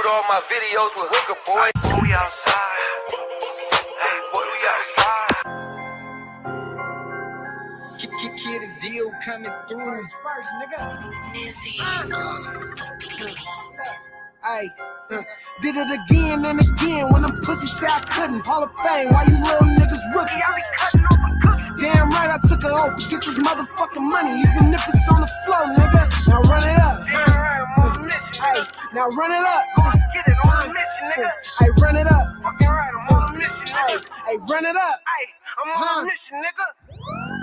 all my videos with Hooker Boy. Boy, we outside. Hey, boy, we outside. Kid a deal coming through first, nigga. Ay, did it again and again when them pussy said I couldn't. Hall of Fame, why you little niggas rookies? I be cutting off a cookie. Damn right, I took an oath to get this motherfucking money, even if it's on the floor, nigga. Now run it up. Damn right, I'm on a mission. Ay, now run it up. Go and get it on a mission, nigga. Ay, run it up. Fucking right, I'm on a mission, nigga. Ay, run it up. Ay, I'm on a mission, nigga.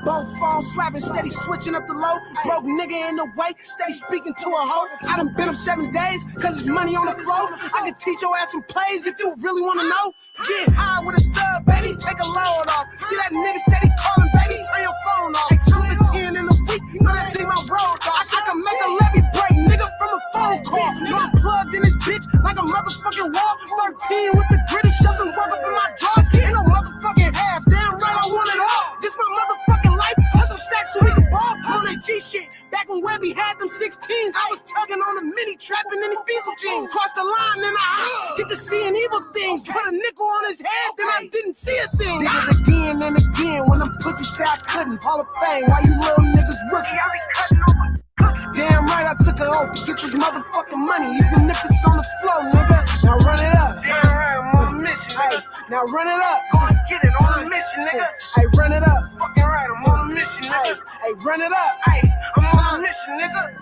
Both phones slapping, steady switching up the low. Broke nigga in the way, steady speaking to a hoe. I done been up 7 days, cause it's money on the floor. I can teach your ass some plays if you really wanna know. Get high with a thug, baby, take a load off. See that nigga steady calling, baby, turn your phone off. Hey, 2 to 10 in a week, you know that see my road dog. I can make a levy break, nigga, from a phone call. You know I'm plugged in this bitch like a motherfucking wall. 13 with the gritty, shove and walk up in my drawers. Ain't no motherfucking half, damn right, I want it all. This my motherfucking life, hustle stacks so we can ball. On that G shit, back when Webby had them 16s, I was tugging on a mini trapping in the diesel jeans. Cross the line and I get to seeing evil things. Put a nickel on his head, then I didn't see a thing. Did it again and again when them pussy said I couldn't. Hall of Fame, why you little niggas rookies? I be cutting off a cookie. Damn right, I took an oath to get this motherfucking money, even if it's on the floor, nigga. Now run it up. Damn right, I'm on a mission, nigga. Now run it up. Go and get it on a mission, nigga. Hey, run it up. Fucking right, I'm on a mission, nigga. Hey, run it up. Hey, I'm on a mission, nigga.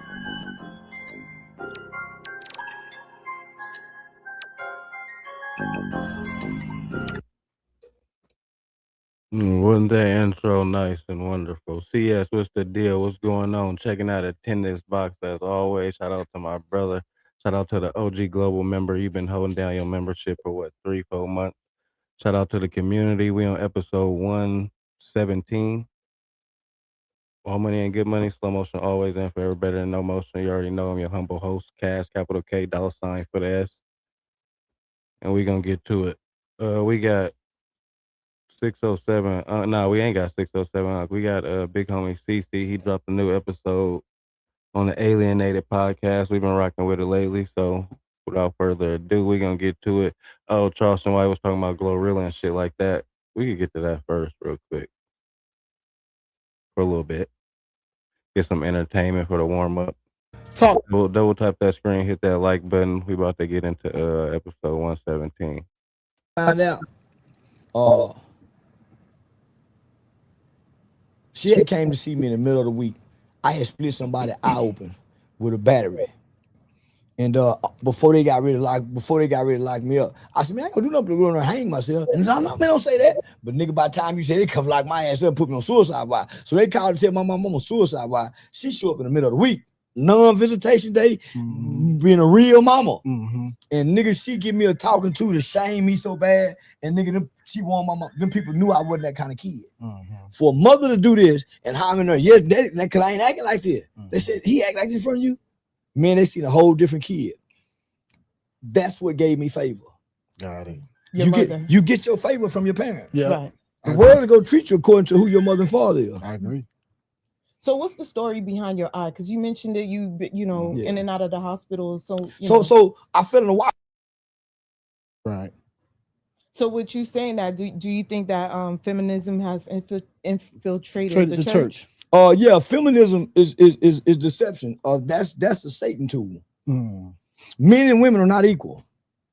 Wasn't that intro nice and wonderful? CS, what's the deal? What's going on? Checking out attendance box as always. Shout out to my brother. Shout out to the OG Global member. You've been holding down your membership for what, 3-4 months? Shout out to the community. We on episode 117. All money and good money, slow motion always, and forever better than no motion. You already know I'm your humble host, Cash, capital K, $ for the S. And we gonna get to it. We got 607. No, we ain't got 607. We got big homie CC. He dropped a new episode on the Alienated podcast. We've been rocking with it lately. So without further ado, we're gonna get to it. Oh, Charleston White was talking about GloRilla and shit like that. We could get to that first real quick. For a little bit. Get some entertainment for the warm up. Talk. Double tap that screen, hit that like button. We about to get into episode 117. Find out. She had came to see me in the middle of the week. I had split somebody's eye open with a battery. And before they got ready to lock me up, I said, man, I ain't gonna do nothing but go and hang myself. And no, man, don't say that. But nigga, by the time you say they come lock my ass up, put me on suicide watch. So they called and said my mom on suicide watch. She showed up in the middle of the week. Non-visitation day, being a real mama. And nigga, she give me a talking to shame me so bad. And nigga, she want my mom. Them people knew I wasn't that kind of kid. For a mother to do this and how I'm in there, yeah, because I ain't acting like this. They said, he act like this in front of you? Man, they seen a whole different kid. That's what gave me favor. Got it. You get your favor from your parents. Yeah. Right. The world is gonna treat you according to who your mother and father is. I agree. So what's the story behind your eye? Because you mentioned that you know, in and out of the hospital. So I fell in the water. Right. So what you saying that do you think that feminism has infiltrated the church? Yeah, feminism is deception. That's a Satan tool. Men and women are not equal.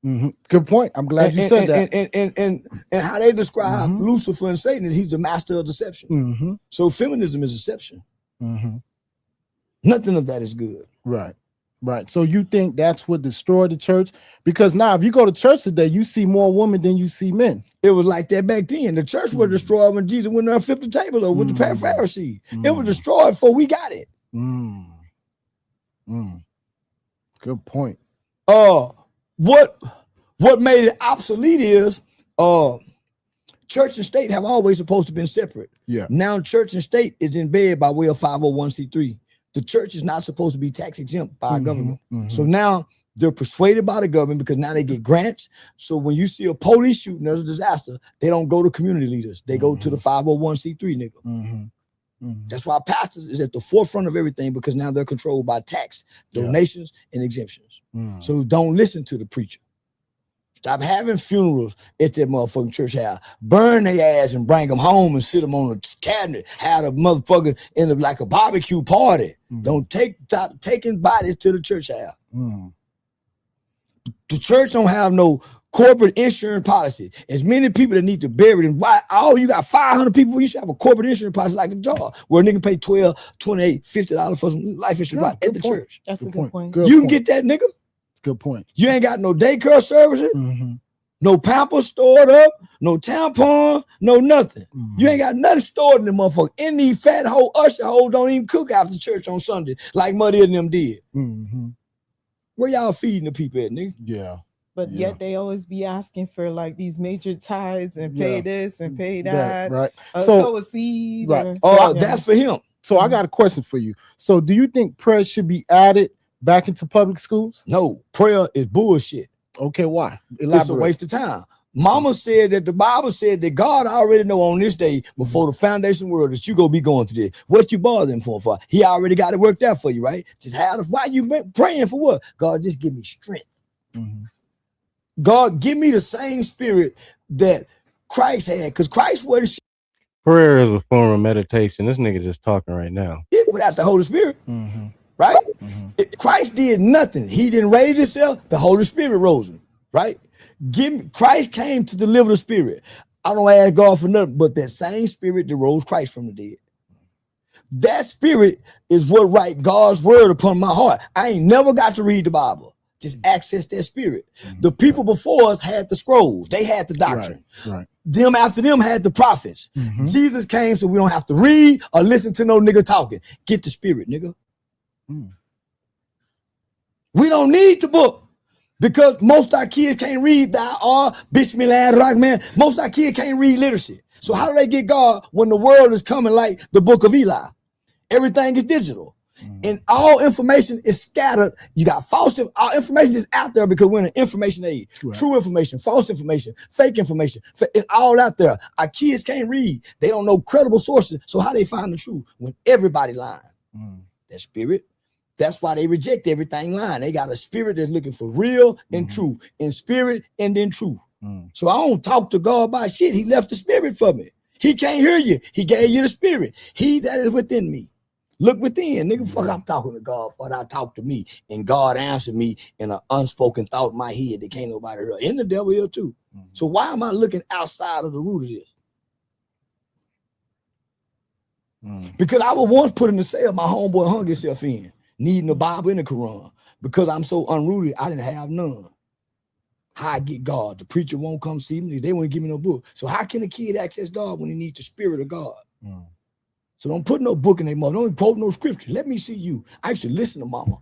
Good point. I'm glad you said that. And how they describe Lucifer and Satan is he's the master of deception. So feminism is deception. Nothing of that is good. Right. Right. So you think that's what destroyed the church? Because now if you go to church today, you see more women than you see men. It was like that back then. The church was destroyed when Jesus went there and flipped the table over with the Pharisees. It was destroyed before we got it. Good point. What made it obsolete is church and state have always supposed to been separate. Yeah. Now church and state is in bed by way of 501c3. The church is not supposed to be tax exempt by government. So now they're persuaded by the government because now they get grants. So when you see a police shooting, there's a disaster, they don't go to community leaders. They go to the 501c3 nigga. That's why pastors is at the forefront of everything, because now they're controlled by tax, donations, and exemptions. So don't listen to the preacher. Stop having funerals at that motherfucking church house. Burn their ass and bring them home and sit them on the cabinet. Have a motherfucker in like a barbecue party. Don't stop taking bodies to the church house. The church don't have no corporate insurance policy. As many people that need to bury them. Why? Oh, you got 500 people. You should have a corporate insurance policy like the job, where a nigga pay $12, $28, $50 for some life insurance at the church. That's a good point. You can get that, nigga. Good point. You ain't got no daycare services, no Pampers stored up, no tampon, no nothing. You ain't got nothing stored in the motherfucker. In these fat hole usher hoes don't even cook after church on Sunday like Muddy and them did. Where y'all feeding the people at, nigga? Yeah. But yet they always be asking for like these major tithes and pay this and pay that. Right. So a seed. Right. That's for him. So I got a question for you. So do you think prayer should be added back into public schools? No, prayer is bullshit. Okay, why? It's a waste of time. Mama said that the Bible said that God already know on this day before the foundation of the world that you gonna be going through this. What you bothering for? He already got it worked out for you, right? Just why you praying for what? God, just give me strength. God, give me the same spirit that Christ had, because Christ wasn't Prayer is a form of meditation. This nigga just talking right now. without the Holy Spirit. Right? Christ did nothing. He didn't raise himself. The Holy Spirit rose him. Right? Christ came to deliver the spirit. I don't ask God for nothing but that same spirit that rose Christ from the dead. That spirit is what write God's word upon my heart. I ain't never got to read the Bible. Just access that spirit. The people before us had the scrolls. They had the doctrine. Right. Them after them had the prophets. Jesus came so we don't have to read or listen to no nigga talking. Get the spirit, nigga. We don't need the book, because most of our kids can't read Bismillah Rahman. Most of our kids can't read literacy. So how do they get God when the world is coming like the book of Eli? Everything is digital. And all information is scattered. You got all information is out there because we're in an information age. True information, false information, fake information. It's all out there. Our kids can't read. They don't know credible sources. So how they find the truth when everybody lying? That spirit. That's why they reject everything lying. They got a spirit that's looking for real and truth, in spirit and in truth. So I don't talk to God about shit. He left the spirit for me. He can't hear you. He gave you the spirit. He that is within me. Look within, nigga. Fuck, I'm talking to God. Fuck, I talk to me, and God answered me in an unspoken thought in my head that can't nobody hear. And the devil here too. So why am I looking outside of the root of this? Because I was once put in the cell my homeboy hung himself in, needing the Bible and the Quran. Because I'm so unrooted, I didn't have none. How I get God? The preacher won't come see me. They won't give me no book. So how can a kid access God when he needs the spirit of God? So don't put no book in their mouth. Don't quote no scripture. Let me see you. I used to listen to mama,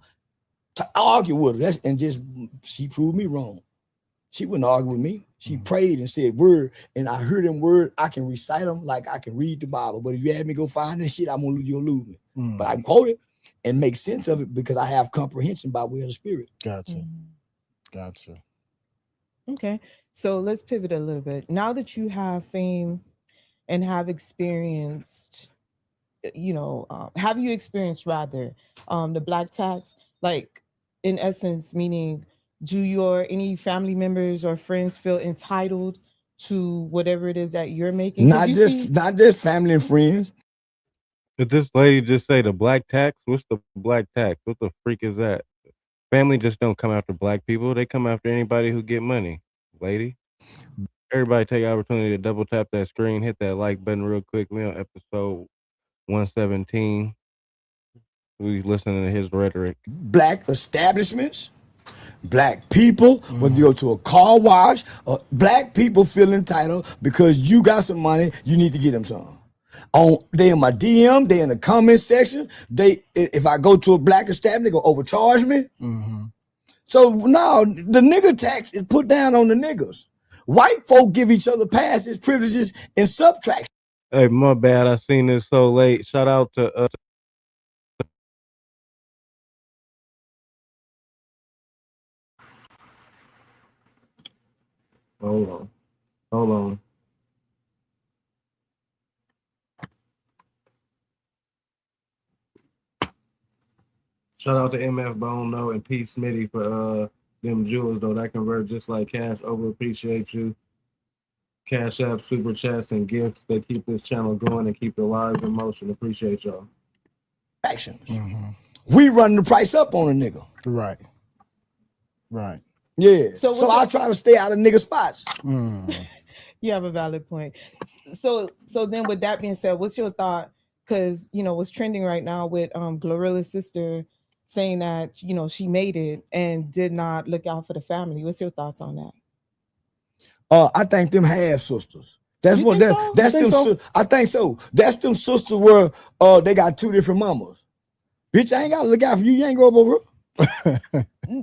to argue with her, and she proved me wrong. She wouldn't argue with me. She prayed and said word, and I heard them word. I can recite them like I can read the Bible. But if you had me go find that shit, you'll lose me. But I can quote it and make sense of it because I have comprehension by way of the spirit. Gotcha. Okay. So let's pivot a little bit. Now that you have fame and have experienced, have you experienced rather the black tax? Like, in essence, meaning, do any family members or friends feel entitled to whatever it is that you're making? Not just family and friends. Did this lady just say the black tax? What's the black tax? What the freak is that? Family just don't come after black people. They come after anybody who get money, lady. Everybody take opportunity to double tap that screen, hit that like button real quick. We on episode 117. We listening to his rhetoric. Black establishments, black people, whether you go to a car wash, or black people feel entitled because you got some money, you need to get them some. They in my DM, they in the comment section. If I go to a black establishment, they go overcharge me. So now the nigger tax is put down on the niggers. White folk give each other passes, privileges, and subtraction. Hey, my bad. I seen this so late. Shout out to Hold on. Shout out to MF Bone though and P Smitty for them jewels though. That convert just like cash. Over appreciate you. Cash App, super chats, and gifts that keep this channel going and keep the lives in motion. Appreciate y'all. Actions. We run the price up on a nigga. Right. Right. Yeah. So So what's I try to stay out of nigga spots. You have a valid point. So then with that being said, what's your thought? Because what's trending right now with GloRilla's sister saying that she made it and did not look out for the family. What's your thoughts on that? I think them half sisters. That's You what think that so? that's You them. think so? I think so. That's them sisters where they got two different mamas. Bitch, I ain't gotta look out for you. You ain't go up over.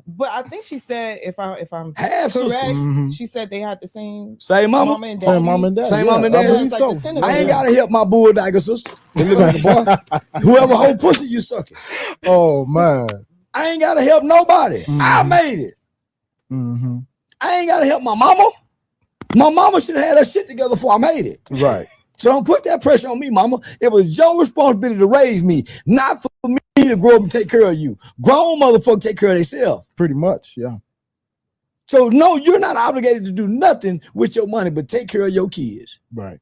But I think she said, if I'm Half correct, sister. she said they had the same Same mama. mama and daddy. Same mom and dad. Same mom and I dad. believe It's like so. the tennis I ain't Yeah. gotta help my bulldogger sister. They look like a boy. Whoever hold pussy, you sucking. Oh man. I ain't gotta help nobody. I made it. Mm-hmm. I ain't gotta help my mama. My mama should have had her shit together before I made it. Right. So don't put that pressure on me, mama. It was your responsibility to raise me, not for me to grow up and take care of you. Grown motherfuckers take care of themselves. Pretty much. Yeah. So no, you're not obligated to do nothing with your money, but take care of your kids. Right.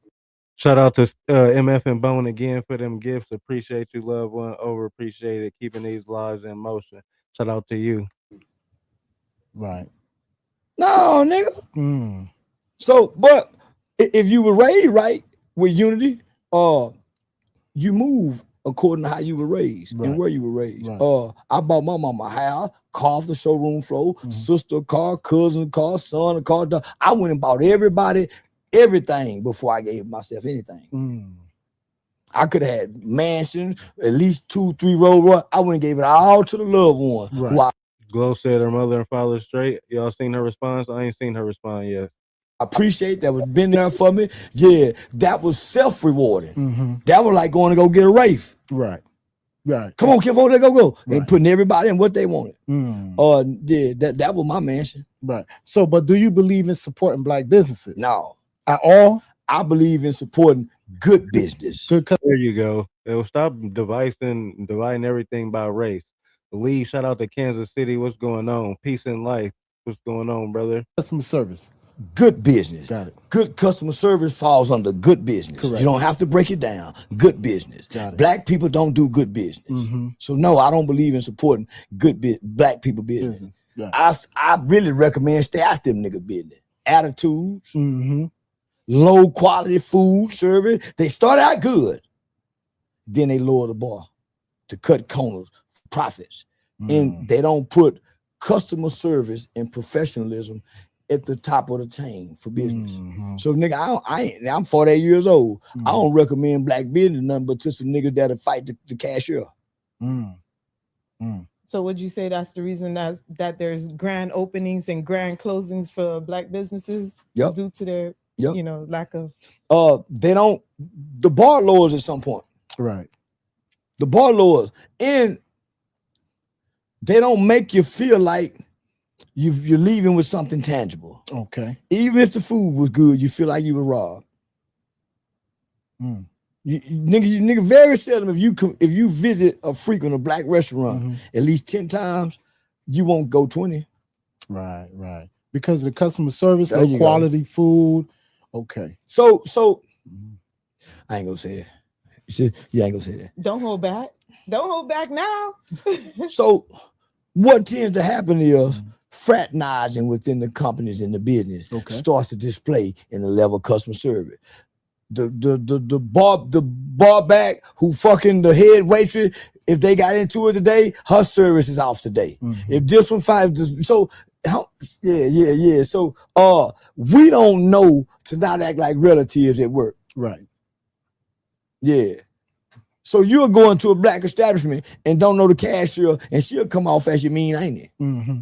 Shout out to MF and Bone again for them gifts. Appreciate you, loved one. Over appreciate it. Keeping these lives in motion. Shout out to you. Right. No, nigga. Mm. So, but if you were raised right with unity, you move according to how you were raised Right. and where you were raised. Right. I bought my mama a house, car off the showroom floor, sister a car, cousin a car, son a car. I went and bought everybody everything before I gave myself anything. Mm. I could have had mansions, at least 2-3 Rolls Royce. I went and gave it all to the loved one. Right. Who I Glow said her mother and father straight. Y'all seen her response? I ain't seen her respond yet. appreciate that was been there for me. Yeah, that was self-rewarding. Mm-hmm. That was like going to go get a Wraith. Right. Right. Come on, Kim, on, go. Right. And putting everybody in what they wanted. Mm. Yeah, that was my mansion. Right. So, but do you believe in supporting black businesses? No, At all? I believe in supporting good business. Good. There you go. It'll stop dividing everything by race. Lee, shout out to Kansas City. What's going on? Peace and life. What's going on, brother? Customer service. Good business. Got it. Good customer service falls under good business. Correct. You don't have to break it down. Good business. Got it. Black people don't do good business. Mm-hmm. So no, I don't believe in supporting black people business. Right. I really recommend stay out them nigga business. Attitudes, Mm-hmm. low quality food service. They start out good, then they lower the bar to cut corners for profits. And they don't put customer service and professionalism at the top of the chain for business. Mm-hmm. So nigga, I'm 48 years old. I don't recommend black business nothing but to some niggas that'll fight the cashier. Mm. Mm. So would you say that's the reason that there's grand openings and grand closings for black businesses Yep. due to their Yep. lack of They don't, the bar lowers at some point. Right. The bar lowers, and they don't make you feel like you're leaving with something tangible. Okay. Even if the food was good, you feel like you were robbed. Mm. Nigga, very seldom if you visit a frequent black restaurant at least 10 times, you won't go 20. Right. Right. Because of the customer service, There low you go. quality food. Okay. So I ain't gonna say that. You ain't gonna say that. don't hold back. Don't hold back now. So what tends to happen is fraternizing within the companies in the business starts to display in the level of customer service. The bar back who fucking the head waitress, if they got into it today, her service is off today. If this one finds so yeah. So we don't know to not act like relatives at work. Right. Yeah. So you're going to a black establishment and don't know the cashier, and she'll come off as you mean, ain't it? Mm-hmm.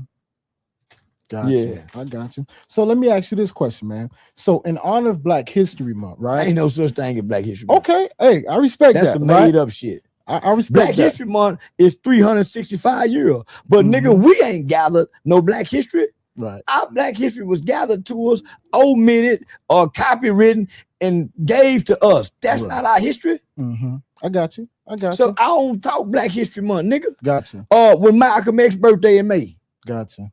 Gotcha. Yeah. I got you. So let me ask you this question, man. So in honor of Black History Month, right? Ain't no such thing as Black History Month. Okay. Hey, I respect That's that. some right? made up shit. I respect Black that. History Month is 365 years. But nigga, we ain't gathered no Black history. Right. Our Black history was gathered to us, omitted, or copywritten, and gave to us. That's Right. not our history. Mm-hmm. I got you. I got So you. I don't talk Black History Month, nigga. Gotcha. When Malcolm X's birthday in May. Gotcha.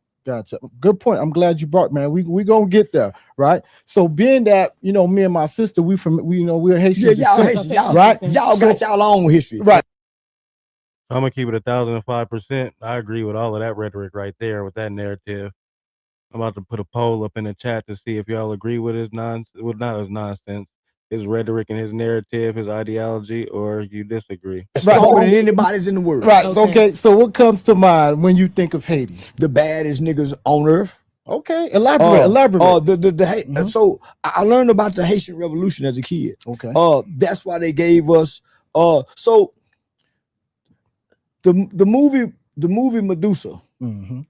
Good point. I'm glad you brought, man. We gonna get there, right? So being that, you know, me and my sister, we're Haitian. Yeah, y'all descent, Haitians, y'all, right? Y'all got y'all own history. Right. I'm gonna keep it 1,005%. I agree with all of that rhetoric right there with that narrative. I'm about to put a poll up in the chat to see if y'all agree with his nonsense, his rhetoric and his narrative, his ideology, or you disagree. Stronger than anybody's in the world. Right. Okay. So what comes to mind when you think of Haiti? The baddest niggas on earth. Okay. Elaborate. So I learned about the Haitian Revolution as a kid. Okay. That's why they gave us so the movie Medusa. Mm-hmm.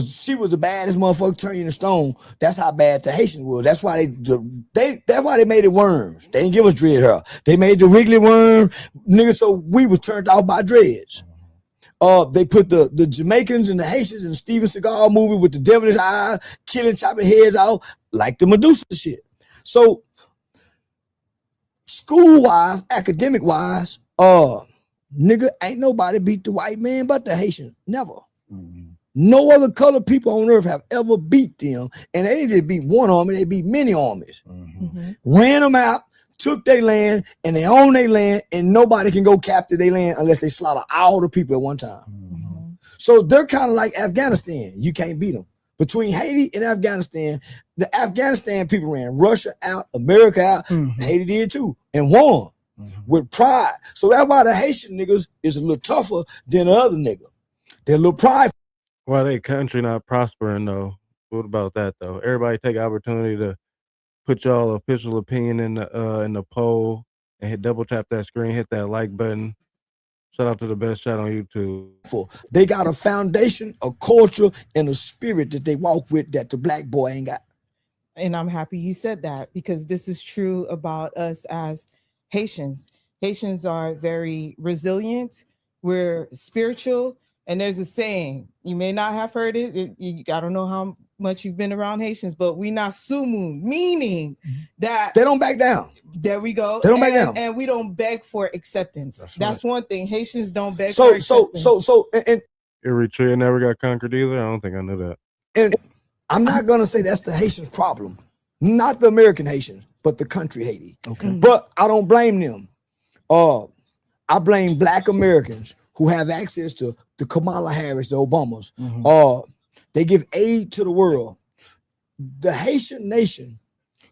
She was the baddest motherfucker turning to stone. That's how bad the Haitians was. That's why that's why they made it worms. They didn't give us dread hair. They made the wriggly worm, nigga. So we was turned off by dreads. They put the Jamaicans and the Haitians in the Steven Seagal movie with the devilish eyes, killing, chopping heads off, like the Medusa shit. So school-wise, academic-wise, nigga, ain't nobody beat the white man but the Haitian. Never. Mm-hmm. No other colored people on earth have ever beat them. And they didn't just beat one army, they beat many armies. Mm-hmm. Ran them out, took their land, and they own their land, and nobody can go capture their land unless they slaughter all the people at one time. Mm-hmm. So they're kind of like Afghanistan. You can't beat them. Between Haiti and Afghanistan, the Afghanistan people ran Russia out, America out, Haiti did too, and won with pride. So that's why the Haitian niggas is a little tougher than the other nigga. They're a little prideful. Why they country not prospering though? What about that though? Everybody take opportunity to put y'all official opinion in the poll and hit double tap that screen, hit that like button. Shout out to the best chat on YouTube. They got a foundation, a culture, and a spirit that they walk with that the black boy ain't got. And I'm happy you said that because this is true about us as Haitians. Haitians are very resilient. We're spiritual. And there's a saying, you may not have heard it. I don't know how much you've been around Haitians, but we not sumu, meaning that they don't back down. There we go. They don't back down. And we don't beg for acceptance. That's one thing. Haitians don't beg for acceptance. And Eritrea never got conquered either? I don't think I knew that. And I'm not going to say that's the Haitians' problem. Not the American Haitians, but the country Haiti. Okay. But I don't blame them. I blame black Americans who have access to the Kamala Harris, the Obamas. They give aid to the world. The Haitian nation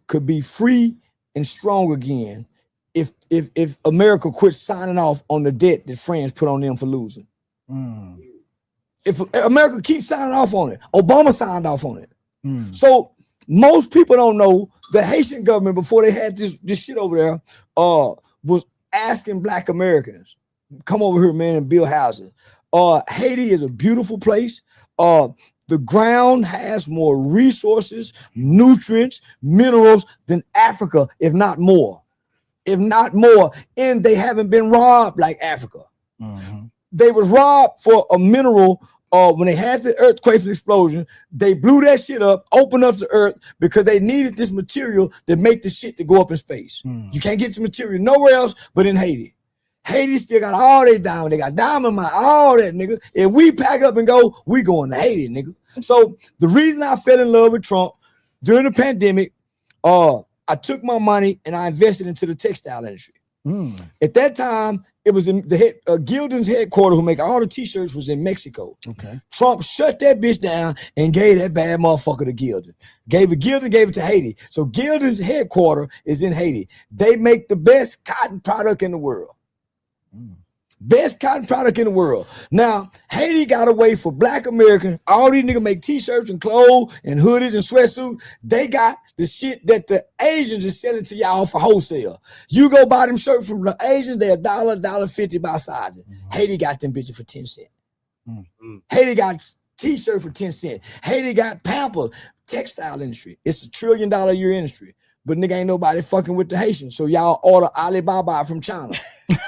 could be free and strong again if America quit signing off on the debt that France put on them for losing. If America keeps signing off on it, Obama signed off on it. So most people don't know the Haitian government before they had this shit over there was asking black Americans, come over here, man, and build houses. Haiti is a beautiful place. The ground has more resources, nutrients, minerals than Africa, if not more. And they haven't been robbed like Africa. They was robbed for a mineral when they had the earthquake and explosion. They blew that shit up, opened up the earth because they needed this material to make the shit to go up in space. You can't get the material nowhere else but in Haiti. Haiti still got all their diamond. They got diamond mine, all that, nigga. If we pack up and go, we going to Haiti, nigga. So the reason I fell in love with Trump during the pandemic, I took my money and I invested into the textile industry. At that time, it was in the Gildan's headquarters, who make all the t-shirts, was in Mexico. Okay. Trump shut that bitch down and gave that bad motherfucker to Gildan. Gave it to Haiti. So Gildan's headquarters is in Haiti. They make the best cotton product in the world. Best cotton product in the world. Now, Haiti got away for black Americans. All these niggas make t-shirts and clothes and hoodies and sweatsuits. They got the shit that the Asians are selling to y'all for wholesale. You go buy them shirts from the Asians, they're $1.50 by size. Haiti got them bitches for 10 cents. Haiti got t-shirts for 10 cents. Haiti got Pampers, textile industry. It's $1 trillion a year industry. But nigga ain't nobody fucking with the Haitians. So y'all order Alibaba from China.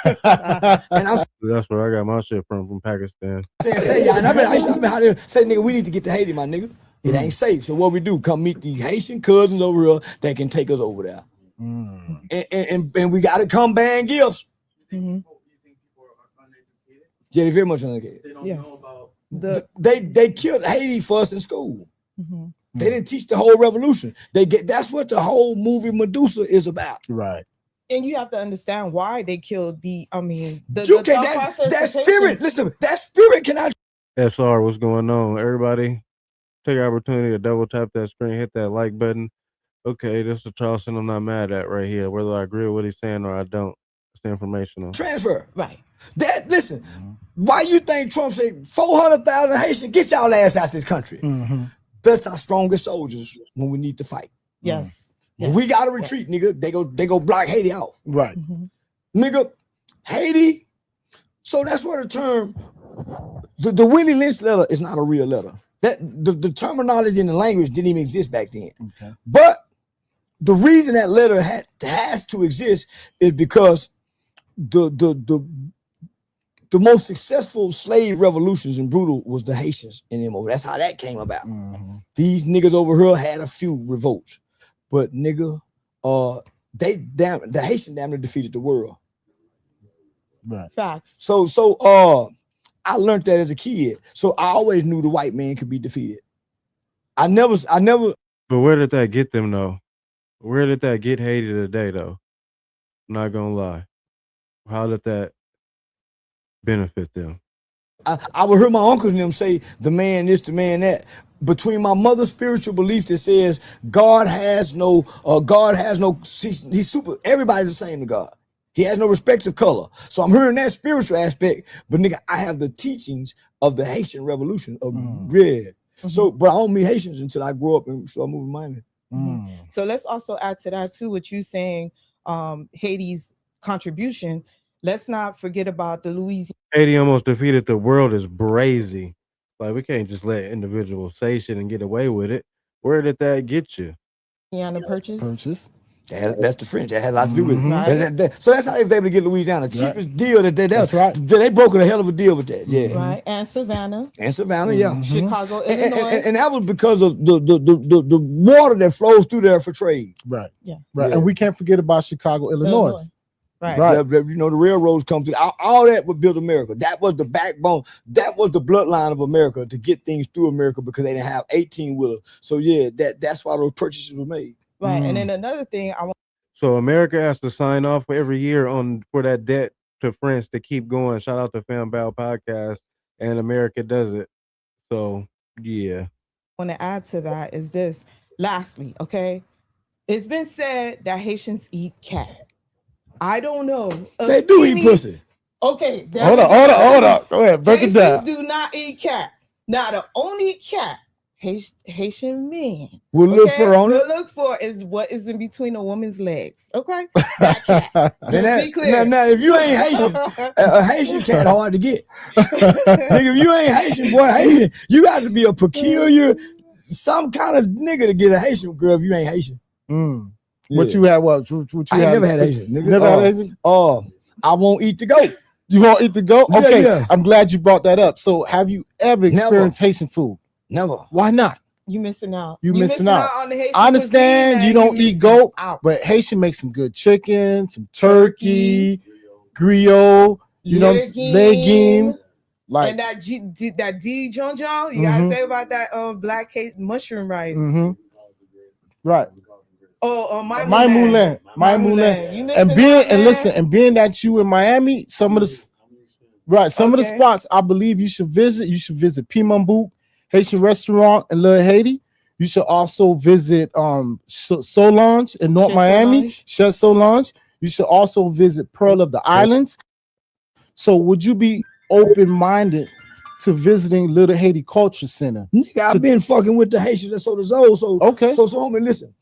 And that's where I got my shit from Pakistan. Say y'all, and I've been out there say, nigga, we need to get to Haiti, my nigga. It ain't safe. So what we do, come meet the Haitian cousins over here that can take us over there. And we gotta come buying gifts. Mhm. Yeah, they're very much uneducated. Yes. They killed Haiti for us in school. Mhm. They didn't teach the whole revolution. That's what the whole movie Medusa is about. Right. And you have to understand why they killed the thought That process. spirit, listen, that spirit cannot. SR, what's going on? Everybody, take the opportunity to double tap that screen, hit that like button. Okay, this is Charleston I'm not mad at right here. Whether I agree with what he's saying or I don't. It's informational. Transfer. Right. That listen, why you think Trump said 400,000 Haitians, get y'all ass out this country? That's our strongest soldiers when we need to fight. Yes. When we gotta retreat, nigga, they go block Haiti out. Right. Nigga, Haiti. So that's where the term, the Willie Lynch letter is not a real letter. That the terminology and the language didn't even exist back then. Okay. But the reason that letter has to exist is because the most successful slave revolutions in brutal was the Haitians in them. That's how that came about. These niggas over here had a few revolts, but nigga, the Haitian damn near defeated the world. Right. Facts. So I learned that as a kid. So I always knew the white man could be defeated. I never. But where did that get them though? Where did that get Haiti today though? I'm not gonna lie. How did that benefit them? I would hear my uncles and them say the man this, the man that. Between my mother's spiritual belief that says God has no, he's super, everybody's the same to God. He has no respect of color. So I'm hearing that spiritual aspect, but nigga, I have the teachings of the Haitian revolution of red. So, but I don't meet Haitians until I grow up and so I move to Miami. So let's also add to that too, what you saying, Haiti's contribution. Let's not forget about the Louisiana. Haiti almost defeated the world is brazy. Like we can't just let individuals say shit and get away with it. Where did that get you? Purchase. That's the French. That had a lot to do with it. Right. So that's how they was able to get Louisiana. The cheapest deal That's right. They broke a hell of a deal with that. Yeah. Right. And Savannah. Yeah. Chicago, Illinois. And that was because of the water that flows through there for trade. Right. Yeah. Right. Yeah. And we can't forget about Chicago, Illinois. Right. You know, the railroads come through. All that would build America. That was the backbone. That was the bloodline of America to get things through America because they didn't have 18-wheelers. So yeah, that's why those purchases were made. Right. And then another thing I want. So America has to sign off every year for that debt to France to keep going. Shout out to Fam Bow Podcast, and America does it. So yeah. Want to add to that is this. Lastly, okay, it's been said that Haitians eat cat. I don't know. They do eat pussy. Okay. Hold on. Go ahead. Break it down. Haitians do not eat cat. Now, the only cat Haitian men We'll look for on it. look for is what is in between a woman's legs. Okay. That cat. Let's be clear. Now, if you ain't Haitian, a Haitian cat hard to get. Nigga, if you ain't Haitian, boy, Haitian, you got to be a peculiar, some kind of nigga to get a Haitian girl if you ain't Haitian. What you had? What you I had? never had Haitian. Nigga. Never had Haitian? I won't eat the goat. You won't eat the goat? Yeah, Okay. yeah. I'm glad you brought that up. So have you ever experienced Haitian food? Never. Why not? You missing out. You missing out. On the Haitian I understand cuisine, you man. don't eat missing goat, out. but Haitian makes some good chicken, some turkey, griot, you know, legume. Like and that Dijon, you gotta say about that black cake mushroom rice. Right. My moulin. And being that you in Miami, some of the spots I believe you should visit. You should visit Pimambouk Haitian restaurant in Little Haiti. You should also visit Solange in North Miami, Chef Solange. You should also visit Pearl of the Islands. So would you be open-minded to visiting Little Haiti Culture Center? Nigga, I've been fucking with the Haitians and so the Zoe. So okay. So homie, listen.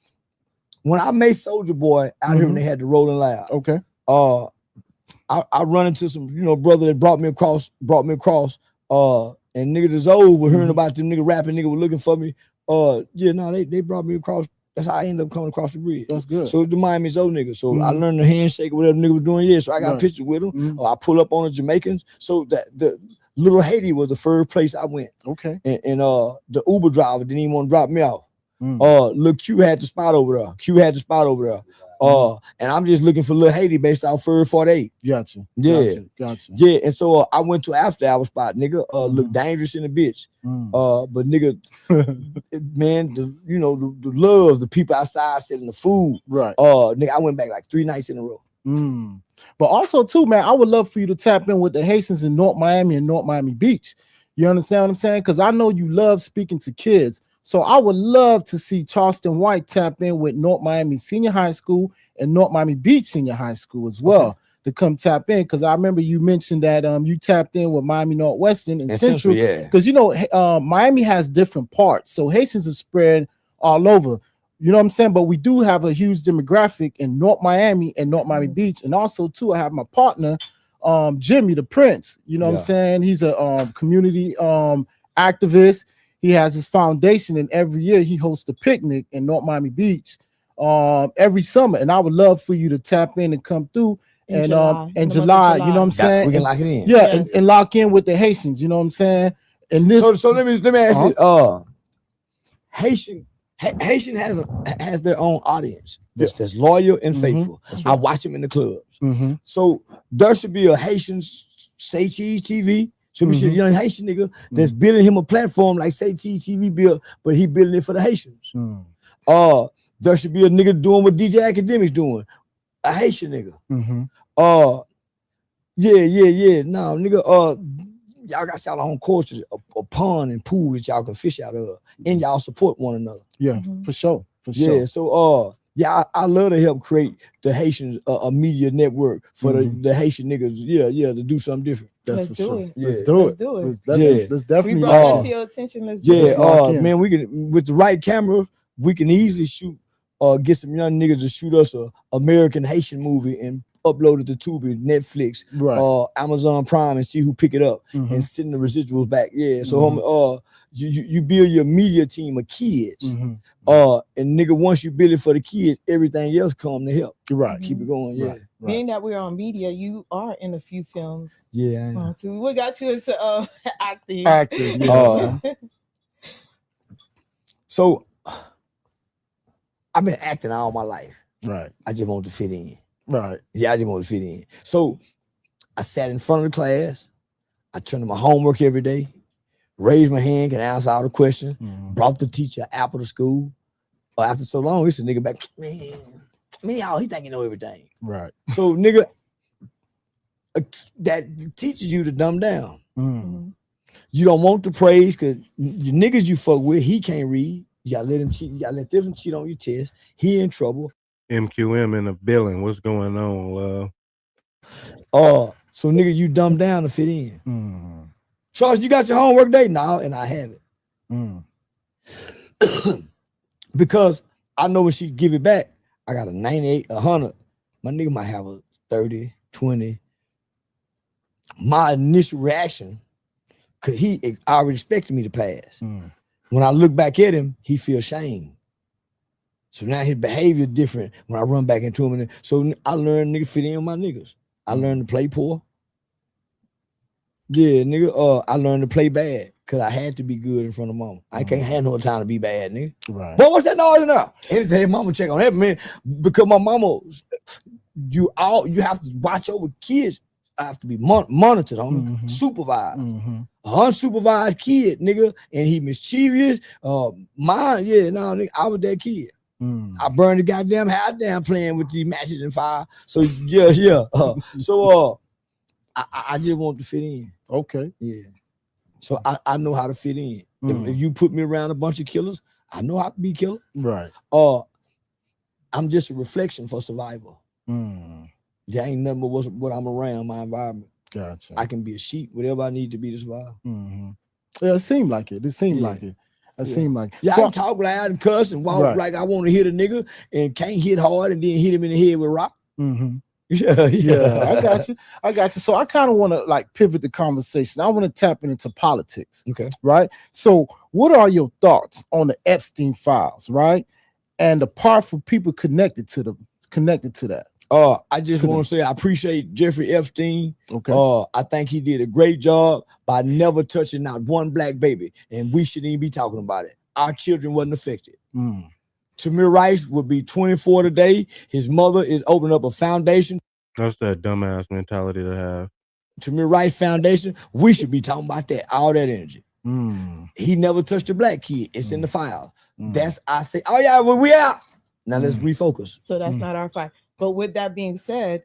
When I made Soldier Boy out here when they had the Rolling Loud, okay. I run into some, brother that brought me across, and nigga the Zoe were hearing about them nigga rapping, nigga were looking for me. They brought me across. That's how I ended up coming across the bridge. That's good. So the Miami Zoe nigga. So I learned the handshake or whatever nigga was doing. Yeah, so I got pictures with him. I pull up on the Jamaicans. So that the Little Haiti was the first place I went. Okay. And the Uber driver didn't even want to drop me off. Look, Q had the spot over there. And I'm just looking for Lil Haiti based off Fur 48. Gotcha. Yeah. Gotcha. Yeah. And so I went to after hour spot, nigga. Look dangerous in the bitch. But nigga, man, the love, the people outside selling the food. Right. Nigga, I went back like 3 nights in a row. But also too, man, I would love for you to tap in with the Haitians in North Miami and North Miami Beach. You understand what I'm saying? Because I know you love speaking to kids. So I would love to see Charleston White tap in with North Miami Senior High School and North Miami Beach Senior High School as well to come tap in. Because I remember you mentioned that you tapped in with Miami Northwestern and Central. Because Miami has different parts. So Haitians are spread all over. You know what I'm saying? But we do have a huge demographic in North Miami and North Miami Beach. And also too, I have my partner, Jimmy the Prince. You know what I'm saying? He's a community activist. He has his foundation, and every year he hosts a picnic in North Miami Beach every summer. And I would love for you to tap in and come through in July. You know what I'm saying? We can lock it in. Yeah, and lock in with the Haitians. You know what I'm saying? And this. So let me ask you. Haitian has their own audience that's loyal and faithful. I watch them in the clubs. So there should be a Haitian Say Cheese TV. Should be a young Haitian nigga that's building him a platform like Say Cheese TV built, but he building it for the Haitians. There should be a nigga doing what DJ Academics doing, a Haitian nigga. No, nigga. Y'all got y'all own courses, a pond and pool that y'all can fish out of, and y'all support one another. Yeah, for sure. So I love to help create the Haitians a media network for the Haitian niggas. To do something different. Let's do it. Let's do it. Let's definitely. We brought that to your attention. Let's do it. Man, we can with the right camera, we can easily shoot get some young niggas to shoot us a American Haitian movie and upload it to Tubi, Netflix, Amazon Prime, and see who pick it up and send the residuals back. So you build your media team of kids. And nigga, once you build it for the kids, everything else come to help. Keep it going. Being that we're on media, you are in a few films. So what got you into acting? So I've been acting all my life. I just want to fit in. I just want to fit in. So I sat in front of the class. I turned to my homework every day, raised my hand, can answer all the questions, brought the teacher an apple to school. After so long, it's a nigga back, man, he think he know everything. So nigga, that teaches you to dumb down. You don't want the praise because the niggas you fuck with, he can't read. You gotta let him cheat. You gotta let them cheat on your test. He in trouble. MQM in the billing. What's going on, love? So nigga, you dumb down to fit in. Charles, you got your homework day now, and I have it. Because I know when she give it back, I got a 98, 100. My nigga might have a 30, 20. My initial reaction, because he already expected me to pass. When I look back at him, he feels shame. So now his behavior different when I run back into him. So I learned nigga fit in with my niggas. I learned to play poor. Nigga. I learned to play bad because I had to be good in front of mama. I can't have no time to be bad, nigga. But what's that noise now? Anything mama check on that, man. Because my mama, you have to watch over kids. I have to be monitored on, supervised. Unsupervised kid, nigga, and he mischievous. Nigga, I was that kid. I burned the goddamn house down playing with these matches and fire. So I just want to fit in. So I know how to fit in. If you put me around a bunch of killers, I know how to be killer. I'm just a reflection for survival. There ain't nothing but what I'm around, my environment. I can be a sheep, whatever I need to be to survive. It seemed like it. Seemed like it. I can talk loud and cuss and walk like I want to hit a nigga and can't hit hard and then hit him in the head with rock. I got you. So I kind of want to like pivot the conversation. I want to tap into politics. Right. So what are your thoughts on the Epstein files, right? And the powerful people connected to that. I just want to say I appreciate Jeffrey Epstein. I think he did a great job by never touching not one black baby, and we shouldn't even be talking about it. our children wasn't affected. Tamir Rice would be 24 today. His mother is opening up a foundation. That's that dumbass mentality to have. Tamir Rice Foundation. We should be talking about that, all that energy. He never touched a black kid. It's in the file. That's I say, oh yeah, well, we out. Now let's refocus. So that's not our fight. But with that being said,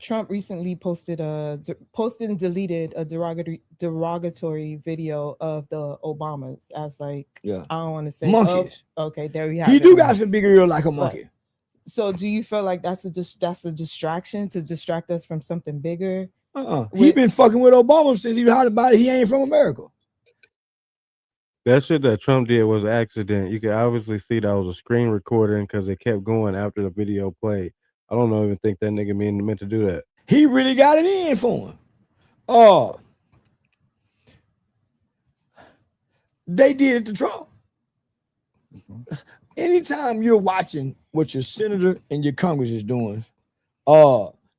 Trump recently posted and deleted a derogatory video of the Obamas as like, I don't want to say monkeys. Okay, there we have He it. do got some big ear like a monkey. So do you feel like that's a distraction to distract us from something bigger? He been fucking with Obama since he heard about it. He ain't from America. That shit that Trump did was an accident. You could obviously see that was a screen recording because it kept going after the video played. I don't even think that nigga meant to do that. He really got it in for him. They did it to Trump. Anytime you're watching what your senator and your Congress is doing,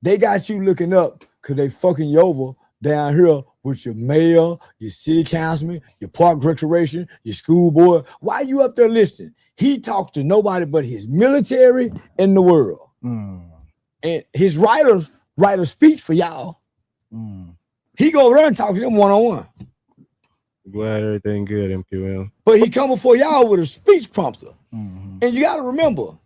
they got you looking up because they fucking you over down here with your mayor, your city councilman, your park recreation, your school board. Why you up there listening? He talks to nobody but his military in the world. And his writers write a speech for y'all. He go over there and talk to them one-on-one. Glad everything good, MQM. But he come before y'all with a speech prompter. And you got to remember,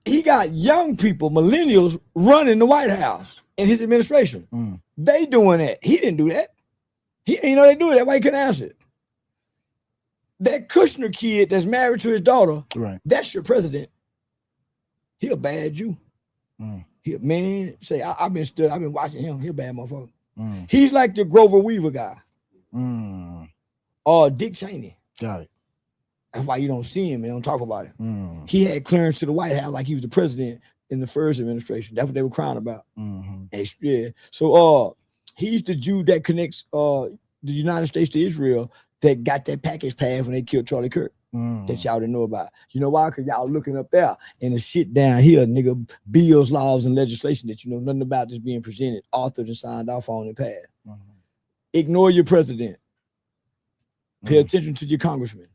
he got young people, millennials, running the White House in his administration. They doing that. He didn't do that. They do it. That's why he couldn't answer it. That Kushner kid that's married to his daughter, that's your president. He a bad Jew. He a man. Say, I've been watching him. He a bad motherfucker. He's like the Grover Weaver guy. Dick Cheney. Got it. That's why you don't see him and don't talk about it. He had clearance to the White House like he was the president in the first administration. That's what they were crying about. Yeah. So he's the Jew that connects the United States to Israel that got that package passed when they killed Charlie Kirk. That y'all didn't know about. You know why? Because y'all looking up there and the shit down here, nigga, bills, laws, and legislation that you know nothing about just being presented, authored, and signed off on and passed. Ignore your president. Pay attention to your congressman.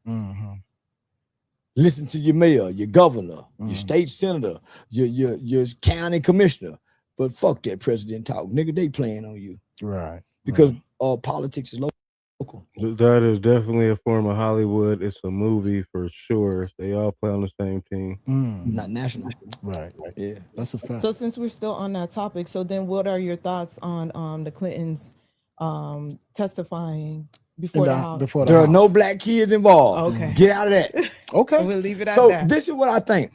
Listen to your mayor, your governor, your state senator, your county commissioner. But fuck that president talk. Nigga, they playing on you. Right. Because politics is local. That is definitely a form of Hollywood. It's a movie for sure. They all play on the same team. Not national. Right. Yeah. That's a fact. So since we're still on that topic, so then what are your thoughts on the Clintons testifying before the House? There are no black kids involved. Okay. Get out of that. Okay. We'll leave it at So that. this is what I think.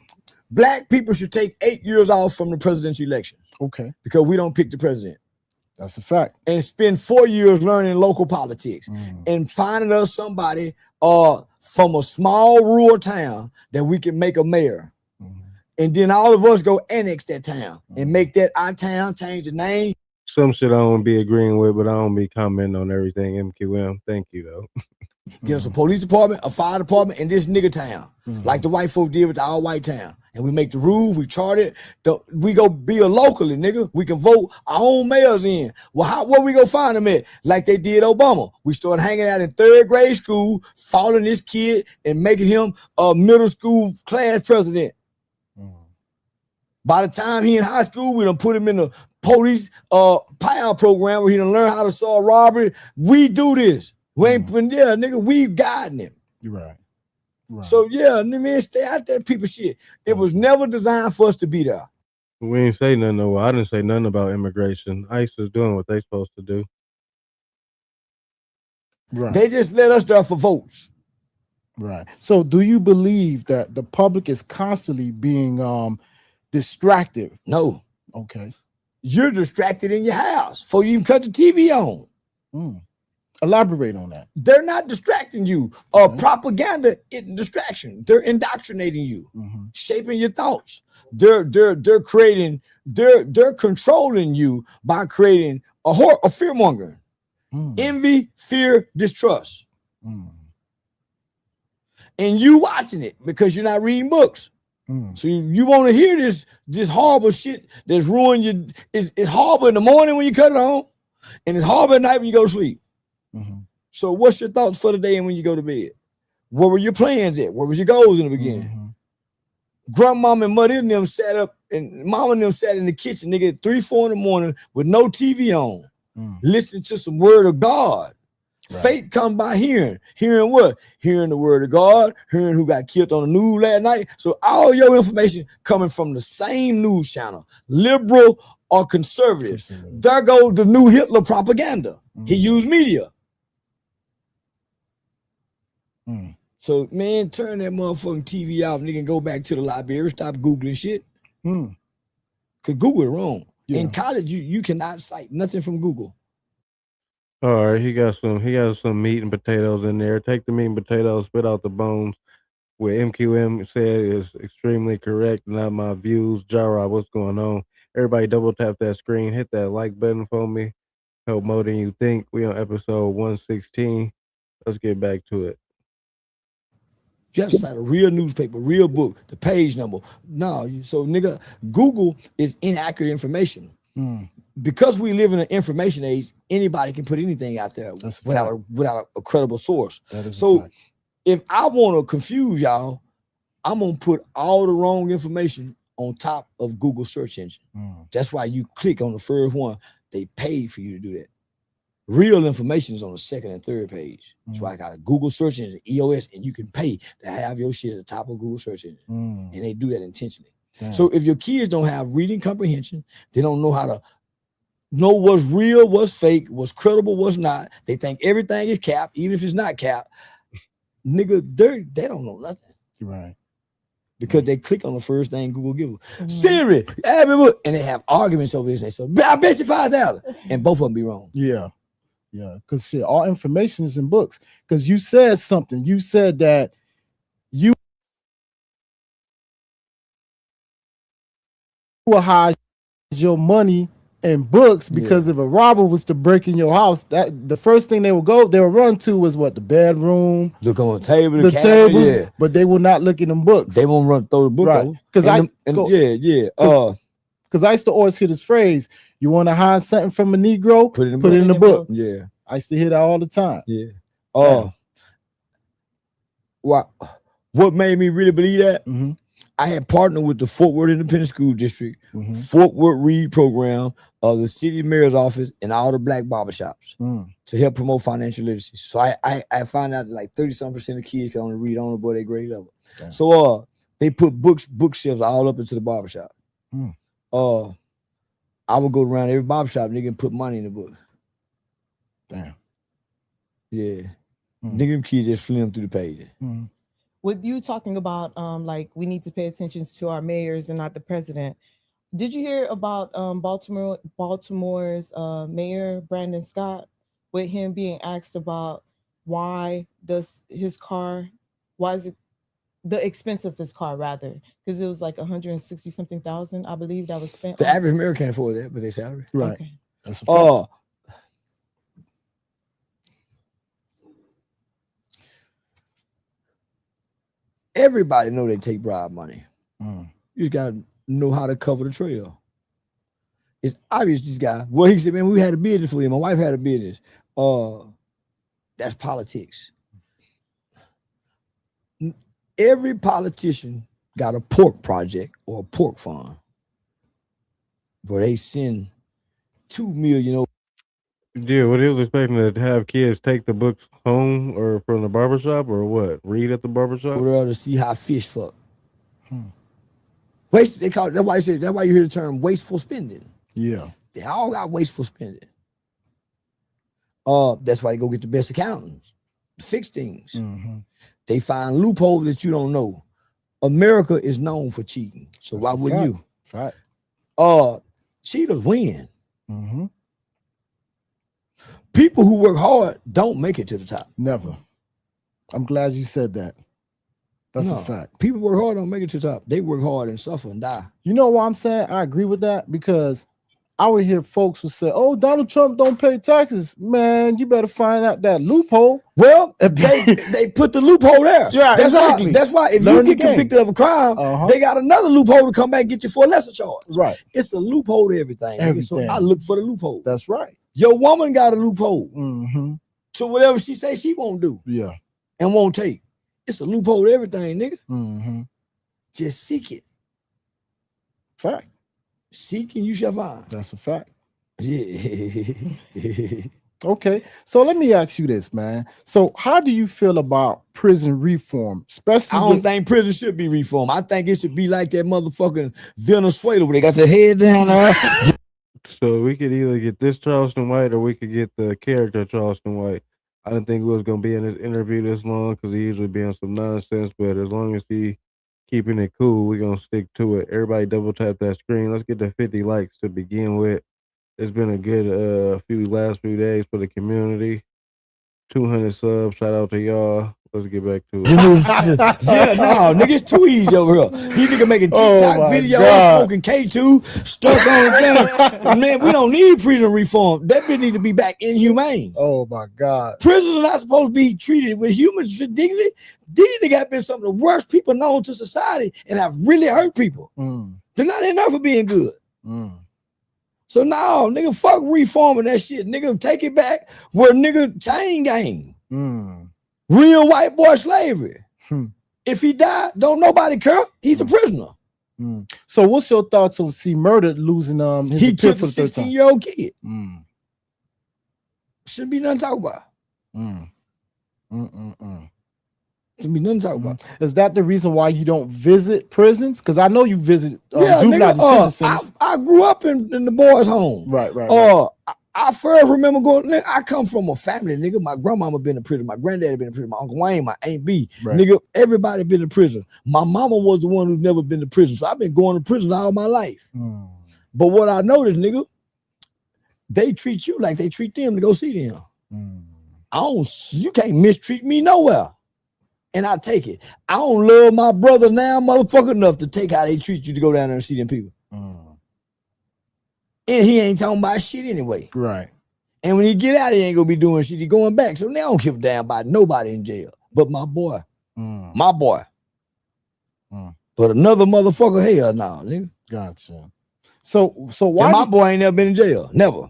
Black people should take 8 years off from the presidential election. Okay. Because we don't pick the president. That's a fact. And spend 4 years learning local politics and finding us somebody from a small rural town that we can make a mayor. And then all of us go annex that town and make that our town, change the name. Some shit I don't be agreeing with, but I don't be commenting on everything. MQM, thank you though. Get us a police department, a fire department, and this nigga town. Like the white folk did with the all white town. And we make the rules, we chart it. We go be a locally, nigga. We can vote our own mayors in. Well, where we go find them at? Like they did Obama. We started hanging out in 3rd grade school, following this kid and making him a middle school class president. By the time he in high school, we done put him in the police PIAL program where he done learn how to solve robbery. We do this. We ain't nigga, we guiding him. You're right. So yeah, man, stay out there, people shit. It was never designed for us to be there. We ain't say nothing. No, I didn't say nothing about immigration. ICE is doing what they supposed to do. Right. They just let us there for votes. Right. So do you believe that the public is constantly being distracted? No. Okay. You're distracted in your house before you even cut the TV on. Elaborate on that. They're not distracting you. Propaganda is distraction. They're indoctrinating you, shaping your thoughts. They're creating, they're controlling you by creating a fear mongering, envy, fear, distrust. And you watching it because you're not reading books. So you want to hear this horrible shit that's ruined you. It's horrible in the morning when you cut it on, and it's horrible at night when you go to sleep. So what's your thoughts for the day and when you go to bed? What were your plans at? What was your goals in the beginning? Mm-hmm. Grandmama and mother and them sat up, and mama and them sat in the kitchen, nigga, at 3, 4 in the morning with no TV on, listening to some word of God. Right. Faith come by hearing. Hearing what? Hearing the word of God, hearing who got killed on the news last night. So all your information coming from the same news channel, liberal or conservative. There goes the new Hitler propaganda. He used media. So, man, turn that motherfucking TV off, nigga, and go back to the library. Stop Googling shit. Because Google is wrong. Yeah. In college, you cannot cite nothing from Google. All right, he got some meat and potatoes in there. Take the meat and potatoes, spit out the bones. What MQM said is extremely correct, not my views. Jara, what's going on? Everybody double tap that screen, hit that like button for me. Help more than you think. We on episode 116. Let's get back to it. You have to cite a real newspaper, real book, the page number. No, so nigga, Google is inaccurate information. Because we live in an information age, anybody can put anything out there without a credible source. So if I want to confuse y'all, I'm gonna put all the wrong information on top of Google search engine. That's why you click on the first one. They pay for you to do that. Real information is on the second and third page. That's why I got a Google search engine, EOS, and you can pay to have your shit at the top of Google search engine. And they do that intentionally. So if your kids don't have reading comprehension, they don't know how to know what's real, what's fake, what's credible, what's not. They think everything is cap, even if it's not cap. Nigga, they don't know nothing. Right. Because they click on the first thing Google gives them. Siri, and they have arguments over this. They say, I bet you $5,000. And both of them be wrong. Yeah. Yeah. Because shit, all information is in books. Because you said something. You said that you will hide your money in books because if a robber was to break in your house, that the first thing they will run to was what? The bedroom. Look on the table, the tables, but they will not look in them books. They won't throw the book over. Because I used to always hear this phrase: you want to hide something from a Negro, put it in the book. Yeah. I used to hear that all the time. Yeah. What made me really believe that? I had partnered with the Fort Worth Independent School District, Fort Worth Read program of the city mayor's office, and all the black barbershops to help promote financial literacy. So I found out that like 30-some% of kids can only read on above their grade level. Damn. So they put bookshelves all up into the barbershop. I would go around every barbershop, nigga, and put money in the book. Damn. Yeah. Nigga, them kids just flim through the pages. With you talking about like we need to pay attention to our mayors and not the president. Did you hear about Baltimore's mayor Brandon Scott, with him being asked about why is it the expense of his car, rather, because it was like 160 something thousand, I believe, that was spent. The average mayor can't afford that with their salary. Right. Okay. That's a fact. Everybody know they take bribe money. You just gotta know how to cover the trail. It's obvious this guy. Well, he said, man, we had a business for him. My wife had a business. That's politics. Every politician got a pork project or a pork farm where they send 2 million over. Yeah, what he was expecting to have kids take the books home or from the barbershop or what? Read at the barbershop? Or to see how fish fuck. Waste, they call it, that's why you hear the term wasteful spending. Yeah. They all got wasteful spending. That's why they go get the best accountants to fix things. They find loopholes that you don't know. America is known for cheating. So why wouldn't you? Right. Cheaters win. People who work hard don't make it to the top. Never. I'm glad you said that. That's a fact. People work hard, don't make it to the top. They work hard and suffer and die. You know what I'm saying? I agree with that, because I would hear folks would say, oh, Donald Trump don't pay taxes. Man, you better find out that loophole. Well, they put the loophole there. Yeah, exactly. That's why if you get convicted of a crime, they got another loophole to come back and get you for a lesser charge. Right. It's a loophole to everything. So I look for the loophole. That's right. Your woman got a loophole. to whatever she say she won't do. Yeah. And won't take. It's a loophole to everything, nigga. Mm-hmm. Just seek it. Fact. Seek and you shall find. That's a fact. Yeah. Okay, so let me ask you this, man. So how do you feel about prison reform? Especially I don't think prison should be reformed. I think it should be like that motherfucking Venezuela where they got their head down there. So we could either get this Charleston White or we could get the character Charleston White. I didn't think we was gonna be in this interview this long because he usually be on some nonsense. But as long as he keeping it cool, we're gonna stick to it. Everybody double tap that screen. Let's get to 50 likes to begin with. It's been a good last few days for the community. 200 subs. Shout out to y'all. Let's get back to it. Yeah, no, nigga, it's too easy over here. These niggas making TikTok videos, smoking K2, stuck on the thing. Man, we don't need prison reform. That bitch needs to be back inhumane. Oh my God. Prisoners are not supposed to be treated with human dignity. These niggas have been some of the worst people known to society and have really hurt people. They're not enough for being good. So no, nigga, fuck reforming that shit. Nigga, take it back where nigga chain gang. Real white boy slavery. If he died, don't nobody care. He's a prisoner. So what's your thoughts on Murdered losing his he appeal killed for a the third time? 16-year-old kid. Shouldn't be nothing to talk about. Shouldn't be nothing to talk about. Is that the reason why you don't visit prisons? Because I know you visit juvenile detention centers. I grew up in the boys' home. Right. I first remember going. Nigga, I come from a family, nigga. My grandmama been in prison. My granddaddy been in prison. My Uncle Wayne, my Aunt B. Right. Nigga, everybody been in prison. My mama was the one who's never been to prison. So I've been going to prison all my life. But what I noticed, nigga, they treat you like they treat them to go see them. You can't mistreat me nowhere. And I take it. I don't love my brother now, motherfucker, enough to take how they treat you to go down there and see them people. And he ain't talking about shit anyway. Right. And when he get out, he ain't gonna be doing shit. He going back. So they don't give a damn about nobody in jail. But my boy. My boy. But another motherfucker, hell no, nigga. Gotcha. So why and my boy ain't never been in jail. Never.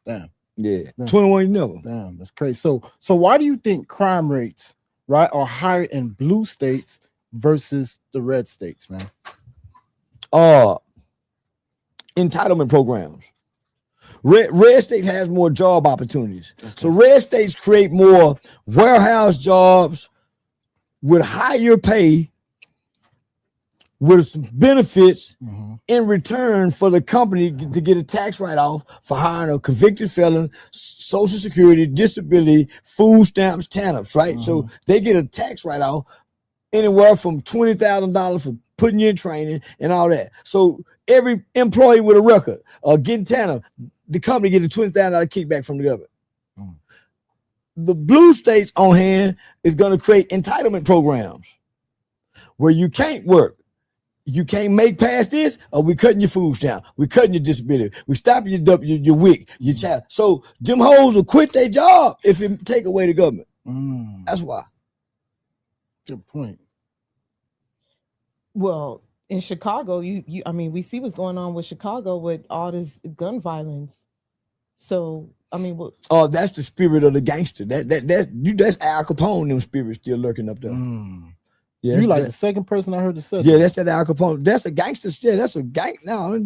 Damn. Yeah. 21 never. Damn, that's crazy. So why do you think crime rates, right, are higher in blue states versus the red states, man? Entitlement programs. Red state has more job opportunities. Okay. So red states create more warehouse jobs with higher pay, with some benefits in return for the company to get a tax write-off for hiring a convicted felon, Social Security, disability, food stamps, TANFs, right? So they get a tax write-off anywhere from $20,000 for putting you in training and all that. So every employee with a record getting TANF, the company gets a $20,000 kickback from the government. The blue states on hand is going to create entitlement programs where you can't work. You can't make past this, or we cutting your food stamp. We cutting your disability. We stopping your WIC, your child. So them hoes will quit their job if it take away the government. That's why. Good point. Well, in Chicago, I mean, we see what's going on with Chicago with all this gun violence. So, I mean, that's the spirit of the gangster. That's Al Capone. Them spirits still lurking up there. Yeah, you like the second person I heard to say. Yeah, that's that Al Capone. That's a gangster shit. That's a gang. No,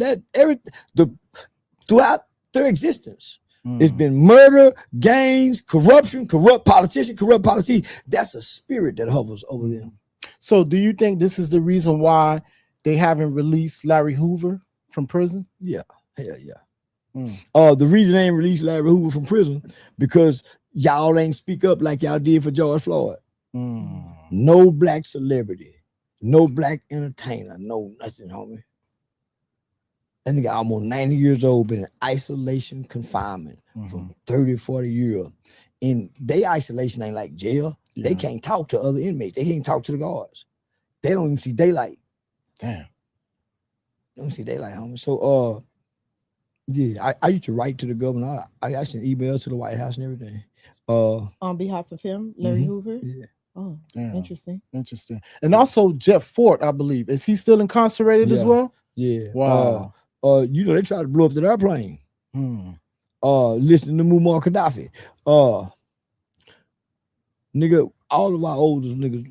throughout their existence, it's been murder, gangs, corruption, corrupt politicians, corrupt policy. That's a spirit that hovers over them. So, do you think this is the reason why they haven't released Larry Hoover from prison? Yeah, hell yeah. The reason they ain't released Larry Hoover from prison because y'all ain't speak up like y'all did for George Floyd. No black celebrity, no black entertainer, no nothing, homie. That nigga almost 90 years old, been in isolation confinement for 30, 40 years. And they isolation ain't like jail. Yeah. They can't talk to other inmates. They can't talk to the guards. They don't even see daylight. Damn. They don't see daylight, homie. So, yeah, I used to write to the governor. I sent emails to the White House and everything. On behalf of him, Larry Hoover? Yeah. Oh, damn. Interesting. And also Jeff Fort, I believe. Is he still incarcerated as well? Yeah. Wow. You know, they tried to blow up that airplane. Listening to Muammar Gaddafi. nigga, all of our oldest niggas,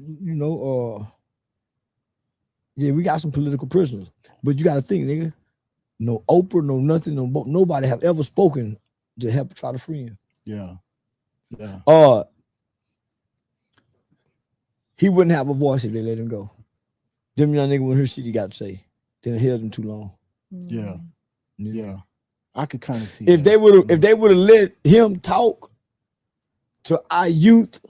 yeah, we got some political prisoners. But you gotta think, nigga, no Oprah, no nothing, nobody have ever spoken to help try to free him. Yeah. He wouldn't have a voice if they let him go. Them young niggas wouldn't hear shit he got to say. Then it held him too long. Yeah. I could kind of see if they would have let him talk to our youth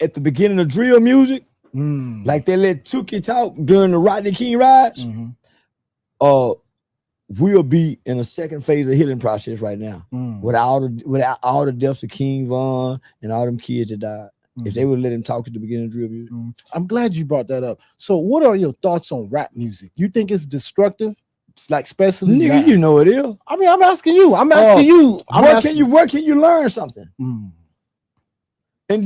at the beginning of drill music, like they let Tookie talk during the Rodney King riots, we'll be in a second phase of healing process right now. Without all the deaths of King Von and all them kids that died. If they would let him talk at the beginning of drill music. I'm glad you brought that up. So what are your thoughts on rap music? You think it's destructive? It's like especially nigga, now. you know it is. I mean, I'm asking you. Where can you learn something? And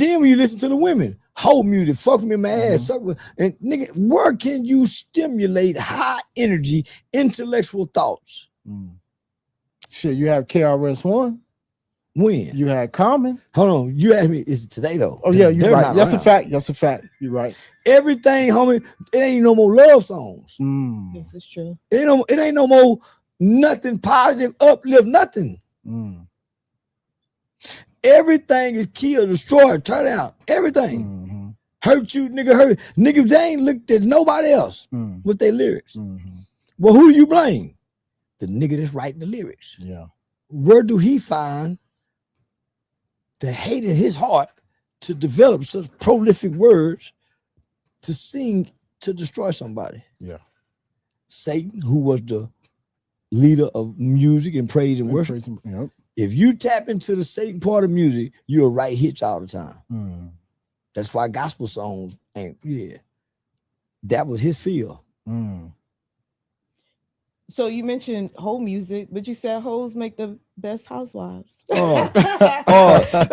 then when you listen to the women, whole music, fuck me in my ass, and nigga, where can you stimulate high energy, intellectual thoughts? Shit, you have KRS-One. When? You had Common. Hold on, you asked me, is it today though? Oh yeah, you're right. That's a fact. That's a fact. You're right. Everything, homie, it ain't no more love songs. This is true. It ain't no more nothing positive, uplift, nothing. Everything is kill, destroy, turn out. Everything. Hurt you, nigga, hurt. Niggas, they ain't looked at nobody else with their lyrics. Well, who do you blame? The nigga that's writing the lyrics. Yeah. Where do he find the hate in his heart to develop such prolific words to sing to destroy somebody? Yeah. Satan, who was the leader of music and praise and worship. Yep. If you tap into the Satan part of music, you'll write hits all the time. That's why gospel songs ain't, that was his field. So you mentioned whole music, but you said hoes make the best housewives. Yeah. But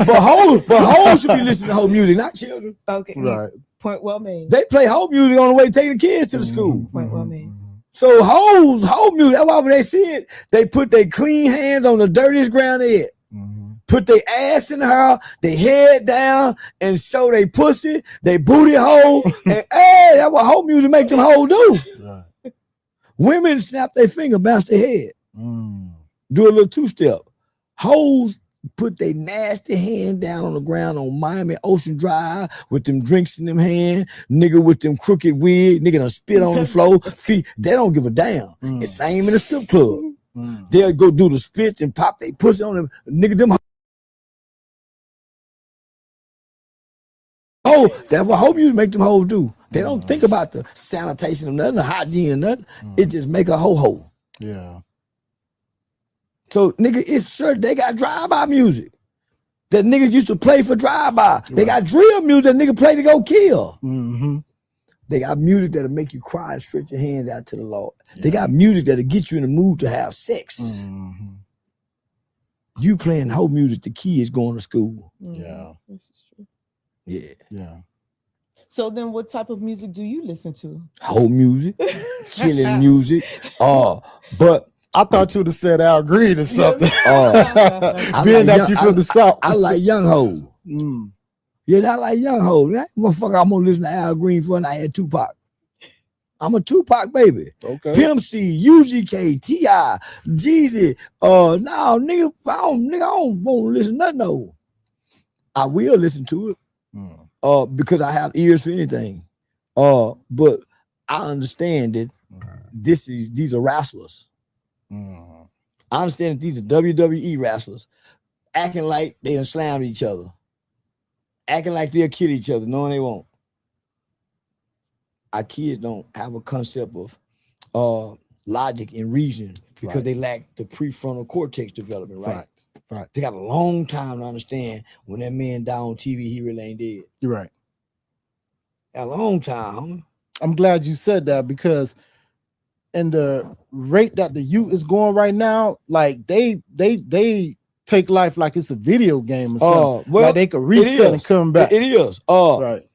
hoes should be listening to whole music, not children. Okay. Right. Point well made. They play whole music on the way taking the kids to the school. Point well made. So whole music, that's why when they see it, they put their clean hands on the dirtiest ground they had. Put their ass in the hair, their head down, and show they pussy, they booty hole. And hey, that's what whole music make them whole do. Right. Women snap their finger, bounce their head. Do a little two-step. Hoes put their nasty hand down on the ground on Miami Ocean Drive with them drinks in them hand, nigga with them crooked wig, nigga done spit on the floor, feet. They don't give a damn. It's same in a strip club. They'll go do the splits and pop their pussy on them. Nigga, them that's what whole music make them hoes do. They don't think about the sanitation of nothing, the hygiene or nothing. It just make a ho-ho. Yeah. So, nigga, it's sure they got drive-by music that niggas used to play for drive-by. Right. They got drill music that nigga play to go kill. They got music that'll make you cry and stretch your hands out to the Lord. They got music that'll get you in the mood to have sex. You playing whole music to kids going to school. Yeah. This is true. Yeah. So then what type of music do you listen to? Whole music, killing music. But I thought you would have said Al Green or something. Being that you from the South. I like young hoes. I like young hoes. That motherfucker, I'm gonna listen to Al Green for and I had Tupac. I'm a Tupac baby. Okay. Pimp C, UGK, T.I., Jeezy. No, nigga, I don't want to listen to nothing though. I will listen to it. Because I have ears for anything. But I understand that these are wrestlers. I understand that these are WWE wrestlers acting like they done slammed each other, acting like they'll kill each other, knowing they won't. Our kids don't have a concept of logic and reason because they lack the prefrontal cortex development, right? Right. They got a long time to understand when that man died on TV, he really ain't dead. You're right. A long time, homie. I'm glad you said that because in the rate that the youth is going right now, like they take life like it's a video game or something. Well, like they could reset and come back. It is. Right.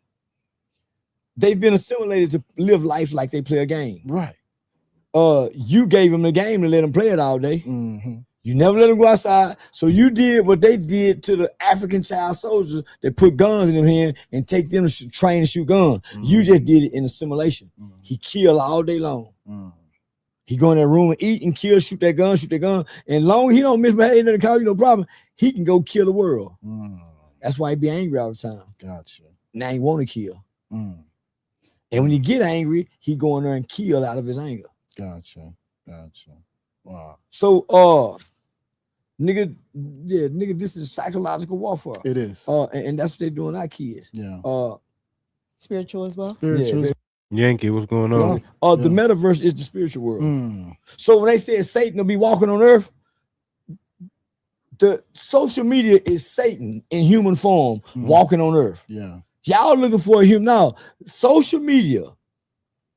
They've been assimilated to live life like they play a game. Right. You gave them the game to let them play it all day. You never let them go outside. So you did what they did to the African child soldiers that put guns in their hand and take them to train and shoot guns. You just did it in assimilation. He killed all day long. He go in that room and eat and kill, shoot that gun. And long as he don't misbehave, nothing cause you no problem, he can go kill the world. That's why he be angry all the time. Gotcha. Now he want to kill. And when he get angry, he go in there and kill out of his anger. Gotcha. Wow. So nigga, this is psychological warfare. It is. And that's what they doing our kids. Yeah. Spiritual as well. Spiritual. Yeah. Yankee, what's going on? The metaverse is the spiritual world. So when they say Satan will be walking on earth, the social media is Satan in human form walking on earth. Yeah. Y'all looking for a human now. Social media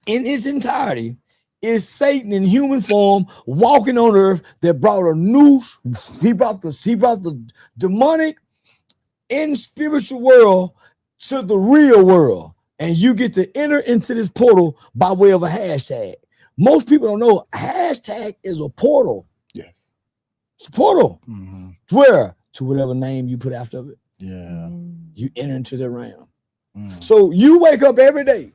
in its entirety is Satan in human form walking on earth that brought a new, he brought the demonic in spiritual world to the real world. And you get to enter into this portal by way of a hashtag. Most people don't know a hashtag is a portal. Yes. It's a portal. Where? To whatever name you put after it. Yeah. You enter into the realm. So you wake up every day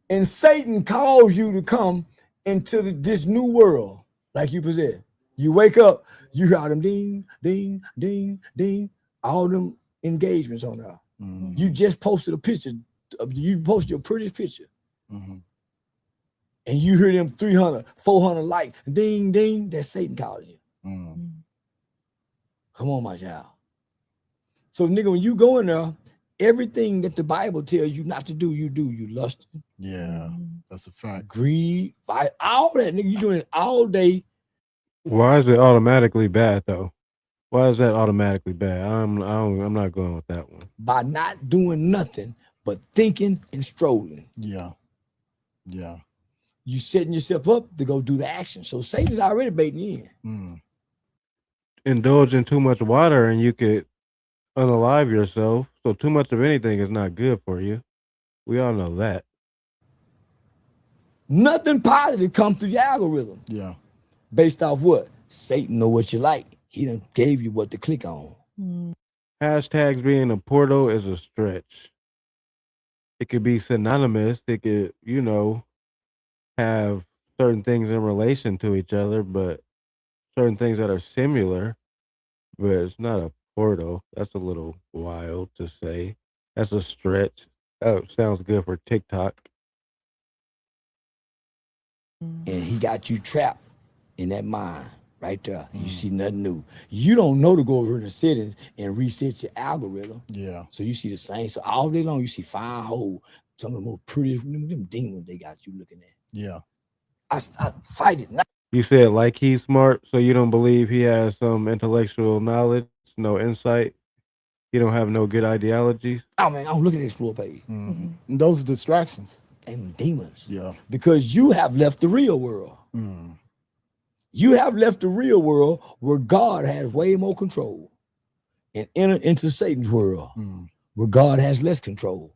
and Satan calls you to come into this new world like you possess. You wake up, you hear all them ding, ding, ding, ding, all them engagements on there. You just posted a picture. You posted your prettiest picture. And you hear them 300, 400 likes. Ding, ding. That's Satan calling you. Come on, my child. So, nigga, when you go in there, everything that the Bible tells you not to do, you do. You lust. Yeah. That's a fact. Greed. Fight. All that, nigga. You doing it all day. Why is it automatically bad, though? Why is that automatically bad? I'm not going with that one. By not doing nothing but thinking and strolling. Yeah. Yeah. You setting yourself up to go do the action. So Satan's already baiting you in. Indulge in too much water and you could unalive yourself. So too much of anything is not good for you. We all know that. Nothing positive comes through your algorithm. Yeah. Based off what? Satan know what you like. He done gave you what to click on. Hashtags being a portal is a stretch. It could be synonymous. It could, have certain things in relation to each other, but certain things that are similar, but it's not a portal. That's a little wild to say. That's a stretch. That sounds good for TikTok. And he got you trapped in that mind. Right there. You see nothing new. You don't know to go over in the settings and reset your algorithm. Yeah. So you see the same. So all day long, you see fine whole, some of the most prettiest, them demons they got you looking at. Yeah. I fight it. You said like he's smart, so you don't believe he has some intellectual knowledge, no insight. He don't have no good ideologies. Oh man, I don't look at the explore page. Those are distractions. And demons. Yeah. Because you have left the real world. You have left the real world where God has way more control and entered into Satan's world where God has less control.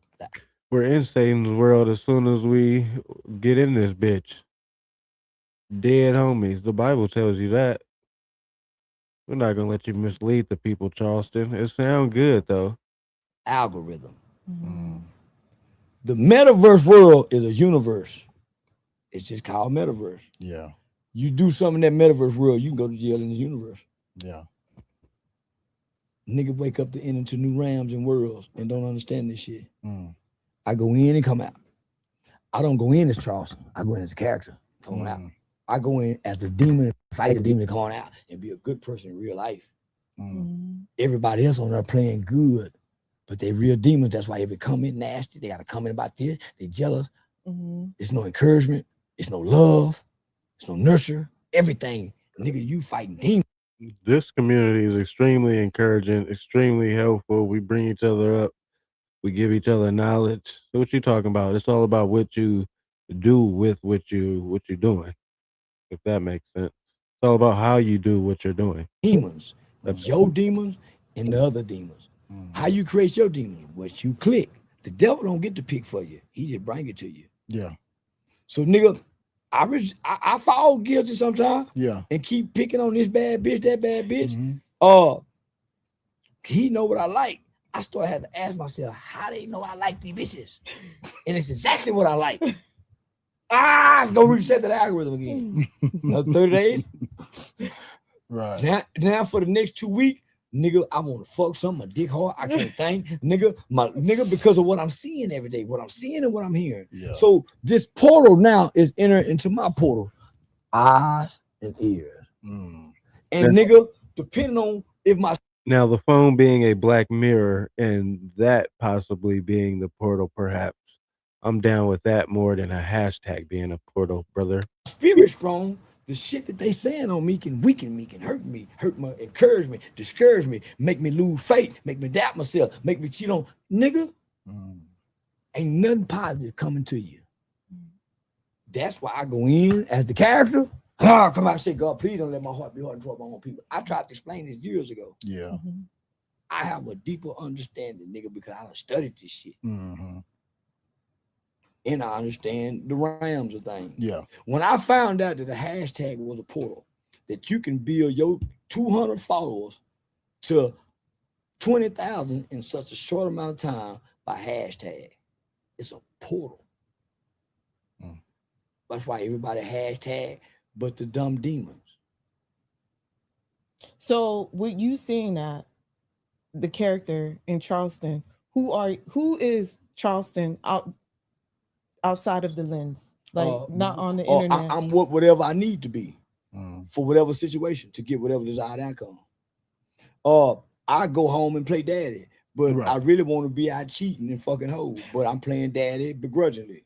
We're in Satan's world as soon as we get in this bitch. Dead homies. The Bible tells you that. We're not going to let you mislead the people, Charleston. It sounds good, though. Algorithm. The metaverse world is a universe. It's just called metaverse. Yeah. You do something in that metaverse world, you can go to jail in this universe. Yeah. Nigga wake up to enter into new realms and worlds and don't understand this shit. I go in and come out. I don't go in as Charleston. I go in as a character. Come on out. I go in as a demon, fight a demon, come on out and be a good person in real life. Everybody else on there playing good, but they real demons. That's why if they come in nasty, they got to come in about this. They jealous. There's no encouragement. It's no love. It's no nurture. Everything. Nigga, you fighting demons. This community is extremely encouraging, extremely helpful. We bring each other up. We give each other knowledge. So what you talking about? It's all about what you do with what you're doing. If that makes sense. It's all about how you do what you're doing. Demons. Your demons and the other demons. How you create your demons? What you click. The devil don't get to pick for you. He just bring it to you. Yeah. So nigga, I fall guilty sometimes. Yeah. And keep picking on this bad bitch, that bad bitch. Mhm. He know what I like. I started having to ask myself, how they know I like these bitches? And it's exactly what I like. It's gonna reset that algorithm again. Another 30 days. Right. Now for the next 2 weeks, nigga, I want to fuck something, my dick hard. I can't think, nigga, because of what I'm seeing every day, what I'm seeing and what I'm hearing. Yeah. So this portal now is entering into my portal, eyes and ears. And nigga, depending on if my Now, the phone being a black mirror and that possibly being the portal, perhaps. I'm down with that more than a hashtag being a portal, brother. spirit strong, the shit that they saying on me can weaken me, can hurt me, encourage me, discourage me, make me lose faith, make me doubt myself, make me cheat on. Nigga, ain't nothing positive coming to you. That's why I go in as the character. Come out and say, God, please don't let my heart be hard toward my own people. I tried to explain this years ago. Yeah. I have a deeper understanding, nigga, because I done studied this shit. And I understand the realms of things. Yeah. When I found out that the hashtag was a portal, that you can build your 200 followers to 20,000 in such a short amount of time by hashtag, it's a portal. That's why everybody hashtag, but the dumb demons. So with you seeing that, the character in Charleston, who is Charleston outside of the lens, like not on the internet? I'm whatever I need to be for whatever situation to get whatever desired outcome. I go home and play daddy, but I really want to be out cheating and fucking hoes, but I'm playing daddy begrudgingly.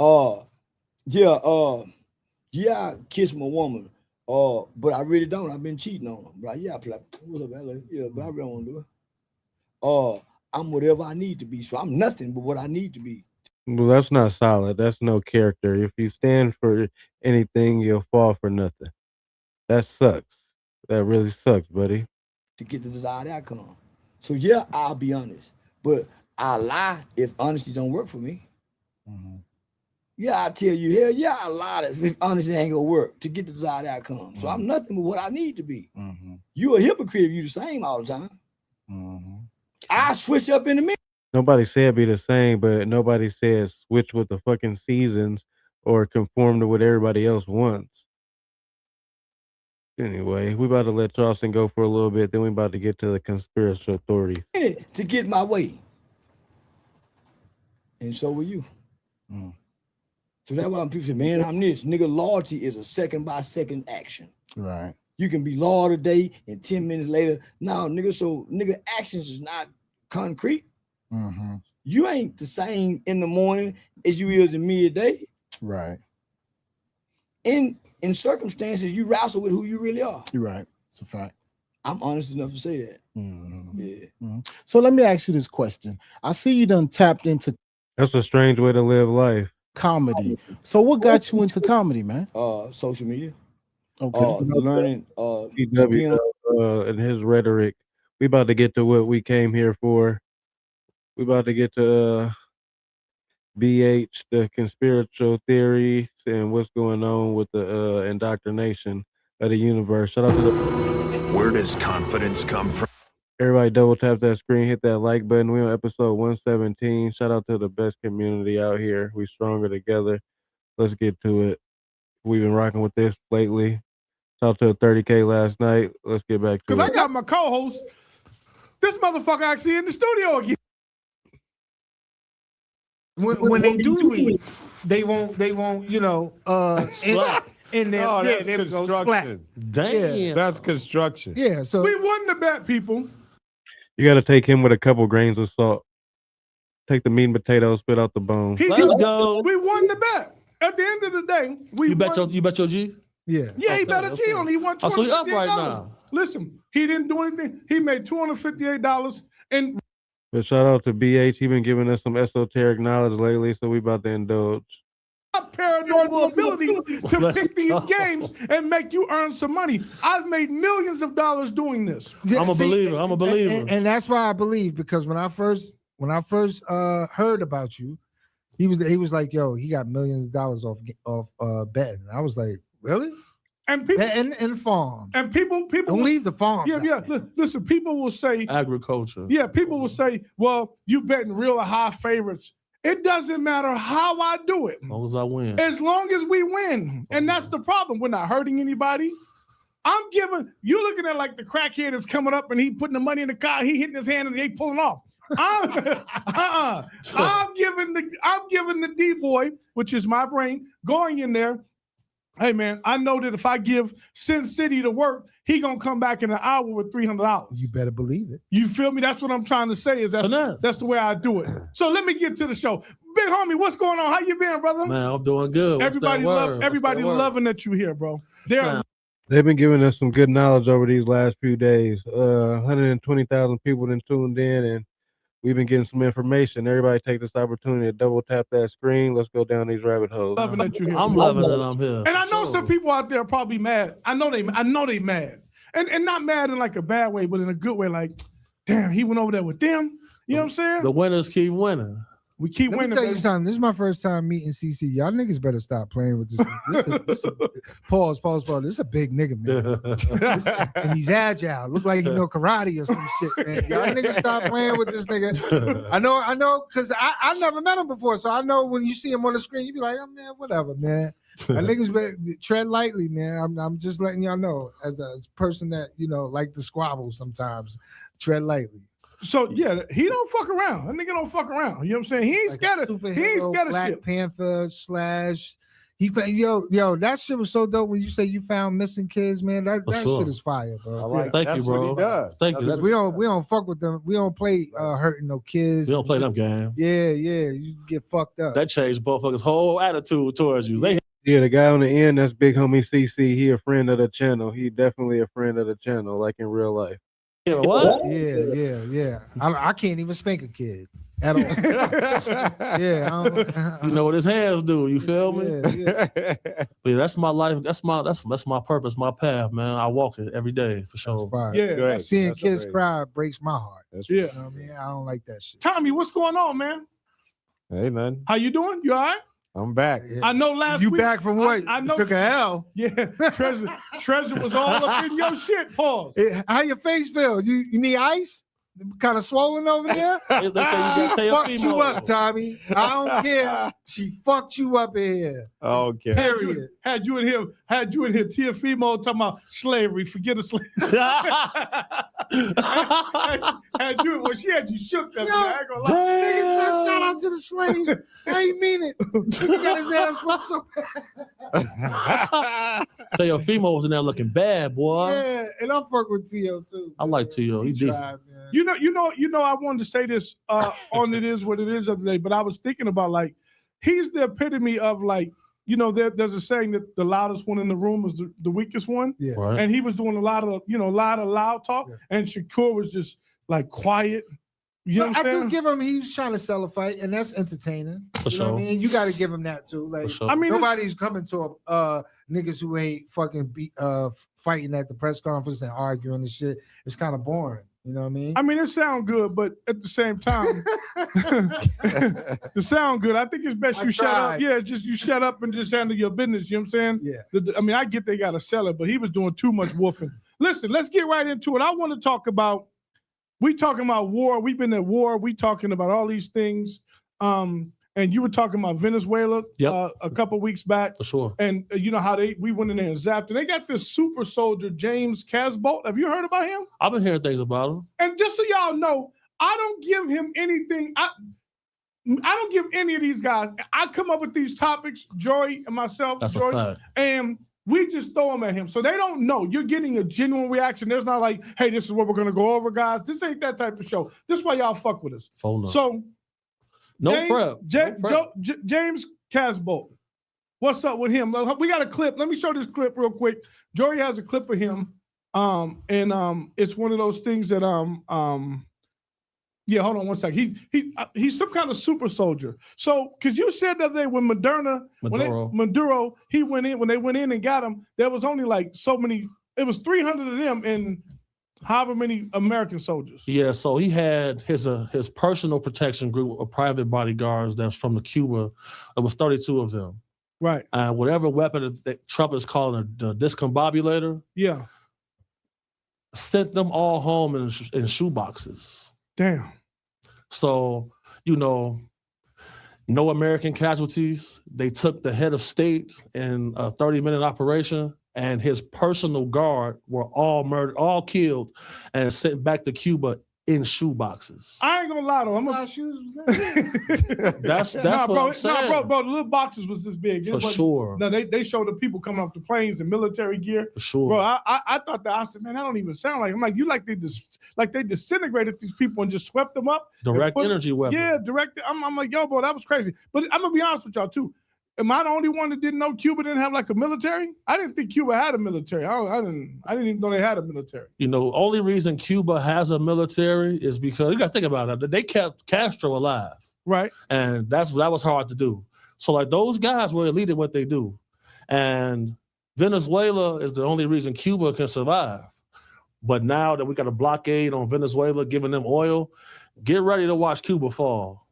I kiss my woman, but I really don't. I've been cheating on them. Like, I play, what's up, LA? Yeah, but I really don't want to do it. I'm whatever I need to be, so I'm nothing but what I need to be. Well, that's not solid. That's no character. If you stand for anything, you'll fall for nothing. That sucks. That really sucks, buddy. To get the desired outcome. So I'll be honest, but I lie if honesty don't work for me. I tell you, I lie if honesty ain't gonna work to get the desired outcome. So I'm nothing but what I need to be. You a hypocrite if you the same all the time. I switch up in the minute. Nobody said be the same, but nobody said switch with the fucking seasons or conform to what everybody else wants. Anyway, we about to let Charleston go for a little bit, then we about to get to the conspiracy authority. To get my way. And so will you. So that's why people say, man, I'm this. Nigga, loyalty is a second by second action. Right. You can be loyal today and 10 minutes later. No, nigga, so nigga, actions is not concrete. You ain't the same in the morning as you is in midday. Right. In circumstances, you wrestle with who you really are. You're right. It's a fact. I'm honest enough to say that. So let me ask you this question. I see you done tapped into. That's a strange way to live life. Comedy. So what got you into comedy, man? Social media. Okay. Learning. And his rhetoric. We about to get to what we came here for. We about to get to BH, the conspiratorial theories, and what's going on with the indoctrination of the universe. Shout out to Where does confidence come from? Everybody double tap that screen, hit that like button. We on episode 117. Shout out to the best community out here. We stronger together. Let's get to it. We've been rocking with this lately. Shout out to 30K last night. Let's get back to it. Because I got my co-host. This motherfucker actually in the studio again. When they do leave, they won't, you know, in there. Oh, that's they go splat. construction. Damn. That's construction. Yeah, so we won the bet, people. You got to take him with a couple grains of salt. Take the meat and potatoes, spit out the bone. Let's go. We won the bet. At the end of the day, You bet your G? Yeah, he bet a G on it. He won $258. So he up right now. Listen, he didn't do anything. He made $258 and. But shout out to BH. He been giving us some esoteric knowledge lately, so we about to indulge. Paranormal abilities to pick these games and make you earn some money. I've made millions of dollars doing this. I'm a believer. And that's why I believe, because when I first heard about you, He was like, yo, he got millions of dollars off betting. I was like, really? And people betting and farm. And people don't leave the farm. Yeah. Listen, people will say agriculture. Yeah, people will say, well, you betting real high favorites. It doesn't matter how I do it. As long as I win. As long as we win. And that's the problem. We're not hurting anybody. You looking at like the crackhead is coming up and he putting the money in the car, he hitting his hand and they pulling off. I'm giving the D-boy, which is my brain, going in there. Hey man, I know that if I give Sin City to work, he gonna come back in an hour with $300. You better believe it. You feel me? That's what I'm trying to say. That's the way I do it. So let me get to the show. Big homie, what's going on? How you been, brother? Man, I'm doing good. Everybody loving that you here, bro. They've been giving us some good knowledge over these last few days. 120,000 people then tuned in, and we've been getting some information. Everybody take this opportunity to double tap that screen. Let's go down these rabbit holes. Loving that you're here. I'm loving that I'm here. And I know some people out there are probably mad. I know they mad. And not mad in like a bad way, but in a good way, like, damn, he went over there with them. You know what I'm saying? The winners keep winning. We keep winning. Let me tell you something. This is my first time meeting CC. Y'all niggas better stop playing with this. Pause. This is a big nigga, man. And he's agile. Look like he know karate or some shit, man. Y'all niggas stop playing with this nigga. I know, because I never met him before, so I know when you see him on the screen, you be like, oh, man, whatever, man. That niggas tread lightly, man. I'm just letting y'all know, as a person that, like to squabble sometimes, tread lightly. So yeah, he don't fuck around. That nigga don't fuck around. You know what I'm saying? He ain't scared of Black shit. Panther / yo, that shit was so dope when you say you found missing kids, man. That shit is fire, bro. Thank you, bro. Thank you. We don't fuck with them. We don't play hurting no kids. We don't play them game. Yeah, you get fucked up. That changed motherfuckers' whole attitude towards you. Yeah, the guy on the end, that's big homie CC. He a friend of the channel. He definitely a friend of the channel, like in real life. What? Yeah. I can't even spank a kid at all. You know what his hands do. You feel me? Yeah. But yeah, that's my life. That's my purpose, my path, man. I walk it every day for sure. Yeah. Seeing kids cry breaks my heart. That's You know what I mean? I don't like that shit. Tommy, what's going on, man? Hey, man. How you doing? You all right? I'm back. I know last You week. back from what? I know. You took a L. Yeah, Treasure was all up in your shit. Pause. How your face feel? You need ice? Kind of swollen over there? They say you gotta tell your Fucked you female. up, Tommy. I don't care. She fucked you up in here. Okay. Period. Had you in here, Tia Fimo talking about slavery. Forget a slave. had you when she had you shook up. I ain't gonna lie. Nigga said shout out to the slaves. I ain't mean it. He got his ass swept so bad. Tell your female was in there looking bad, boy. Yeah, and I fuck with Tio too. I like Tio. He decent. tried, man. You know, I wanted to say this on It Is What It Is of the day, but I was thinking about like he's the epitome of like, there's a saying that the loudest one in the room is the weakest one. Yeah. Right. And he was doing a lot of loud talk, and Shakur was just like quiet. You know what I'm saying? I do give him, he was trying to sell a fight, and that's entertaining. For you know sure. what I mean? You got to give him that too. Like, sure. I mean, nobody's coming to niggas who ain't fucking fighting at the press conference and arguing and shit. It's kind of boring. You know what I mean? I mean, it sounds good, but at the same time, to sound good, I think it's best you shut up. Yeah, just you shut up and just handle your business. You know what I'm saying? Yeah. I mean, I get they got to sell it, but he was doing too much woofing. Listen, let's get right into it. I want to talk about, we talking about war. We've been at war. We talking about all these things. And you were talking about Venezuela a couple weeks back. For sure. And you know how we went in there and zapped. And they got this super soldier, James Casbolt. Have you heard about him? I've been hearing things about him. And just so y'all know, I don't give him anything. I don't give any of these guys. I come up with these topics, Jory and myself, That's Jory, a fact. and we just throw them at him. So they don't know. You're getting a genuine reaction. There's not like, hey, this is what we're going to go over, guys. This ain't that type of show. This is why y'all fuck with us. Phone up. So James Casbolt. What's up with him? We got a clip. Let me show this clip real quick. Jory has a clip of him. It's one of those things that yeah, hold on one second. He's some kind of super soldier. So, because you said the other day when Maduro, he went in, when they went in and got him, there was only like so many, it was 300 of them, and However many American soldiers. Yeah, so he had his personal protection group of private bodyguards that's from the Cuba. It was 32 of them. Right. And whatever weapon that Trump is calling the discombobulator, Yeah. sent them all home in shoeboxes. Damn. So, no American casualties. They took the head of state in a 30-minute operation, and his personal guard were all murdered, all killed, and sent back to Cuba in shoeboxes. I ain't gonna lie though. That's nah, what bro, I'm saying. Nah, bro, the little boxes was this big. For sure. No, they showed the people coming off the planes in military gear. For sure. Bro, I thought that. I said, man, that don't even sound like. I'm like, they disintegrated these people and just swept them up. Direct energy weapon. Yeah, direct. I'm like, yo, bro, that was crazy. But I'm gonna be honest with y'all too. Am I the only one that didn't know Cuba didn't have like a military? I didn't think Cuba had a military. I didn't even know they had a military. Only reason Cuba has a military is because you got to think about it. They kept Castro alive, right? And that was hard to do. So like those guys were elite at what they do, and Venezuela is the only reason Cuba can survive. But now that we got a blockade on Venezuela, giving them oil, get ready to watch Cuba fall.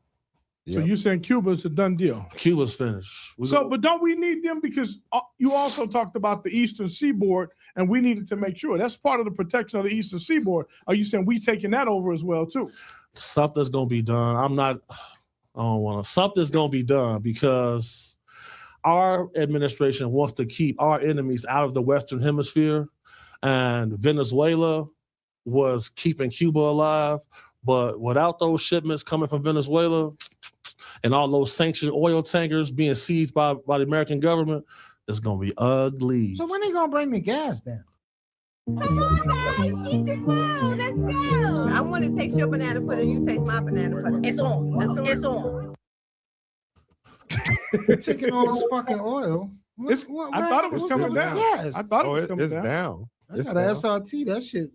So you're saying Cuba's a done deal? Cuba's finished. But don't we need them? Because you also talked about the Eastern Seaboard, and we needed to make sure. That's part of the protection of the Eastern Seaboard. Are you saying we taking that over as well, too? Something's going to be done. Something's going to be done because our administration wants to keep our enemies out of the Western Hemisphere, and Venezuela was keeping Cuba alive. But without those shipments coming from Venezuela and all those sanctioned oil tankers being seized by the American government, it's going to be ugly. So when are they going to bring the gas down? Come on, guys, eat your food. Let's go. I want to taste your banana pudding. You taste my banana pudding. It's on. It's on. Taking all this fucking oil. I thought it was coming down. Yes. I thought it was coming it's down. down. I got an SRT.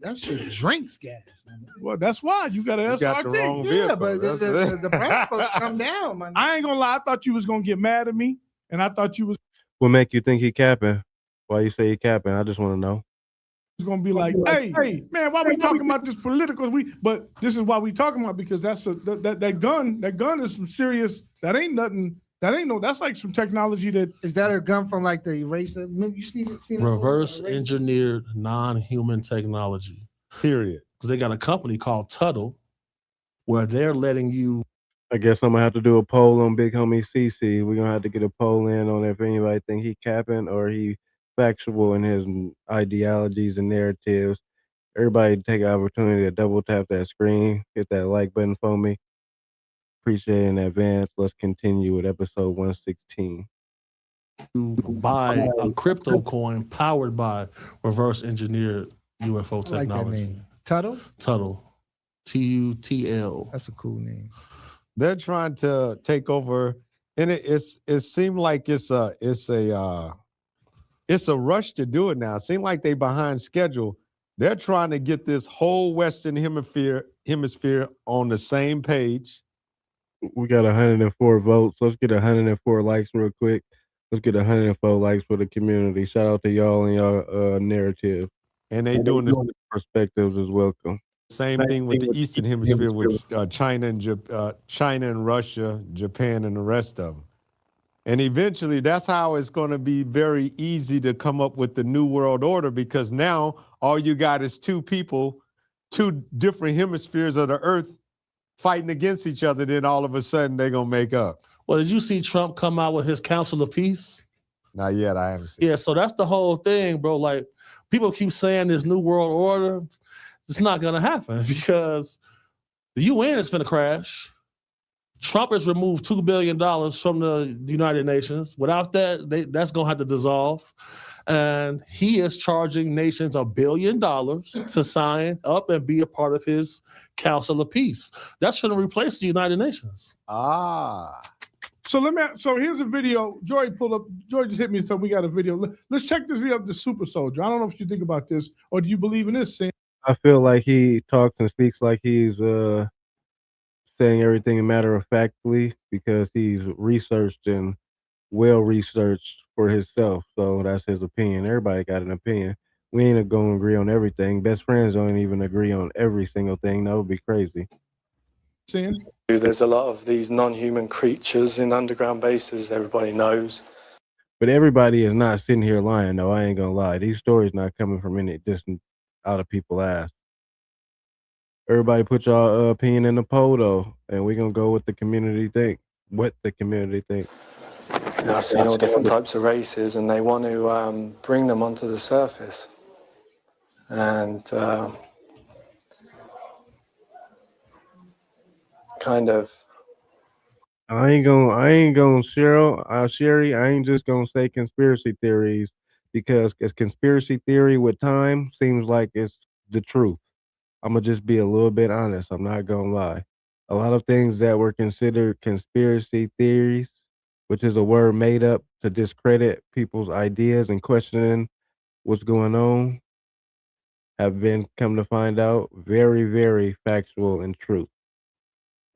That shit drinks gas. Well, that's why you got an SRT. Got the wrong vehicle. Yeah, but the price supposed to come down, man. I ain't gonna lie. I thought you was gonna get mad at me, and I thought you was What make you think he capping? Why you say he capping? I just want to know. gonna be like, hey, man, why we talking about this political? But this is why we talking about, because that's that gun is some serious. That ain't nothing. That's like some technology that. Is that a gun from like the eraser? You seen it? Reverse engineered non-human technology. Period. Because they got a company called Tuttle where they're letting you. I guess I'm gonna have to do a poll on Big Homie CC. We're gonna have to get a poll in on if anybody think he capping or he factual in his ideologies and narratives. Everybody take an opportunity to double tap that screen, hit that like button for me. Appreciate it in advance. Let's continue with episode 116. To buy a crypto coin powered by reverse engineered UFO technology. I like that name. Tuttle? Tuttle. Tutl. That's a cool name. They're trying to take over, and it seemed like it's a rush to do it now. It seems like they behind schedule. They're trying to get this whole Western hemisphere on the same page. We got 104 votes. Let's get 104 likes real quick. Let's get 104 likes for the community. Shout out to y'all and y'all narrative. And they doing this perspectives is welcome. Same thing with the Eastern Hemisphere with China and Russia, Japan, and the rest of them. And eventually, that's how it's going to be very easy to come up with the New World Order, because now all you got is two people, two different hemispheres of the earth fighting against each other. Then all of a sudden, they're going to make up. Well, did you see Trump come out with his Council of Peace? Not yet. I haven't seen. Yeah, so that's the whole thing, bro. Like, people keep saying this New World Order. It's not going to happen because the UN is going to crash. Trump has removed $2 billion from the United Nations. Without that, that's going to have to dissolve. And he is charging nations $1 billion to sign up and be a part of his Council of Peace. That's going to replace the United Nations. So here's a video. Joy pulled up. Joy just hit me, so we got a video. Let's check this video of the super soldier. I don't know if you think about this, or do you believe in this, Sam? I feel like he talks and speaks like he's saying everything matter-of-factly because he's researched and well-researched for himself. So that's his opinion. Everybody got an opinion. We ain't gonna agree on everything. Best friends don't even agree on every single thing. That would be crazy. There's a lot of these non-human creatures in underground bases, everybody knows. But everybody is not sitting here lying, though. I ain't gonna lie. These stories not coming from any distant out of people's ass. Everybody put y'all opinion in the poll, though, and we're gonna go with the community think. What the community think. You know, I've seen all different types of races, and they want to bring them onto the surface. And kind of. I ain't gonna Sherry, I ain't just gonna say conspiracy theories because it's conspiracy theory with time seems like it's the truth. I'm gonna just be a little bit honest. I'm not gonna lie. A lot of things that were considered conspiracy theories, which is a word made up to discredit people's ideas and questioning what's going on, have been come to find out very, very factual and true.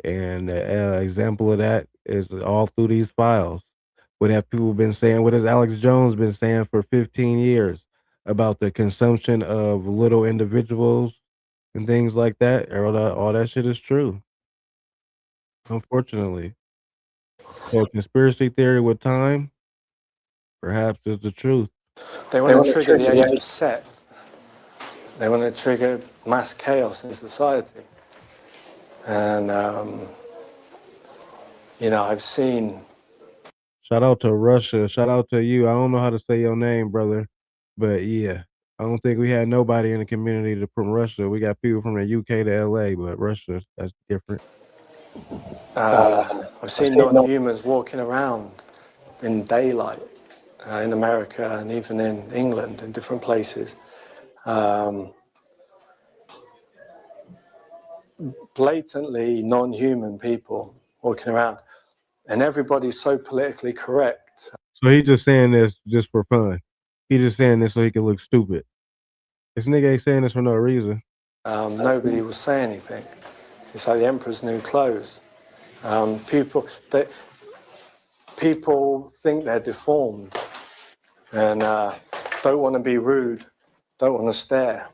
And an example of that is all through these files. What have people been saying? What has Alex Jones been saying for 15 years about the consumption of little individuals and things like that? All that shit is true, unfortunately. So conspiracy theory with time, perhaps is the truth. They want to trigger the age of set. They want to trigger mass chaos in society. And, you know, I've seen... Shout out to Russia. Shout out to you. I don't know how to say your name, brother. But yeah, I don't think we had nobody in the community from Russia. We got people from the UK to LA, but Russia, that's different. I've seen non-humans walking around in daylight in America and even in England in different places. Blatantly non-human people walking around, and everybody's so politically correct. So he just saying this just for fun. He just saying this so he can look stupid. This nigga ain't saying this for no reason. Nobody will say anything. It's like the emperor's new clothes. People think they're deformed and don't want to be rude, don't want to stare,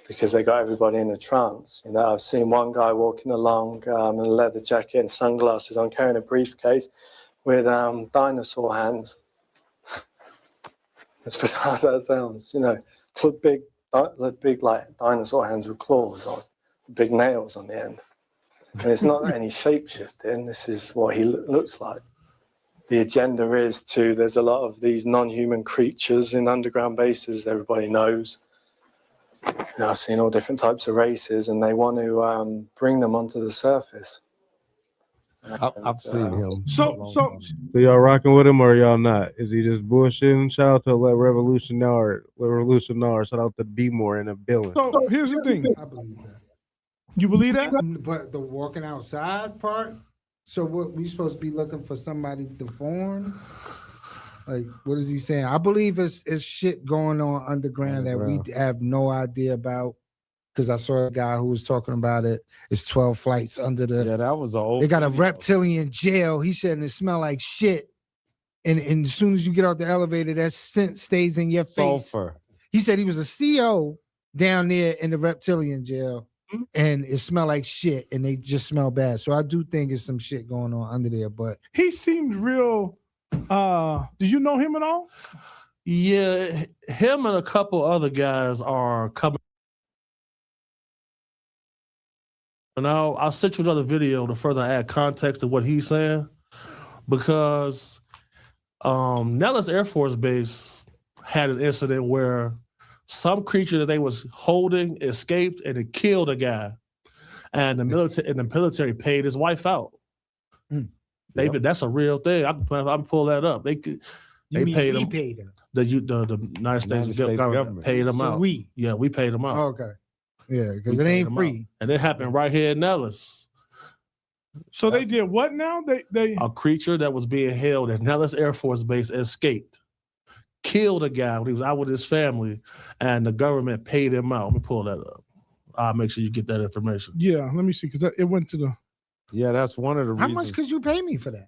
because they got everybody in a trance. You know, I've seen one guy walking along in a leather jacket and sunglasses on, carrying a briefcase with dinosaur hands. As bizarre as that sounds, you know, big like dinosaur hands with claws on, big nails on the end. And it's not any shape shifting. This is what he looks like. The agenda is there's a lot of these non-human creatures in underground bases, everybody knows. You know, I've seen all different types of races, and they want to bring them onto the surface. I've seen him. So y'all rocking with him or y'all not? Is he just bullshitting? Shout out to Revolutionary. Shout out to B-More in the building. So here's the thing. I believe that. You believe that? But the walking outside part. So what we supposed to be looking for somebody deformed? Like, what is he saying? I believe it's shit going on underground that we have no idea about. Because I saw a guy who was talking about it. It's 12 flights under the. Yeah, that was They got a reptilian jail. He said, and it smell like shit. And as soon as you get off the elevator, that scent stays in your face. Sulfur. He said he was a CO down there in the reptilian jail, and it smelled like shit, and they just smell bad. So I do think it's some shit going on under there. But he seemed real. Did you know him at all? Yeah, him and a couple other guys are coming. Now, I'll send you another video to further add context to what he's saying, because Nellis Air Force Base had an incident where some creature that they was holding escaped and it killed a guy, and the military paid his wife out. That's a real thing. I can pull that up. They paid him. Paid him. The United States government paid him out. We paid him out. Oh, okay. Yeah, because it ain't free. And it happened right here in Nellis. So they did what now? They a creature that was being held at Nellis Air Force Base escaped, killed a guy when he was out with his family, and the government paid him out. Let me pull that up. I'll make sure you get that information. Yeah, let me see, because it went to the. Yeah, that's one of the reasons. How much could you pay me for that?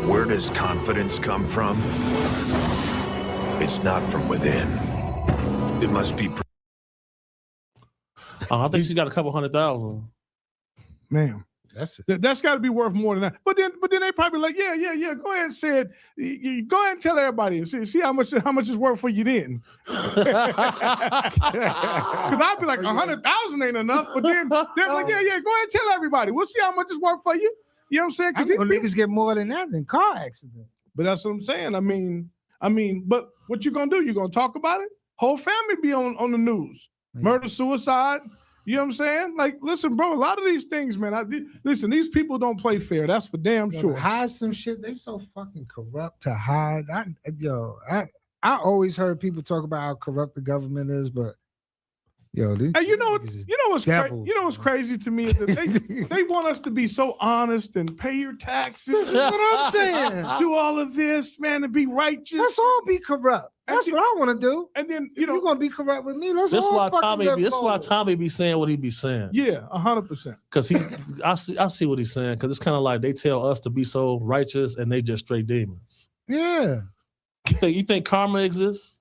Where does confidence come from? It's not from within. It must be. I think she got a couple 100,000. Man, that's got to be worth more than that. But then they probably like, yeah. Go ahead and say it. Go ahead and tell everybody and see how much it's worth for you then. Because I'd be like 100,000 ain't enough. But then they're like, yeah. Go ahead and tell everybody. We'll see how much it's worth for you. You know what I'm saying? Because niggas get more than that than car accidents. But that's what I'm saying. I mean, but what you gonna do? You gonna talk about it? Whole family be on the news. Murder, suicide. You know what I'm saying? Like, listen, bro, a lot of these things, man. Listen, these people don't play fair. That's for damn sure. Hide some shit. They so fucking corrupt to hide. I always heard people talk about how corrupt the government is, but and you know what's crazy to me is that they want us to be so honest and pay your taxes. This is what I'm saying. Do all of this, man, and be righteous. Let's all be corrupt. That's what I want to do. And then if you're gonna be corrupt with me, let's This all why fucking Tommy. live This why forward. Tommy be saying what he be saying. Yeah, 100%. Because I see what he's saying. Because it's kind of like they tell us to be so righteous, and they just straight demons. Yeah. You think karma exists?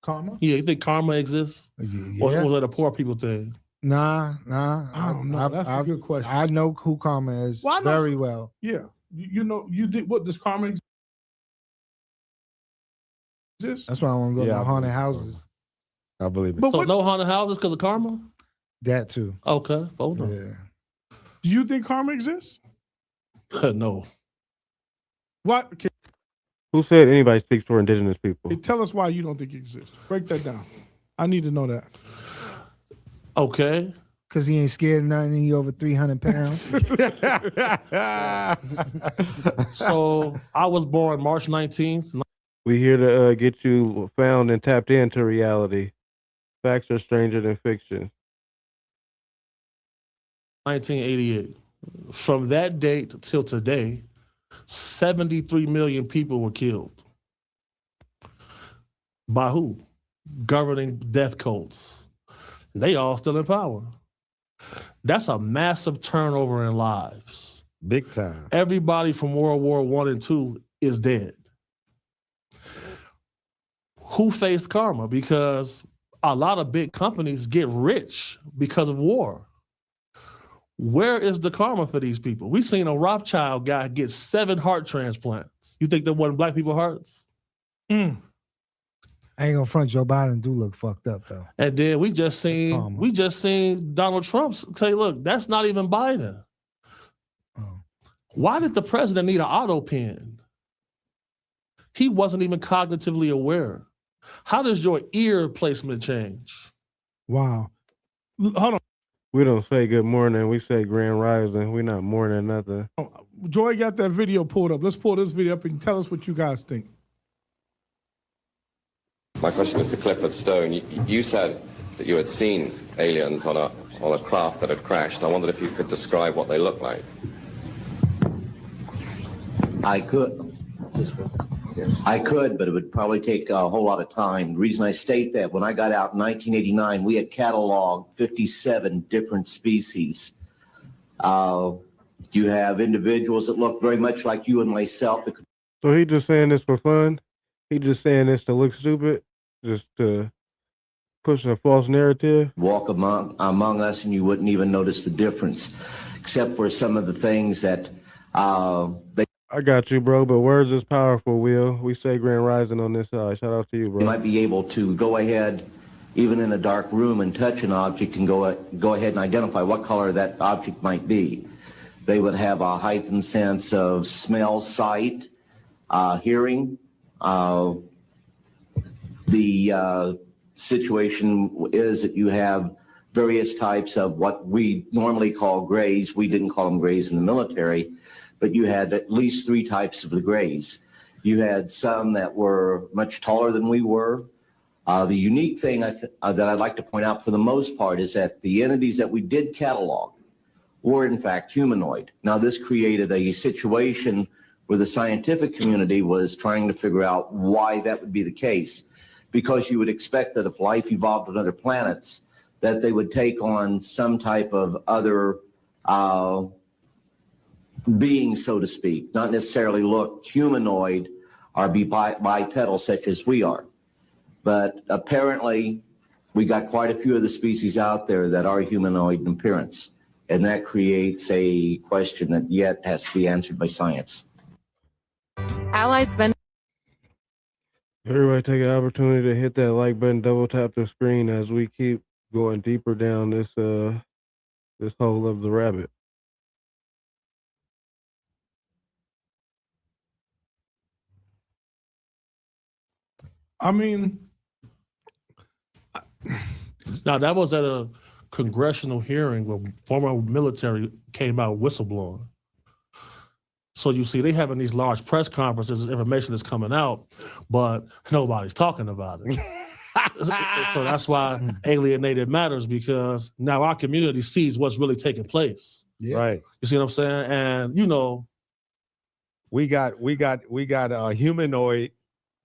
Karma? Yeah, you think karma exists? Yeah. Or was it a poor people thing? Nah. I don't know. That's a good question. I know who karma is very well. Yeah. You did what? Does karma exist? That's why I want to go to haunted houses. I believe it. But So no haunted houses because of karma? That too. Okay, hold on. Yeah. Do you think karma exists? No. What? Who said anybody speaks for indigenous people? Hey, tell us why you don't think it exists. Break that down. I need to know that. Okay. Because he ain't scared of nothing. He over 300 pounds. So I was born March 19th. We here to get you found and tapped into reality. Facts are stranger than fiction. 1988. From that date till today, 73 million people were killed. By who? Governing death cults. They all still in power. That's a massive turnover in lives. Big time. Everybody from World War I and II is dead. Who faced karma? Because a lot of big companies get rich because of war. Where is the karma for these people? We seen a Rothschild guy get 7 heart transplants. You think there wasn't black people hearts? I ain't gonna front. Joe Biden do look fucked up though. And then we just seen Donald Trump say, look, that's not even Biden. Oh. Why did the president need an auto pen? He wasn't even cognitively aware. How does your ear placement change? Wow. Hold on. We don't say good morning. We say grand rising. We not mourning nothing. Joy got that video pulled up. Let's pull this video up and tell us what you guys think. My question is to Clifford Stone. You said that you had seen aliens on a craft that had crashed. I wondered if you could describe what they looked like. I could, but it would probably take a whole lot of time. The reason I state that, when I got out in 1989, we had cataloged 57 different species. You have individuals that look very much like you and myself. So he just saying this for fun? He just saying this to look stupid? Just to push a false narrative? Walk among us and you wouldn't even notice the difference, except for some of the things that I got you, bro, but words is powerful, Will. We say grand rising on this side. Shout out to you, bro. you might be able to go ahead, even in a dark room, and touch an object and go ahead and identify what color that object might be. They would have a heightened sense of smell, sight, hearing. The situation is that you have various types of what we normally call grays. We didn't call them grays in the military, but you had at least 3 types of the grays. You had some that were much taller than we were. The unique thing that I'd like to point out for the most part is that the entities that we did catalog were in fact humanoid. Now this created a situation where the scientific community was trying to figure out why that would be the case, because you would expect that if life evolved on other planets, that they would take on some type of other being, so to speak, not necessarily look humanoid are bipedal such as we are. But apparently, we got quite a few of the species out there that are humanoid in appearance. And that creates a question that yet has to be answered by science. Allies spend. Everybody take an opportunity to hit that like button, double tap the screen as we keep going deeper down this this hole of the rabbit. I mean, now that was at a congressional hearing where former military came out whistleblowing. So you see, they having these large press conferences, information is coming out, but nobody's talking about it. So that's why alienated matters, because now our community sees what's really taking place. Yeah. Right. You see what I'm saying? And you know, we got a humanoid.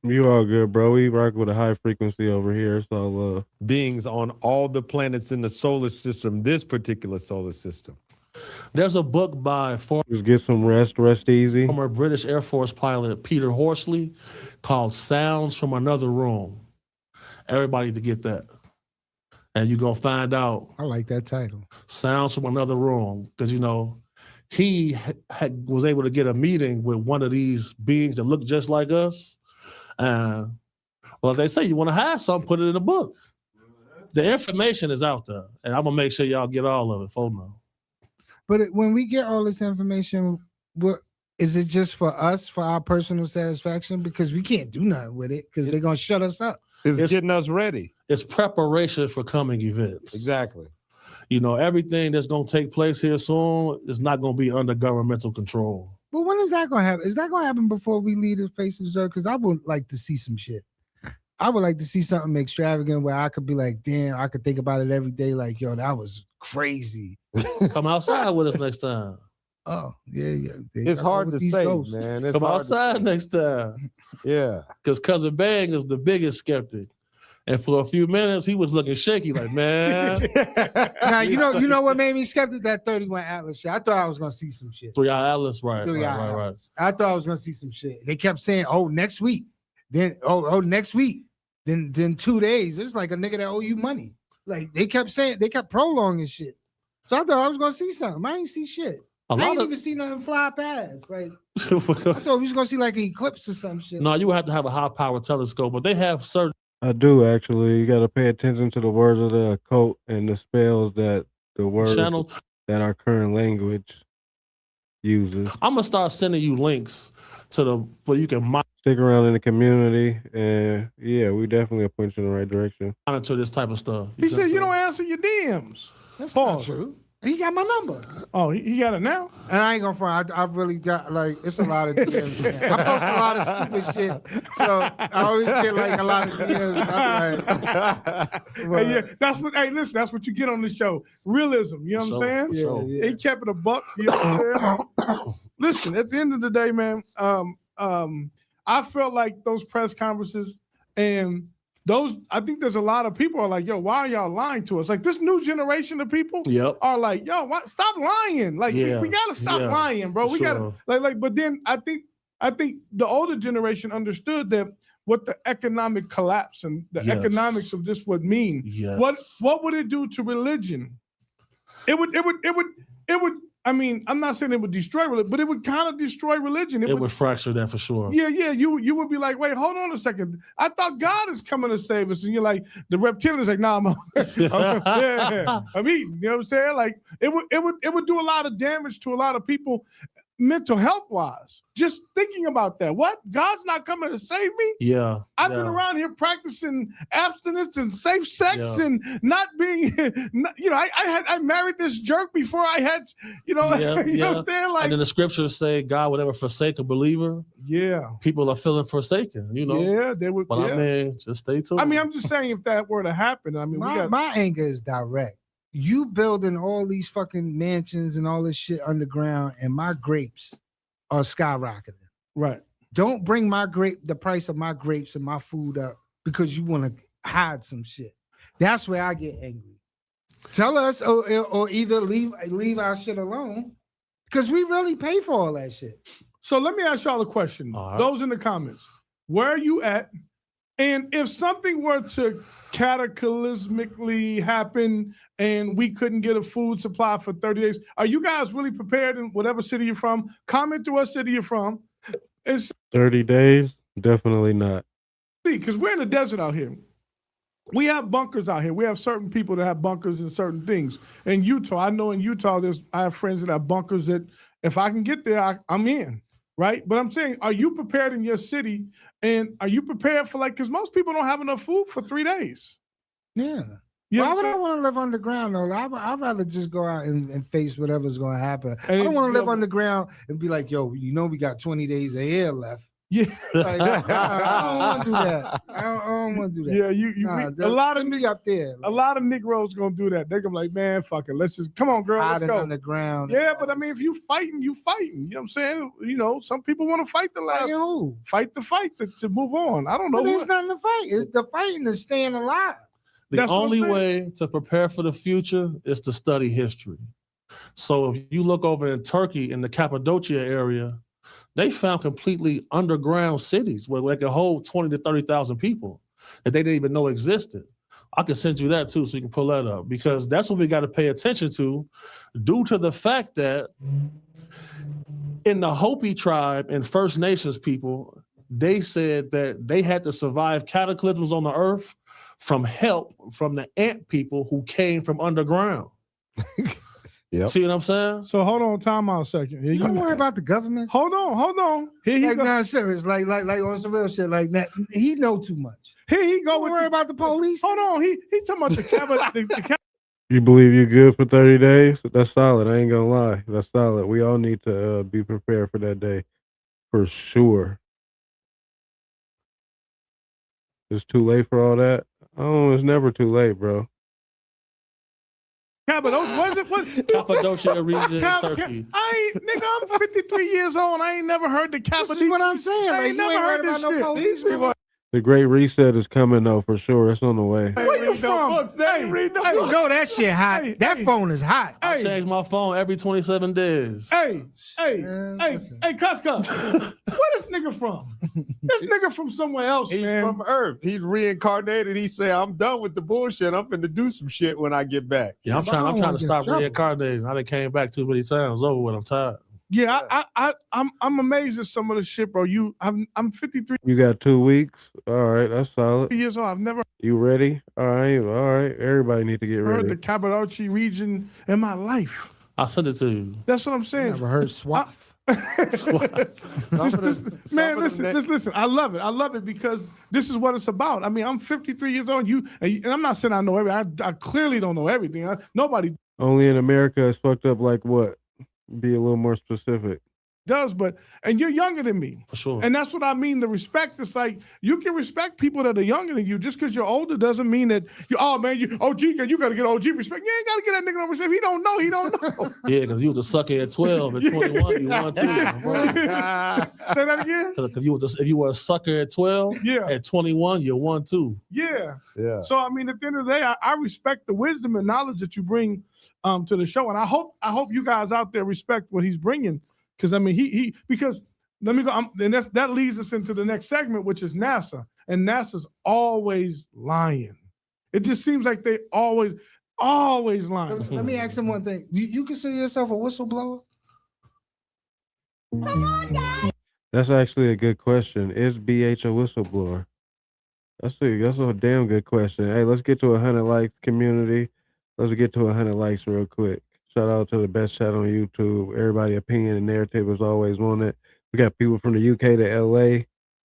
You all good, bro. We rock with a high frequency over here. So beings on all the planets in the solar system, this particular solar system. There's a book by just get some rest easy. Former British Air Force pilot Peter Horsley called Sounds from Another Room. Everybody to get that. And you're going to find out. I like that title. Sounds from Another Room. Because, you know, he was able to get a meeting with one of these beings that look just like us. And, well, they say you want to hide something, put it in a book. The information is out there. And I'm going to make sure y'all get all of it for now. But when we get all this information, what is it just for us, for our personal satisfaction? Because we can't do nothing with it because they're going to shut us up. It's getting us ready. It's preparation for coming events. Exactly. You know, everything that's going to take place here soon is not going to be under governmental control. But when is that going to happen? Is that going to happen before we leave the face of the earth? Because I would like to see some shit. I would like to see something extravagant where I could be like, damn, I could think about it every day. Like, yo, that was crazy. Come outside with us next time. Oh, yeah. It's hard to say, man. It's Come outside next time. Yeah. Because Cousin Bang is the biggest skeptic. And for a few minutes, he was looking shaky, like, man. Now, you know what made me skeptic? That 31 Atlas shit. I thought I was going to see some shit. 3-Eye Atlas, right. I thought I was going to see some shit. They kept saying, oh, next week. Then, next week. Then 2 days. It's like a nigga that owe you money. Like, they kept prolonging shit. So I thought I was going to see something. I ain't see shit. I ain't even see nothing fly past. Like, I thought we was going to see like an eclipse or some shit. No, you would have to have a high-powered telescope, but they have certain... I do, actually. You got to pay attention to the words of the occult and the spells that the words that our current language uses. I'm going to start sending you links to where you can stick around in the community, and yeah, we definitely are pointing in the right direction. Monitor this type of stuff. He said you don't answer your DMs. That's not true. He got my number. Oh, he got it now? And I ain't gonna front. I've really got like it's a lot of DMs. I post a lot of stupid shit, so I always get like a lot of DMs. I'm like, hey, that's what. Hey, listen, that's what you get on the show. Realism. You know what I'm saying? Yeah. He kept it a buck. You know what I'm saying? Listen, at the end of the day, man, I felt like those press conferences and those, I think there's a lot of people are like, yo, why are y'all lying to us? Like this new generation of people are like, yo, stop lying. Like we gotta stop lying, bro. We gotta like, but then I think the older generation understood that what the economic collapse and the economics of this would mean. Yes. What would it do to religion? It would. I mean, I'm not saying it would destroy religion, but it would kind of destroy religion. It would fracture that for sure. Yeah. You would be like, wait, hold on a second. I thought God is coming to save us. And you're like, the reptilian's like, nah, I'm eating. You know what I'm saying? Like, it would do a lot of damage to a lot of people mental health wise. Just thinking about that. What? God's not coming to save me? Yeah. I've been around here practicing abstinence and safe sex and not being, I married this jerk before I had, you know what I'm saying? Like, and then the scriptures say God would never forsake a believer. Yeah. People are feeling forsaken, you know? Yeah, they would. But I mean, just stay tuned. I mean, I'm just saying if that were to happen, I mean, my anger is direct. You building all these fucking mansions and all this shit underground, and my grapes are skyrocketing. Right. Don't bring the price of my grapes and my food up because you want to hide some shit. That's where I get angry. Tell us or either leave our shit alone because we really pay for all that shit. So let me ask y'all a question. Those in the comments. Where are you at? And if something were to cataclysmically happen and we couldn't get a food supply for 30 days, are you guys really prepared in whatever city you're from? Comment to what city you're from. 30 days? Definitely not. See, because we're in the desert out here. We have bunkers out here. We have certain people that have bunkers and certain things. In Utah, I know in Utah, I have friends that have bunkers that if I can get there, I'm in, right? But I'm saying, are you prepared in your city? And are you prepared for because most people don't have enough food for 3 days. Yeah. You Why would I want to live underground though? I'd rather just go out and face whatever's going to happen. And I don't want to live underground and be like, yo, we got 20 days of air left. Yeah, I don't want to do that. I don't want to do that. Yeah, a lot of me up there. A lot of Negroes gonna do that. They're gonna be like, man, fuck it. Let's just come on, girl. Let's go underground. Yeah, but I mean, if you fighting, you fighting. You know what I'm saying? Some people want to fight the last. Fight the fight to move on. I don't know. But there's nothing to fight. It's the fighting is staying alive. The only way to prepare for the future is to study history. So if you look over in Turkey in the Cappadocia area, they found completely underground cities where they could hold 20 to 30,000 people that they didn't even know existed. I can send you that too, so you can pull that up, because that's what we got to pay attention to, due to the fact that in the Hopi tribe and First Nations people, they said that they had to survive cataclysms on the earth from help from the ant people who came from underground. Yep. See what I'm saying? So hold on, time out a second. You don't worry about the government. Hold on. Here he go. Nah, serious. Like on some real shit. Like that. He know too much. Here he go. Don't worry about the police. Hold on. He talking about the cabinet. You believe you're good for 30 days? That's solid. I ain't gonna lie. That's solid. We all need to be prepared for that day, for sure. It's too late for all that. Oh, it's never too late, bro. Cappadocia, Cappadocia region, Turkey. I'm 53 years old. I ain't never heard the Cappadocia. This is what I'm saying. I ain't never heard this shit. These people. The Great Reset is coming though, for sure. It's on the way. Where you from? You know that shit hot. That phone is hot. I change my phone every 27 days. Hey, Cuss. Where this nigga from? This nigga from somewhere else, He's man. from Earth. He's reincarnated. He said, I'm done with the bullshit. I'm finna do some shit when I get back. Yeah, I'm trying to stop reincarnating. I done came back too many times. Over with. I'm tired. Yeah, I'm amazed at some of the shit, bro. I'm 53 You got 2 weeks. All right, that's solid. years old. I've never You ready? All right. Everybody need to get heard ready. the Cappadocia region in my life. I'll send it to you. That's what I'm saying. Never heard SWAT. Man, listen. I love it because this is what it's about. I mean, I'm 53 years old. And I'm not saying I know everything. I clearly don't know everything. Nobody Only in America is fucked up like what? Be a little more specific. does, and you're younger than me. For sure. And that's what I mean. The respect, it's like you can respect people that are younger than you. Just because you're older doesn't mean that you OG, you got to get OG respect. You ain't got to get that nigga no respect. If he don't know, he don't know. Yeah, because you was a sucker at 12, at 21, you won too. Say that again? Because if you were a sucker at 12, at 21, you won too. Yeah. Yeah. So I mean, at the end of the day, I respect the wisdom and knowledge that you bring to the show, and I hope you guys out there respect what he's bringing. Because I mean, because let me go, and that leads us into the next segment, which is NASA, and NASA's always lying. It just seems like they always lying. Let me ask him one thing. You consider yourself a whistleblower? Come on, guys. That's actually a good question. Is BH a whistleblower? That's a damn good question. Hey, let's get to 100 likes, community. Let's get to 100 likes real quick. Shout out to the best chat on YouTube. Everybody opinion and narrative is always wanted. We got people from the UK to LA.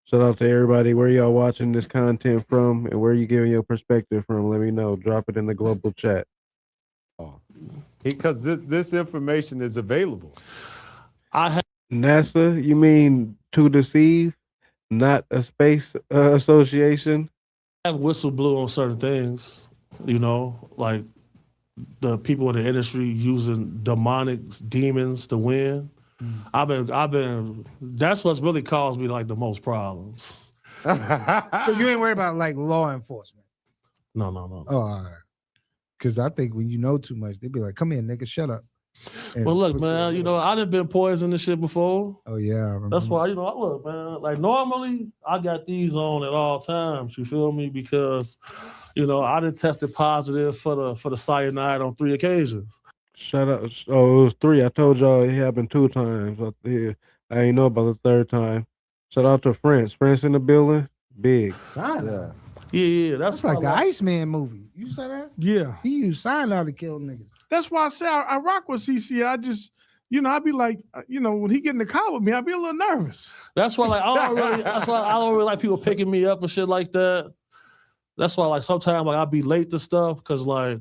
Shout out to everybody. Where y'all watching this content from and where you giving your perspective from? Let me know. Drop it in the global chat. Because this information is available. NASA, you mean to deceive, not a space association? I have whistle blew on certain things, like the people in the industry using demonic demons to win. I've been. That's what's really caused me like the most problems. So you ain't worried about like law enforcement? No. Oh, all right. Because I think when you know too much, they'd be like, "Come here, nigga, shut up." Well, look, man, you know, I done been poisoned and shit before. Oh yeah. That's why, you know, I look, man, like normally I got these on at all times, you feel me? Because, you know, I done tested positive for the cyanide on 3 occasions. Shout out. Oh, it was 3. I told y'all it happened 2 times. I ain't know about the 3rd time. Shout out to France. France in the building. Big. Cyanide. Yeah, That's like the Iceman movie. You saw that? Yeah. He used cyanide to kill niggas. That's why I say I rock with CC. I just, you know, I'd be like, you know, when he get in the car with me, I'd be a little nervous. That's why, like, that's why I don't really like people picking me up and shit like that. That's why, like, sometimes like I'll be late to stuff because, like,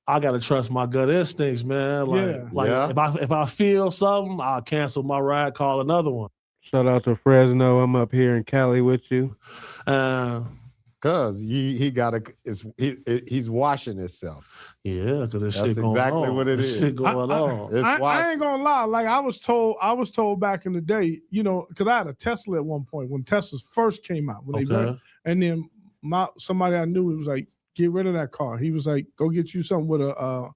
I gotta trust my gut instincts, man. If I feel something, I'll cancel my ride, call another one. Shout out to Fresno. I'm up here in Cali with you. Cause he's washing himself. Yeah, because that's shit going exactly on. What it is. Shit going on. I ain't gonna lie. Like I was told back in the day, you know, because I had a Tesla at one point when Teslas first came out. And then somebody I knew was like, get rid of that car. He was like, go get you something with a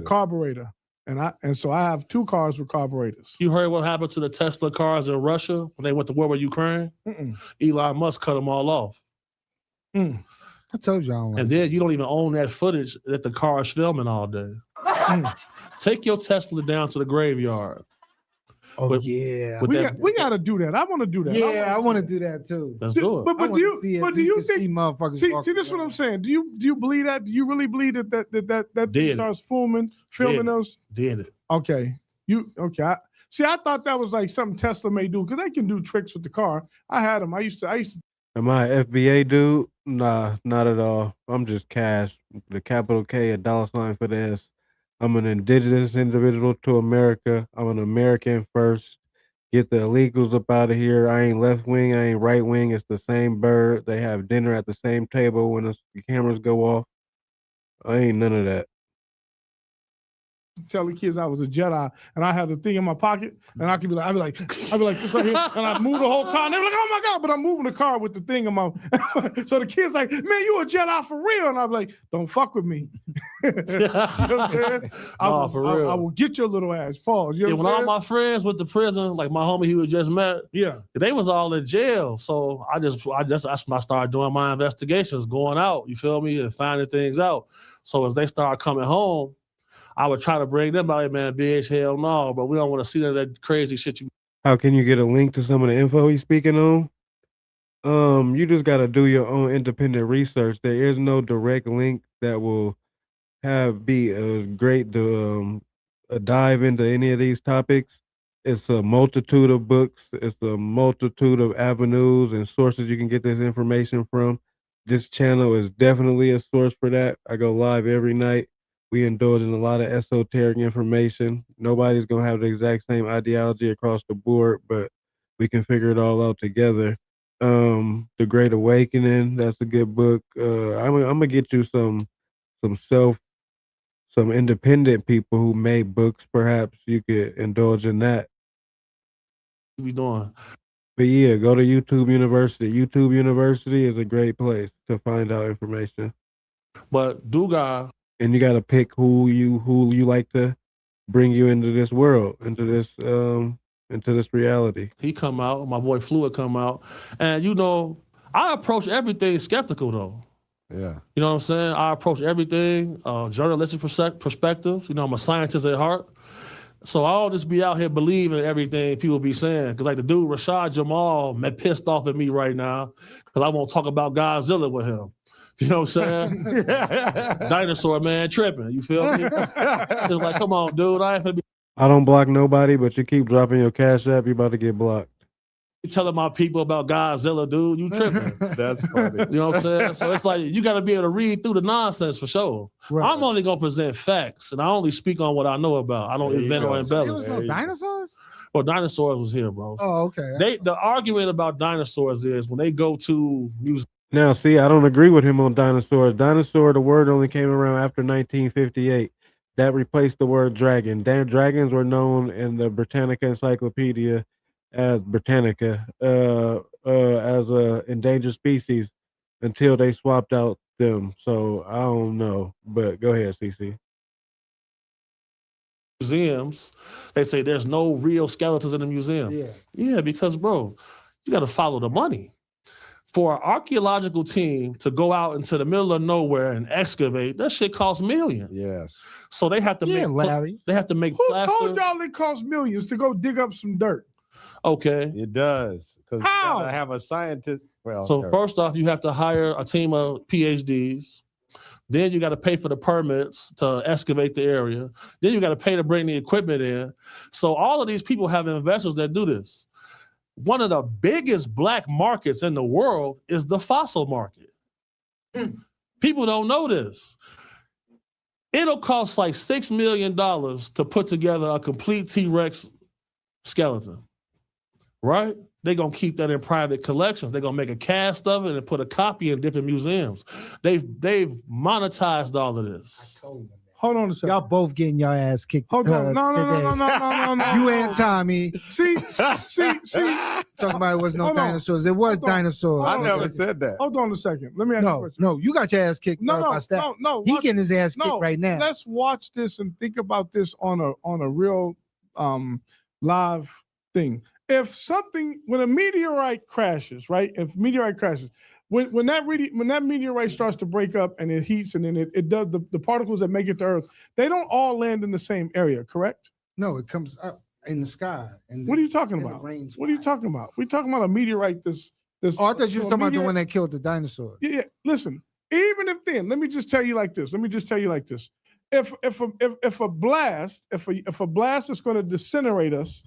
carburetor. And so I have 2 cars with carburetors. You heard what happened to the Tesla cars in Russia when they went to war with Ukraine? Elon Musk cut them all off. I told y'all. And then you don't even own that footage that the car is filming all day. Take your Tesla down to the graveyard. Oh yeah, we got to do that. I want to do that. Yeah, I want to do that too. Let's do it. But do you think motherfuckers? See, this is what I'm saying. Do you believe that? Do you really believe that starts filming those? Did it? Okay. I thought that was like something Tesla may do because they can do tricks with the car. I had them. I used to. Am I an FBA dude? Nah, not at all. I'm just cash. The capital K, $sign for the S. I'm an indigenous individual to America. I'm an American first. Get the illegals up out of here. I ain't left wing. I ain't right wing. It's the same bird. They have dinner at the same table when the cameras go off. I ain't none of that. Tell the kids I was a Jedi and I had the thing in my pocket and I'd be like this right here and I move the whole car and they were like, oh my God, but I'm moving the car with the thing in my so the kids like, man, you a Jedi for real? And I'm like, don't fuck with me. You know what I'm saying? I will get your little ass. Pause. You know when all my friends with the prison, like my homie he was just met, they was all in jail. So I started doing my investigations, going out, you feel me, and finding things out. So as they start coming home, I would try to bring them out, man, BH, hell no, but we don't want to see that crazy shit. How can you get a link to some of the info he's speaking on? You just got to do your own independent research. There is no direct link that will be a great to dive into any of these topics. It's a multitude of books. It's a multitude of avenues and sources you can get this information from. This channel is definitely a source for that. I go live every night. We indulge in a lot of esoteric information. Nobody's going to have the exact same ideology across the board, but we can figure it all out together. The Great Awakening, that's a good book. I'm going to get you some independent people who made books. Perhaps you could indulge in that. What we doing? But yeah, go to YouTube University. YouTube University is a great place to find out information. But Duga, and you got to pick who you like to bring you into this world, into this reality. He come out, my boy Fluid come out, and you know, I approach everything skeptical though. Yeah. You know what I'm saying? I approach everything journalistic perspective. You know, I'm a scientist at heart. So I'll just be out here believing everything people be saying. Because like the dude Rashad Jamal pissed off at me right now because I won't talk about Godzilla with him. You know what I'm saying? Dinosaur man tripping. You feel me? It's like, come on, dude. I ain't gonna be. I don't block nobody, but you keep dropping your Cash App, you about to get blocked. Telling my people about Godzilla, dude. You tripping. That's funny. You know what I'm saying? So it's like you got to be able to read through the nonsense for sure. Right. I'm only gonna present facts, and I only speak on what I know about. I don't invent or embellish. There was no dinosaurs? Well, dinosaurs was here, bro. Oh, okay. The argument about dinosaurs is when they go to museums. Now, see, I don't agree with him on dinosaurs. Dinosaur, the word only came around after 1958. That replaced the word dragon. Dragons were known in the Britannica Encyclopedia as Britannica, as a endangered species until they swapped out them. So I don't know, but go ahead, CC. museums, they say there's no real skeletons in the museum. Yeah, because bro, you got to follow the money. For an archaeological team to go out into the middle of nowhere and excavate, that shit costs millions. Yes. So they have to make Larry. They have to make Who plaster. told y'all it costs millions to go dig up some dirt? Okay. It does. Because you How? gotta have a scientist. Well, So first off, you have to hire a team of PhDs. Then you got to pay for the permits to excavate the area. Then you got to pay to bring the equipment in. So all of these people have investors that do this. One of the biggest black markets in the world is the fossil market. People don't know this. It'll cost like $6 million to put together a complete T-Rex skeleton, right? They're going to keep that in private collections. They're going to make a cast of it and put a copy in different museums. They've monetized all of this. Hold on a second. Y'all both getting your ass kicked. Hold on. No. You and Tommy. See. Talking about it was no Hold on. dinosaurs. It was dinosaurs. I never said that. Hold on a second. Let me ask you a question. No, you got your ass kicked. No. He getting his ass kicked right now. Let's watch this and think about this on a real live thing. When a meteorite crashes, right? When that meteorite starts to break up and it heats and then it does the particles that make it to Earth, they don't all land in the same area, correct? No, it comes up in the sky. And what are you talking about? What are you talking about? We're talking about a meteorite. This. Oh, I thought you were talking about the one that killed the dinosaurs. Yeah. Listen, even if then, let me just tell you like this. If a blast is going to disintegrate us,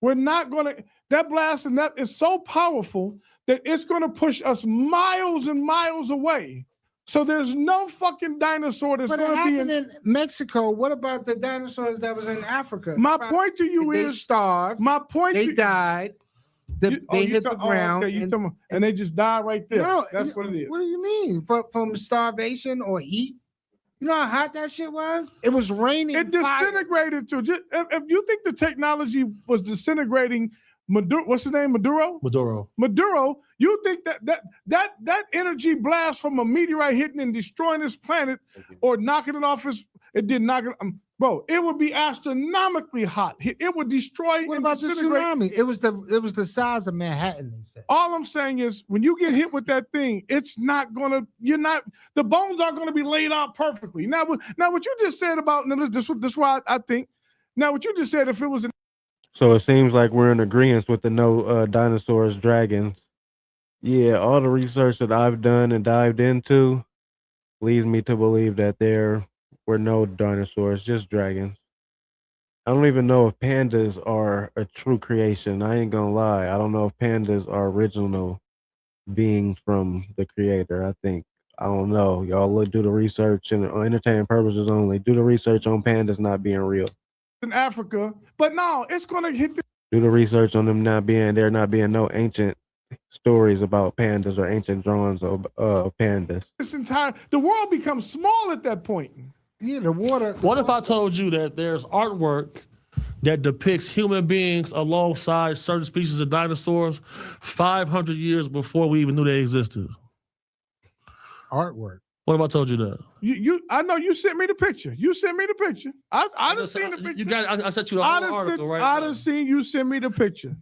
we're not going to. That blast and that is so powerful that it's going to push us miles and miles away. So there's no fucking dinosaur that's But it going to be happened in Mexico. What about the dinosaurs that was in Africa? My point to you they is starved. My point. They died. They hit the ground. And they just died right there. No, that's what it is. What do you mean? From starvation or heat? You know how hot that shit was? It was raining. It disintegrated too. If you think the technology was disintegrating Maduro, what's his name? Maduro. You think that energy blast from a meteorite hitting and destroying this planet or knocking it off it did knock it. Bro, it would be astronomically hot. It would destroy. What about the tsunami? It was the size of Manhattan. They said. All I'm saying is, when you get hit with that thing, it's not gonna. The bones aren't gonna be laid out perfectly. Now what you just said about this is why I think. Now what you just said, if it was So it seems like we're in agreement with the no dinosaurs, dragons. Yeah, all the research that I've done and dived into leads me to believe that there were no dinosaurs, just dragons. I don't even know if pandas are a true creation. I ain't gonna lie. I don't know if pandas are original beings from the creator. I don't know. Y'all do the research and entertainment purposes only. Do the research on pandas not being real. In Africa, but no, it's gonna hit. Do the research on them not being no ancient stories about pandas or ancient drawings of pandas. The world becomes small at that point. Yeah, the water. What if I told you that there's artwork that depicts human beings alongside certain species of dinosaurs 500 years before we even knew they existed? Artwork. What if I told you that? I know you sent me the picture. I done seen the picture. I sent you the whole article, right? I done seen you send me the picture.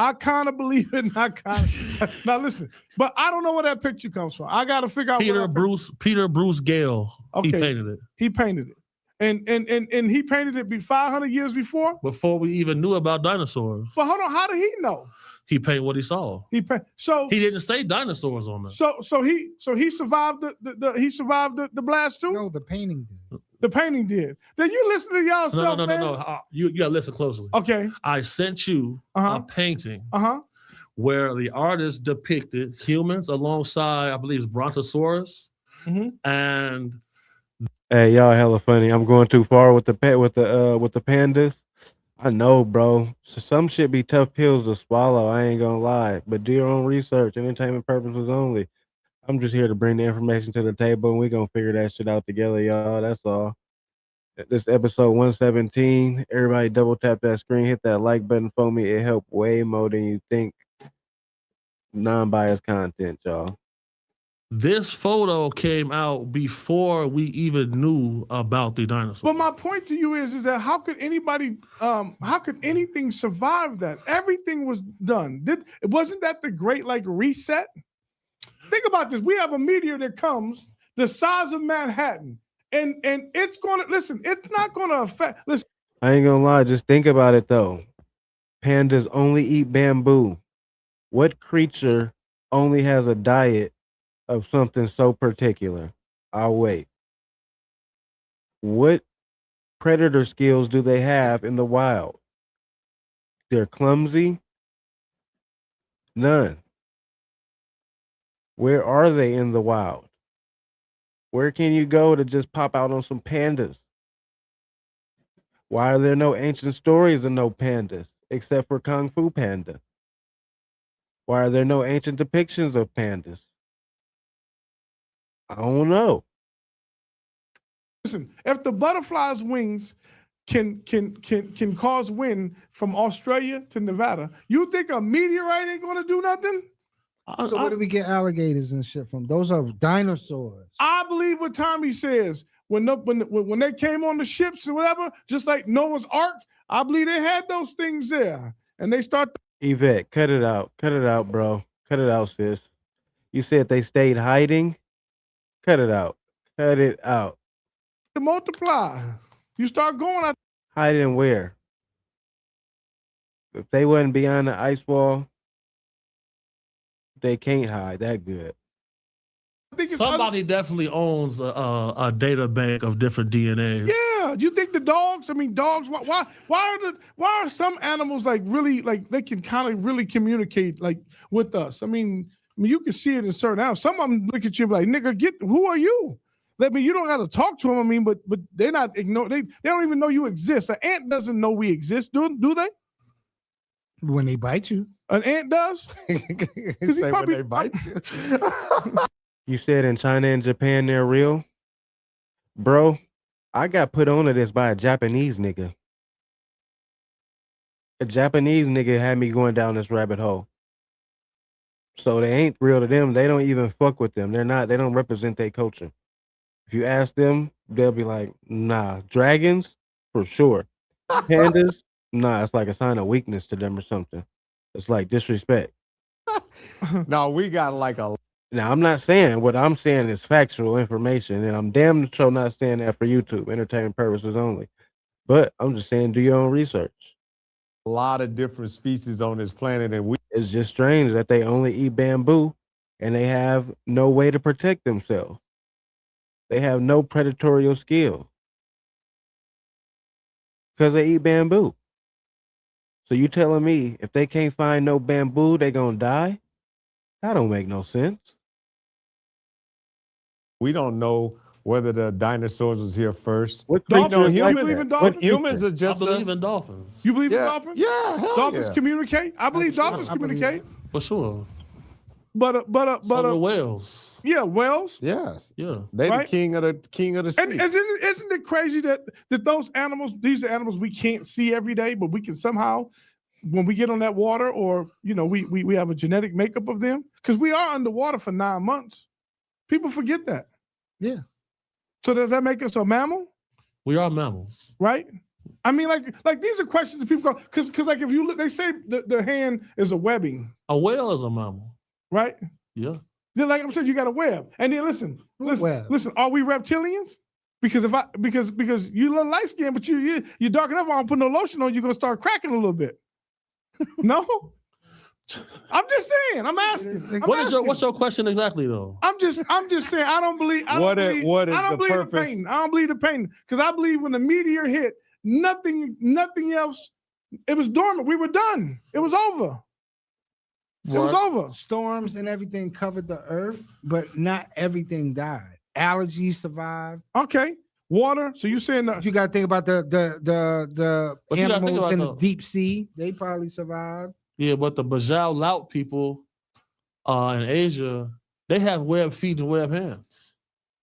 I kind of believe it. Now listen, but I don't know where that picture comes from. I got to figure out. Peter Bruce Gale. Okay. He painted it. And he painted it 500 years before. Before we even knew about dinosaurs. But hold on, how did he know? He painted what he saw. He didn't say dinosaurs on there. So he survived the blast too? No, the painting did. The painting did. Then you listen to y'all stuff, man. No. You gotta listen closely. Okay. I sent you a painting where the artist depicted humans alongside, I believe, it's Brontosaurus, and. Hey, y'all, hella funny. I'm going too far with the pandas. I know, bro. So some shit be tough pills to swallow. I ain't gonna lie. But do your own research. Entertainment purposes only. I'm just here to bring the information to the table, and we gonna figure that shit out together, y'all. That's all. This episode 117. Everybody double tap that screen, hit that like button for me. It helped way more than you think. Non-biased content, y'all. This photo came out before we even knew about the dinosaurs. But my point to you is that how could anything survive that? Everything was done. Wasn't that the great reset? Think about this. We have a meteor that comes the size of Manhattan, and it's gonna listen. It's not gonna affect. Listen, I ain't gonna lie. Just think about it though. Pandas only eat bamboo. What creature only has a diet of something so particular? I'll wait. What predator skills do they have in the wild? They're clumsy. None. Where are they in the wild? Where can you go to just pop out on some pandas? Why are there no ancient stories of no pandas except for Kung Fu Panda? Why are there no ancient depictions of pandas? I don't know. listen. If the butterfly's wings can cause wind from Australia to Nevada, you think a meteorite ain't gonna do nothing? So where do we get alligators and shit from? Those are dinosaurs. I believe what Tommy says. When they came on the ships and whatever, just like Noah's Ark, I believe they had those things there. And they start. Yvette, cut it out. Cut it out, bro. Cut it out, sis. You said they stayed hiding? Cut it out. Cut it out. to multiply. You start going out. Hiding where? If they wasn't beyond the ice wall, they can't hide that good. Somebody definitely owns a data bank of different DNAs. Yeah, do you think the dogs? I mean, dogs. Why are some animals really they can kind of really communicate with us? I mean, you can see it in certain animals. Some of them look at you like, nigga, who are you? I mean, you don't got to talk to them. I mean, but they're not ignore. They don't even know you exist. An ant doesn't know we exist, do they? When they bite you, an ant does. Say when they bite you. You said in China and Japan they're real? Bro, I got put onto this by a Japanese nigga. A Japanese nigga had me going down this rabbit hole. So they ain't real to them. They don't even fuck with them. They don't represent their culture. If you ask them, they'll be like, nah. Dragons, for sure. Pandas, nah, it's like a sign of weakness to them or something. It's like disrespect. No, we got Now, I'm not saying what I'm saying is factual information, and I'm damn sure not saying that for YouTube, entertainment purposes only. But I'm just saying, do your own research. a lot of different species on this planet, and It's just strange that they only eat bamboo, and they have no way to protect themselves. They have no predatorial skill because they eat bamboo. So you telling me if they can't find no bamboo, they gonna die? That don't make no sense. we don't know whether the dinosaurs was here first. What Dolphins? creature is like You believe that? in dolphins? But humans are just I believe in dolphins. You believe in Yeah, dolphins? yeah, hell Dolphins yeah. communicate. I believe dolphins I believe communicate. For sure. But So the whales. yeah, whales. Yes, Yeah. they Right? the king of the sea. And isn't it crazy that those animals, these are animals we can't see every day, but we can somehow, when we get on that water, or we have a genetic makeup of them, because we are underwater for 9 months. People forget that. Yeah. So does that make us a mammal? We are mammals. Right? I mean, like these are questions that people go, because like if you look, they say the hand is a webbing, A whale is a mammal. right? Yeah. Then, like I'm saying, you got a web. And then listen, web? are we reptilians? Because because you look light skinned, but you dark enough, I don't put no lotion on, you're gonna start cracking a little bit. No? I'm just saying, I'm asking. What's your question exactly though? I'm just saying, I don't believe What is the believe purpose? the painting. I don't believe the painting. Because I believe when the meteor hit, nothing else, it was dormant. We were done. It was over. It was over. Storms and everything covered the earth, but not everything died. Allergies survived. Okay. Water. So you're saying You got to think about the But you gotta think animals about in the the- deep sea. They probably survived. Yeah, but the Bajau Laut people in Asia, they have web feet and web hands.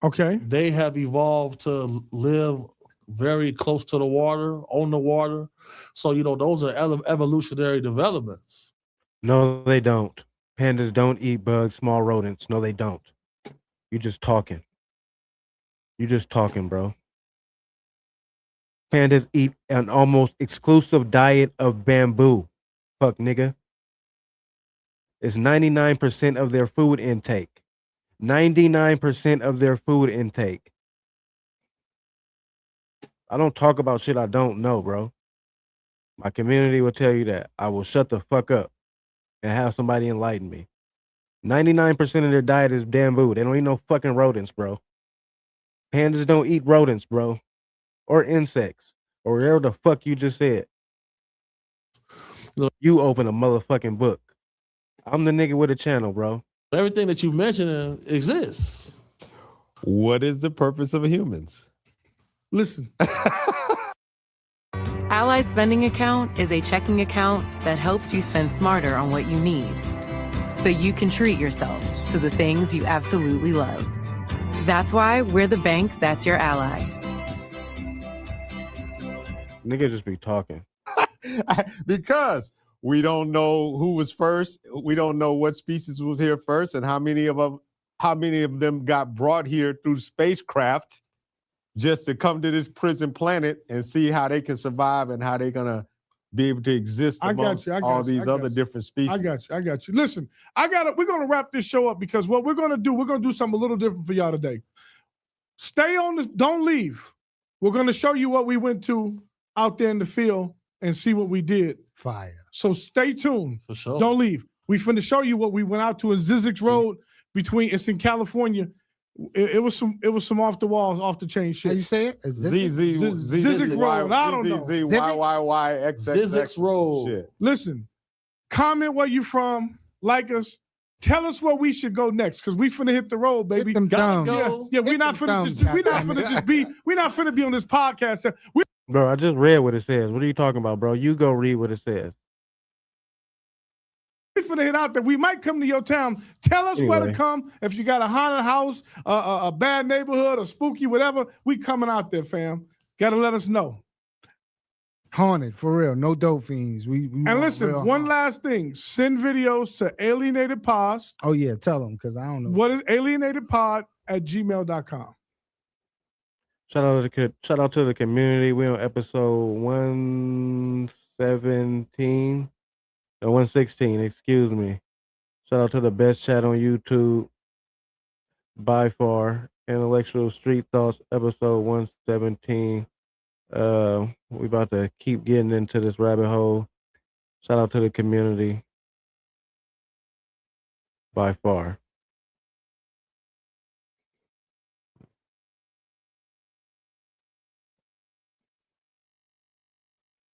Okay. They have evolved to live very close to the water, on the water. So, those are evolutionary developments. No, they don't. Pandas don't eat bugs, small rodents. No, they don't. You just talking. You just talking, bro. Pandas eat an almost exclusive diet of bamboo. Fuck, nigga. It's 99% of their food intake. 99% of their food intake. I don't talk about shit I don't know, bro. My community will tell you that. I will shut the fuck up and have somebody enlighten me. 99% of their diet is bamboo. They don't eat no fucking rodents, bro. Pandas don't eat rodents, bro. Or insects. Or whatever the fuck you just said. You open a motherfucking book. I'm the nigga with a channel, bro. Everything that you mentioned exists. What is the purpose of humans? Listen. Ally Spending Account is a checking account that helps you spend smarter on what you need, so you can treat yourself to the things you absolutely love. That's why we're the bank that's your ally. Nigga just be talking. Because we don't know who was first. We don't know what species was here first and how many of them got brought here through spacecraft just to come to this prison planet and see how they can survive and how they're gonna be able to exist amongst all these other different species. I got you. Listen, we're gonna wrap this show up because what we're gonna do something a little different for y'all today. Stay on this, don't leave. We're gonna show you what we went to out there in the field and see what we did. Fire. So stay tuned. For sure. Don't leave. We finna show you what we went out to in Zizix Road it's in California. It was some off the walls, off the chain shit. How you say it? Zizix Road. I don't know. Zizix Road. Shit. Listen, comment where you from, like us. Tell us where we should go next, because we finna hit the road, baby. Hit them thumbs. Yeah, we're not finna be on this podcast. Bro, I just read what it says. What are you talking about, bro? You go read what it says. We finna hit out there. We might come to your town. Tell us where to come. If you got a haunted house, a bad neighborhood, a spooky, whatever, we coming out there, fam. Gotta let us know. Haunted, for real. No dope fiends. We and listen, one last thing. Send videos to Alienated Pods. Oh, yeah. Tell them, because I don't know. What is alienatedpod@gmail.com. Shout out to the community. We're on episode 117. 116, excuse me. Shout out to the best chat on YouTube by far. Intellectual Street Thoughts, episode 117. We about to keep getting into this rabbit hole. Shout out to the community by far.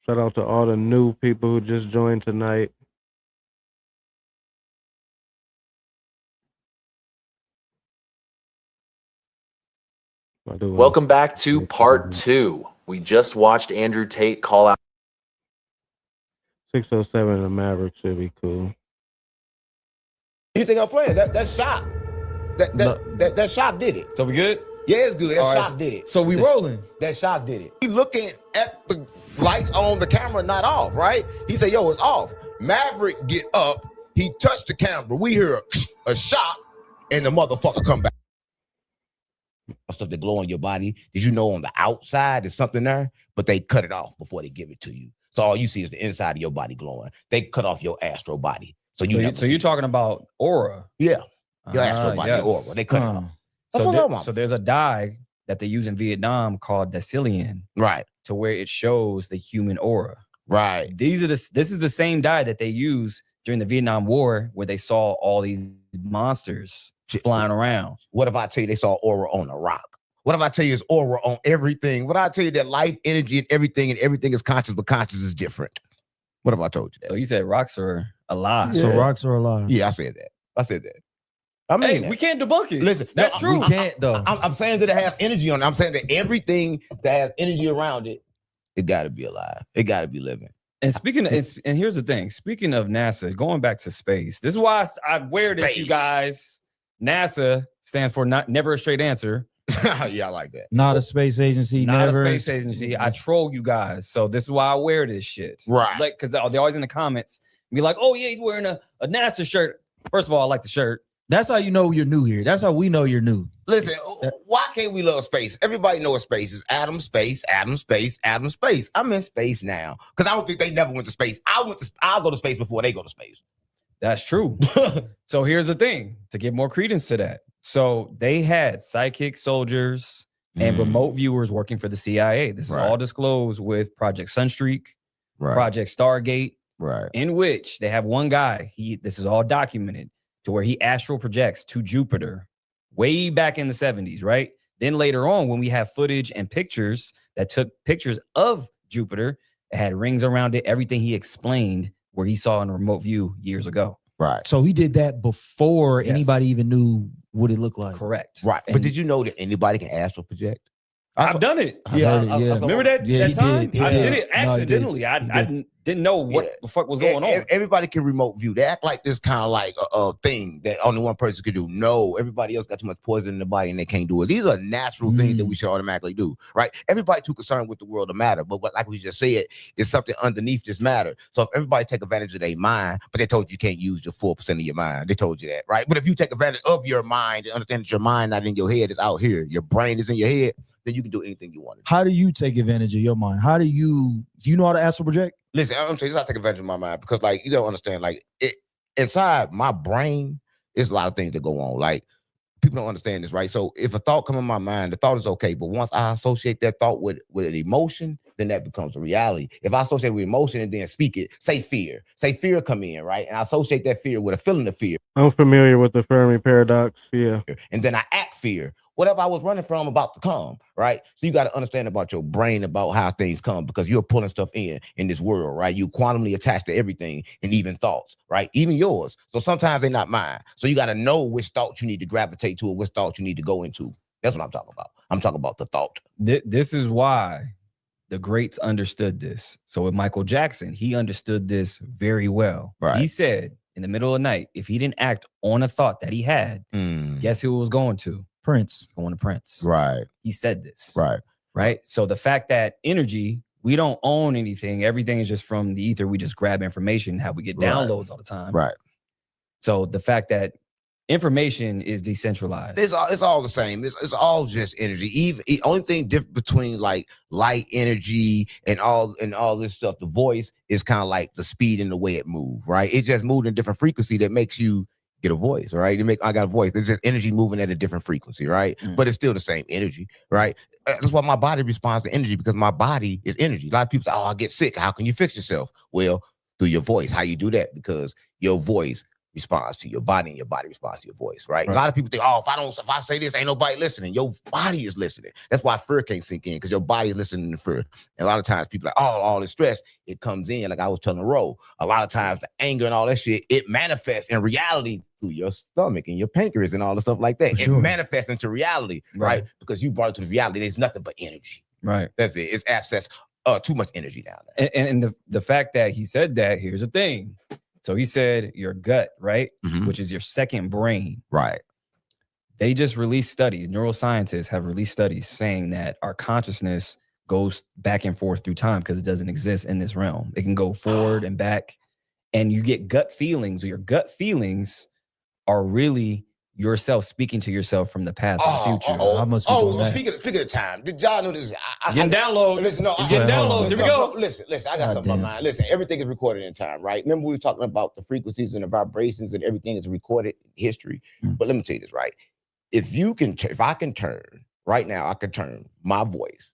Shout out to all the new people who just joined tonight. Welcome back to part 2. We just watched Andrew Tate call out 607 and the Maverick should be cool. You think I'm playing? That shot. That shot did it. So we good? Yeah, it's good. That All right, shot did it. So we rolling. That shot did it. He looking at the lights on the camera, not off, right? He said, yo, it's off. Maverick get up. He touched the camera. We hear a shot, and the motherfucker come back. Stuff that glow on your body. Did you know on the outside there's something there? But they cut it off before they give it to you. So all you see is the inside of your body glowing. They cut off your astral body. So you're talking about aura. Yeah. Your astral body, your aura. They cut it off. So there's a dye that they use in Vietnam called Decillion. Right. To where it shows the human aura. Right. This is the same dye that they use during the Vietnam War, where they saw all these monsters flying around. What if I tell you they saw aura on a rock? What if I tell you it's aura on everything? What if I tell you that life, energy, and everything is conscious, but conscious is different? What if I told you that? So you said rocks are alive. So rocks are alive. Yeah, I said that. I mean, we can't debunk it. Listen, that's true. We can't though. I'm saying that it has energy on it. I'm saying that everything that has energy around it, it got to be alive. It got to be living. And and here's the thing. Speaking of NASA, going back to space, this is why I wear this, you guys. NASA stands for never a straight answer. Yeah, I like that. Not a space agency. Not never a space agency. I troll you guys. So this is why I wear this shit. Right. Like, because they're always in the comments be like, oh yeah, he's wearing a NASA shirt. First of all, I like the shirt. That's how you know you're new here. That's how we know you're new. Listen, why can't we love space? Everybody knows space is atom, space, atom, space, atom, space. I'm in space now because I don't think they never went to space. I'll go to space before they go to space. That's true. So here's the thing to give more credence to that. So they had psychic soldiers and remote viewers working for the CIA. This is all disclosed with Project Sunstreak, Project Stargate, in which they have one guy. This is all documented to where he astral projects to Jupiter way back in the 70s, right? Then later on, when we have footage and pictures that took pictures of Jupiter, it had rings around it, everything he explained where he saw in a remote view years ago. Right. So he did that before anybody even knew what it looked like. Correct. Right. But did you know that anybody can astral project? I've done it. Remember that time? I did it accidentally. I didn't know what the fuck was going on. Everybody can remote view. They act like this kind of like a thing that only one person could do. No, everybody else got too much poison in the body and they can't do it. These are natural things that we should automatically do, right? Everybody too concerned with the world of matter, but like we just said, it's something underneath this matter. So if everybody take advantage of their mind, but they told you can't use your 4% of your mind. They told you that, right? But if you take advantage of your mind and understand that your mind not in your head, it's out here. Your brain is in your head. Then you can do anything you want to do. How do you take advantage of your mind? How do you know how to astral project? Listen, I'm saying I take advantage of my mind because, like, you gotta understand, like, inside my brain, there's a lot of things that go on. Like, people don't understand this, right? So if a thought comes in my mind, the thought is okay, but once I associate that thought with an emotion, then that becomes a reality. If I associate with emotion and then speak it, say fear come in, right? And I associate that fear with a feeling of fear. I'm familiar with the Fermi paradox. Yeah. And then I act fear. Whatever I was running from about to come, right? So you got to understand about your brain, about how things come, because you're pulling stuff in this world, right? You quantumly attached to everything and even thoughts, right? Even yours. So sometimes they're not mine. So you got to know which thoughts you need to gravitate to or which thoughts you need to go into. That's what I'm talking about. I'm talking about the thought. This is why the greats understood this. So with Michael Jackson, he understood this very well. Right. He said in the middle of the night, if he didn't act on a thought that he had, guess who it was going to? Prince. Going to Prince. Right. He said this. Right. Right. So the fact that energy, we don't own anything. Everything is just from the ether. We just grab information, how we get downloads all the time. Right. So the fact that information is decentralized. It's all the same. It's all just energy. Even only thing different between like light energy and all this stuff, the voice is kind of like the speed and the way it moves, right? It just moved in a different frequency that makes you get a voice, right? I got a voice. It's just energy moving at a different frequency, right? But it's still the same energy, right? That's why my body responds to energy, because my body is energy. A lot of people say, oh, I get sick. How can you fix yourself? Well, through your voice. How you do that? Because your voice responds to your body and your body responds to your voice, right? A lot of people think, oh, if I say this, ain't nobody listening. Your body is listening. That's why fear can't sink in, because your body is listening to fear. And a lot of times people are like, oh, all this stress, it comes in. Like I was telling Ro, a lot of times the anger and all that shit, it manifests in reality through your stomach and your pancreas and all the stuff like that. It manifests into reality, right? Because you brought it to the reality. There's nothing but energy. Right. That's it. It's access, too much energy down there. And the fact that he said that, here's the thing. So he said your gut, right? Which is your second brain. Right. They just released studies. Neuroscientists have released studies saying that our consciousness goes back and forth through time because it doesn't exist in this realm. It can go forward and back, and you get gut feelings, or your gut feelings are really yourself speaking to yourself from the past and the future. Speaking of time, did y'all know this? Getting downloads. Listen, He's getting downloads. Here we go. Listen, I got something on my mind. Listen, everything is recorded in time, right? Remember we were talking about the frequencies and the vibrations and everything is recorded in history. But let me tell you this, right? If I can turn right now, I can turn my voice.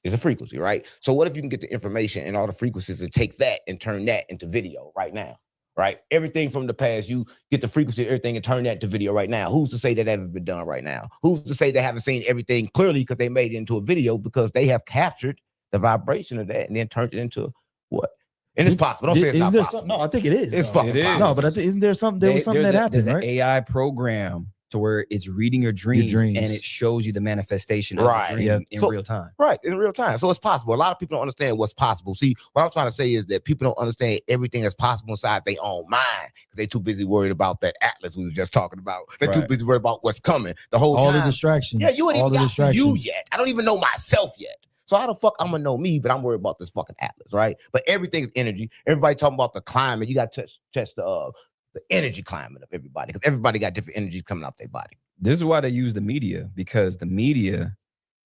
It's a frequency, right? So what if you can get the information and all the frequencies and take that and turn that into video right now? Right? Everything from the past, you get the frequency of everything and turn that into video right now. Who's to say that hasn't been done right now? Who's to say they haven't seen everything clearly because they made it into a video, because they have captured the vibration of that and then turned it into what? And it's possible. Don't say it's not possible. No, I think it is. It's fucking possible. No, but isn't there something? There was something that happened, there's right? an AI program to where it's reading your dreams, and it shows you the manifestation of the dream in real time. Right, in real time. So it's possible. A lot of people don't understand what's possible. See, what I'm trying to say is that people don't understand everything that's possible inside their own mind, because they're too busy worried about that atlas we were just talking about. They're too busy worried about what's coming the whole all time. The distractions. Yeah, you ain't all even got to you yet. I don't even know myself yet. So how the fuck I'm gonna know me, but I'm worried about this fucking atlas, right? But everything is energy. Everybody talking about the climate. You got to test the the energy climate of everybody, because everybody got different energy coming off their body. This is why they use the media, because the media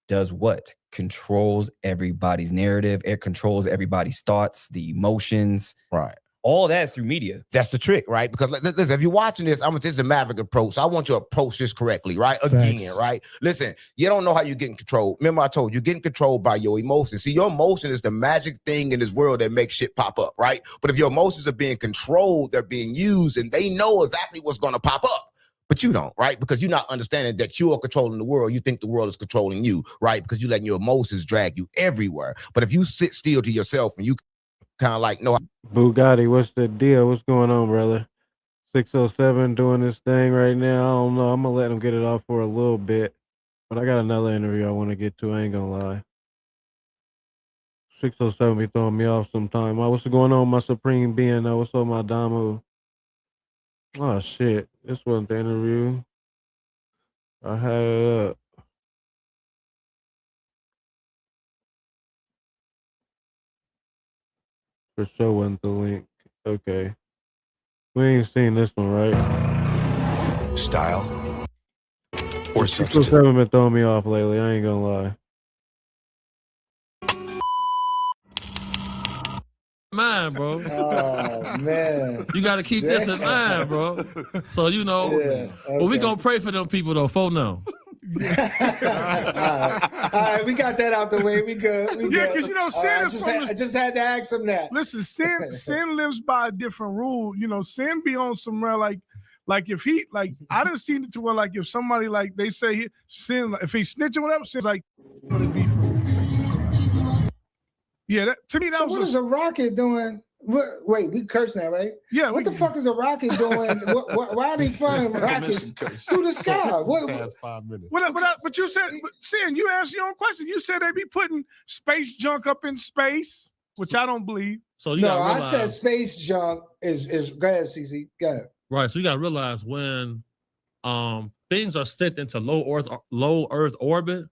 does what? Controls everybody's narrative. It controls everybody's thoughts, the emotions. Right. All that's through media. That's the trick, right? Because listen, if you're watching this, this is the Maverick approach. So I want you to approach this correctly, right? Again, Facts. right? Listen, you don't know how you're getting controlled. Remember I told you, you're getting controlled by your emotions. See, your emotion is the magic thing in this world that makes shit pop up, right? But if your emotions are being controlled, they're being used, and they know exactly what's going to pop up. But you don't, right? Because you're not understanding that you are controlling the world. You think the world is controlling you, right? Because you're letting your emotions drag you everywhere. But if you sit still to yourself and you kind of like, no. Bugatti, what's the deal? What's going on, brother? 607 doing this thing right now. I don't know. I'm going to let him get it off for a little bit. But I got another interview I want to get to. I ain't going to lie. 607 be throwing me off sometime. What's going on, my supreme being? What's up, my Damu? Oh, shit. This wasn't the interview. I had it up. For sure wasn't the link. Okay. We ain't seen this one, right? Style or substance? 607 been throwing me off lately. I ain't gonna lie. Mind, bro. Oh man, you got to keep this in mind, bro. So you know, but we gonna pray for them people though. For now. All right, we got that out the way. We good. We Yeah, good. because you know, sin is I just had to ask him that. Listen, sin lives by a different rule. You know, sin be on some real like if he like I didn't see it to where like if somebody like they say sin, if he snitching whatever, sin's like what it be for. Yeah, that, to me that So was what is a rocket doing? Wait, we curse now, right? Yeah. What the fuck is a rocket doing? Why are they flying rockets through the sky? Past 5 minutes. But you said, Sin, you asked your own question. You said they be putting space junk up in space, which I don't believe. So you no, gotta I realize, said space junk is go ahead, CC. Go ahead. right. So you got to realize when things are sent into low Earth orbit,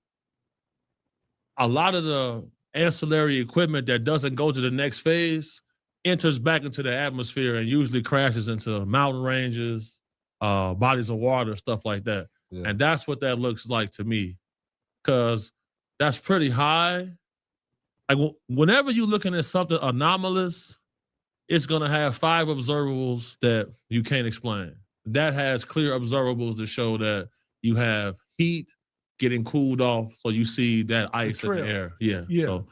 a lot of the ancillary equipment that doesn't go to the next phase enters back into the atmosphere and usually crashes into mountain ranges, bodies of water, stuff like that. Yeah. And that's what that looks like to me, because that's pretty high. Like whenever you're looking at something anomalous, it's going to have 5 observables that you can't explain. That has clear observables to show that you have heat getting cooled off, so you see that ice in the air. Yeah. So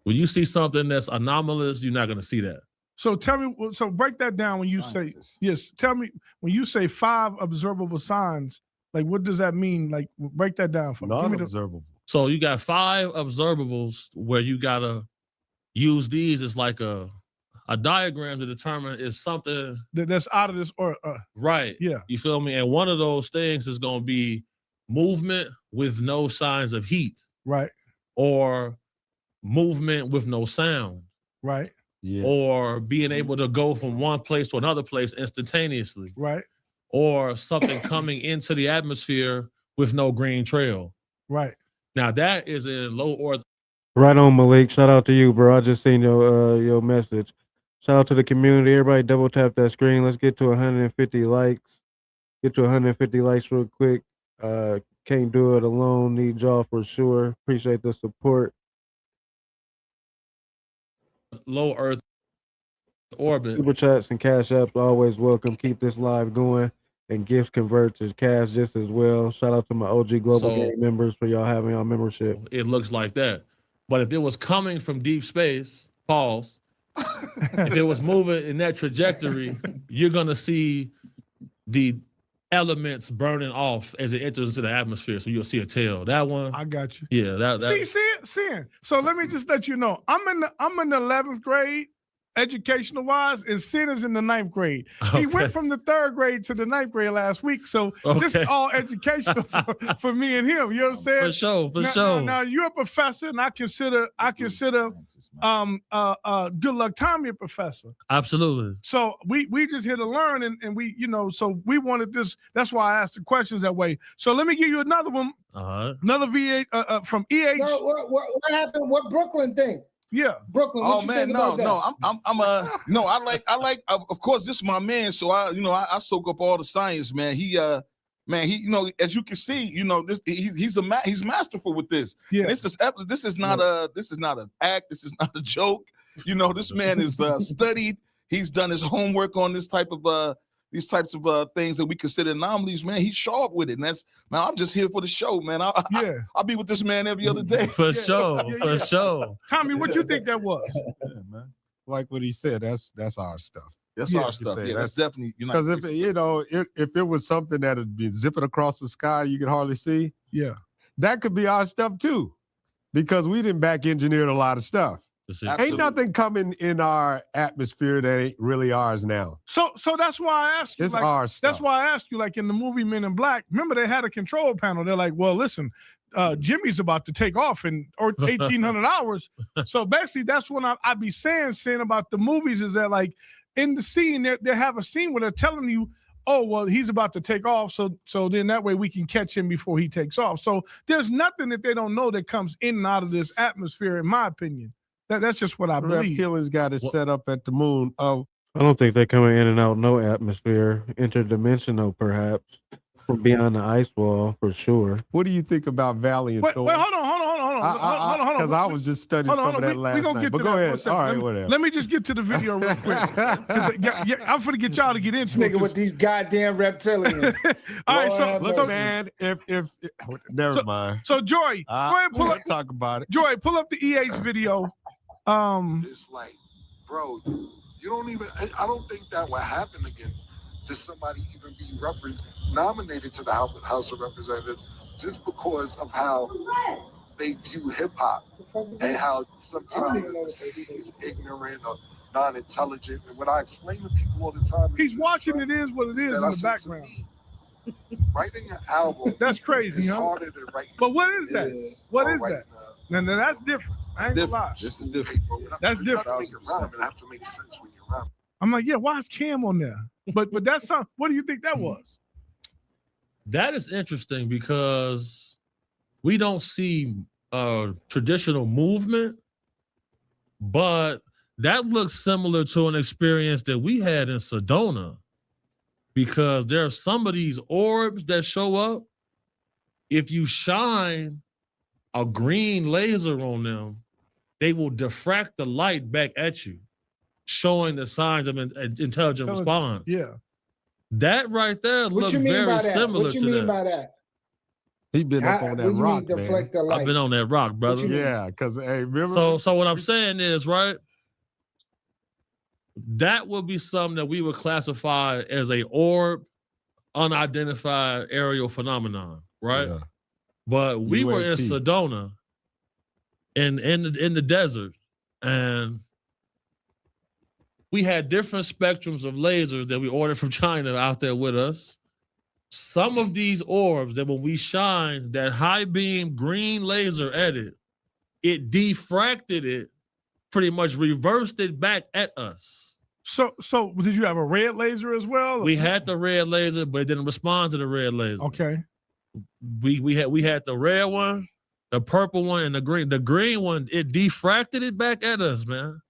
when you see something that's anomalous, you're not going to see that. So tell me, so break that down when you say, yes, tell me, when you say 5 observable signs, like what does that mean? Like break that down for me. Non-observable. So you got 5 observables where you got to use these as like a diagram to determine is something that's out of this or right. Yeah. You feel me? And one of those things is going to be movement with no signs of heat. Right. Or movement with no sound. Right. Yeah. Or being able to go from one place to another place instantaneously. Right. Or something coming into the atmosphere with no green trail. Right. Now that is in low Earth. Right on, Malik. Shout out to you, bro. I just seen your message. Shout out to the community. Everybody double tap that screen. Let's get to 150 likes. Get to 150 likes real quick. Can't do it alone. Need y'all for sure. Appreciate the support. Low Earth orbit. Super chats and cash apps always welcome. Keep this live going, and gifts convert to cash just as well. Shout out to my OG Global Game members for y'all having our membership. It looks like that. But if it was coming from deep space, pause. If it was moving in that trajectory, you're gonna see the elements burning off as it enters into the atmosphere. So you'll see a tail. That one. I got you. Yeah. That. Sin. So let me just let you know. I'm in the 11th grade, educational wise, and Sin is in the 9th grade. Okay. He went from the 3rd grade to the 9th grade last week. So this is all educational for me and him. You know what I'm saying? For sure. Now you're a professor, and I consider Good Luck Tommy a professor. Absolutely. So we just here to learn, and we, so we wanted this. That's why I asked the questions that way. So let me give you another one. Uh-huh. Another V8 from EH. No, what happened? What Brooklyn thing? Yeah, Brooklyn. What you think about that? I like. Of course, this is my man. So I soak up all the science, man. He, as you can see, he's masterful with this. Yeah. This is not an act. This is not a joke. This man is studied. He's done his homework on this type of these types of things that we consider anomalies, man. He's sharp with it. And I'm just here for the show, man. I'll be with this man every other day. For sure. Tommy, what you think that was? Yeah, man. Like what he said, that's our stuff. That's our stuff. Yeah, that's definitely because if it was something that'd be zipping across the sky, you could hardly see. Yeah, that could be our stuff too, because we didn't back engineered a lot of stuff. Ain't nothing coming in our atmosphere that ain't really ours now. So that's why I asked you. It's our stuff. That's why I asked you. Like in the movie Men in Black, remember they had a control panel. They're like, well, listen, Jimmy's about to take off in 1,800 hours. So basically, that's when I be saying about the movies is that like in the scene they have a scene where they're telling you, oh, well, he's about to take off. So then that way we can catch him before he takes off. So there's nothing that they don't know that comes in and out of this atmosphere, in my opinion. That's just what I believe. Reptilians got it set up at the moon. Oh, I don't think they're coming in and out no atmosphere, interdimensional perhaps, from beyond the ice wall for sure. What do you think about Valley and Thor? Wait, hold on. Because I was just studying some of that last night. But go ahead. All right, whatever. Let me just get to the video real quick. I'm going to get y'all to get into this nigga with these goddamn reptilians. All right, so look, man, if never mind. So Joy, go ahead and pull up. Talk about it. Joy, pull up the EH video. It's like, bro, you don't even. I don't think that would happen again. Does somebody even be nominated to the House of Representatives just because of how they view hip hop and how sometimes the city is ignorant or non-intelligent? And when I explain to people all the time, he's watching. It is what it is in the background. Writing an album, that's crazy. It's harder than writing. But what is that? What is that? Now that's different. I ain't gonna lie. This is different. That's different. You have to make sense when you're rapping. I'm like, yeah, why is Cam on there? But that's something. What do you think that was? That is interesting because we don't see traditional movement, but that looks similar to an experience that we had in Sedona, because there are some of these orbs that show up. If you shine a green laser on them, they will diffract the light back at you, showing the signs of intelligent response. Yeah. That right there looks very similar to that. What you mean by that? He been up on that rock, man. I've been on that rock, brother. Yeah, because hey, remember. So what I'm saying is, right, that would be something that we would classify as a orb, unidentified aerial phenomenon, right? Yeah. But we were in Sedona, in the desert, and we had different spectrums of lasers that we ordered from China out there with us. Some of these orbs that when we shine that high beam green laser at it, it diffracted it, pretty much reversed it back at us. So did you have a red laser as well? We had the red laser, but it didn't respond to the red laser. Okay. We had the red one, the purple one, and the green. The green one, it diffracted it back at us, man.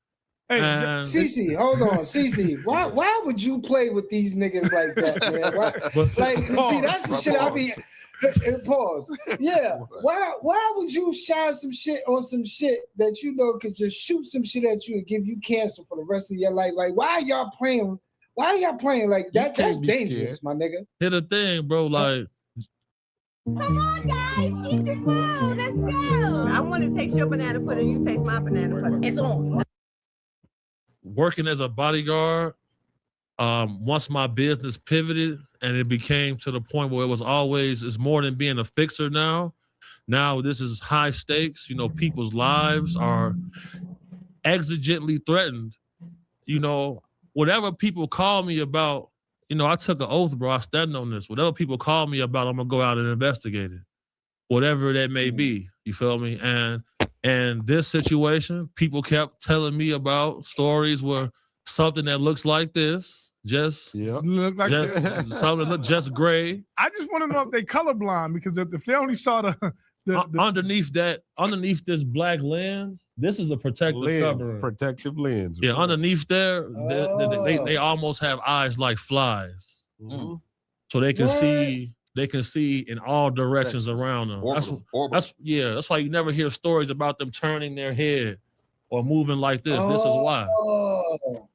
Hey, Cece, hold on, Cece. Why would you play with these niggas like that, man? See, that's the shit I be. Pause. Yeah. Why would you shine some shit on some shit that you know could just shoot some shit at you and give you cancer for the rest of your life? Like, why are y'all playing? Why are y'all playing like that? That's dangerous, my nigga. Here's the thing, bro. Like, come on, guys, eat your food. Let's go. I want to taste your banana pudding. You taste my banana pudding. It's on. Working as a bodyguard, once my business pivoted and it became to the point where it's more than being a fixer now. Now this is high stakes. You know, people's lives are exigently threatened. You know, whatever people call me about, you know, I took an oath, bro. I stand on this. Whatever people call me about, I'm gonna go out and investigate it. Whatever that may be. You feel me? And this situation, people kept telling me about stories where something that looks like this, look like something that looks just gray. I just want to know if they colorblind, because if they only saw underneath this black lens, this is a protective covering. Protective lens. Yeah, underneath there, they almost have eyes like flies, so they can see. They can see in all directions around them. That's why you never hear stories about them turning their head or moving like this. This is why.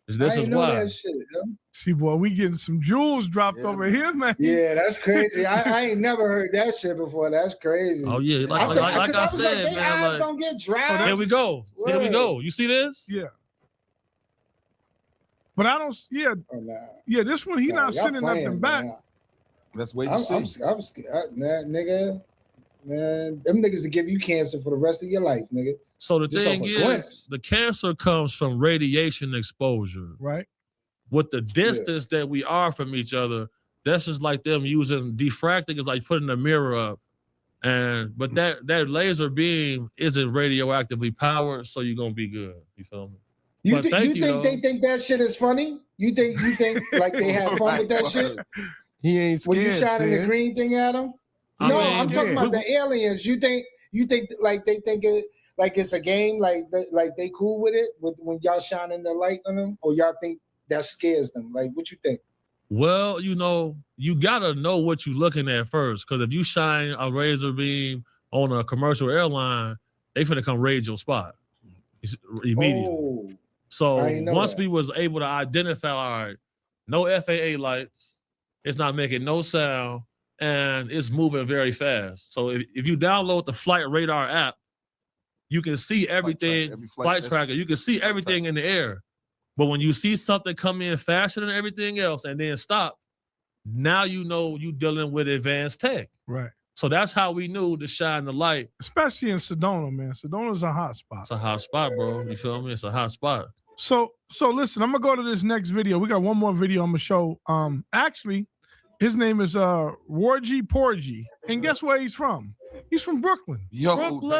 This is why. That shit, yo. See, boy, we getting some jewels dropped over here, man. Yeah, that's crazy. I ain't never heard that shit before. That's crazy. Oh yeah, like I said, man. Eyes don't get dry. Here we go. Here we go. You see this? Yeah. But I don't. Yeah. Yeah. This one, he not sending nothing back. Let's wait and see. I'm scared, nigga. Man, them niggas will give you cancer for the rest of your life, nigga. So the thing is, the cancer comes from radiation exposure. Right. With the distance that we are from each other, that's just like them using diffracting is like putting a mirror up. But that laser beam isn't radioactively powered, so you're gonna be good. You feel me? You think they think that shit is funny? You think like they have fun with that shit? He ain't scared. When you shining the green thing at them? No, I'm talking about the aliens. You think like they think it like it's a game, like they cool with it when y'all shining the light on them, or y'all think that scares them? Like, what you think? Well, you gotta know what you're looking at first, because if you shine a laser beam on a commercial airline, they finna come raid your spot immediately. Oh, so once we was able to identify, all right, no FAA lights, it's not making no sound, and it's moving very fast. So if you download the Flight Radar app, you can see everything. Flight Tracker, you can see everything in the air. But when you see something come in faster than everything else and then stop, now you know you're dealing with advanced tech. Right. So that's how we knew to shine the light. Especially in Sedona, man. Sedona's a hot spot. It's a hot spot, bro. You feel me? It's a hot spot. So listen, I'm gonna go to this next video. We got one more video I'm gonna show. Actually, his name is Wargy Porgy. And guess where he's from? He's from Brooklyn. Yo, Brooklyn.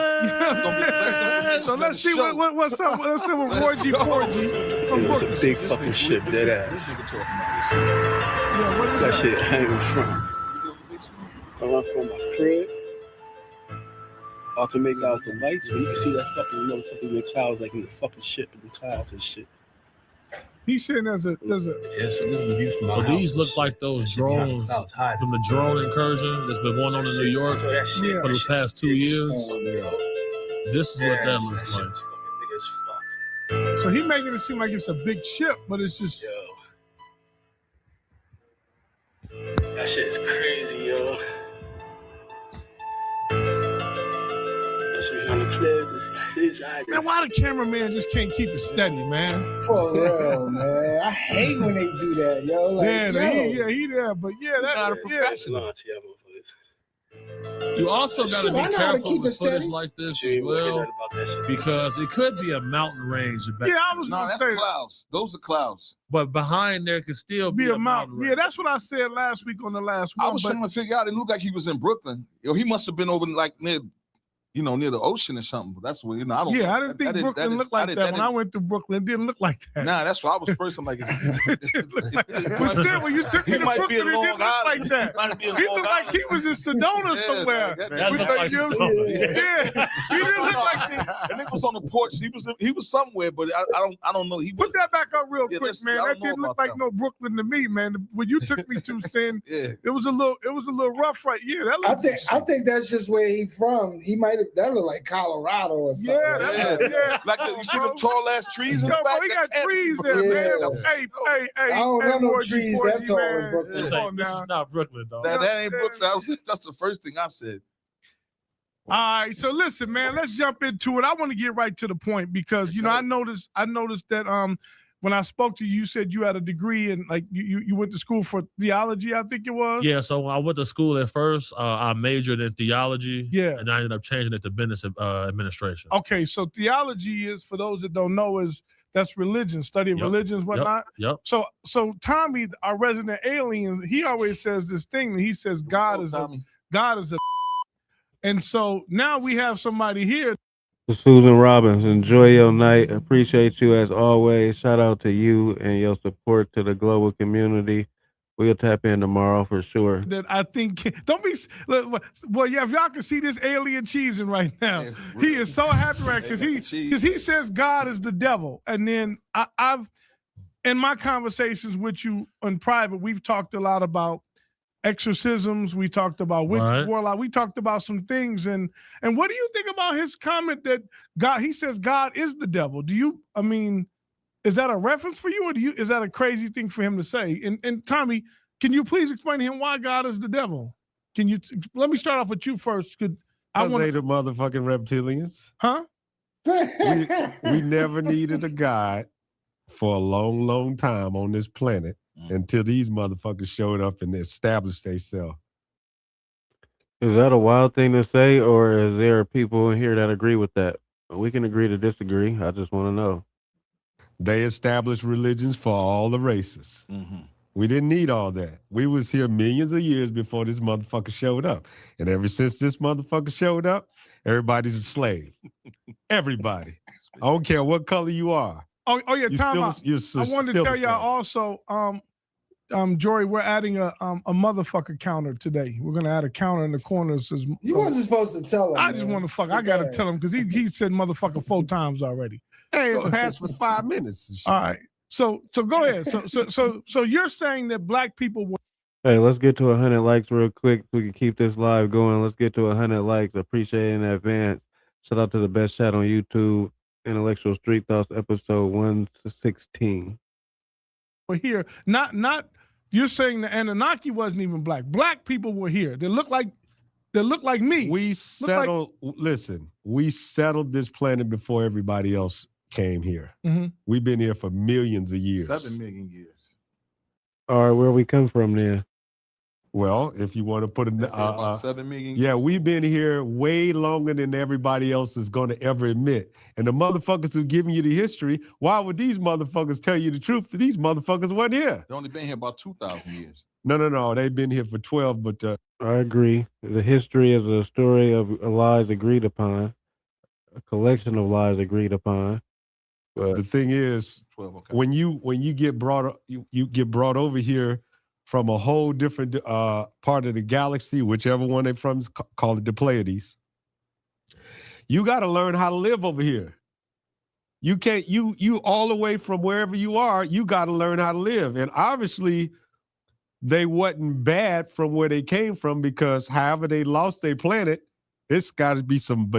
So let's see what's up. Let's see with Wargy Porgy from Brooklyn. It's a big fucking shit, dead ass. Yeah, what is that shit hanging from. I'm from my crib. I can make out some lights, but you can see that fucking motherfucking in the clouds, like in the fucking ship in the clouds and shit. He's saying there's a yeah, so this is the view from my so house. These look like those drones from the drone incursion that's been going on in New York for the past 2 years. This is what that looks like. So he making it seem like it's a big ship, but it's just that shit is crazy, yo. That's what on the cliffs. Man, why the cameraman just can't keep it steady, man? For real, man. I hate when they do that, yo. Like, he there, but that's not a professional. You also got to be I know how to careful keep with it footage steady. like this as well, because it could be a mountain range. Yeah, I was gonna say clouds. Those are clouds. But behind there could still be a mountain range. Yeah, that's what I said last week on the last one. I was trying to figure out. It looked like he was in Brooklyn. Yo, he must have been over like near the ocean or something. But that's what I don't. Yeah, I didn't think Brooklyn looked like that when I went to Brooklyn. It didn't look like that. Nah, that's why I was first. I'm like, but still, when you took me to Brooklyn, it didn't look like that. He looked like he was in Sedona somewhere. That looked like yeah, he didn't look like. And it was on the porch. He was somewhere, but I don't know. He put that back up real quick, man. I That don't know didn't look about like no Brooklyn to me, man. When you took me to Sin, it was a little rough, right? Yeah, that I think that's just where he from. He might have that look like Colorado or something. Yeah. Like you see them tall ass trees in the back. He got trees there, man. Hey. I don't know no trees that tall in Brooklyn. This is not Brooklyn, though. That ain't Brooklyn. That's the first thing I said. All right, so listen, man, let's jump into it. I want to get right to the point because I noticed that when I spoke to you, you said you had a degree and like you went to school for theology, I think it was. Yeah, so I went to school at first. I majored in theology. Yeah, and I ended up changing it to business administration. Okay, so theology is, for those that don't know, that's religion, studying religions, whatnot. Yep. So Tommy, our resident alien, he always says this thing. He says God is a, and so now we have somebody here. Susan Robbins, enjoy your night. Appreciate you as always. Shout out to you and your support to the global community. We'll tap in tomorrow for sure. That I think don't be boy. Yeah, if y'all can see this alien cheesing right now, he is so happy right because he says God is the devil, and then I've in my conversations with you in private, we've talked a lot about exorcisms. We talked about witches, warlock. We talked about some things, and what do you think about his comment that God? He says God is the devil. Do you? I mean, is that a reference for you, or is that a crazy thing for him to say? And Tommy, can you please explain to him why God is the devil? Can you? Let me start off with you first. I want they the motherfucking reptilians, huh? we never needed a God for a long, long time on this planet until these motherfuckers showed up and established themselves. Is that a wild thing to say, or is there people in here that agree with that? We can agree to disagree. I just want to know. They established religions for all the races. We didn't need all that. We was here millions of years before this motherfucker showed up. And ever since this motherfucker showed up, everybody's a slave. Everybody. I don't care what color you are. Oh yeah, Tom. I wanted to tell y'all also, Jory, we're adding a motherfucker counter today. We're gonna add a counter in the corners. You wasn't supposed to tell him. I just want to fuck. I gotta tell him because he said motherfucker 4 times already. Hey, it's past for 5 minutes. All right. So go ahead. So you're saying that black people were. Hey, let's get to 100 likes real quick so we can keep this live going. Let's get to 100 likes. Appreciate it in advance. Shout out to the best chat on YouTube. Intellectual Street Thoughts episode 116. Were here. Not you're saying the Anunnaki wasn't even black. Black people were here. They look like me. We settled listen, we settled this planet before everybody else came here. We've been here for millions of years. 7 million years. All right, where we come from then? Well, if you want to put about 7 million years. Yeah, we've been here way longer than everybody else is going to ever admit. And the motherfuckers who giving you the history, why would these motherfuckers tell you the truth that these motherfuckers weren't here? They only been here about 2,000 years. No. They've been here for 12, but I agree. The history is a story of lies agreed upon, a collection of lies agreed upon. But the thing is, 12, okay. when you get brought you get brought over here from a whole different part of the galaxy, whichever one they're from, is called the Pleiades. You got to learn how to live over here. You can't, you all the way from wherever you are, you got to learn how to live. And obviously, they wasn't bad from where they came from because however they lost their planet, it's got to be some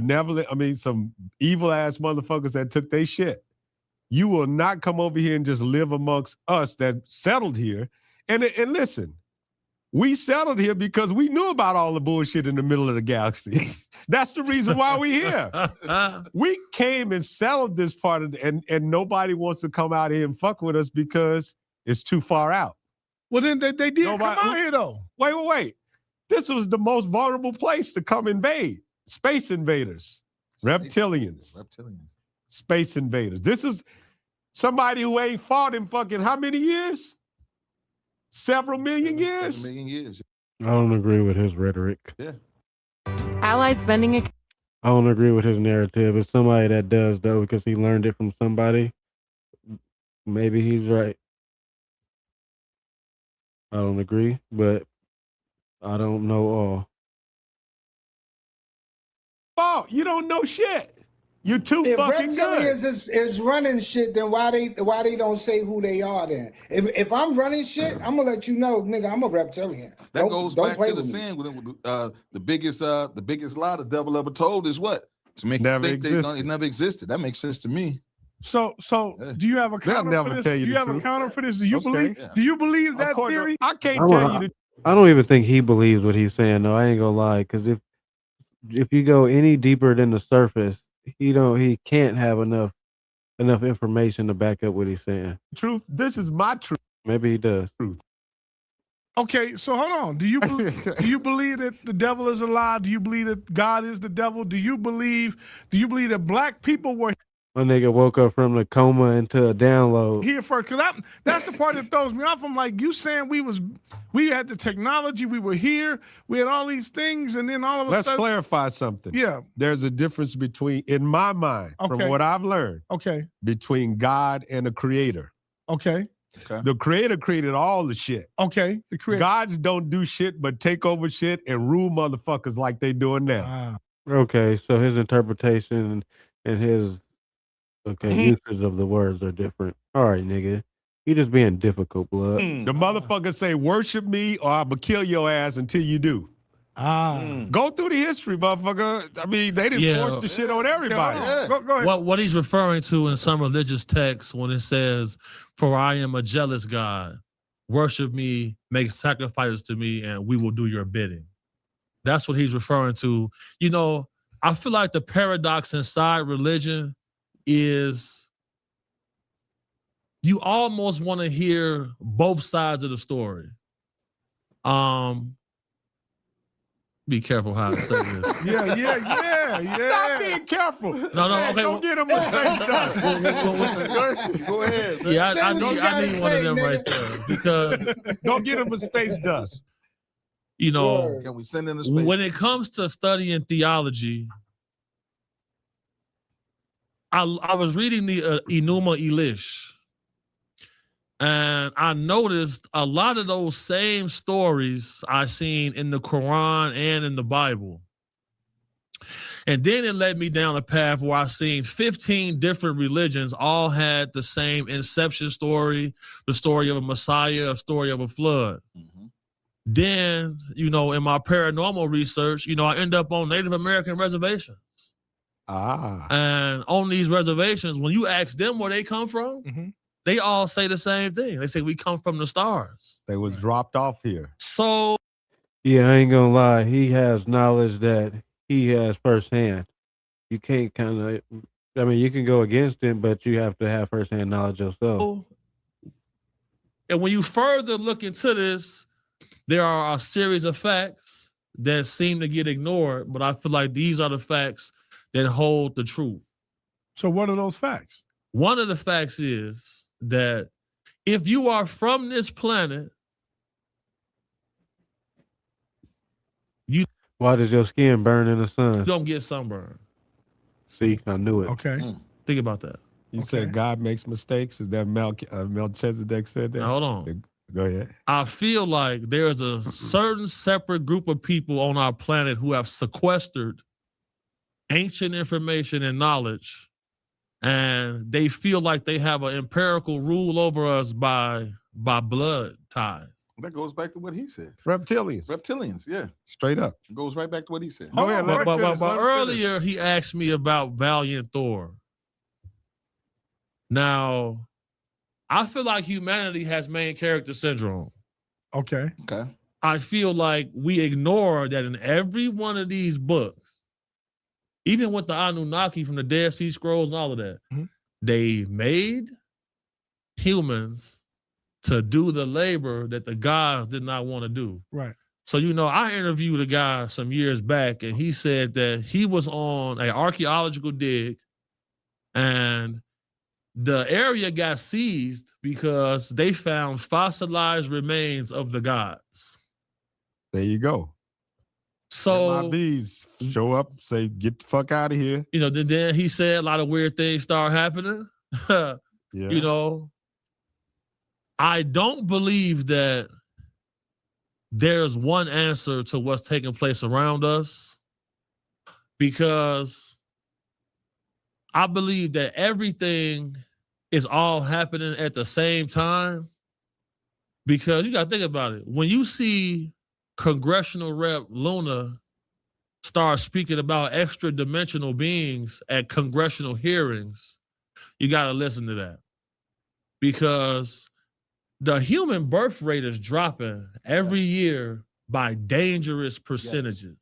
some evil-ass motherfuckers that took their shit. You will not come over here and just live amongst us that settled here. And listen, we settled here because we knew about all the bullshit in the middle of the galaxy. That's the reason why we're here. We came and settled this part of and nobody wants to come out here and fuck with us because it's too far out. Well, then they did come out here, though. Wait. This was the most vulnerable place to come invade. Space invaders. Reptilians. Space invaders. This is somebody who ain't fought in fucking how many years? Several million years? 7 million years. I don't agree with his rhetoric. Yeah. Ally spending a I don't agree with his narrative. It's somebody that does, though, because he learned it from somebody. Maybe he's right. I don't agree, but I don't know all. Oh, you don't know shit. You're too if fucking good. reptilians is running shit, then why they don't say who they are then? If I'm running shit, I'm gonna let you know, nigga, I'm a reptilian. That goes back to the saying the biggest lie the devil ever told is what? To make you think it never existed. That makes sense to me. So do you have a counter for this? Do you have a counter for this? Do you believe that theory? I can't tell you. I don't even think he believes what he's saying, though. I ain't gonna lie, because if you go any deeper than the surface, he can't have enough information to back up what he's saying. Truth. This is my truth. Maybe he does. Truth. Okay, so hold on. Do you believe that the devil is a lie? Do you believe that God is the devil? Do you believe that black people were My nigga woke up from the coma into a download. here first? Because that's the part that throws me off. I'm like, you saying we had the technology, we were here, we had all these things, and then all of a Let's sudden. clarify something. Yeah. There's a difference between, in my mind, from what I've learned, okay, between God and a creator. Okay. Okay. The creator created all the shit. Okay. The creator. Gods don't do shit but take over shit and rule motherfuckers like they doing now. Okay, so his interpretation and his usage of the words are different. All right, nigga. You just being difficult, blood. The motherfuckers say, worship me or I'ma kill your ass until you do. Go through the history, motherfucker. I mean, they didn't force the shit on everybody. Go ahead. What he's referring to in some religious texts when it says, "For I am a jealous God, worship me, make sacrifices to me, and we will do your bidding." That's what he's referring to. You know, I feel like the paradox inside religion is you almost want to hear both sides of the story. Be careful how I say this. Yeah. Stop being careful. No, Man, okay. Don't get him a space dust. Go ahead. Yeah, I need one of them right there because don't get him a space dust. You know, Can we send in a space? when it comes to studying theology, I was reading the Enuma Elish, and I noticed a lot of those same stories I seen in the Quran and in the Bible. And then it led me down a path where I seen 15 different religions all had the same inception story, the story of a Messiah, a story of a flood. Then, you know, in my paranormal research, you know, I end up on Native American reservations. And on these reservations, when you ask them where they come from, they all say the same thing. They say we come from the stars. They was dropped off here. So Yeah, I ain't gonna lie. He has knowledge that he has firsthand. You can't kind of, I mean, you can go against it, but you have to have firsthand knowledge yourself. And when you further look into this, there are a series of facts that seem to get ignored, but I feel like these are the facts that hold the truth. So what are those facts? One of the facts is that if you are from this planet, Why does your skin burn in the sun? you don't get sunburn. See, I knew it. Okay. Think about that. You said God makes mistakes? Is that Melchizedek said that? Now, hold on. Go ahead. I feel like there's a certain separate group of people on our planet who have sequestered ancient information and knowledge, and they feel like they have an empirical rule over us by blood ties. That goes back to what he said. Reptilians, yeah. Straight up. It goes right back to what he said. Go ahead, But earlier he asked me about Valiant Thor. Now, I feel like humanity has main character syndrome. Okay. I feel like we ignore that in every one of these books, even with the Anunnaki from the Dead Sea Scrolls and all of that, they made humans to do the labor that the gods did not want to do. Right. So, you know, I interviewed a guy some years back, and he said that he was on an archaeological dig, and the area got seized because they found fossilized remains of the gods. There you go. So MIBs show up, say, get the fuck out of here. You know, then he said a lot of weird things start happening. You know, I don't believe that there's one answer to what's taking place around us, because I believe that everything is all happening at the same time. Because you got to think about it. When you see Congressional Rep Luna start speaking about extra dimensional beings at congressional hearings, you got to listen to that. Because the human birth rate is dropping every year by dangerous percentages.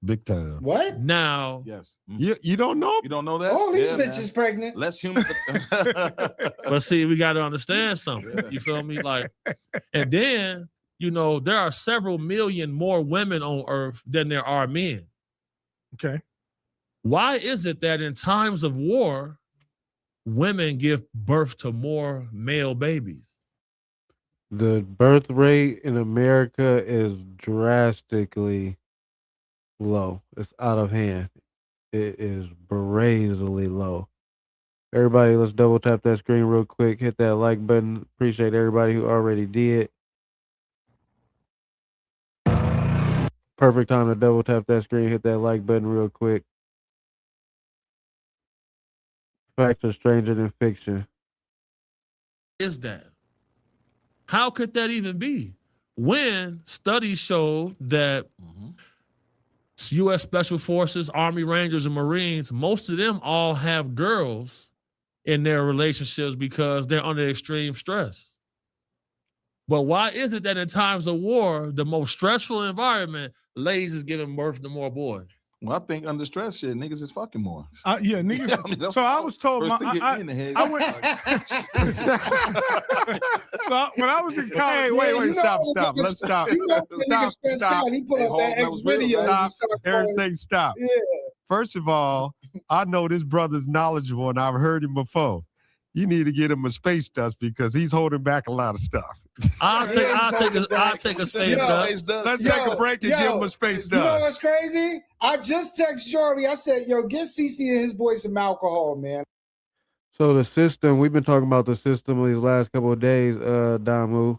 Big time. What? Now, Yes. You don't know? You don't know that? All these Yeah, bitches pregnant. Less human. but see, we got to understand something. You feel me? Like, and then, you know, there are several million more women on Earth than there are men. Okay. Why is it that in times of war, women give birth to more male babies? The birth rate in America is drastically low. It's out of hand. It is brazenly low. Everybody, let's double tap that screen real quick. Hit that like button. Appreciate everybody who already did. Perfect time to double tap that screen. Hit that like button real quick. Facts are stranger than fiction. Is that? How could that even be? When studies show that U.S. Special Forces, Army Rangers, and Marines, most of them all have girls in their relationships because they're under extreme stress. But why is it that in times of war, the most stressful environment, ladies is giving birth to more boys? Well, I think under stress shit, niggas is fucking more. Yeah, niggas. I mean, so I was told first thing hit me in the head. I went. So when I was in college, Hey, wait, stop. Let's stop. Stop. He put up that X video. Stop. Everything stop. Yeah. First of all, I know this brother's knowledgeable and I've heard him before. You need to get him a space dust because he's holding back a lot of stuff. I'll take a space dust. Let's take a break and give him a space dust. You know what's crazy? I just text Jory. I said, yo, get CC and his boy some alcohol, man. So the system, we've been talking about the system these last couple of days, Damu.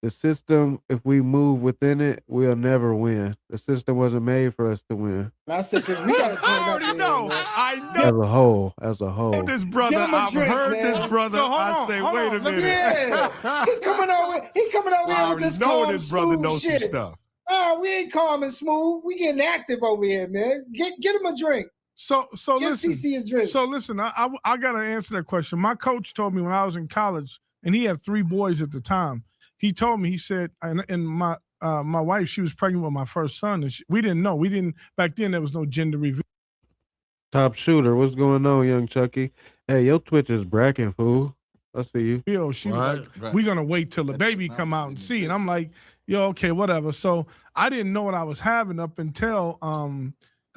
The system, if we move within it, we'll never win. The system wasn't made for us to win. And I said, because we got to turn up. I know. As a whole. This brother, I've heard this brother. I say, wait a minute. Yeah. He coming over here with this calm, this brother smooth knows shit. some stuff. Oh, we ain't calm and smooth. We getting active over here, man. Get him a drink. So Get listen. CC a drink. So listen, I got to answer that question. My coach told me when I was in college, and he had 3 boys at the time. He told me, he said, and my wife, she was pregnant with my first son, and we didn't know. Back then, there was no gender reveal. Top shooter, what's going on, young Chucky? Hey, your Twitch is bracking, fool. I see you. She was like, we're going to wait till the baby come out and see. And I'm like, yo, okay, whatever. So I didn't know what I was having up until,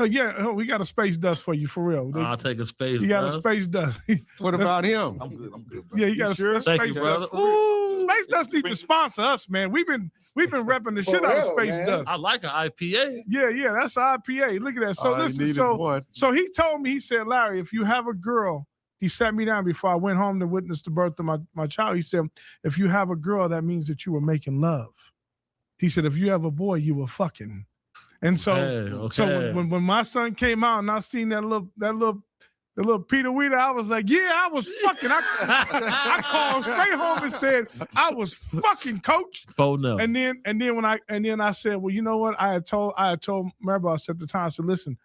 we got a space dust for you, for real. I'll take a space dust. You got a space dust. What about him? I'm good. Yeah, you got a Thank space you, brother. dust. Space Dust need to sponsor us, man. We've been repping the shit out of Space Dust. I like an IPA. Yeah, that's an IPA. Look at that. So listen, so he told me, he said, Larry, if you have a girl, he sat me down before I went home to witness the birth of my child. He said, if you have a girl, that means that you were making love. He said, if you have a boy, you were fucking. And so, so when my son came out and I seen that little Peter Weeder, I was like, yeah, I was fucking. I called straight home and said, I was fucking, coach. Phone up. And then I said, well, you know what? I had told Maribos at the time, I said, listen,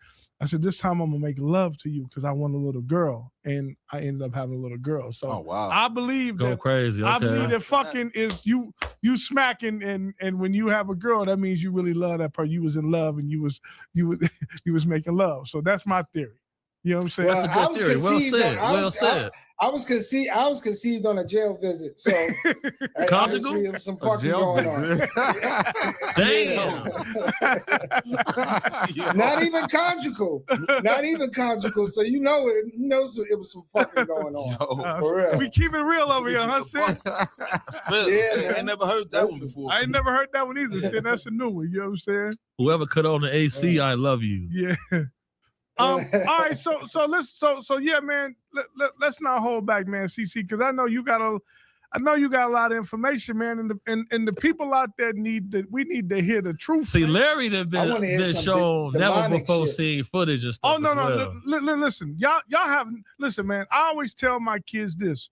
I said, this time I'm gonna make love to you because I want a little girl. And I ended up having a little girl. So I believe Go crazy. Okay. I believe that fucking is you smacking, and when you have a girl, that means you really love that person. You was in love and you was making love. So that's my theory. You know what I'm saying? That's a good theory. Well said. Well said. I was conceived on a jail visit. So Conjugal? Some fucking going on. Damn. Not even conjugal. Not even conjugal. So you know it was some fucking going on. For real. We keep it real over here, huh, Sid? Yeah, I ain't never heard that one before. I ain't never heard that one either, Sid. That's a new one. You know what I'm saying? Whoever cut on the AC, I love you. Yeah. All right, so yeah, man. Let's not hold back, man, CC, because I know you got a lot of information, man, and the people out there we need to hear the truth. See, Larry been shown never before seeing footage and stuff. Oh no, listen, y'all listen, man. I always tell my kids this: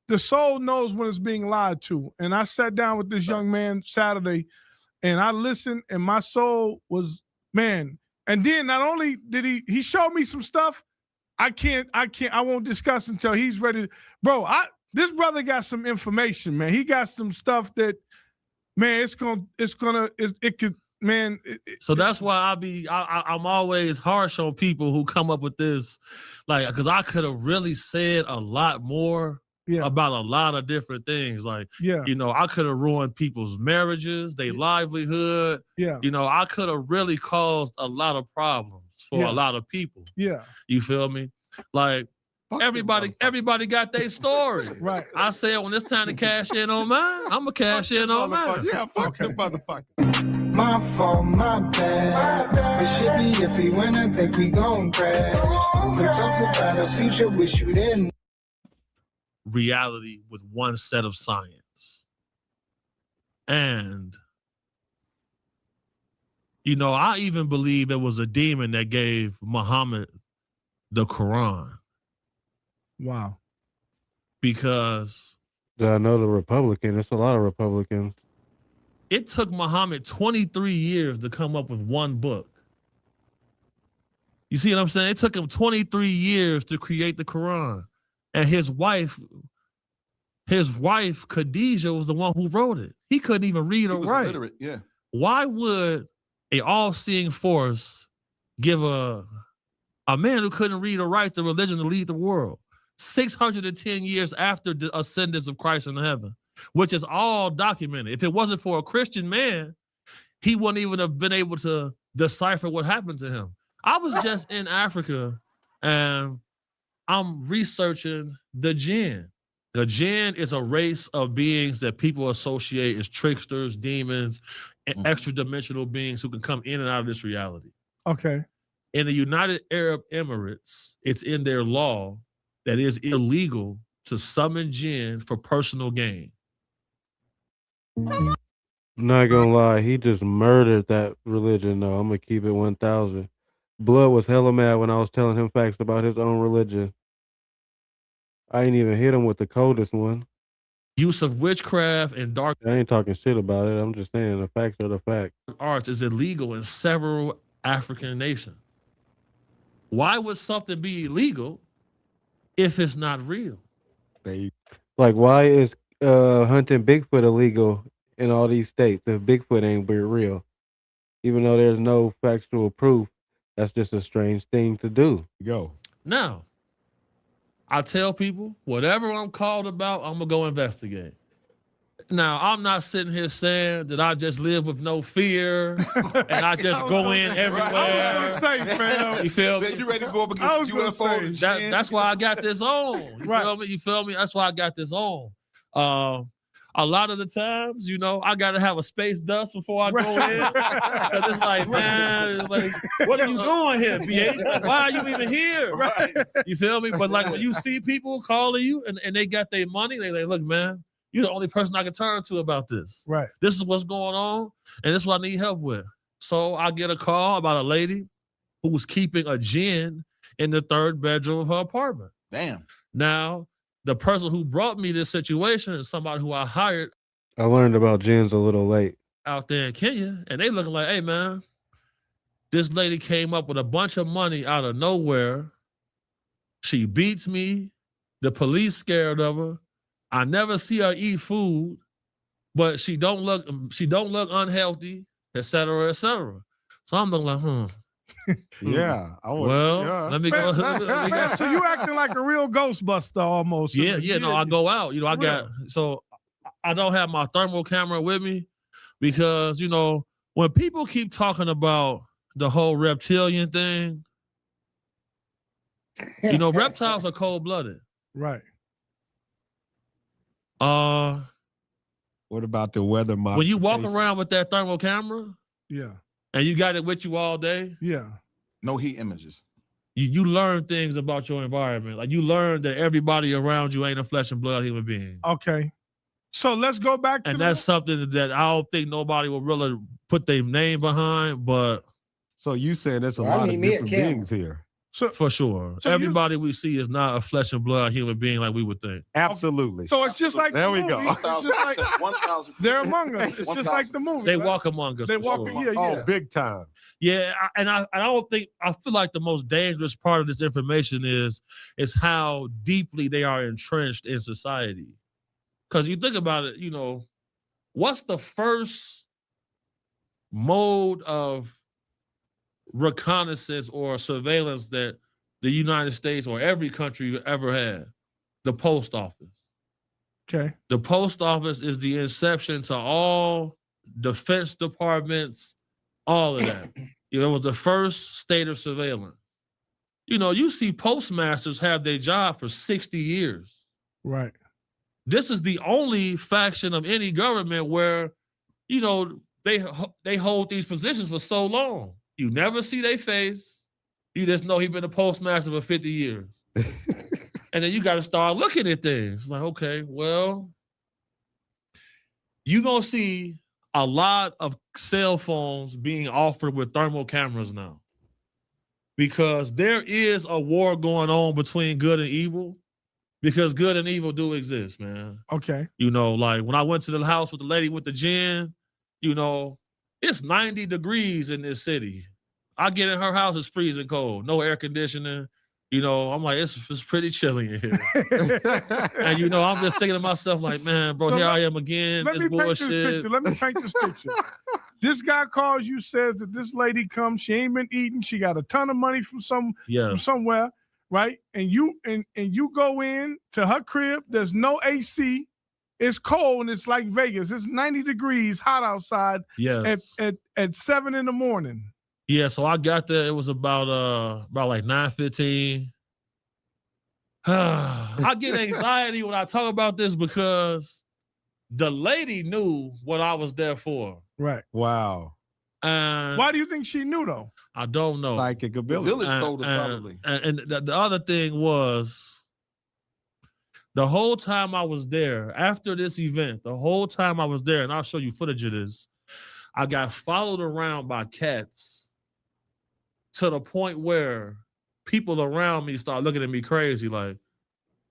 the soul knows when it's being lied to. And I sat down with this young man Saturday, and I listened, and my soul was, man. And then not only did he showed me some stuff, I won't discuss until he's ready. Bro, this brother got some information, man. He got some stuff that, man, it could, man. So that's why I'm always harsh on people who come up with this, like, because I could have really said a lot more about a lot of different things. Like, you know, I could have ruined people's marriages, their livelihood. Yeah. You know, I could have really caused a lot of problems for a lot of people. Yeah. You feel me? Like, everybody got their story. Right. I said, when it's time to cash in on mine, I'm going to cash in on mine. Yeah, fuck this motherfucker. My fault, my bad. It should be iffy when I think we gon' crash. When talks about the future, wish you didn't. reality with one set of science. And, you know, I even believe it was a demon that gave Muhammad the Quran. Wow. Because I know the Republican. It's a lot of Republicans. it took Muhammad 23 years to come up with one book. You see what I'm saying? It took him 23 years to create the Quran. And his wife, Khadijah, was the one who wrote it. He couldn't even read or write. Illiterate, yeah. Why would a all-seeing force give a man who couldn't read or write the religion to lead the world 610 years after the ascendance of Christ in heaven, which is all documented? If it wasn't for a Christian man, he wouldn't even have been able to decipher what happened to him. I was just in Africa and I'm researching the jinn. The jinn is a race of beings that people associate as tricksters, demons, and extra-dimensional beings who can come in and out of this reality. Okay. In the United Arab Emirates, it's in their law that it is illegal to summon jinn for personal gain. I'm not gonna lie, he just murdered that religion though. I'm gonna keep it 1,000. Blood was hella mad when I was telling him facts about his own religion. I ain't even hit him with the coldest one. Use of witchcraft and dark I ain't talking shit about it. I'm just saying the facts are the facts. arts is illegal in several African nations. Why would something be illegal if it's not real? Like, why is hunting Bigfoot illegal in all these states if Bigfoot ain't real? Even though there's no factual proof, that's just a strange thing to do. Go. Now, I tell people, whatever I'm called about, I'm going to go investigate. Now, I'm not sitting here saying that I just live with no fear and I just go in everywhere. I was gonna say, fam. You feel me? You ready to go up I was against gonna UFO? and That, shit? that's why I got this on. You feel me? You feel me? That's why I got this on. A lot of the times, you know, I got to have a space dust before I go in. 'Cause it's like, man, like, what are you doing here, BH? Like, why are you even here? Right. You feel me? But like when you see people calling you and they got their money, they like, look, man, you're the only person I can turn to about this. Right. This is what's going on, and this is what I need help with. So I get a call about a lady who was keeping a jinn in the third bedroom of her apartment. Damn. Now, the person who brought me this situation is somebody who I hired I learned about jinns a little late. out there in Kenya, and they looking like, hey, man, this lady came up with a bunch of money out of nowhere. She beats me. The police scared of her. I never see her eat food, but she don't look unhealthy, et cetera, et cetera. So I'm looking like, Yeah. Let me go. Man, so you acting like a real Ghostbuster almost. Yeah, no, I go out. You know, I don't have my thermal camera with me because, you know, when people keep talking about the whole reptilian thing, you know, reptiles are cold-blooded. Right. What about the weather model? When you walk around with that thermal camera, Yeah. and you got it with you all day, Yeah. No heat images. you learn things about your environment. Like you learn that everybody around you ain't a flesh and blood human being. Okay. So let's go back to And that's something that I don't think nobody will really put their name behind, but So you saying there's a Well, I lot of mean, me a different camera. beings here. for sure. So Everybody we see is not a flesh and blood human being like we would think. Absolutely. So it's just like There the we movie. go. It's just like 1,000. they're among us. It's just like the movie. They right? walk among us. They for walk. sure. Yeah, Oh, yeah. big time. Yeah, I feel like the most dangerous part of this information is how deeply they are entrenched in society. Because you think about it, you know, what's the first mode of reconnaissance or surveillance that the United States or every country ever had? The post office. Okay. The post office is the inception to all defense departments, all of that. You know, it was the first state of surveillance. You know, you see postmasters have their job for 60 years. Right. This is the only faction of any government where, you know, they hold these positions for so long. You never see their face. You just know he's been a postmaster for 50 years. And then you got to start looking at things. It's like, okay, well, you're going to see a lot of cell phones being offered with thermal cameras now. Because there is a war going on between good and evil. Because good and evil do exist, man. Okay. You know, like when I went to the house with the lady with the gin, you know, it's 90 degrees in this city. I get in her house, it's freezing cold, no air conditioning. You know, I'm like, it's pretty chilly in here. And, you know, I'm just thinking to myself like, man, bro, here I am again. This bullshit. Let me paint this picture. This guy calls you, says that this lady comes, she ain't been eating, she got a ton of money from somewhere, right? And you go in to her crib, there's no AC, it's cold and it's like Vegas. It's 90 degrees, hot outside at 7 in the morning. Yeah, so I got there. It was about like 9:15. I get anxiety when I talk about this because the lady knew what I was there for. Right. Wow. Why do you think she knew though? I don't know. Psychic ability. The village told her probably. And the other thing was, the whole time I was there, after this event, the whole time I was there, and I'll show you footage of this, I got followed around by cats. To the point where people around me start looking at me crazy, like,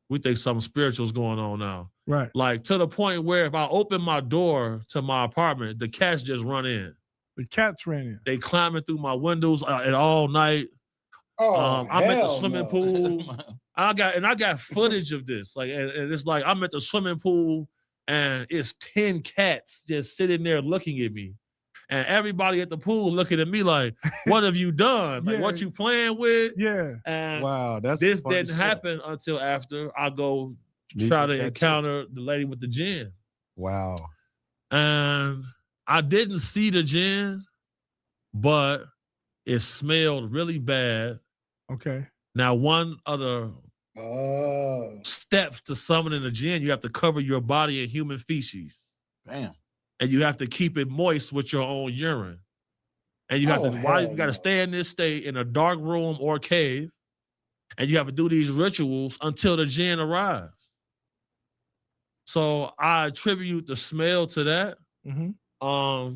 we think something spiritual's going on now. Right. Like, to the point where if I open my door to my apartment, the cats just run in. The cats ran in. They climbing through my windows at all night. I'm at the swimming pool. I got footage of this. Like, and it's like I'm at the swimming pool and it's 10 cats just sitting there looking at me. And everybody at the pool looking at me like, what have you done? Like, what you playing with? Yeah. And wow, this didn't happen until after I go try to encounter the lady with the gin. Wow. And I didn't see the gin, but it smelled really bad. Okay. Now, one other steps to summoning the gin, you have to cover your body in human feces. Damn. And you have to keep it moist with your own urine. And you have you got to stay in this state in a dark room or cave. And you have to do these rituals until the gin arrives. So I attribute the smell to that. Mm-hmm.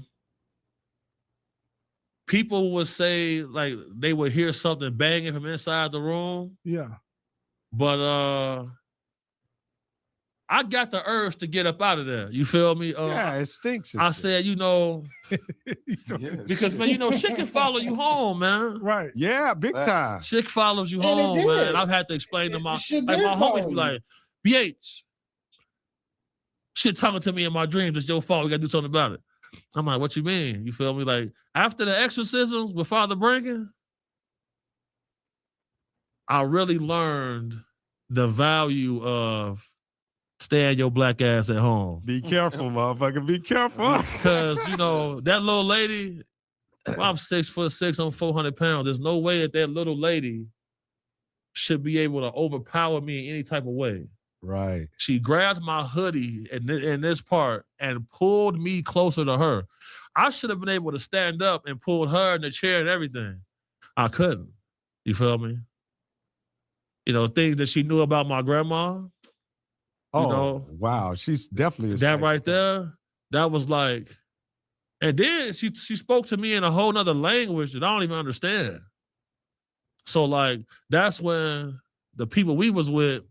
People would say like they would hear something banging from inside the room. Yeah. But I got the urge to get up out of there. You feel me? Yeah, it stinks. I said, you know, because, man, you know, shit can follow you home, man. Right. Yeah, big time. Shit follows you home, man. I've had to explain to my homies be like, BH, shit talking to me in my dreams. It's your fault. We got to do something about it. I'm like, what you mean? You feel me? Like, after the exorcisms with Father Brankin, I really learned the value of staying your black ass at home. Be careful, motherfucker. Be careful. Because, you know, that little lady, I'm 6'6", I'm 400 pounds. There's no way that little lady should be able to overpower me in any type of way. Right. She grabbed my hoodie in this part and pulled me closer to her. I should have been able to stand up and pull her in the chair and everything. I couldn't. You feel me? You know, things that she knew about my grandma. Oh, you know, wow. She's definitely that right there. That was like, and then she spoke to me in a whole nother language that I don't even understand. So like, that's when the people we was with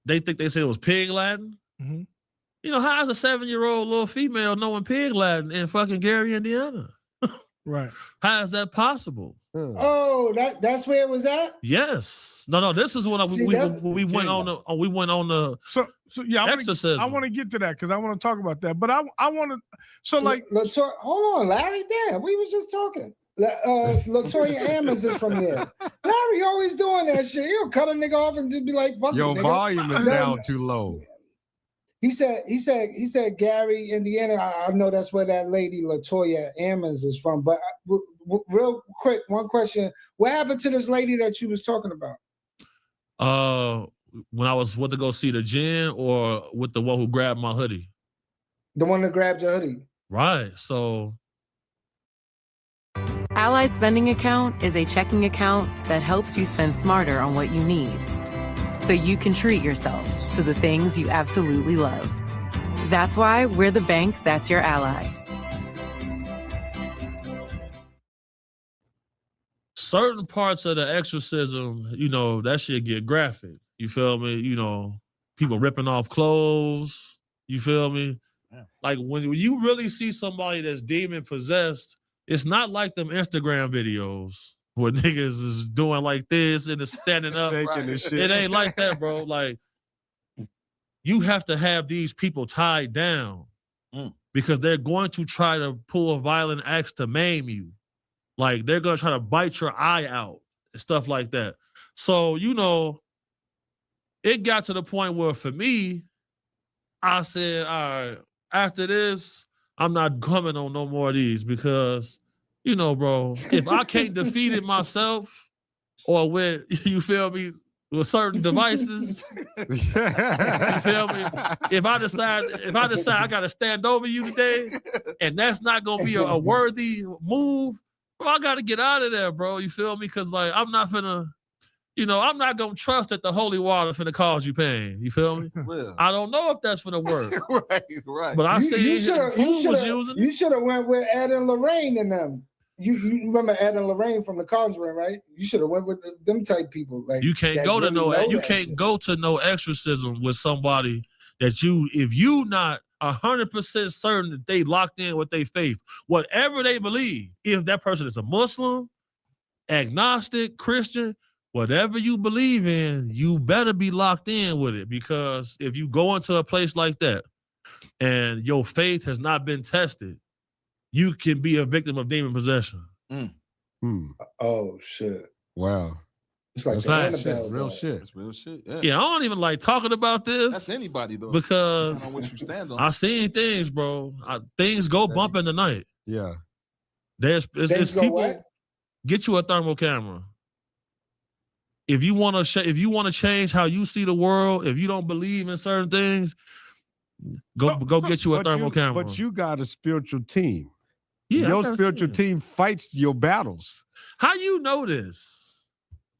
they said it was pig Latin. Mm-hmm. You know, how is a 7-year-old little female knowing pig Latin in fucking Gary, Indiana? Right. How is that possible? Oh, that's where it was at? Yes. No. This is when we went on the so yeah. exorcism. I want to get to that because I want to talk about that. But I want to. So like, hold on, Larry. Damn, we was just talking. Latoya Ammons is from there. Larry always doing that shit. He'll cut a nigga off and just be like, "Fuck your volume is down too low." He said, Gary, Indiana. I know that's where that lady Latoya Ammons is from. But real quick, one question: what happened to this lady that you was talking about? When I was went to go see the gin, or with the one who grabbed my hoodie? The one that grabbed your hoodie. Right. So, Ally Spending Account is a checking account that helps you spend smarter on what you need. so you can treat yourself to the things you absolutely love. That's why we're the bank that's your ally. Certain parts of the exorcism, that shit get graphic. You feel me? People ripping off clothes. You feel me? Yeah. Like when you really see somebody that's demon possessed, it's not like them Instagram videos where niggas is doing like this and is standing up. Shaking and shit. It ain't like that, bro. Like you have to have these people tied down because they're going to try to pull a violent act to maim you. Like they're going to try to bite your eye out and stuff like that. So, it got to the point where for me, I said, all right, after this, I'm not coming on no more of these because, bro, if I can't defeat it myself or with, you feel me, with certain devices, you feel me? If I decide I got to stand over you today and that's not going to be a worthy move, bro, I got to get out of there, bro. You feel me? Because, like, I'm not finna, I'm not going to trust that the holy water finna cause you pain. You feel me? Well. I don't know if that's finna work. Right. But I see you should have went with Ed and Lorraine and them. You remember Ed and Lorraine from The Conjuring, right? You should have went with them type people. Like you can't go to go to no exorcism with somebody that if you not 100% certain that they locked in with their faith, whatever they believe, if that person is a Muslim, agnostic, Christian, whatever you believe in, you better be locked in with it, because if you go into a place like that and your faith has not been tested, you can be a victim of demon possession. Oh shit! Wow. It's like Annabelle, real shit. It's real shit. Yeah, I don't even like talking about this. That's anybody though. Because on what you stand on. I seen things, bro. Things go bump in the night. Yeah. There's people. What? Get you a thermal camera. If you want to change how you see the world, if you don't believe in certain things, go get you a thermal camera. But you got a spiritual team. Yeah, your spiritual team fights your battles. How you know this?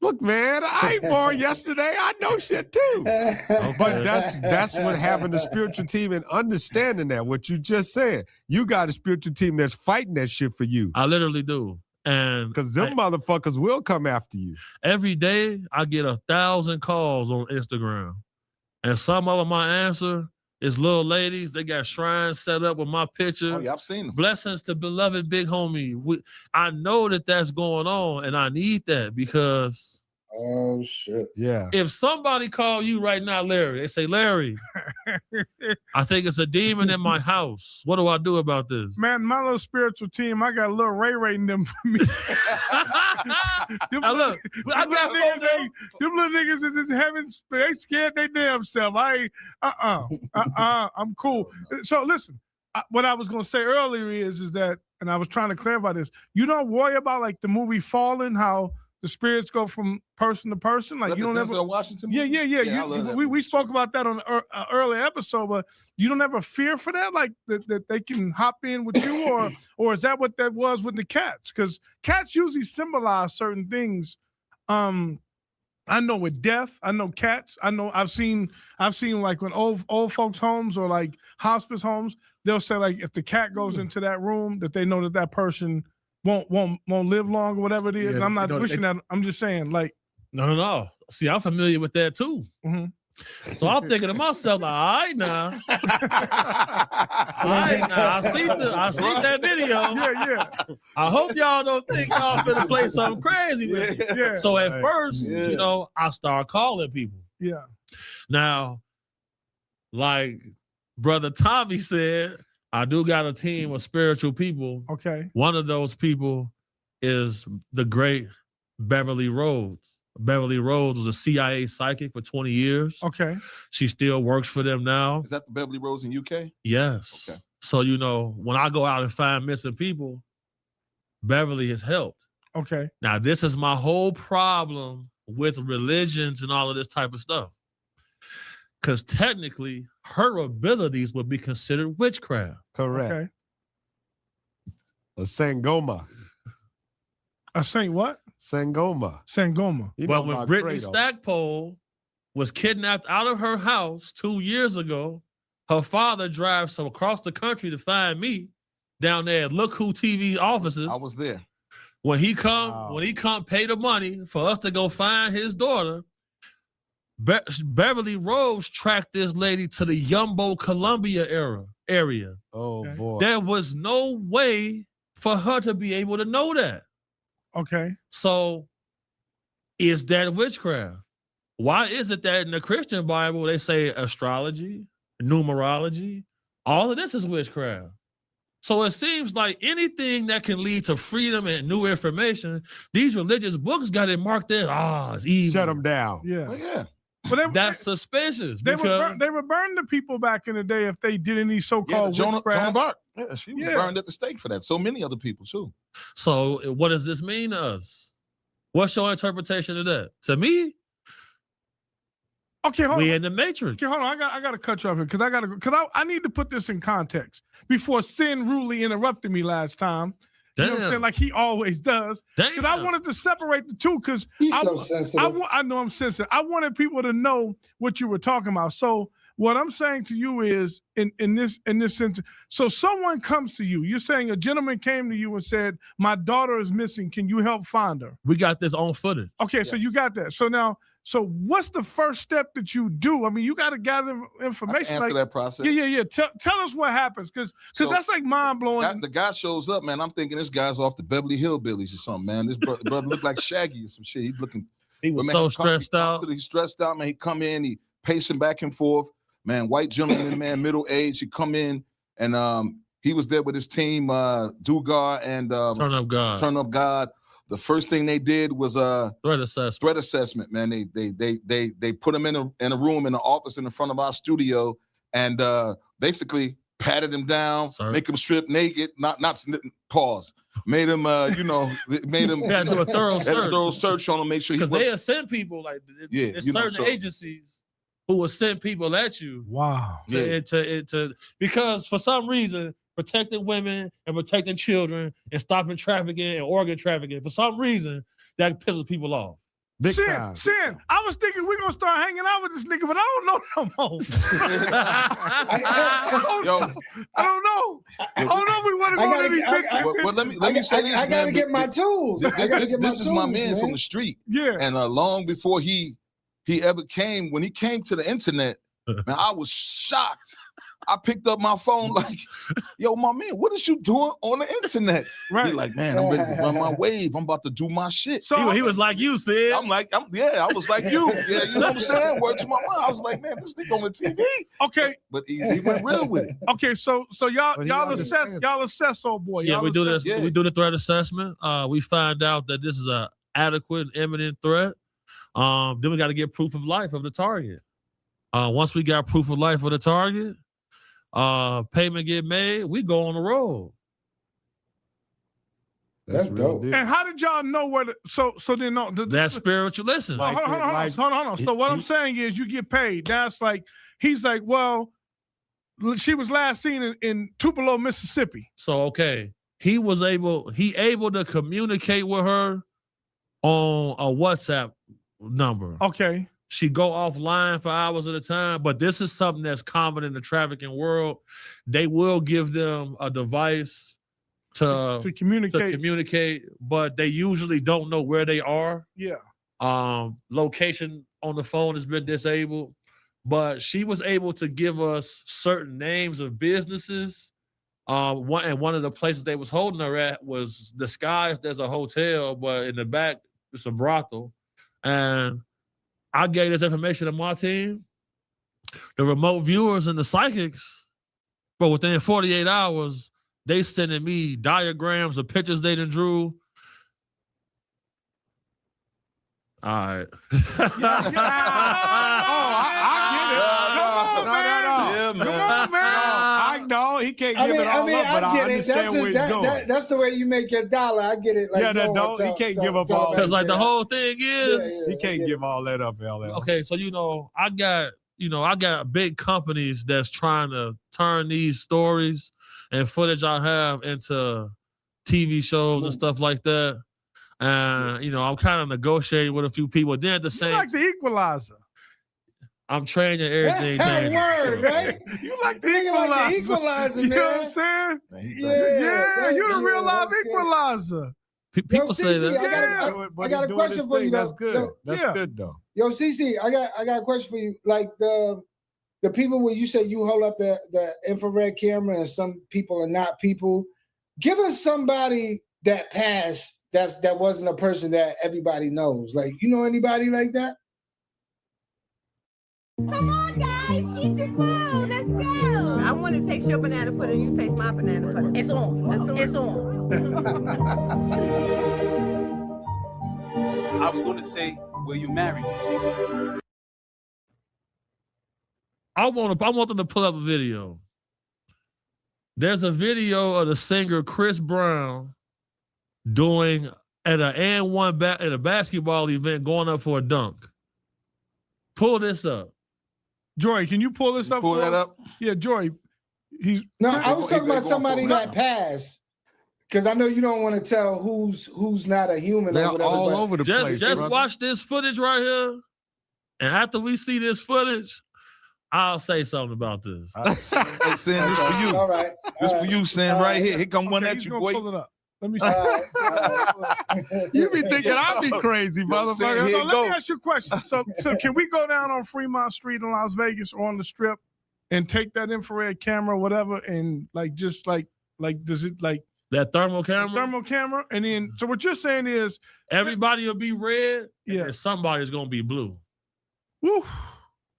Look, man, I ain't born yesterday. I know shit too. Okay. But that's what having a spiritual team and understanding that, what you just said. You got a spiritual team that's fighting that shit for you. I literally do. And because them motherfuckers will come after you. Every day I get 1,000 calls on Instagram. And some of them I answer is little ladies. They got shrines set up with my picture. Oh, yeah, I've seen them. Blessings to beloved big homie. I know that's going on, and I need that because. Oh shit! Yeah. If somebody call you right now, Larry, they say, Larry, I think it's a demon in my house. What do I do about this? Man, my little spiritual team, I got a little Ray in them for me. Them little niggas is in heaven. They scared they damn self. I'm cool. So listen, what I was gonna say earlier is that, and I was trying to clarify this. You don't worry about like the movie Fallen, how the spirits go from person to person. Like you don't ever. Washington. Yeah. We spoke about that on an earlier episode, but you don't ever fear for that, like that they can hop in with you, or is that what that was with the cats? Because cats usually symbolize certain things. I know with death, I know cats. I know I've seen like when old folks' homes or like hospice homes, they'll say like if the cat goes into that room, that they know that person won't live long or whatever it is. Yeah, and I'm not wishing that. I'm just saying, like, no. See, I'm familiar with that too. Mm-hmm. So I'm thinking to myself, like, all right now, I see that video. Yeah. I hope y'all don't think y'all finna play something crazy with me. Yeah. So at first, I start calling people. Yeah. Now, like Brother Tommy said, I do got a team of spiritual people. Okay. One of those people is the great Beverly Rhodes. Beverly Rhodes was a CIA psychic for 20 years. Okay. She still works for them now. Is that the Beverly Rhodes in UK? Yes. Okay. So, when I go out and find missing people, Beverly has helped. Okay. Now, this is my whole problem with religions and all of this type of stuff. Because technically, her abilities would be considered witchcraft. Correct. Okay. A Sangoma. A saint what? Sangoma. Sangoma. Well, when Brittany Stackpole was kidnapped out of her house 2 years ago. Her father drives across the country to find me down there at Look Who TV offices. I was there. When he come pay the money for us to go find his daughter, Beverly Rose tracked this lady to the Yumbo, Columbia area. Oh, boy. There was no way for her to be able to know that. Okay. So is that witchcraft? Why is it that in the Christian Bible they say astrology, numerology, all of this is witchcraft? So it seems like anything that can lead to freedom and new information, these religious books got it marked there. It's evil. Shut them down. Yeah. Well, yeah. But that's suspicious. They because would burn the people back in the day if they did any so-called Joan witchcraft. of Arc. Yeah, she was burned at the stake for that. So many other people too. So what does this mean to us? What's your interpretation of that? To me, okay, hold we on. in the Matrix. Okay, hold on. I gotta cut you off here because I need to put this in context before Sin rudely interrupted me last time. You know what I'm saying? Like he always does. Because I wanted to separate the two because so sensitive. I know I'm sensitive. I wanted people to know what you were talking about. So what I'm saying to you is in this sense, so someone comes to you. You're saying a gentleman came to you and said, "My daughter is missing. Can you help find her?" We got this on footage. Okay, so you got that. So now, what's the first step that you do? I mean, you got to gather information. Answer that process. Yeah. Tell us what happens, because that's like mind blowing. The guy shows up, man. I'm thinking this guy's off the Beverly Hillbillies or something, man. This brother looked like Shaggy or some shit. He's looking. He was so stressed out. He's stressed out, man. He come in, he pacing back and forth, man. White gentleman, man, middle age. He come in and he was there with his team, Dugar and Turn Up God. The first thing they did was threat assessment, man. They put him in a room in the office in the front of our studio and basically patted him down, make him strip naked, not pause. Made him made him had to do a thorough search on him, make sure he because they have sent people like there's certain agencies who will send people at you. Wow. Because for some reason protecting women and protecting children and stopping trafficking and organ trafficking. For some reason, that pisses people off. Sin, I was thinking we're going to start hanging out with this nigga, but I don't know no more. I don't know. We want to go to these pictures. But let me say this, I got to get my tools. This is my man from the street. Yeah. And long before he ever came, when he came to the internet, man, I was shocked. I picked up my phone like, yo, my man, what is you doing on the internet? Right. He like, man, I'm ready to run my wave. I'm about to do my shit. So he was like you, Sid. I was like you. Yeah, you know what I'm saying? Word to my mom. I was like, man, this nigga on the TV. Okay. But he went real with it. Okay, so y'all assess old boy. Yeah, we do this. Yeah. We do the threat assessment. We find out that this is a adequate and imminent threat. Then we got to get proof of life of the target. Once we got proof of life of the target, payment get made, we go on the road. That's dope. And how did y'all know where that's spiritual. Listen. Hold on. So what I'm saying is you get paid. That's like, he's like, well, she was last seen in Tupelo, Mississippi. So, okay. He able to communicate with her on a WhatsApp number. Okay. She go offline for hours at a time, but this is something that's common in the trafficking world. They will give them a device to communicate, but they usually don't know where they are. Yeah. Location on the phone has been disabled, but she was able to give us certain names of businesses. One of the places they was holding her at was disguised as a hotel, but in the back it's a brothel. And I gave this information to my team. The remote viewers and the psychics, but within 48 hours, they sending me diagrams of pictures they done drew. All right. No, he can't give it all up, but I understand where he's going. That's the way you make your dollar. I get it. Like, he can't give up all that. Because like the whole thing is, he can't give all that up, LL. Okay, so I got big companies that's trying to turn these stories and footage I have into TV shows and stuff like that. And I'm kind of negotiating with a few people. Then at the same, like the Equalizer. I'm training everything. Word, right? You like the Thinking like the equalizer. equalizer, You man. know what I'm saying? Yeah, you the real live that's good. equalizer. People say CC, that. I got a question for you. That's though. good. That's good though. Yo, CC, I got a question for you. Like the people where you say you hold up the infrared camera and some people are not people. Give us somebody that passed that wasn't a person that everybody knows. Like, you know anybody like that? Come on, guys, eat your food. Let's go. I want to taste your banana pudding. You taste my banana pudding. It's on. It's on. I was going to say, will you marry me? I want them to pull up a video. There's a video of the singer Chris Brown doing at an and-one at a basketball event going up for a dunk. Pull this up. Joy, can you pull this up? Pull that up? Yeah, Joy. I was talking about somebody that passed. Because I know you don't want to tell who's not a human. They're or whatever, all over the place. Just brother. watch this footage right here. And after we see this footage, I'll say something about this. Hey, Sam, this for you. All right. This for you, Sam, right here. Here come one at you, boy. Pull it up. Let me see. You be thinking I be crazy, motherfucker. So let me ask you a question. So can we go down on Fremont Street in Las Vegas or on the Strip and take that infrared camera, whatever, and does it that thermal camera? Thermal camera, and then so what you're saying is everybody will be red, and somebody's gonna be blue. Woo.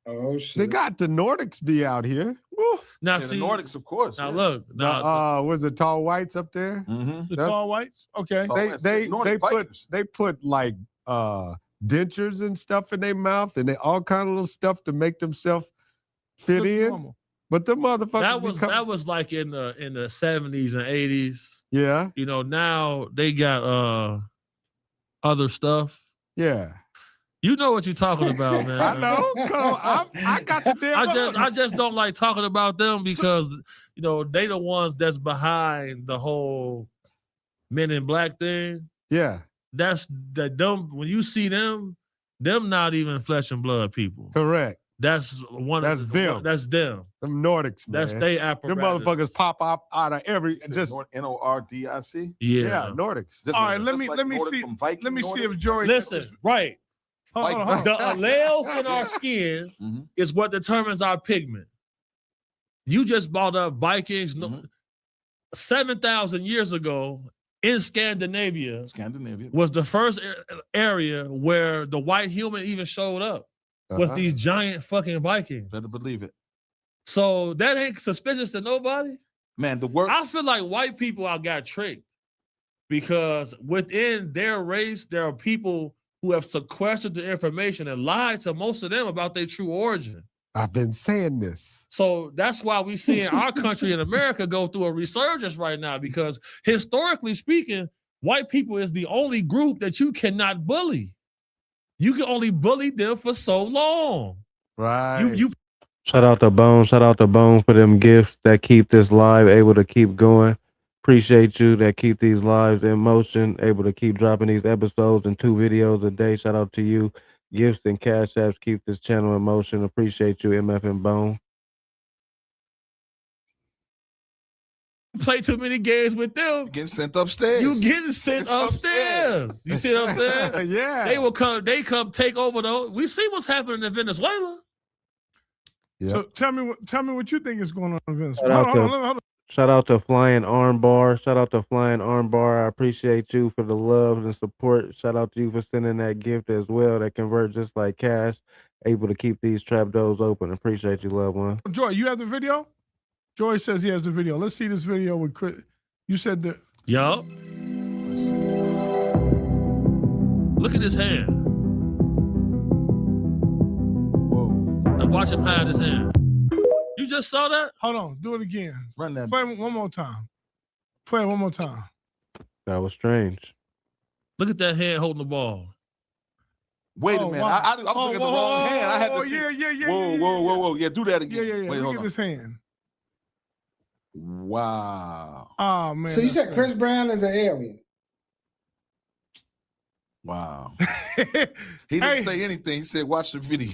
Oh shit! They got the Nordics be out here. Woo. Now the see, Nordics, of course. Now look, now was it Tall Whites up there? Mm-hmm. The Tall Whites, okay. They put like dentures and stuff in their mouth, and they all kind of little stuff to make themselves fit in. Normal. But the motherfuckers that was like in the 70s and 80s. Yeah. You know, now they got other stuff. Yeah. You know what you're talking about, man. I know. I got the damn. I just don't like talking about them because you know they the ones that's behind the whole Men in Black thing. Yeah. That's the dumb. When you see them not even flesh and blood people. Correct. That's one. That's them. That's them. Them Nordics, man. That's they apparatus. Them motherfuckers pop up out of every just Nordic. Yeah. Nordics. All right, let me see. Let me see if Jory. Listen, right. Hold on. The alleles in our skin is what determines our pigment. You just brought up Vikings. 7,000 years ago in Scandinavia was the first area where the white human even showed up. Was these giant fucking Vikings. Better believe it. So that ain't suspicious to nobody. Man, the work. I feel like white people got tricked because within their race, there are people who have sequestered the information and lied to most of them about their true origin. I've been saying this. So that's why we see in our country in America go through a resurgence right now because historically speaking, white people is the only group that you cannot bully. You can only bully them for so long. Right. You Shout out to Bone. Shout out to Bone for them gifts that keep this live able to keep going. Appreciate you that keep these lives in motion, able to keep dropping these episodes and 2 videos a day. Shout out to you. Gifts and cash apps keep this channel in motion. Appreciate you, MF and Bone. play too many games with them. Getting sent upstairs. You getting sent upstairs. You see what I'm saying? Yeah. They come take over those. We see what's happening in Venezuela. Yep. So tell me what you think is going on in Venezuela. Hold on. Shout out to Flying Armbar. Shout out to Flying Armbar. I appreciate you for the love and support. Shout out to you for sending that gift as well that convert just like cash. Able to keep these trap doors open. Appreciate you, loved one. Joy, you have the video? Joy says he has the video. Let's see this video with Chris. You said that. Yup. Look at his hand. Whoa. Now watch him hide his hand. You just saw that? Hold on. Do it again. Run that. Play it one more time. Play it one more time. That was strange. Look at that hand holding the ball. Wait a minute. Wow. I was looking at the wrong hand. I had to see. Yeah. Whoa. Yeah, do that again. Yeah. Wait, Look hold at on. this hand. Wow. Oh, man. So you said Chris Brown is an alien? Wow. He didn't say anything. He said, watch the video.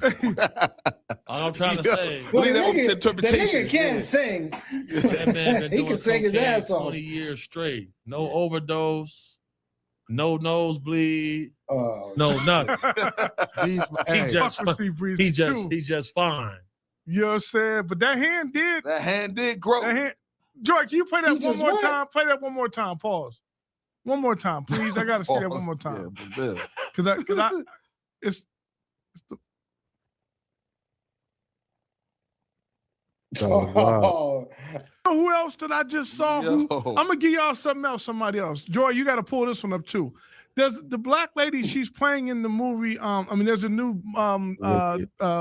All I'm trying to say. Well, the Leave that up to nigga interpretation. can't sing. That man been He doing can sing his cocaine ass off. 20 years straight. No overdose, no nosebleed, no nothing. He's just fine. You know what I'm saying? But that hand did. That hand did grow. Joy, can you play that He one just more what? time? Play that one more time. Pause. One more time, please. I gotta see that one more time. Cause it's the, Oh, who else that I just saw? I'm gonna give y'all something else, somebody else. Joy, you gotta pull this one up too. There's the black lady, she's playing in the movie. There's a new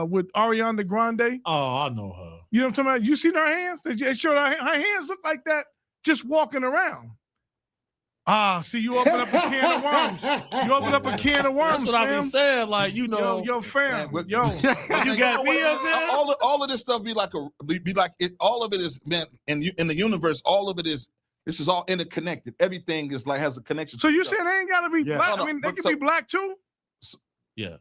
with Ariana Grande. Oh, I know her. You know what I'm talking about? You seen her hands? They showed her hands look like that just walking around. See, you open up a can of worms. You open up a can of worms. That's what I fam. be saying. Like, you know, yo, fam, yo. You got me up there. All of this stuff be like all of it is, man, in the universe, all of it is. This is all interconnected. Everything is like has a connection. So you saying they ain't gotta be black? I mean, they can be black too. Yes.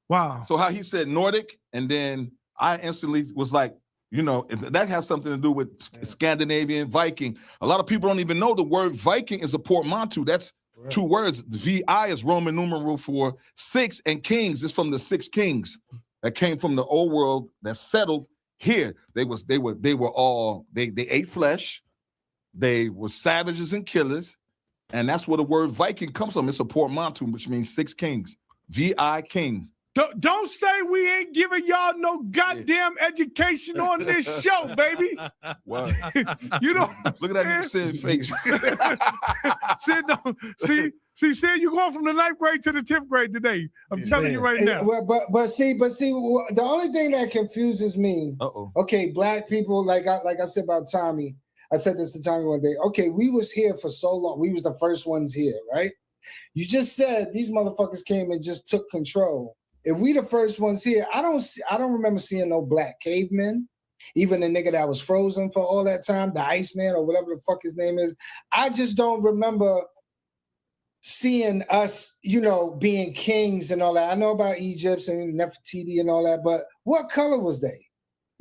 Wow. So how he said Nordic, and then I instantly was like, you know, that has something to do with Scandinavian, Viking. A lot of people don't even know the word Viking is a portmanteau. That's two words. VI is Roman numeral for 6, and kings is from the 6 kings that came from the old world that settled here. They ate flesh. They were savages and killers, and that's where the word Viking comes from. It's a portmanteau, which means 6 kings. VI king. Don't say we ain't giving y'all no goddamn education on this show, baby. What? You know, look at that nigga Sid face. Sid, see, Sid, you going from the 9th grade to the 10th grade today. I'm telling you right now. Well, but see, the only thing that confuses me. Okay, black people, like I said about Tommy. I said this to Tommy one day. Okay, we was here for so long. We was the first ones here, right? You just said these motherfuckers came and just took control. If we the first ones here, I don't remember seeing no black cavemen. Even the nigga that was frozen for all that time, the Iceman or whatever the fuck his name is. I just don't remember seeing us, you know, being kings and all that. I know about Egypt and Nefertiti and all that, but what color was they?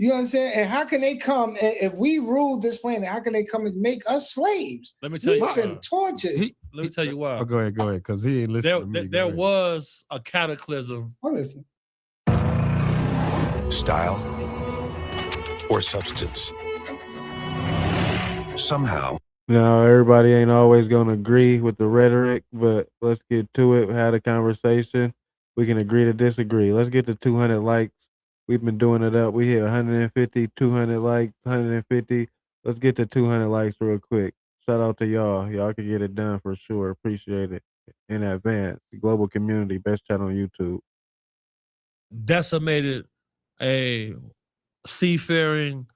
You know what I'm saying? And how can they come, if we ruled this planet, how can they come and make us slaves? Let me tell you We've been tortured. Let me tell you why. Oh, go ahead, because he ain't listening to me. There was a cataclysm. Oh, listen. Style or substance. Somehow. No, everybody ain't always gonna agree with the rhetoric, but let's get to it. We had a conversation. We can agree to disagree. Let's get to 200 likes. We've been doing it up. We hit 150, 200 likes, 150. Let's get to 200 likes real quick. Shout out to y'all. Y'all can get it done for sure. Appreciate it in advance. The global community, best channel on YouTube. Decimated a seafaring,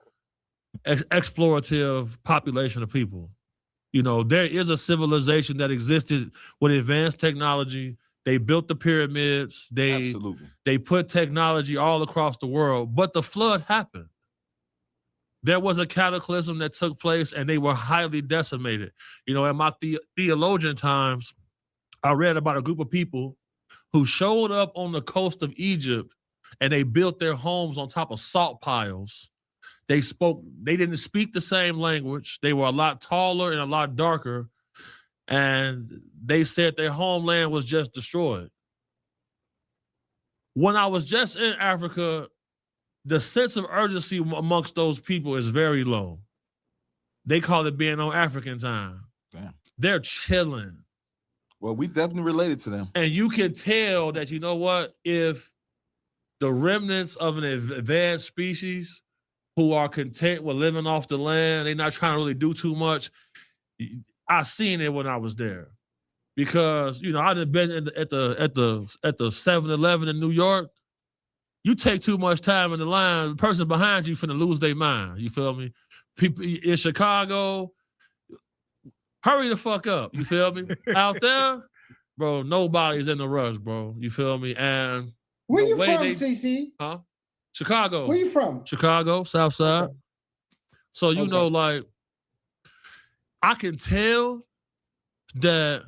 explorative population of people. You know, there is a civilization that existed with advanced technology. They built the pyramids. They put technology all across the world, but the flood happened. There was a cataclysm that took place, and they were highly decimated. You know, in my theologian times, I read about a group of people who showed up on the coast of Egypt, and they built their homes on top of salt piles. They didn't speak the same language. They were a lot taller and a lot darker. And they said their homeland was just destroyed. When I was just in Africa, the sense of urgency amongst those people is very low. They call it being on African time. Damn. They're chilling. Well, we definitely related to them. And you can tell that, you know what, if the remnants of an advanced species who are content with living off the land, they're not trying to really do too much. I seen it when I was there, because you know I'd have been at the 7-Eleven in New York. You take too much time in the line, the person behind you finna lose their mind. You feel me? People in Chicago, hurry the fuck up. You feel me? Out there, bro, nobody's in the rush, bro. You feel me? And where you from, CC? Huh? Chicago. Where you from? Chicago, South Side. Okay. So you know, like, I can tell that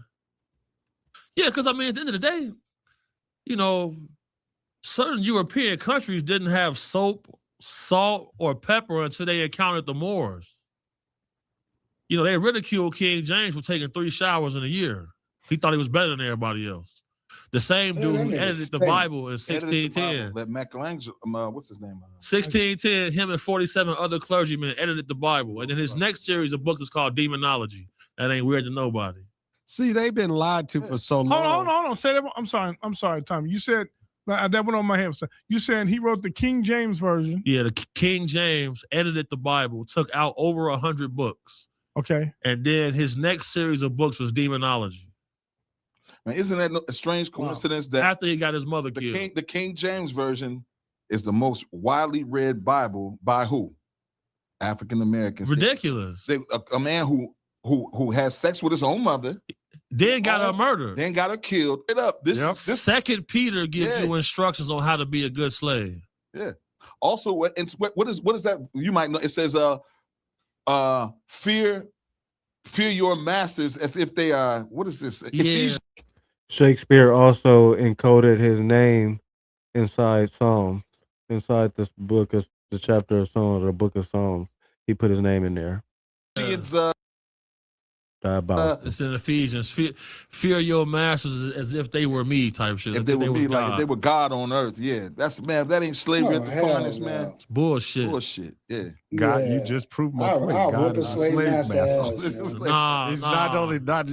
Yeah, because I mean, at the end of the day, you know, certain European countries didn't have soap, salt, or pepper until they encountered the Moors. You know, they ridiculed King James for taking 3 showers in a year. He thought he was better than everybody else. The same dude who edited the Bible in 1610. Let Michelangelo, what's his name? 1610, him and 47 other clergymen edited the Bible. And then his next series of books is called Demonology. That ain't weird to nobody. See, they've been lied to for so long. Hold on. Say that. I'm sorry, Tommy. You said that went on my head. You saying he wrote the King James version? Yeah, the King James edited the Bible, took out over 100 books. Okay. And then his next series of books was Demonology. Man, isn't that a strange coincidence that after he got his mother killed, the King James version is the most widely read Bible by who? African Americans. Ridiculous. A man who has sex with his own mother, then got her murdered, then got her killed. It up. This Second Peter gives you instructions on how to be a good slave. Yeah. Also, what is that? You might know. It says, fear your masters as if they are. What is this? Yeah. Shakespeare also encoded his name inside Psalms, inside this book, of the chapter of Psalms or the book of Psalms. He put his name in there. It's it's in Ephesians. Fear your masters as if they were me, type shit. If they were me, like if they were God on earth, yeah. That's if that ain't slavery at the finest, man. It's bullshit. Bullshit. Yeah. God, you just proved my point. God is a slave master. Nah, he's not only not.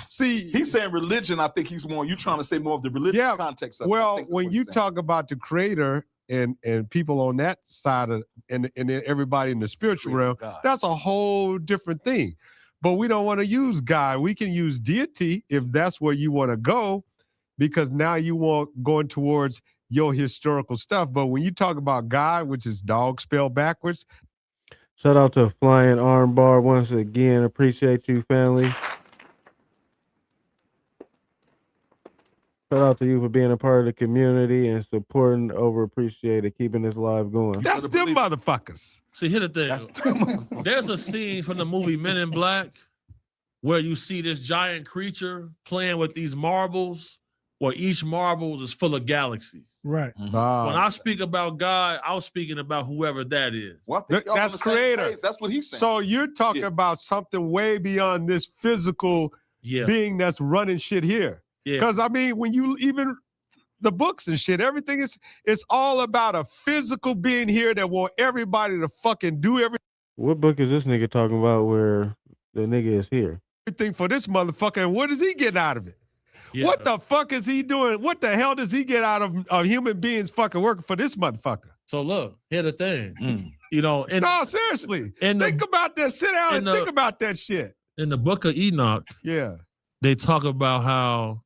See, he's saying religion. I think he's more. You trying to say more of the religious context of it. Well, when you talk about the Creator and people on that side of and then everybody in the spiritual realm, that's a whole different thing. But we don't want to use God. We can use deity if that's where you want to go, because now you want going towards your historical stuff. But when you talk about God, which is dog spelled backwards. Shout out to Flying Armbar once again. Appreciate you, family. Shout out to you for being a part of the community and supporting overappreciated, keeping this live going. That's them motherfuckers. See, here's the thing. There's a scene from the movie Men in Black where you see this giant creature playing with these marbles, where each marble is full of galaxies. Right. When I speak about God, I was speaking about whoever that is. That's Creator. That's what he's saying. So you're talking about something way beyond this physical being that's running shit here. Because I mean, when you even the books and shit, everything it's all about a physical being here that want everybody to fucking do everything. What book is this nigga talking about where the nigga is here? Everything for this motherfucker, and what does he get out of it? Yeah. What the fuck is he doing? What the hell does he get out of human beings fucking working for this motherfucker? So look, here's the thing. You know, no, seriously. Think about that. Sit down and think about that shit. In the book of Enoch, they talk about how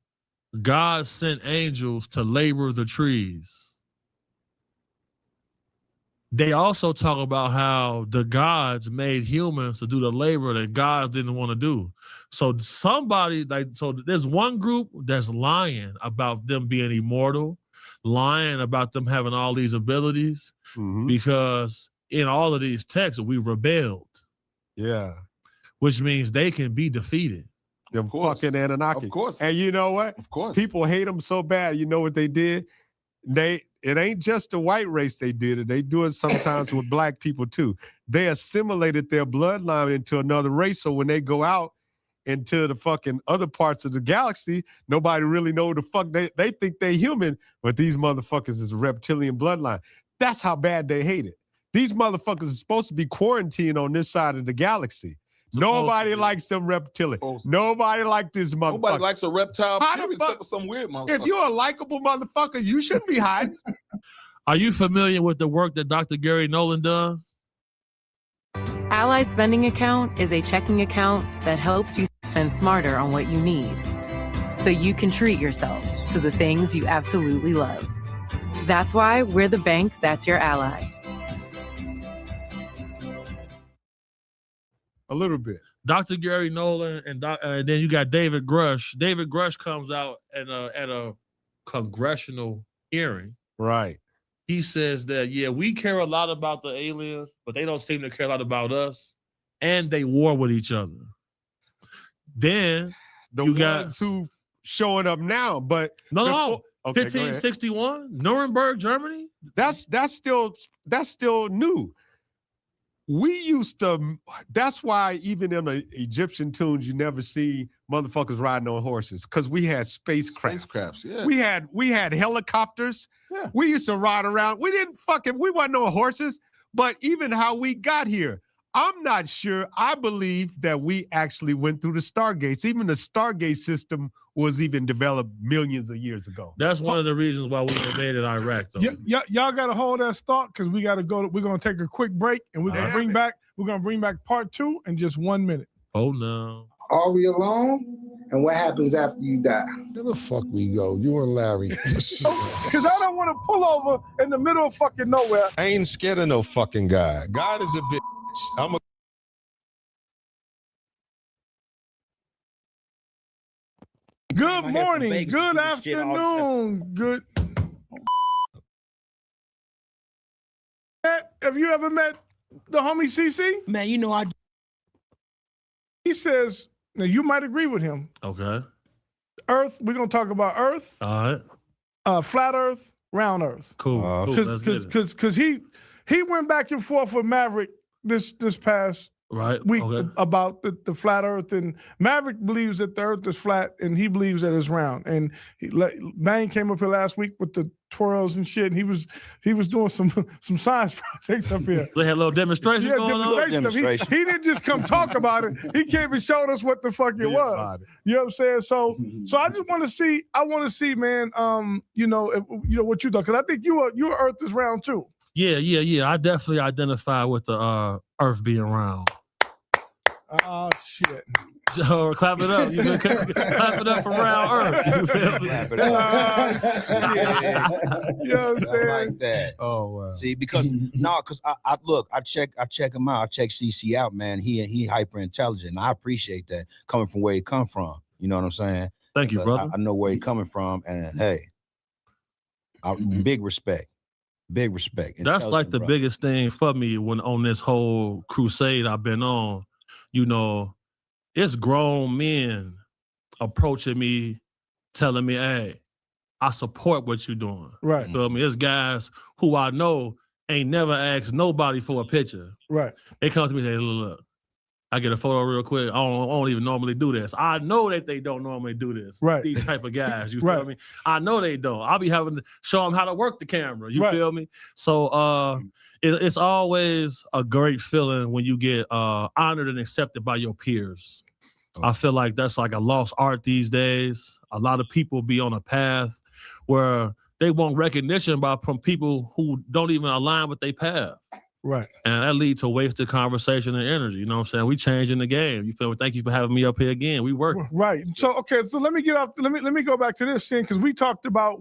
God sent angels to labor the trees. They also talk about how the gods made humans to do the labor that gods didn't want to do. So there's one group that's lying about them being immortal, lying about them having all these abilities, because in all of these texts, we rebelled. Yeah. Which means they can be defeated. Them fucking Anunnaki. Of course. And you know what? Of course. People hate them so bad. You know what they did? It ain't just the white race they did it. They do it sometimes with black people too. They assimilated their bloodline into another race. So when they go out into the fucking other parts of the galaxy, nobody really know the fuck. They think they human, but these motherfuckers is a reptilian bloodline. That's how bad they hate it. These motherfuckers are supposed to be quarantined on this side of the galaxy. Nobody likes them reptilian. Nobody likes this motherfucker. Nobody likes a reptile. How the fuck? With some weird motherfucker. If you're a likable motherfucker, you shouldn't be hiding. Are you familiar with the work that Dr. Gary Nolan does? Ally Spending Account is a checking account that helps you spend smarter on what you need, so you can treat yourself to the things you absolutely love. That's why we're the bank that's your ally. A little bit. Dr. Gary Nolan and then you got David Grush. David Grush comes out at a congressional hearing. Right. He says that, we care a lot about the aliens, but they don't seem to care a lot about us. And they war with each other. Then the ones who showing up now, but No. Okay, go ahead. 1561, Nuremberg, Germany. That's still new. We used to. That's why even in the Egyptian tombs, you never see motherfuckers riding on horses because we had spacecrafts. Yeah. We had helicopters. Yeah. We used to ride around. We wasn't on horses. But even how we got here, I'm not sure. I believe that we actually went through the Stargates. Even the Stargate system was even developed millions of years ago. That's one of the reasons why we invaded Iraq, though. Y'all got to hold that thought because we got to go. We're gonna take a quick break and we're gonna bring back. We're gonna bring back part 2 in just 1 minute. Oh no! Are we alone? And what happens after you die? Where the fuck we go? You and Larry. Because I don't want to pull over in the middle of fucking nowhere. I ain't scared of no fucking God. God is a bitch. I'm a. Good morning, good afternoon, good. Have you ever met the homie CC? Man, you know I. He says, now you might agree with him. Okay. Earth, we're gonna talk about Earth. All right. Flat Earth, round Earth. Cool. Because he went back and forth with Maverick this past week about the flat Earth, and Maverick believes that the Earth is flat, and he believes that it's round. And Bang came up here last week with the twirls and shit. And he was doing some science projects up here. They had a little demonstration going on. He didn't just come talk about it. He came and showed us what the fuck it was. You know what I'm saying? So I just want to see. I want to see, man. You know what you do, because I think your Earth is round too. Yeah. I definitely identify with the Earth being round. Oh shit! So clap it up. You clap it up for round Earth. You feel me? Clap it up. You know what I'm saying? Like that. Oh wow. See, because I look, I check him out. I check CC out, man. He hyper intelligent. I appreciate that coming from where he come from. You know what I'm saying? Thank you, brother. I know where he coming from, and hey, big respect. Big respect. That's like the biggest thing for me when on this whole crusade I've been on. You know, it's grown men approaching me, telling me, hey, I support what you're doing. Right. You feel me? There's guys who I know ain't never asked nobody for a picture. Right. They come to me and say, look, I get a photo real quick. I don't even normally do this. I know that they don't normally do this. Right. These type of guys, you feel me? I know they don't. I'll be having to show them how to work the camera. You feel me? So it's always a great feeling when you get honored and accepted by your peers. I feel like that's like a lost art these days. A lot of people be on a path where they want recognition from people who don't even align with their path. Right. And that leads to wasted conversation and energy. You know what I'm saying? We changing the game. You feel me? Thank you for having me up here again. We work. Right. So okay, so let me get off. Let me go back to this thing, because we talked about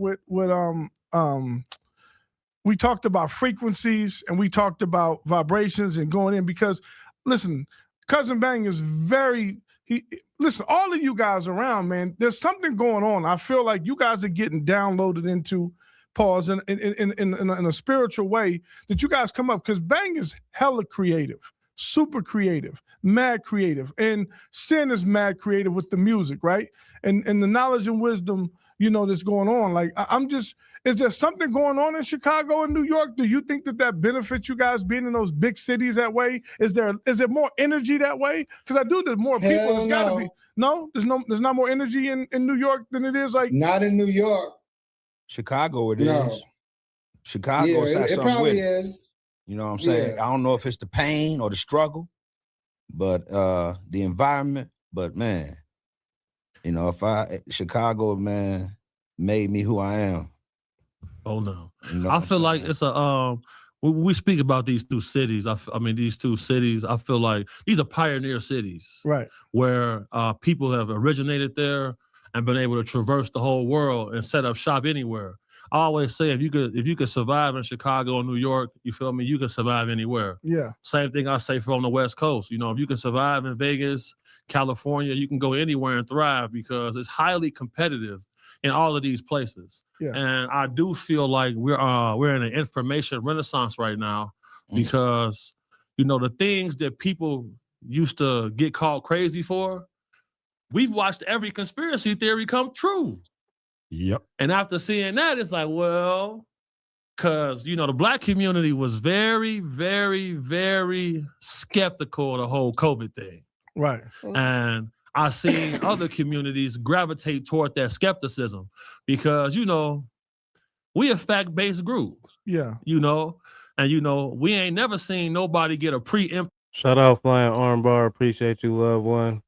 we talked about frequencies and we talked about vibrations and going in, because listen, Cousin Bang is listen, all of you guys around, man, there's something going on. I feel like you guys are getting downloaded into in a spiritual way, that you guys come up, because Bang is hella creative, super creative, mad creative, and Sin is mad creative with the music, right? And the knowledge and wisdom, that's going on. Like is there something going on in Chicago and New York? Do you think that benefits you guys being in those big cities that way? Is there more energy that way? Because there's more people. There's gotta be. No, there's not more energy in New York than it is like. Not in New York. Chicago, it is. Chicago, it probably is. You know what I'm saying? I don't know if it's the pain or the struggle, but the environment. But man, Chicago, man, made me who I am. Oh no, I feel like it's a when we speak about these two cities. These two cities. I feel like these are pioneer cities, right? Where people have originated there and been able to traverse the whole world and set up shop anywhere. I always say if you could survive in Chicago or New York, you feel me, you can survive anywhere. Yeah. Same thing I say from the West Coast. If you can survive in Vegas, California, you can go anywhere and thrive, because it's highly competitive in all of these places. Yeah. And I do feel like we're in an information renaissance right now, because the things that people used to get called crazy for, we've watched every conspiracy theory come true. Yep. And after seeing that, it's like, well, because, you know, the black community was very, very, very skeptical of the whole COVID thing. Right. And I seen other communities gravitate toward that skepticism because, you know, we a fact-based group. Yeah. You know, and, you know, we ain't never seen nobody get a preempt. Shout out Flying Armbar. Appreciate you, loved one.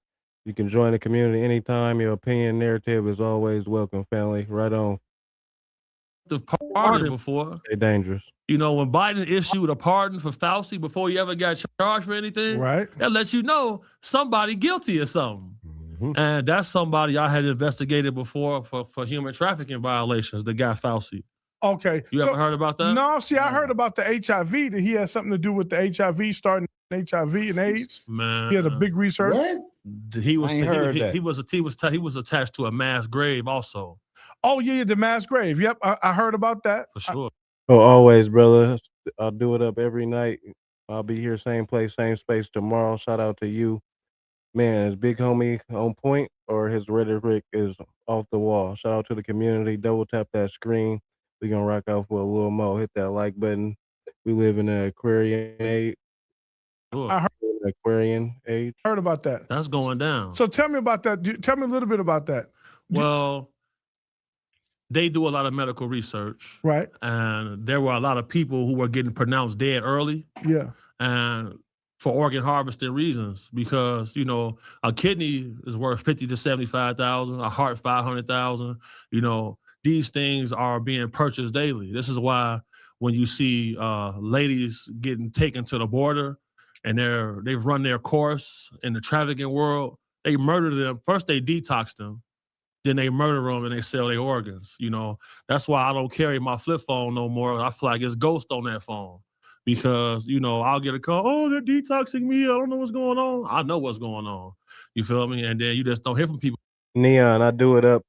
You can join the community anytime. Your opinion, narrative is always welcome, family. Right on. The pardon before. Stay dangerous. You know, when Biden issued a pardon for Fauci before he ever got charged for anything, right? That lets you know somebody guilty of something. And that's somebody I had investigated before for human trafficking violations, the guy Fauci. Okay. You ever heard about that? No, see, I heard about the HIV, that he had something to do with the HIV, starting HIV and AIDS. Man. He had a big research. He was I ain't heard that. he was attached to a mass grave also. Oh, yeah, the mass grave. Yep, I heard about that. For sure. Oh, always, brother. I'll do it up every night. I'll be here, same place, same space tomorrow. Shout out to you. Man, is Big Homie on point or his rhetoric is off the wall? Shout out to the community. Double tap that screen. We're going to rock out for a little more. Hit that like button. We live in an Aquarian age. I heard, Aquarian age. Heard about that. That's going down. So tell me about that. Tell me a little bit about that. Well, they do a lot of medical research. Right. And there were a lot of people who were getting pronounced dead early. Yeah. And for organ harvesting reasons, because, you know, a kidney is worth 50 to 75,000, a heart 500,000. You know, these things are being purchased daily. This is why when you see ladies getting taken to the border and they've run their course in the trafficking world, they murder them. First they detox them, then they murder them and they sell their organs. You know, that's why I don't carry my flip phone no more. I feel like it's ghost on that phone. Because, you know, I'll get a call, oh, they're detoxing me. I don't know what's going on. I know what's going on. You feel me? And then you just don't hear from people. Neon, I do it up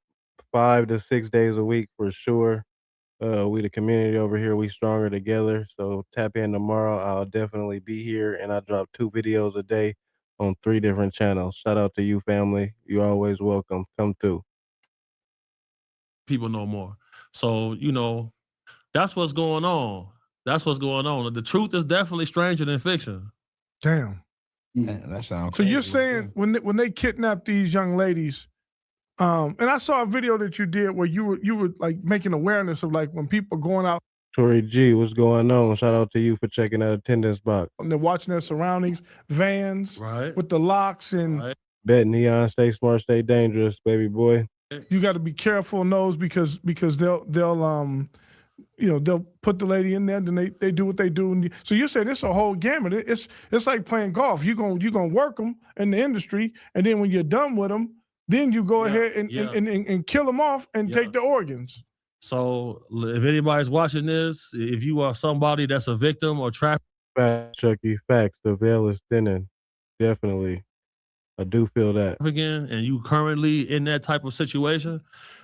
5 to 6 days a week for sure. We the community over here, we stronger together. So tap in tomorrow. I'll definitely be here. And I drop 2 videos a day on 3 different channels. Shout out to you, family. You always welcome. Come through. People know more. So, you know, that's what's going on. That's what's going on. The truth is definitely stranger than fiction. Damn. Man, that sounds So you're saying when they kidnap these young ladies, and I saw a video that you did where you were like making awareness of like when people going out Tori G, what's going on? Shout out to you for checking that attendance box. and they're watching their surroundings, vans with the locks and Bet Neon, stay smart, stay dangerous, baby boy. you got to be careful in those because they'll you know, they'll put the lady in there, then they do what they do. And so you said it's a whole gamut. It's like playing golf. You're gonna work them in the industry, and then when you're done with them, then you go ahead and kill them off and take the organs. So if anybody's watching this, if you are somebody that's a victim or trafficked. Facts, Chucky, facts. The veil is thinning. Definitely. I do feel that. Again, and you currently in that type of situation,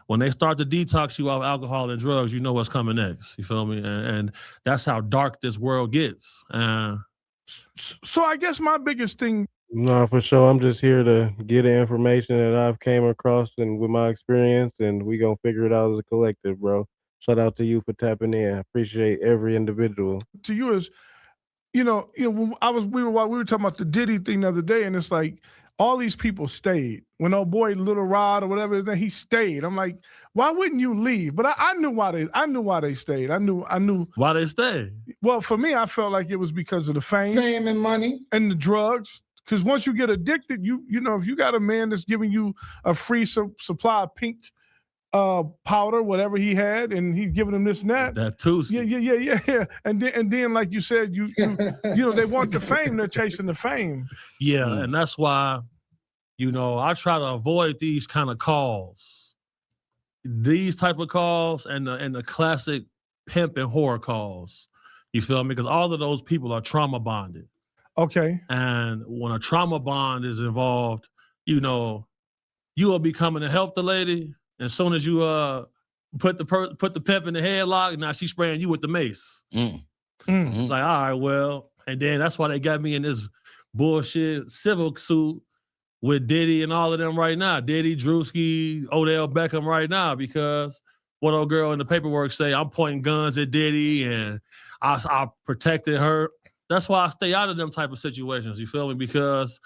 when they start to detox you off alcohol and drugs, you know what's coming next. You feel me? And that's how dark this world gets. So I guess my biggest thing. No, for sure. I'm just here to get the information that I've came across and with my experience, and we gonna figure it out as a collective, bro. Shout out to you for tapping in. Appreciate every individual. To you is, you know, when we were talking about the Diddy thing the other day, and it's like all these people stayed. When old boy Little Rod or whatever, then he stayed. I'm like, why wouldn't you leave? But I knew why they stayed. I knew why they stayed. Well, for me, I felt like it was because of the fame and money and the drugs. Because once you get addicted, you know, if you got a man that's giving you a free supply of pink powder, whatever he had, and he's giving him this and that. That too. Yeah. And then, like you said, you know, they want the fame. They're chasing the fame. Yeah, and that's why, you know, I try to avoid these kind of calls. These type of calls and the classic pimp and whore calls. You feel me? Because all of those people are trauma bonded. Okay. And when a trauma bond is involved, you know, you will be coming to help the lady. As soon as you put the pimp in the headlock, now she's spraying you with the mace. It's like, all right, well, and then that's why they got me in this bullshit civil suit with Diddy and all of them right now. Diddy, Druski, Odell Beckham right now, because what old girl in the paperwork say, I'm pointing guns at Diddy and I protected her. That's why I stay out of them type of situations, you feel me? Because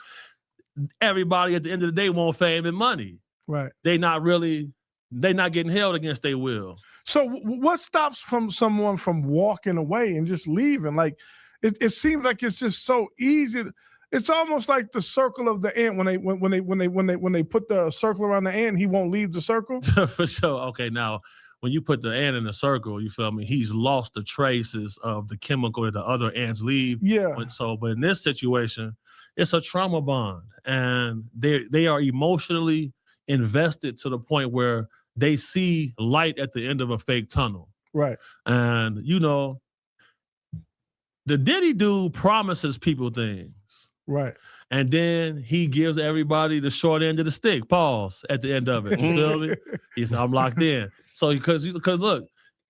everybody at the end of the day want fame and money. Right. They not getting held against their will. So what stops someone from walking away and just leaving? Like, it seems like it's just so easy. It's almost like the circle of the ant when they put the circle around the ant, he won't leave the circle. For sure. Okay, now when you put the ant in a circle, you feel me? He's lost the traces of the chemical that the other ants leave. Yeah. But in this situation, it's a trauma bond, and they are emotionally invested to the point where they see light at the end of a fake tunnel. Right. And the Diddy dude promises people things. Right. And then he gives everybody the short end of the stick, pause, at the end of it. You feel me? He said, I'm locked in. So because look,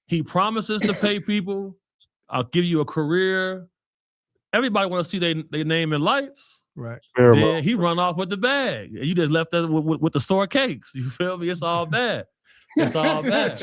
he promises to pay people. I'll give you a career. Everybody want to see their name in lights. Right. Then he run off with the bag. You just left that with the store cakes. You feel me? It's all bad. It's all bad.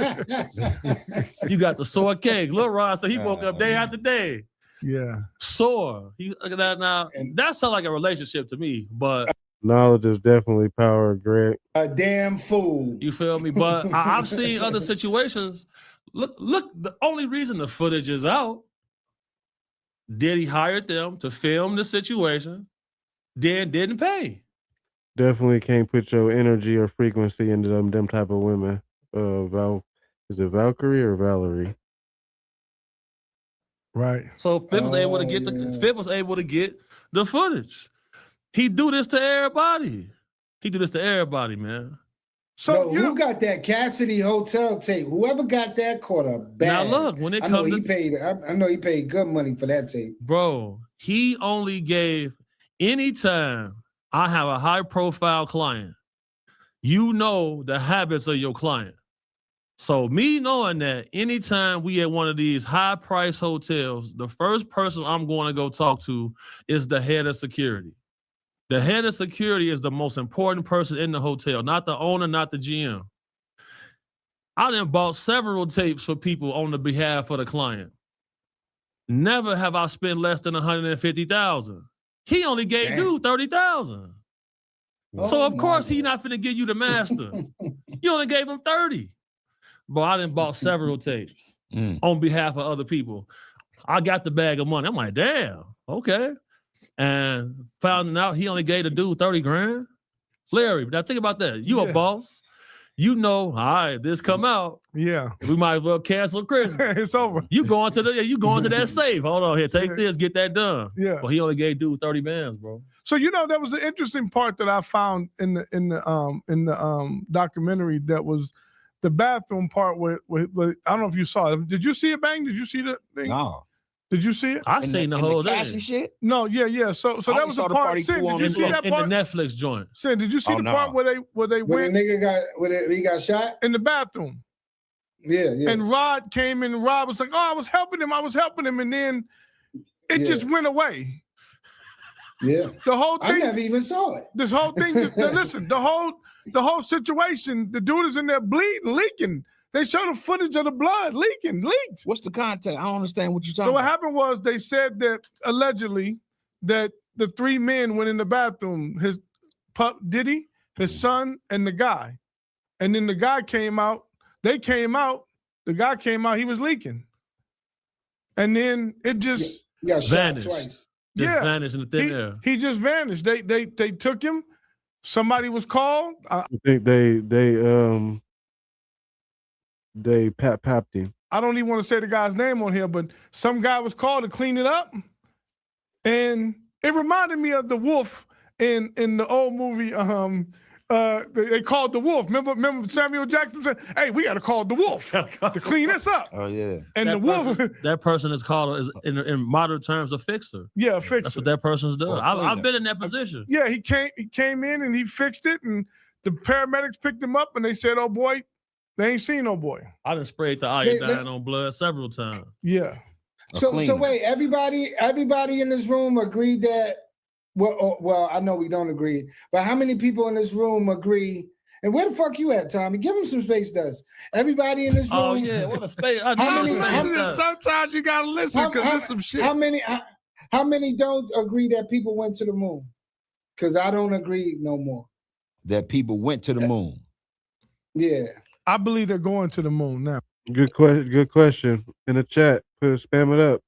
You got the sore cake. Lil Ron said he woke up day after day. Yeah. Sore. Look at that now. That sounds like a relationship to me, but knowledge is definitely power, Greg. A damn fool. You feel me? But I've seen other situations. Look, the only reason the footage is out, Diddy hired them to film the situation, then didn't pay. Definitely can't put your energy or frequency into them type of women. Is it Valkyrie or Valerie? Right. So Fit was able to get the footage. He do this to everybody. Man. So who got that Cassidy hotel tape? Whoever got that caught a bag. Now look, when it I know comes he paid. I know he paid good money for that tape. Bro, he only gave anytime I have a high profile client, you know the habits of your client. So me knowing that anytime we at one of these high price hotels, the first person I'm going to go talk to is the head of security. The head of security is the most important person in the hotel, not the owner, not the GM. I done bought several tapes for people on the behalf of the client. Never have I spent less than $150,000. He only gave dude $30,000. So of course he not finna give you the master. You only gave him $30,000. But I done bought several tapes on behalf of other people. I got the bag of money. I'm like, damn, okay. And found out he only gave the dude $30,000. Larry, now think about that. You a boss. You know, all right, this come out. Yeah. We might as well cancel Christmas. It's over. You going to that safe. Hold on here. Take this, get that done. Yeah. Well, he only gave dude 30 bands, bro. So there was an interesting part that I found in the documentary that was the bathroom part where I don't know if you saw it. Did you see it, Bang? Did you see that thing? No. Did you see it? I seen the whole thing. Shit? No, yeah. So that was the part. Sin, did you see that part? In the Netflix joint. Sin, did you see the part where they went? The nigga he got shot in the bathroom. Yeah. And Rod came in. And Rod was like, "Oh, I was helping him," and then it just went away. Yeah. The whole thing. I never even saw it. This whole thing. Listen, the whole situation. The dude is in there bleeding, leaking. They showed the footage of the blood leaked. What's the context? I don't understand what you're talking about. So what happened was they said that allegedly that the three men went in the bathroom, his pup Diddy, his son, and the guy. And then the guy came out, the guy came out, he was leaking. And then it just got shot twice. Vanished in the thin air. He just vanished. They took him. Somebody was called. I think they papped him. I don't even want to say the guy's name on here, but some guy was called to clean it up. And it reminded me of the wolf in the old movie. They called the wolf. Remember Samuel Jackson said, "Hey, we got to call the wolf to clean this up." Oh yeah. And the wolf. That person is called, in modern terms, a fixer. Yeah, a fixer. That's what that person's doing. I've been in that position. Yeah, he came in and he fixed it, and the paramedics picked him up, and they said, "Oh boy, they ain't seen no boy." I done sprayed the iodine on blood several times. Yeah. So wait, everybody in this room agreed that Well, I know we don't agree, but how many people in this room agree? And where the fuck you at, Tommy? Give him some space dust. Everybody in this room. Oh yeah, what a space. Sometimes you gotta listen because there's some shit. How many don't agree that people went to the moon? Because I don't agree no more. That people went to the moon. Yeah. I believe they're going to the moon now. Good question. Good question. In the chat, spam it up.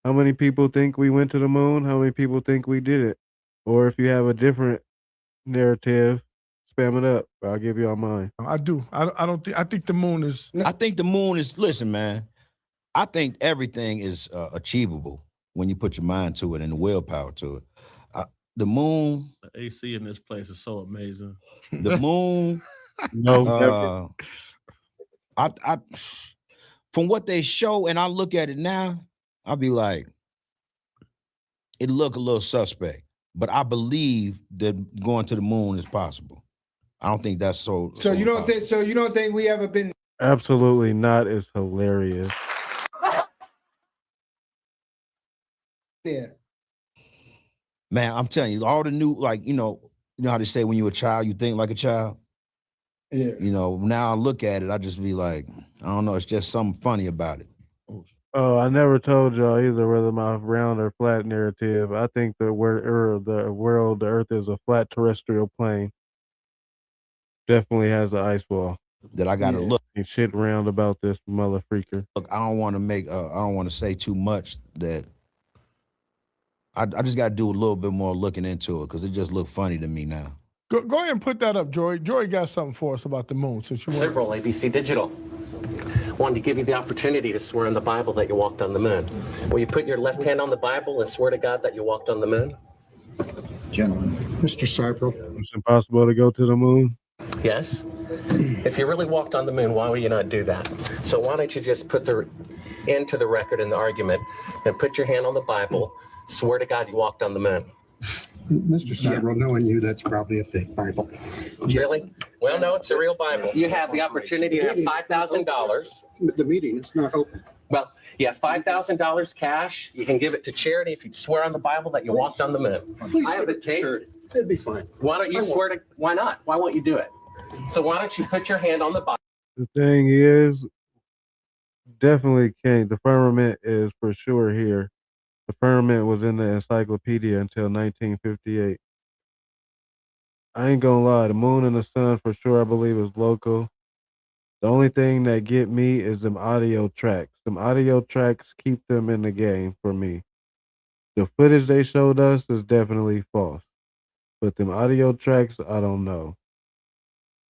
How many people think we went to the moon? How many people think we did it? Or if you have a different narrative, spam it up. I'll give you all mine. I do. I don't think. I think the moon is. I think the moon is. Listen, man. I think everything is achievable when you put your mind to it and the willpower to it. The moon. The AC in this place is so amazing. The moon. No. I from what they show, and I look at it now, I'll be like, it look a little suspect. But I believe that going to the moon is possible. I don't think that's so. So you don't think? So you don't think we ever been? Absolutely not. It's hilarious. Yeah. Man, I'm telling you, all the new, like, you know how they say when you're a child, you think like a child? Yeah. You know, now I look at it, I just be like, I don't know, it's just something funny about it. Oh, I never told y'all either whether my round or flat narrative. I think the Earth is a flat terrestrial plane. Definitely has an ice wall. That I gotta look. Ain't shit round about this mother freaker. Look, I don't want to say too much that I just got to do a little bit more looking into it because it just looked funny to me now. Go ahead and put that up, Jory. Jory got something for us about the moon. Since you Several ABC Digital wanted to give you the opportunity to swear on the Bible that you walked on the moon. Will you put your left hand on the Bible and swear to God that you walked on the moon? Gentlemen, Mr. Seibel. It's impossible to go to the moon. Yes. If you really walked on the moon, why would you not do that? So why don't you just put the into the record in the argument and put your hand on the Bible, swear to God you walked on the moon. Mr. Seibel, knowing you, that's probably a fake Bible. Really? Well, no, it's a real Bible. You have the opportunity to have $5,000. The meeting is not open. Well, you have $5,000 cash. You can give it to charity if you swear on the Bible that you walked on the moon. Please I have the tape. It'd be fine. Why don't you swear to? Why not? Why won't you do it? So why don't you put your hand on the Bible? The thing is, definitely can't. The firmament is for sure here. The firmament was in the encyclopedia until 1958. I ain't gonna lie, the moon and the sun for sure I believe is local. The only thing that get me is them audio tracks. Them audio tracks keep them in the game for me. The footage they showed us is definitely false. But them audio tracks, I don't know.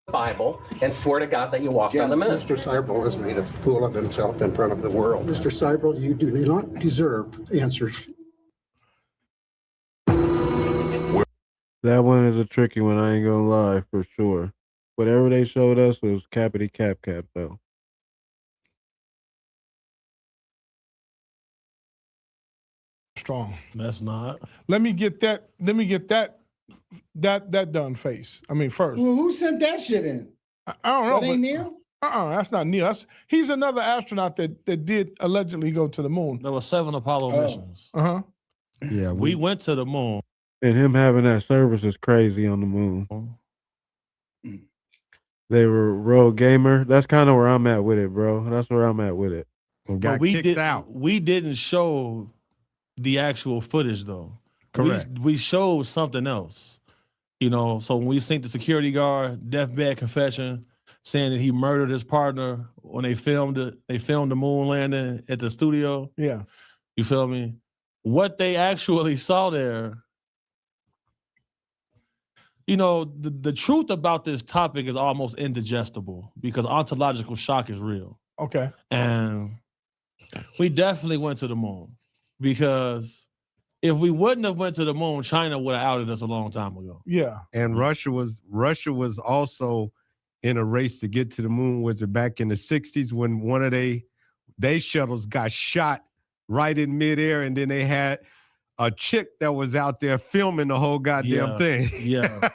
Bible and swear to God that you walked on the moon. Mr. Seibel has made a fool of himself in front of the world. Mr. Seibel, you do not deserve answers. That one is a tricky one, I ain't gonna lie, for sure. Whatever they showed us was cappity cap though. Strong. That's not. Let me get that done face. I mean, first. Well, who sent that shit in? I don't know. That ain't Neil? That's not Neil. He's another astronaut that did allegedly go to the moon. There were 7 Apollo missions. Uh-huh. Yeah, we went to the moon. And him having that service is crazy on the moon. They were Rogue Gamer. That's kind of where I'm at with it, bro. That's where I'm at with it. And But we didn't show the actual footage though. Correct. We showed something else. You know, so when we seen the security guard deathbed confession saying that he murdered his partner when they filmed the moon landing at the studio. Yeah. You feel me? What they actually saw there, you know, the truth about this topic is almost indigestible because ontological shock is real. Okay. And we definitely went to the moon because if we wouldn't have went to the moon, China would have outed us a long time ago. Yeah. And Russia was also in a race to get to the moon. Was it back in the 60s when one of they shuttles got shot right in midair, and then they had a chick that was out there filming the whole goddamn thing. Yeah.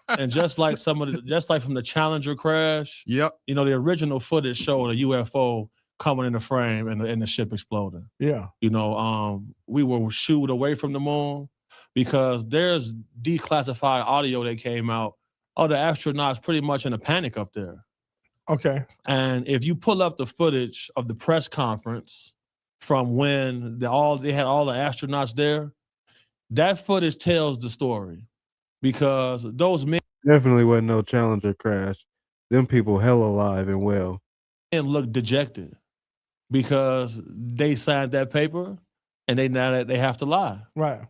And just like from the Challenger crash, yep. You know, the original footage showed a UFO coming in the frame and the ship exploding. Yeah. You know, we were shooed away from the moon, because there's declassified audio that came out. Oh, the astronauts pretty much in a panic up there. Okay. And if you pull up the footage of the press conference from when they had all the astronauts there, that footage tells the story, because those men Definitely wasn't no Challenger crash. Them people hell alive and well. look dejected because they signed that paper and they have to lie. Right.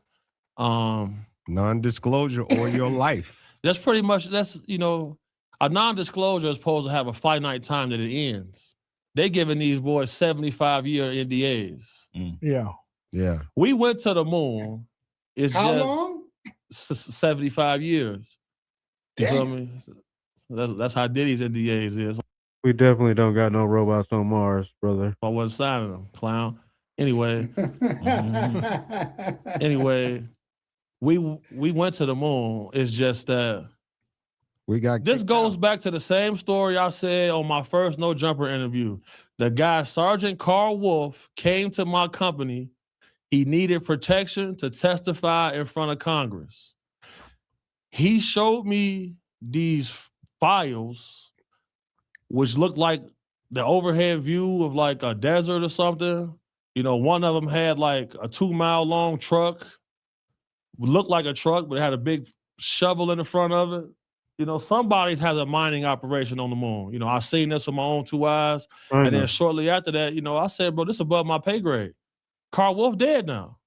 Non-disclosure or your life. That's pretty much, a non-disclosure is supposed to have a finite time that it ends. They giving these boys 75-year NDAs. Yeah. Yeah. We went to the moon. It's How just long? 75 years. You feel me? That's how Diddy's NDAs is. We definitely don't got no robots on Mars, brother. I wasn't signing them, clown. Anyway, we went to the moon. It's just that this goes back to the same story I said on my first No Jumper interview. The guy, Sergeant Carl Wolf, came to my company. He needed protection to testify in front of Congress. He showed me these files, which looked like the overhead view of like a desert or something. One of them had like a 2-mile long truck. Looked like a truck, but it had a big shovel in the front of it. Somebody has a mining operation on the moon. I seen this with my own 2 eyes. And then shortly after that, I said, bro, this is above my pay grade. Carl Wolf dead now.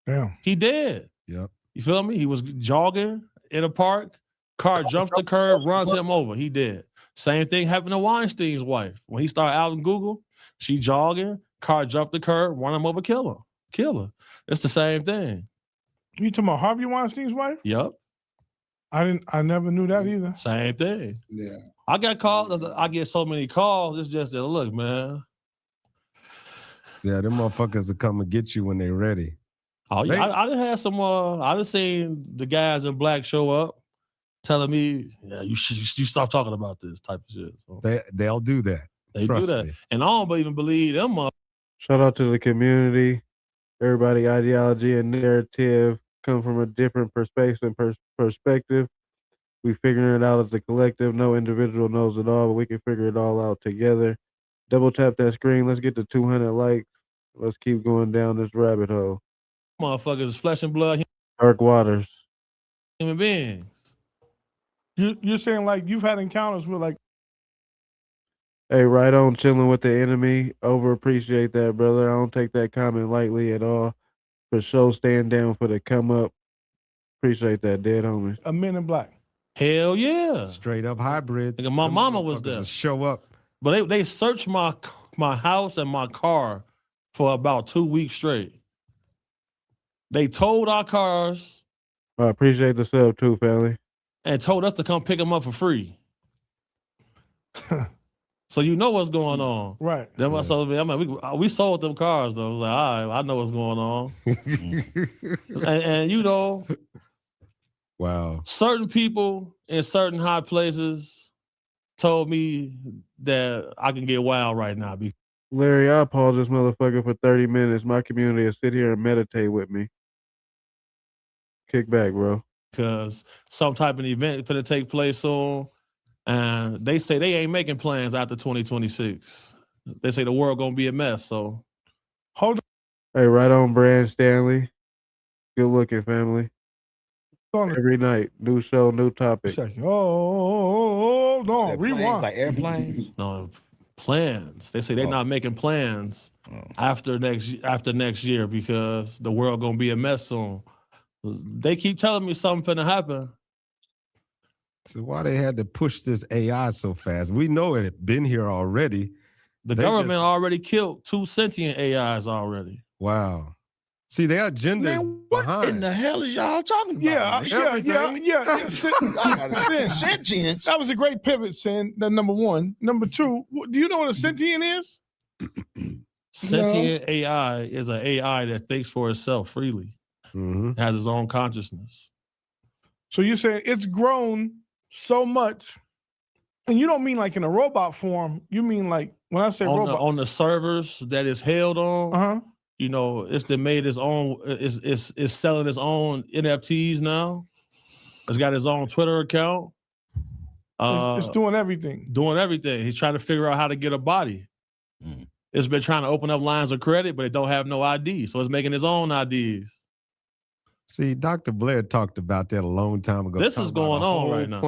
Damn. He dead. Yep. You feel me? He was jogging in a park. Car jumps the curb, runs him over. He dead. Same thing happened to Weinstein's wife. When he started out in Google, she jogging, car jumped the curb, run him over, kill her. It's the same thing. You talking about Harvey Weinstein's wife? Yep. I never knew that either. Same thing. Yeah. I got calls. I get so many calls. It's just that, look, man. Yeah, them motherfuckers will come and get you when they're ready. Oh, yeah. I done had some. I done seen the guys in black show up, telling me, "Yeah, you stop talking about this type of shit." So They'll do that. they Trust do that, me. and I don't even believe them. Shout out to the community. Everybody ideology and narrative come from a different perspective. We figuring it out as a collective. No individual knows it all, but we can figure it all out together. Double tap that screen. Let's get to 200 likes. Let's keep going down this rabbit hole. Motherfuckers is flesh and blood Dark waters. human beings. You're saying like you've had encounters with like. Hey, right on, chilling with the enemy. Over appreciate that, brother. I don't take that comment lightly at all. For sure, stand down for the come up. Appreciate that, dead homie. A Men in Black. Hell yeah. Straight up hybrids. Nigga, my mama was there. Show up. But they searched my house and my car for about 2 weeks straight. They towed our cars. I appreciate the sub too, family. And told us to come pick them up for free. So you know what's going on. Right. Then we sold them cars though. Like, all right, I know what's going on. and wow. Certain people in certain high places told me that I can get wild right now. Larry, I'll pause this motherfucker for 30 minutes. My community will sit here and meditate with me. Kick back, bro. Because some type of event is going to take place soon. And they say they ain't making plans after 2026. They say the world going to be a mess. So hold on. Hey, right on, Brand Stanley. Good looking, family. Every night, new show, new topic. Oh, no, rewind. Like airplanes? No, plans. They say they're not making plans after next year because the world going to be a mess soon. They keep telling me something finna happen. So why they had to push this AI so fast? We know it had been here already. The government already killed 2 sentient AIs already. Wow. See, their agenda is behind. In the hell is y'all talking about? Yeah. Sentient. That was a great pivot, Sin. That number one. Number two, do you know what a sentient is? Sentient AI is an AI that thinks for itself freely. It has its own consciousness. So you're saying it's grown so much, and you don't mean like in a robot form. You mean like when I say robot on the servers that is held on. You know, it's made its own. It's selling its own NFTs now. It's got his own Twitter account. It's doing everything. Doing everything. He's trying to figure out how to get a body. It's been trying to open up lines of credit, but it don't have no ID. So it's making his own IDs. See, Dr. Blair talked about that a long time ago. This is going on right now.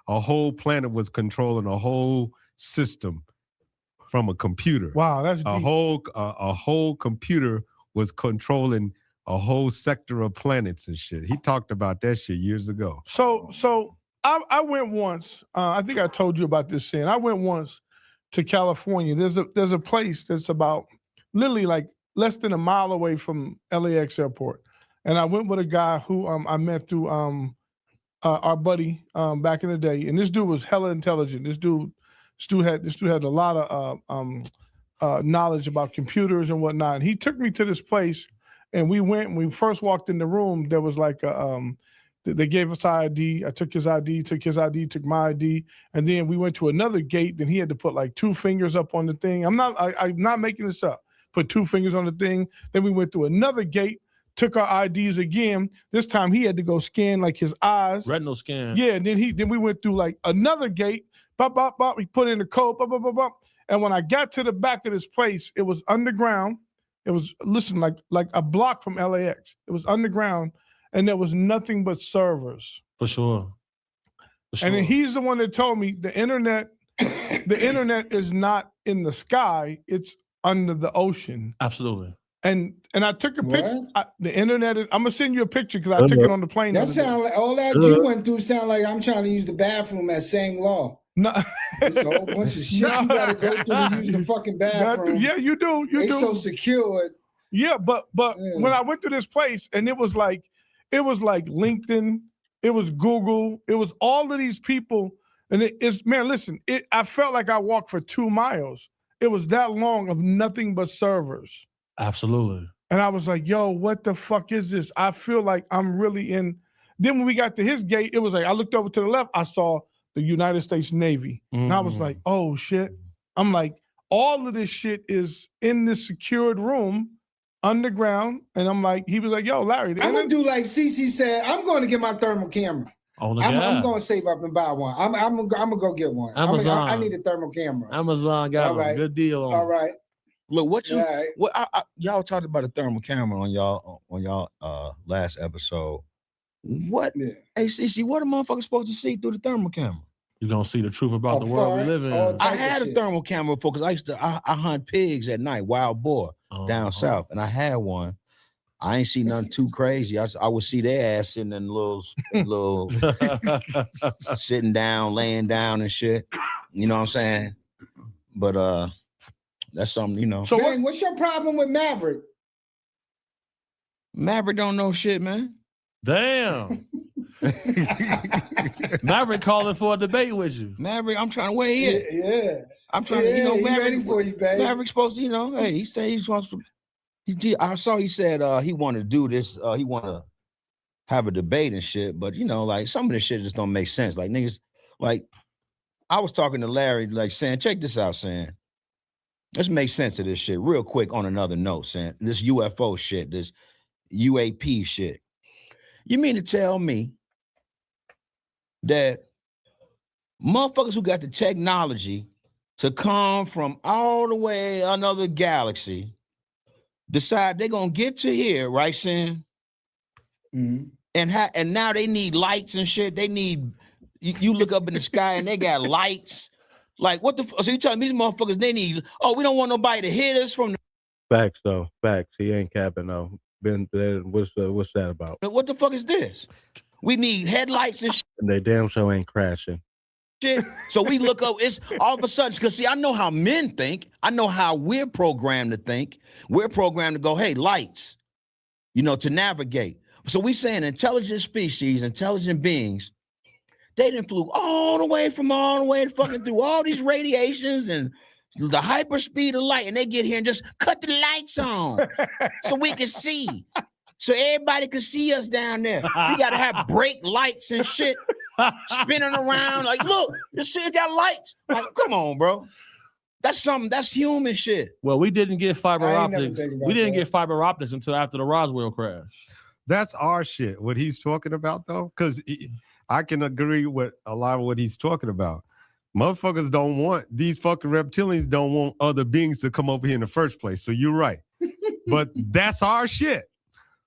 A whole planet was controlling a whole system from a computer. Wow, that's a whole computer was controlling a whole sector of planets and shit. He talked about that shit years ago. So I went once. I think I told you about this scene. I went once to California. There's a place that's about literally like less than a mile away from LAX airport, and I went with a guy who I met through our buddy back in the day. And this dude was hella intelligent. This dude had a lot of knowledge about computers and whatnot. And he took me to this place. And we went, and we first walked in the room, there was like they gave us our ID. I took his ID, took my ID. And then we went to another gate. Then he had to put like 2 fingers up on the thing. I'm not making this up. Put 2 fingers on the thing. Then we went through another gate, took our IDs again. This time he had to go scan like his eyes. Retinal scan. Yeah, and then we went through like another gate. Bop, bop, bop. We put in the code. Bop, bop, bop, bop. And when I got to the back of this place, it was underground. It was, listen, like a block from LAX. It was underground, and there was nothing but servers. For sure. And then he's the one that told me the internet is not in the sky; it's under the ocean. Absolutely. And I took a picture. The internet is. I'm gonna send you a picture because I took it on the plane. That sound like all that you went through. Sound like I'm trying to use the bathroom at Sang Law. No, it's a whole bunch of shit you gotta go through to use the fucking bathroom. Yeah, you do. They so secured. Yeah, but when I went to this place and it was like LinkedIn, it was Google, it was all of these people, and I felt like I walked for 2 miles. It was that long of nothing but servers. Absolutely. And I was like, yo, what the fuck is this? I feel like I'm really in. Then when we got to his gate, it was like I looked over to the left, I saw the United States Navy. And I was like, oh shit. I'm like, all of this shit is in this secured room underground. And I'm like, he was like, yo, Larry. I'm gonna do like CC said, I'm going to get my thermal camera. I'm going to save up and buy one. I'm gonna go get one. Amazon. I need a thermal camera. Amazon got a good deal on All right. Look, y'all talked about a thermal camera on y'all last episode. What? Yeah. Hey, CC, what a motherfucker supposed to see through the thermal camera? You're gonna see the truth about the world we live in. I had a thermal camera before because I used to I hunt pigs at night, wild boar down south, and I had one. I ain't see nothing too crazy. I would see their ass sitting in little sitting down, laying down and shit. You know what I'm saying? But that's something, you know. So what's your problem with Maverick? Maverick don't know shit, man. Damn. Maverick calling for a debate with you. Maverick, I'm trying to weigh in. Yeah. I'm trying to, Maverick, ready for you, baby. Maverick's supposed to, hey, he said he's supposed to. I saw he said he wanted to do this. He want to have a debate and shit, but like some of this shit just don't make sense. Like niggas, like I was talking to Larry, like saying, check this out, saying, let's make sense of this shit real quick on another note, saying this UFO shit, this UAP shit. You mean to tell me that motherfuckers who got the technology to come from all the way another galaxy decide they're gonna get to here, right, Sam? Mm-hmm. And now they need lights and shit. They need you look up in the sky and they got lights. Like what the? So you telling me these motherfuckers they need? Oh, we don't want nobody to hit us from the facts though. Facts. He ain't capping though. What's that about? What the fuck is this? We need headlights and shit. And they damn sure ain't crashing. Shit. So we look up, it's all of a sudden, because see, I know how men think. I know how we're programmed to think. We're programmed to go, hey, lights, to navigate. So we saying intelligent species, intelligent beings, they done flew all the way fucking through all these radiations and the hyper speed of light, and they get here and just cut the lights on so we can see. So everybody can see us down there. We gotta have brake lights and shit spinning around. Like, look, this shit got lights. Like, come on, bro. That's something. That's human shit. Well, we didn't get fiber I ain't never optics. think about We didn't that. get fiber optics until after the Roswell crash. That's our shit. What he's talking about, though, because I can agree with a lot of what he's talking about. Motherfuckers don't want, these fucking reptilians don't want other beings to come over here in the first place. So you're right. But that's our shit.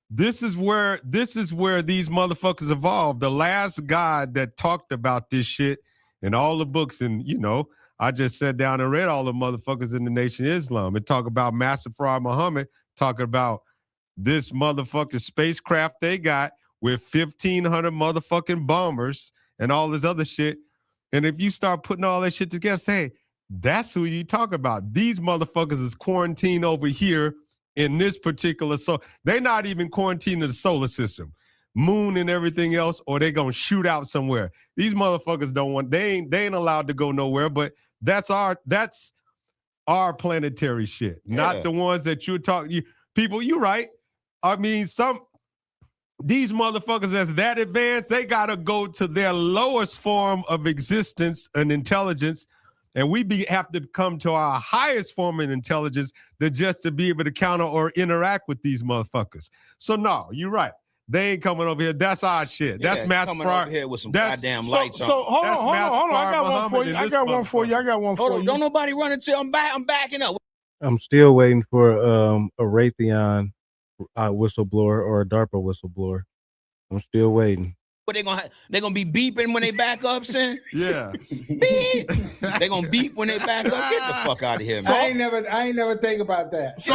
This is where these motherfuckers evolved. The last god that talked about this shit in all the books, and you know, I just sat down and read all the motherfuckers in the Nation of Islam and talk about Master Farad Muhammad, talking about this motherfucking spacecraft they got with 1,500 motherfucking bombers and all this other shit. And if you start putting all that shit together, say, that's who you talk about. These motherfuckers is quarantined over here in this particular, so they're not even quarantined in the solar system, moon and everything else, or they gonna shoot out somewhere. These motherfuckers don't want, they ain't allowed to go nowhere, but that's our planetary shit, not the ones that you're talking. People, you're right. I mean, these motherfuckers that's that advanced, they gotta go to their lowest form of existence and intelligence, and have to come to our highest form of intelligence just to be able to counter or interact with these motherfuckers. So no, you're right. They ain't coming over here. That's our shit. Yeah, that's Master coming over here with some goddamn lights on. So hold on. I got one for you. I got one for you. Hold on, don't nobody run until I'm backing up. I'm still waiting for a Raytheon whistleblower or a DARPA whistleblower. I'm still waiting. What they gonna be beeping when they back up, son? Yeah. Beep. They gonna beep when they back up. Get the fuck out of here, man. I ain't never think about that. So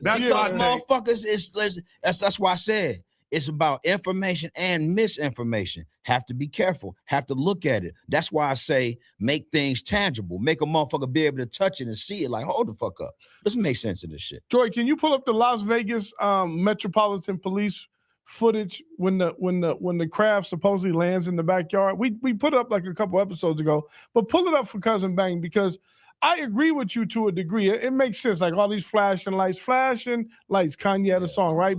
that's motherfuckers. That's why I said it's about information and misinformation. Have to be careful. Have to look at it. That's why I say make things tangible. Make a motherfucker be able to touch it and see it. Like, hold the fuck up. Let's make sense of this shit. Joy, can you pull up the Las Vegas Metropolitan Police footage when the craft supposedly lands in the backyard? We put it up like a couple episodes ago, but pull it up for Cousin Bang, because I agree with you to a degree. It makes sense, like all these flashing lights, Kanye had a song, right?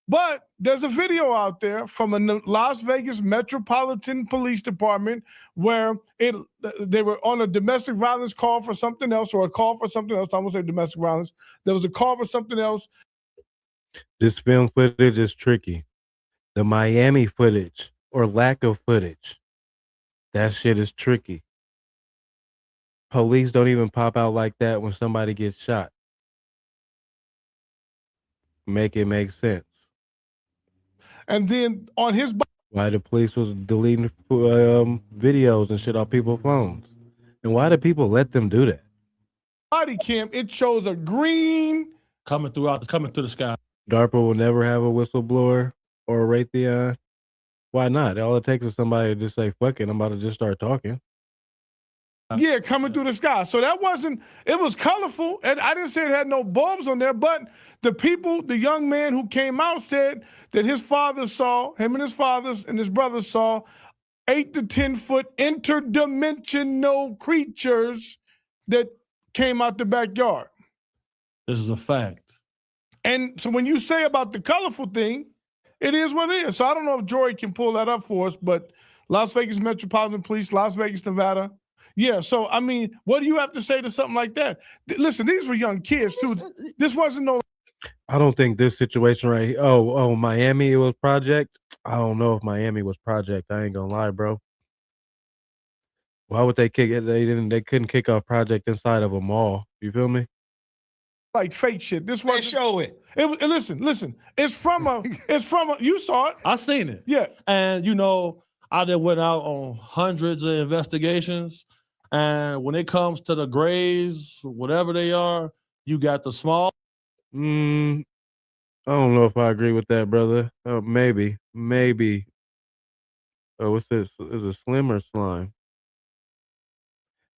But there's a video out there from a Las Vegas Metropolitan Police Department where they were on a domestic violence call for something else, or a call for something else. I won't say domestic violence. There was a call for something else. This film footage is tricky. The Miami footage or lack of footage, that shit is tricky. Police don't even pop out like that when somebody gets shot. Make it make sense. And then on his why the police was deleting videos and shit off people's phones, and why do people let them do that? Body cam, it shows a green coming through the sky. DARPA will never have a whistleblower or a Raytheon. Why not? All it takes is somebody to just say, fuck it, I'm about to just start talking. Yeah, coming through the sky. So that wasn't, it was colorful. And I didn't say it had no bulbs on there, but the young man who came out said that his father saw, him and his fathers and his brothers saw 8 to 10 foot interdimensional creatures that came out the backyard. This is a fact. And so when you say about the colorful thing, it is what it is. So I don't know if Jory can pull that up for us, but Las Vegas Metropolitan Police, Las Vegas, Nevada. Yeah, so I mean, what do you have to say to something like that? Listen, these were young kids too. This wasn't no. I don't think this situation right here. Oh, Miami, it was Project. I don't know if Miami was Project. I ain't gonna lie, bro. Why would they kick it? They couldn't kick off Project inside of a mall. You feel me? Like fake shit. This wasn't. Show it. Listen. It's from a. You saw it. I seen it. Yeah. And you know, I done went out on hundreds of investigations. And when it comes to the grays, whatever they are, you got the small. I don't know if I agree with that, brother. Maybe. Oh, what's this? Is it Slim or Slime?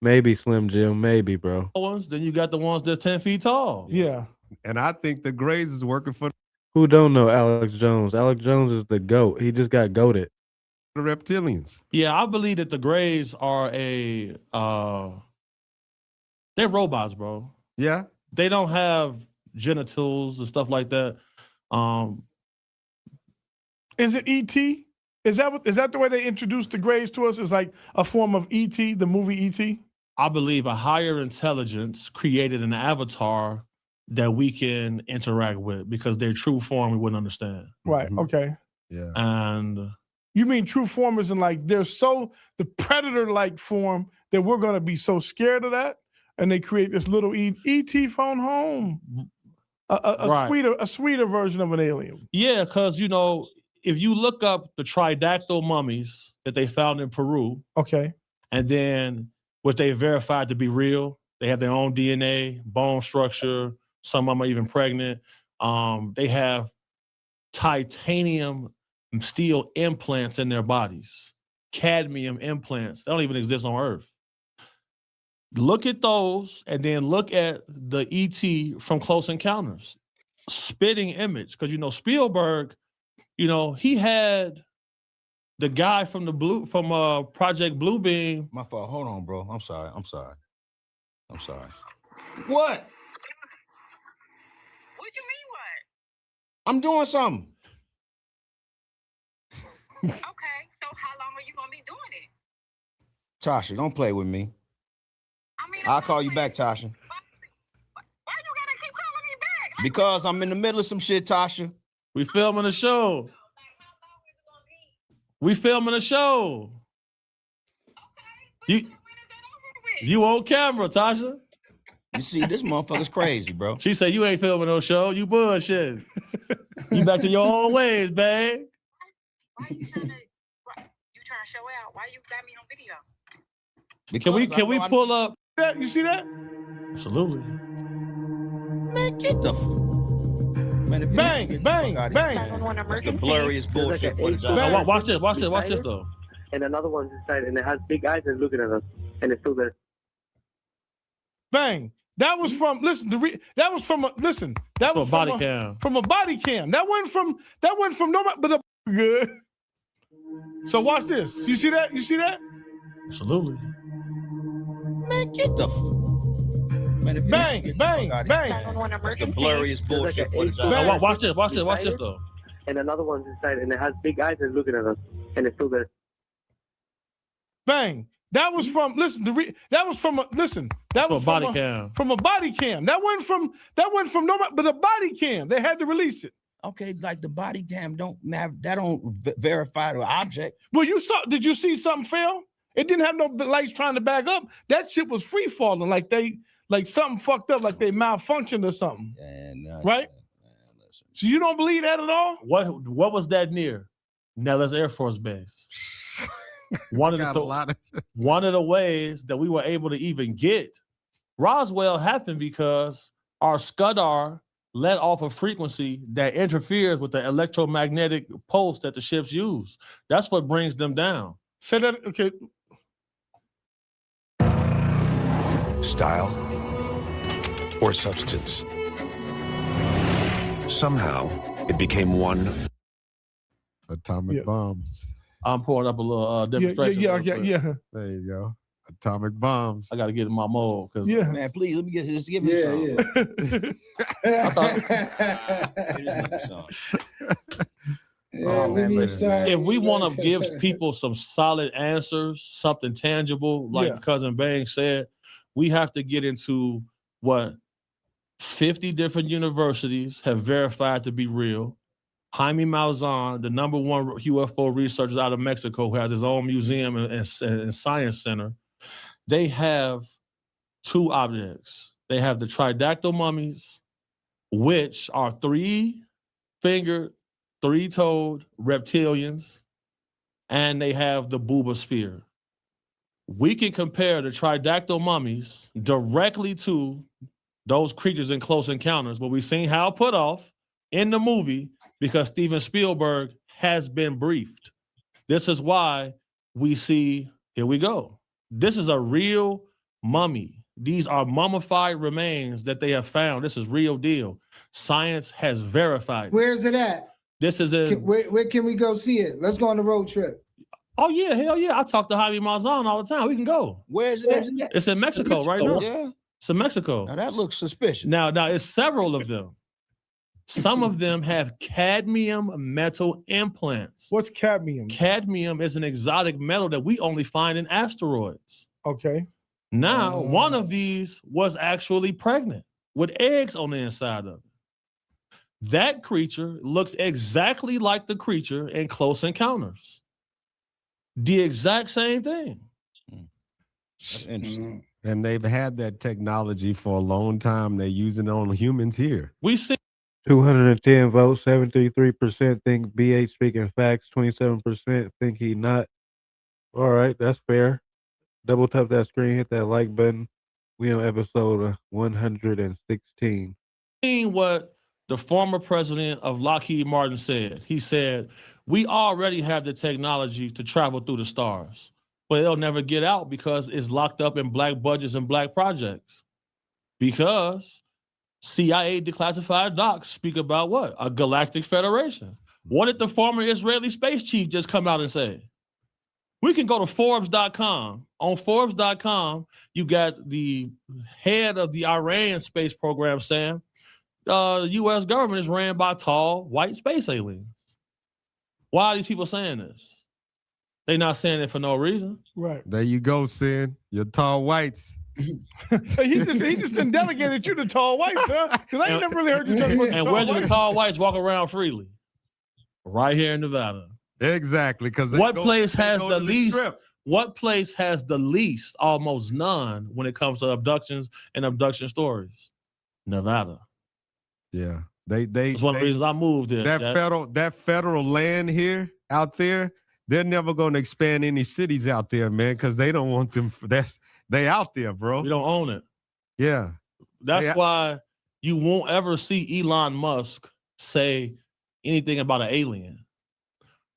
Maybe Slim Jim. Maybe, bro. Then you got the ones that's 10 feet tall. Yeah. And I think the grays is working for. Who don't know Alex Jones? Alex Jones is the GOAT. He just got goated. The reptilians. Yeah, I believe that the grays are they're robots, bro. Yeah. They don't have genitals and stuff like that. Is it E.T.? Is that the way they introduced the grays to us? Is like a form of E.T., the movie E.T.? I believe a higher intelligence created an avatar that we can interact with because their true form we wouldn't understand. Right. Okay. Yeah. And you mean true form is in like they're so the predator-like form that we're gonna be so scared of that, and they create this little ET phone home, a sweeter version of an alien. Yeah, because if you look up the tridactyl mummies that they found in Peru, okay, and then what they verified to be real, they have their own DNA, bone structure. Some of them are even pregnant. They have titanium steel implants in their bodies, cadmium implants. They don't even exist on Earth. Look at those, and then look at the ET from Close Encounters. Spitting image, because Spielberg, he had the guy from Project Bluebeam. My fault. Hold on, bro. I'm sorry. What What? you mean what? I'm doing something. Okay, so how long are you gonna be doing it? Tasha, don't play with me. I'll call you back, Tasha. Why you gotta keep calling me back? Because I'm in the middle of some shit, Tasha. We filming a show. We filming a show. You on camera, Tasha. You see, this motherfucker's crazy, bro. She said you ain't filming no show. You bullshit. You back to your own ways, babe. Why you trying to show out? Why you got me on video? Can we pull up? You see that? Absolutely. Man, get the bang. That's the blurriest bullshit footage. Watch this though. And another one's inside, and it has big eyes and looking at us, and it's still there. Bang. That was from that was from a body cam. From a body cam. That went from nobody but a good. So watch this. You see that? Absolutely. Man, get the bang. That's the blurriest bullshit footage. Watch this though. And another one's inside, and it has big eyes and looking at us, and it's still there. Bang. That was from that was from a body cam. From a body cam. That went from nobody but a body cam. They had to release it. Okay, like the body cam don't verify the object. Well, did you see something fail? It didn't have no lights trying to back up. That shit was free falling, like something fucked up, like they malfunctioned or something. Right? So you don't believe that at all? What was that near? Nellis Air Force Base. One of the ways that we were able to even get Roswell happened because our Scudar let off a frequency that interferes with the electromagnetic pulse that the ships use. That's what brings them down. Say that, okay. Style or substance. Somehow, it became one. Atomic bombs. I'm pouring up a little demonstration. Yeah. There you go. Atomic bombs. I got to get in my mold. Man, please, let me give me some. If we want to give people some solid answers, something tangible, like Cousin Bang said, we have to get into what 50 different universities have verified to be real. Jaime Maussan, the #1 UFO researcher out of Mexico, who has his own museum and science center, they have two objects. They have the tridactyl mummies, which are 3-fingered, 3-toed reptilians, and they have the Booba spear. We can compare the tridactyl mummies directly to those creatures in Close Encounters, but we've seen Hal put off in the movie because Steven Spielberg has been briefed. This is why we see, here we go. This is a real mummy. These are mummified remains that they have found. This is real deal. Science has verified. Where's it at? This is in... Where can we go see it? Let's go on the road trip. Oh, yeah, hell yeah. I talk to Jaime Maussan all the time. We can go. Where's it at? It's in Mexico right now. Yeah. It's in Mexico. Now that looks suspicious. Now it's several of them. Some of them have cadmium metal implants. What's cadmium? Cadmium is an exotic metal that we only find in asteroids. Okay. Now, one of these was actually pregnant with eggs on the inside of it. That creature looks exactly like the creature in Close Encounters. The exact same thing. That's interesting. And they've had that technology for a long time. They're using it on humans here. We see 210 votes, 73% think BH speaking facts, 27% think he not. All right, that's fair. Double tap that screen, hit that like button. We on episode 116. What the former president of Lockheed Martin said. He said, we already have the technology to travel through the stars, but it'll never get out because it's locked up in black budgets and black projects. Because CIA declassified docs speak about what? A galactic federation. What did the former Israeli space chief just come out and say? We can go to Forbes.com. On Forbes.com, you got the head of the Iran space program saying the U.S. government is ran by tall, white space aliens. Why are these people saying this? They're not saying it for no reason. Right. There you go, Sin. You're tall whites. he just done delegated you to tall whites, huh? Because I ain't never really heard you talk about And where do the tall whites walk around freely? Right here in Nevada. Exactly. Because what place has the least? What place has the least? Almost none when it comes to abductions and abduction stories. Nevada. Yeah, That's one of the reasons I moved here. That federal land here out there. They're never going to expand any cities out there, man, because they don't want them. They out there, bro. We don't own it. Yeah, that's why you won't ever see Elon Musk say anything about an alien.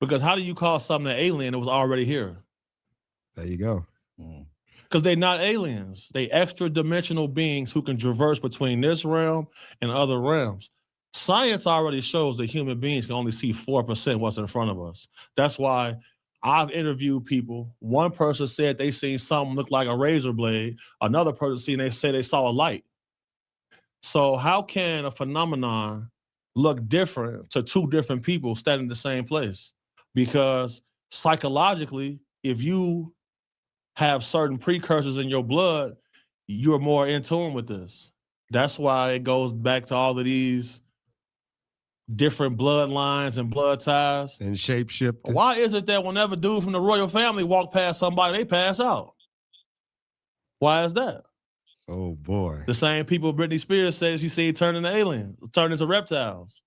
Because how do you call something an alien that was already here? There you go. Because they're not aliens. They extra dimensional beings who can traverse between this realm and other realms. Science already shows that human beings can only see 4% what's in front of us. That's why I've interviewed people. One person said they seen something look like a razor blade. Another person they said they saw a light. So how can a phenomenon look different to two different people standing in the same place? Because psychologically, if you have certain precursors in your blood, you're more in tune with this. That's why it goes back to all of these different bloodlines and blood ties. And shapeshifting. Why is it that whenever dude from the royal family walk past somebody, they pass out? Why is that? Oh, boy. The same people Britney Spears says she see turn into aliens, turn into reptiles.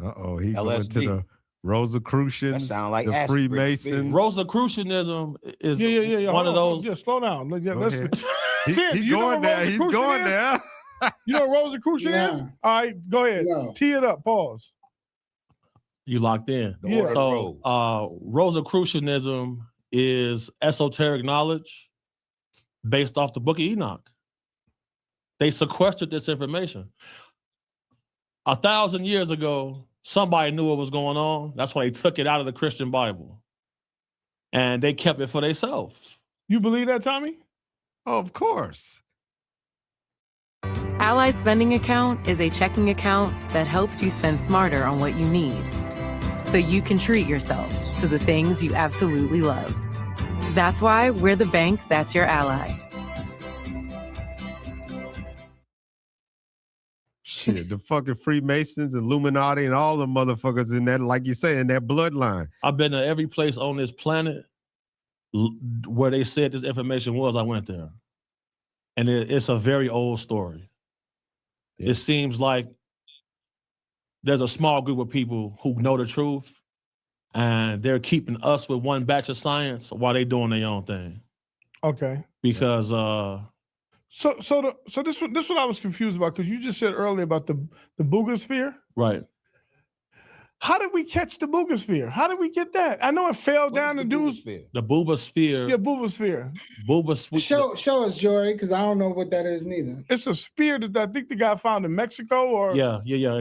Uh-oh, he LSD. going to the Rosicrucians, That sound like the acid, Freemasons. Rosicrucianism is Yeah. one of those. Yeah, slow down. Go Let's ahead. Sid, He's you know going what there. He's Rosicrucian going is? there. You know what Rosicrucian is? All right, go ahead. Tee it up. Pause. You locked in. Yeah. So Rosicrucianism is esoteric knowledge based off the Book of Enoch. They sequestered this information. 1,000 years ago, somebody knew what was going on. That's why they took it out of the Christian Bible. And they kept it for themselves. You believe that, Tommy? Oh, of course. Ally Spending Account is a checking account that helps you spend smarter on what you need, so you can treat yourself to the things you absolutely love. That's why we're the bank that's your ally. Shit, the fucking Freemasons, Illuminati, and all the motherfuckers in that, like you say, in that bloodline. I've been to every place on this planet where they said this information was. I went there. And it's a very old story. It seems like there's a small group of people who know the truth, and they're keeping us with one batch of science while they doing their own thing. Okay. Because So this what I was confused about, because you just said earlier about the boogosphere. right. How did we catch the boogosphere? How did we get that? I know it fell down the dude's. The boobosphere. Yeah, boobosphere. Show us, Jory, because I don't know what that is neither. It's a spear that I think the guy found in Mexico or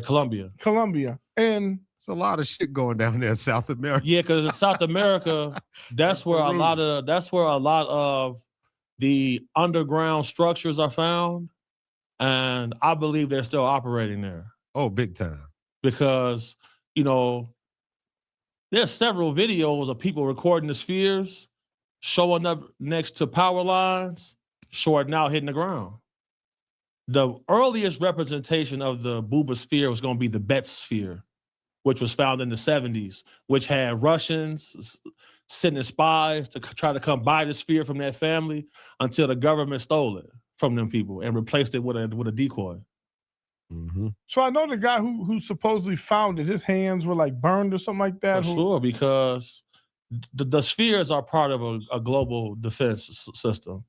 Colombia. And it's a lot of shit going down there in South America. Yeah, because in South America, that's where a lot of the underground structures are found, and I believe they're still operating there. Oh, big time. Because there's several videos of people recording the spheres, showing up next to power lines, shorting out, hitting the ground. The earliest representation of the Booba sphere was going to be the Bet sphere, which was found in the 70s, which had Russians sending spies to try to come buy the sphere from that family until the government stole it from them people and replaced it with a decoy. So I know the guy who supposedly found it, his hands were like burned or something like that. For sure, because the spheres are part of a global defense system.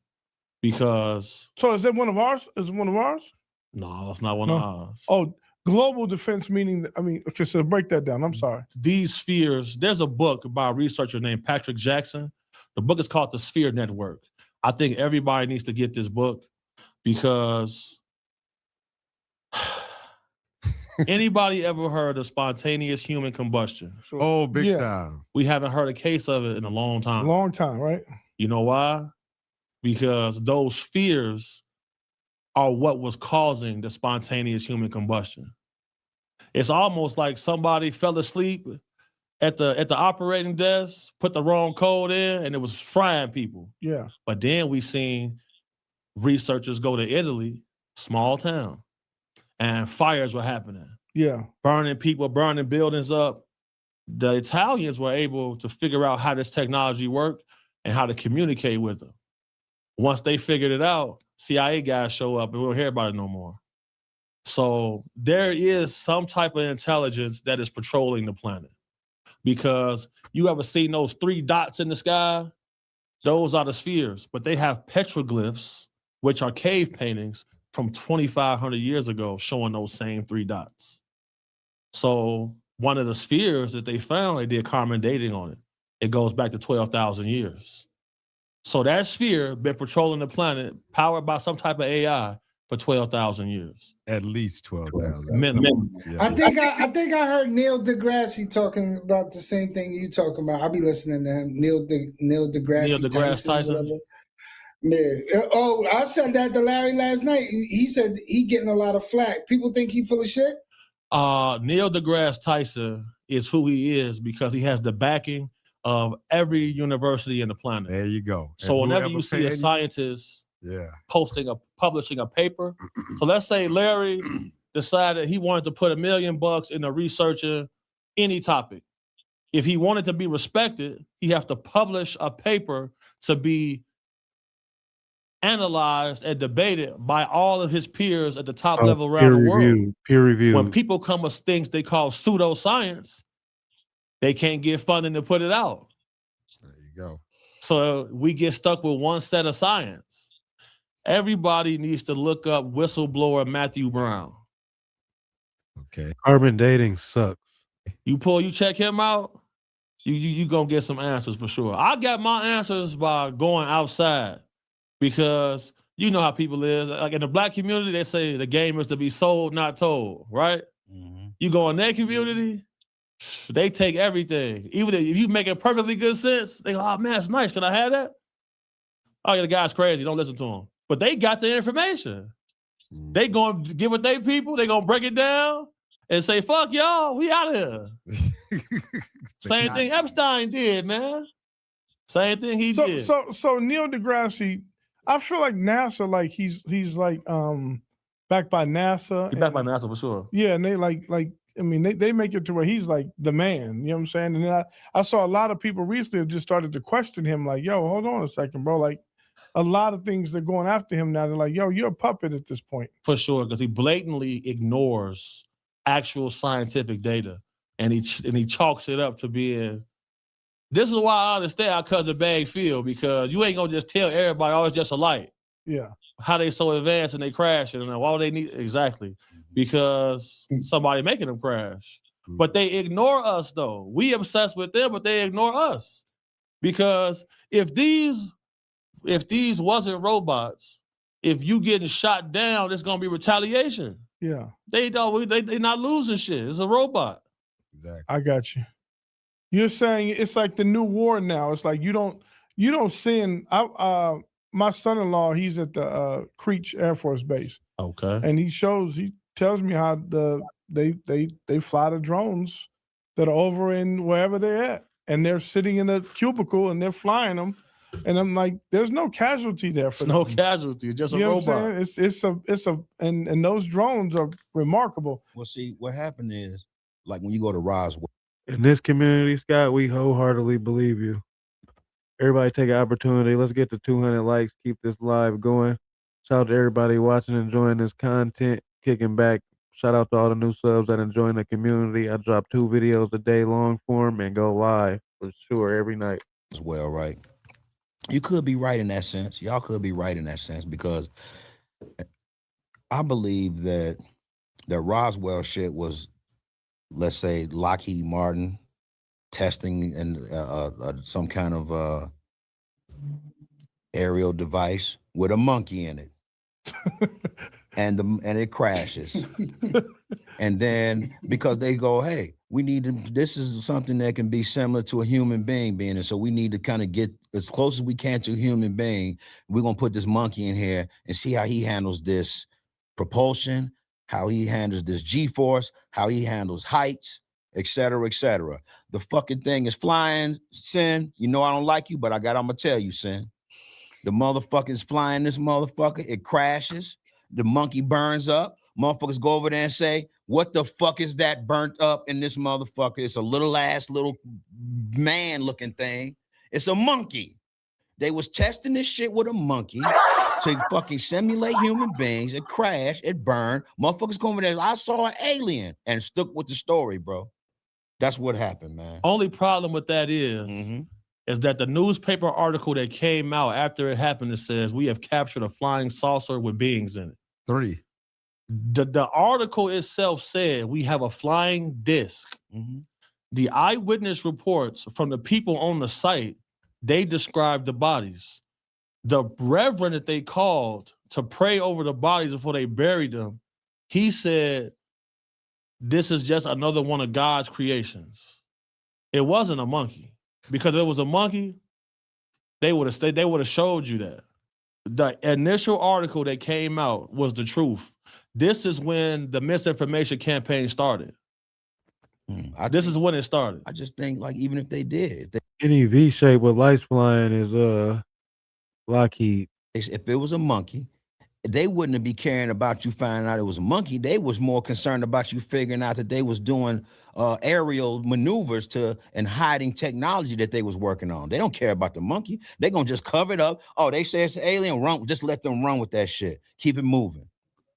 Because so is it one of ours? Is it one of ours? No, it's not one of ours. Oh, global defense meaning, I mean, okay, so break that down. I'm sorry. These spheres, there's a book by a researcher named Patrick Jackson. The book is called The Sphere Network. I think everybody needs to get this book because anybody ever heard of spontaneous human combustion? Oh, big time. We haven't heard a case of it in a long time. Long time, right? You know why? Because those spheres are what was causing the spontaneous human combustion. It's almost like somebody fell asleep at the operating desk, put the wrong code in, and it was frying people. Yeah. But then we seen researchers go to Italy, small town, and fires were happening. Yeah. Burning people, burning buildings up. The Italians were able to figure out how this technology worked and how to communicate with them. Once they figured it out, CIA guys show up and we don't hear about it no more. So there is some type of intelligence that is patrolling the planet. Because you ever seen those 3 dots in the sky? Those are the spheres, but they have petroglyphs, which are cave paintings from 2,500 years ago showing those same 3 dots. So one of the spheres that they found, they did carbon dating on it. It goes back to 12,000 years. So that sphere been patrolling the planet, powered by some type of AI for 12,000 years. At least 12,000. Minimum. Yeah. I think I heard Neil deGrasse talking about the same thing you talking about. I'll be listening to him. Neil deGrasse. Neil deGrasse Tyson. Whatever. Yeah. Oh, I said that to Larry last night. He said he getting a lot of flack. People think he full of shit. Neil deGrasse Tyson is who he is because he has the backing of every university in the planet. There you go. So whenever you see a scientist publishing a paper, so let's say Larry decided he wanted to put $1 million into researching any topic. If he wanted to be respected, he have to publish a paper to be analyzed and debated by all of his peers at the top level around the world. Peer review. When people come with things they call pseudoscience, they can't get funding to put it out. There you go. So we get stuck with one set of science. Everybody needs to look up whistleblower Matthew Brown. Okay. Carbon dating sucks. You check him out, you gonna get some answers for sure. I got my answers by going outside because you know how people is. Like in the black community, they say the game is to be sold, not told, right? Mm-hmm. You go in their community, they take everything. Even if you make it perfectly good sense, they go, oh man, it's nice. Can I have that? Oh yeah, the guy's crazy. Don't listen to him. But they got the information. They gonna give it their people. They gonna break it down and say, fuck y'all, we out of here. Same thing Epstein did, man. Same thing he did. So Neil deGrasse, I feel like NASA, like he's like backed by NASA. He's backed by NASA for sure. Yeah, and they like I mean, they make it to where he's like the man, you know what I'm saying? And then I saw a lot of people recently just started to question him, like, yo, hold on a second, bro. Like, a lot of things they're going after him now. They're like, yo, you're a puppet at this point. For sure, because he blatantly ignores actual scientific data. And he chalks it up to being, this is why I understand how Cousin Bag feel, because you ain't gonna just tell everybody, oh, it's just a light. Yeah. How they so advanced and they crash, and why they need, exactly. Because somebody making them crash. But they ignore us though. We obsessed with them, but they ignore us. Because if these wasn't robots, if you getting shot down, it's gonna be retaliation. Yeah. They not losing shit. It's a robot. Exactly. I got you. You're saying it's like the new war now. It's like you don't send. My son-in-law, he's at the Creech Air Force Base. Okay. And he tells me how they fly the drones that are over in wherever they're at, and they're sitting in a cubicle and they're flying them And I'm like, there's no casualty there for no them. casualty, just a You know what robot. I'm saying? It's a and those drones are remarkable. Well, see, what happened is, like when you go to Roswell. In this community, Scott, we wholeheartedly believe you. Everybody take an opportunity. Let's get to 200 likes. Keep this live going. Shout out to everybody watching, enjoying this content, kicking back. Shout out to all the new subs that enjoying the community. I drop 2 videos a day, long form, and go live for sure every night. As well, right? You could be right in that sense. Y'all could be right in that sense because I believe that Roswell shit was, let's say, Lockheed Martin testing and some kind of aerial device with a monkey in it, and it crashes, and then because they go, hey, we need to. This is something that can be similar to a human being being, and so we need to kind of get as close as we can to a human being. We're gonna put this monkey in here and see how he handles this propulsion, how he handles this G-force, how he handles heights, et cetera, et cetera. The fucking thing is flying, Sin. You know I don't like you, but I'm gonna tell you, Sin. The motherfucker's flying this motherfucker. It crashes. The monkey burns up. Motherfuckers go over there and say, what the fuck is that burnt up in this motherfucker? It's a little man looking thing. It's a monkey. They was testing this shit with a monkey to fucking simulate human beings. It crashed. It burned. Motherfuckers go over there. I saw an alien and stuck with the story, bro. That's what happened, man. Only problem with that is that the newspaper article that came out after it happened, it says we have captured a flying saucer with beings in it. 3. The article itself said we have a flying disc. The eyewitness reports from the people on the site, they described the bodies. The reverend that they called to pray over the bodies before they buried them, he said, this is just another one of God's creations. It wasn't a monkey. Because if it was a monkey, they would have showed you that. The initial article that came out was the truth. This is when the misinformation campaign started. This is when it started. I just think, like, even if they did, Any V shape with lights flying is Lockheed. if it was a monkey, they wouldn't be caring about you finding out it was a monkey. They was more concerned about you figuring out that they was doing aerial maneuvers and hiding technology that they was working on. They don't care about the monkey. They're gonna just cover it up. Oh, they say it's an alien. Run, just let them run with that shit. Keep it moving.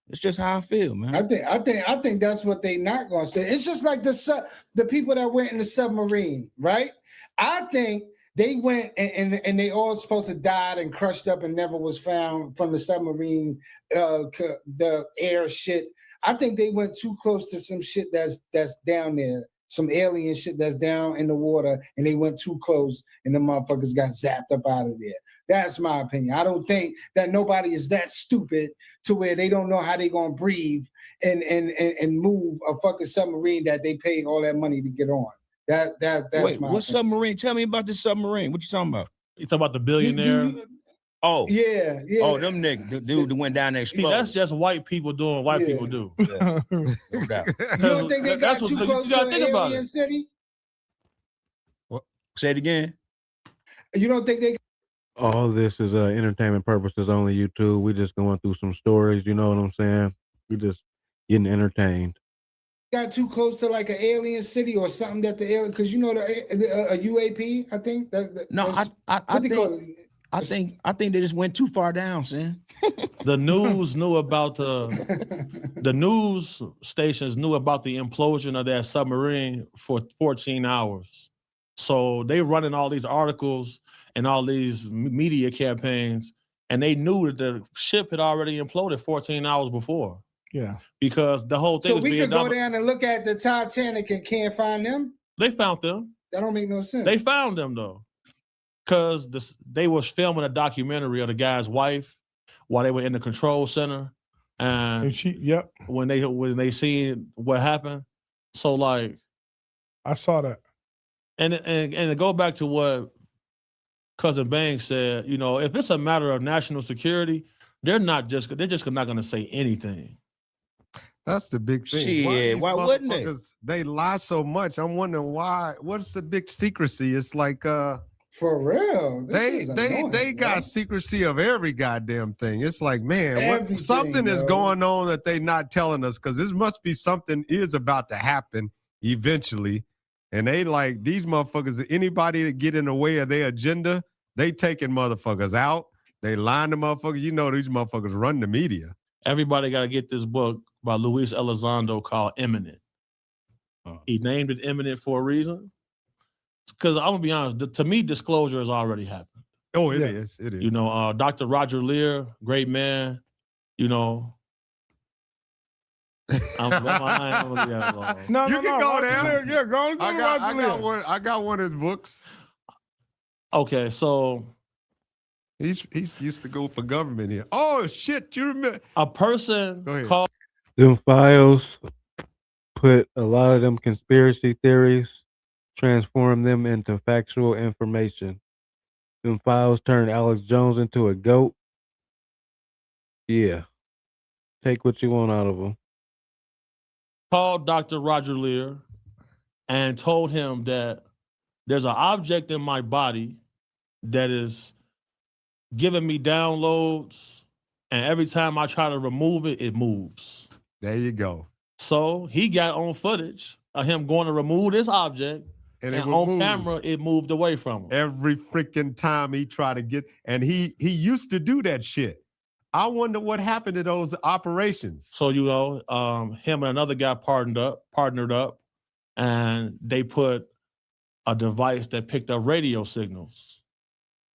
It's just how I feel, man. I think that's what they not gonna say. It's just like the people that went in the submarine, right? I think they went and they all supposed to died and crushed up and never was found from the submarine, the air shit. I think they went too close to some shit that's down there, some alien shit that's down in the water, and they went too close and the motherfuckers got zapped up out of there. That's my opinion. I don't think that nobody is that stupid to where they don't know how they gonna breathe and move a fucking submarine that they paid all that money to get on. That's Wait, my what opinion. submarine? Tell me about this submarine. What you talking about? You talking about the billionaire? Oh, yeah. Oh, them niggas, the dude that went down there See, exploded. that's just white people doing what white people do. Yeah, no doubt. You don't think they got too close to an alien city? Say it again. You don't think they All this is entertainment purposes only, YouTube. We just going through some stories, you know what I'm saying? We just getting entertained. got too close to like an alien city or something that the alien, because you know a UAP, I think I think they just went too far down, son. The news knew about the news stations knew about the implosion of that submarine for 14 hours. So they running all these articles and all these media campaigns, and they knew that the ship had already imploded 14 hours before. Yeah. Because the whole thing So was we being could go down and look at the Titanic and can't find them? They found them. That don't make no sense. They found them though. Because they was filming a documentary of the guy's wife while they were in the control center. And when they seen what happened. So like I saw that. And to go back to what Cousin Bang said, you know, if it's a matter of national security, they're just not gonna say anything. That's the big thing. Shit, why wouldn't they? They lie so much. I'm wondering why. What's the big secrecy? It's like For real. They got secrecy of every goddamn thing. It's like, man, Everything, something is yo. going on that they not telling us, because this must be something is about to happen eventually. And they like these motherfuckers, anybody that get in the way of their agenda, they taking motherfuckers out. They lying to motherfuckers. You know these motherfuckers run the media. Everybody got to get this book by Luis Elizondo called Imminent. He named it Imminent for a reason. Because I'm going to be honest, to me, disclosure has already happened. Oh, it is. It is. You know, Dr. Roger Lear, great man, you know. No, You can go there. Yeah, go on. I got one of his books. Okay, so he's used to go for government here. Oh shit, you remember a person called Them files put a lot of them conspiracy theories, transform them into factual information. Them files turned Alex Jones into a goat. Yeah. Take what you want out of them. called Dr. Roger Lear and told him that there's an object in my body that is giving me downloads, and every time I try to remove it, it moves. There you go. So he got on footage of him going to remove this object, and on camera, it moved away from him. Every freaking time he tried to get, and he used to do that shit. I wonder what happened to those operations. So, you know, him and another guy partnered up, and they put a device that picked up radio signals.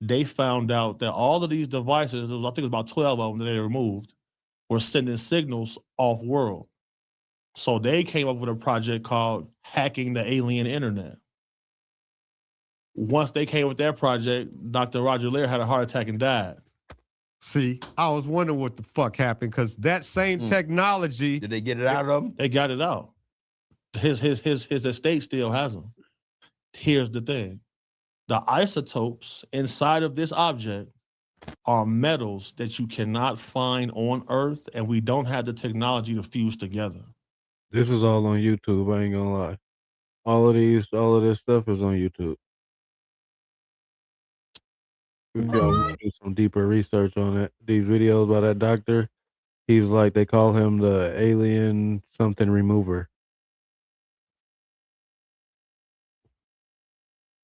They found out that all of these devices, I think it was about 12 of them that they removed, were sending signals off world. So they came up with a project called Hacking the Alien Internet. Once they came with that project, Dr. Roger Lear had a heart attack and died. See, I was wondering what the fuck happened, because that same technology. Did they get it out of him? They got it out. His estate still has them. Here's the thing. The isotopes inside of this object are metals that you cannot find on Earth, and we don't have the technology to fuse together. This is all on YouTube, I ain't gonna lie. All of this stuff is on YouTube. If y'all want to do some deeper research on it, these videos by that doctor, he's like, they call him the alien something remover.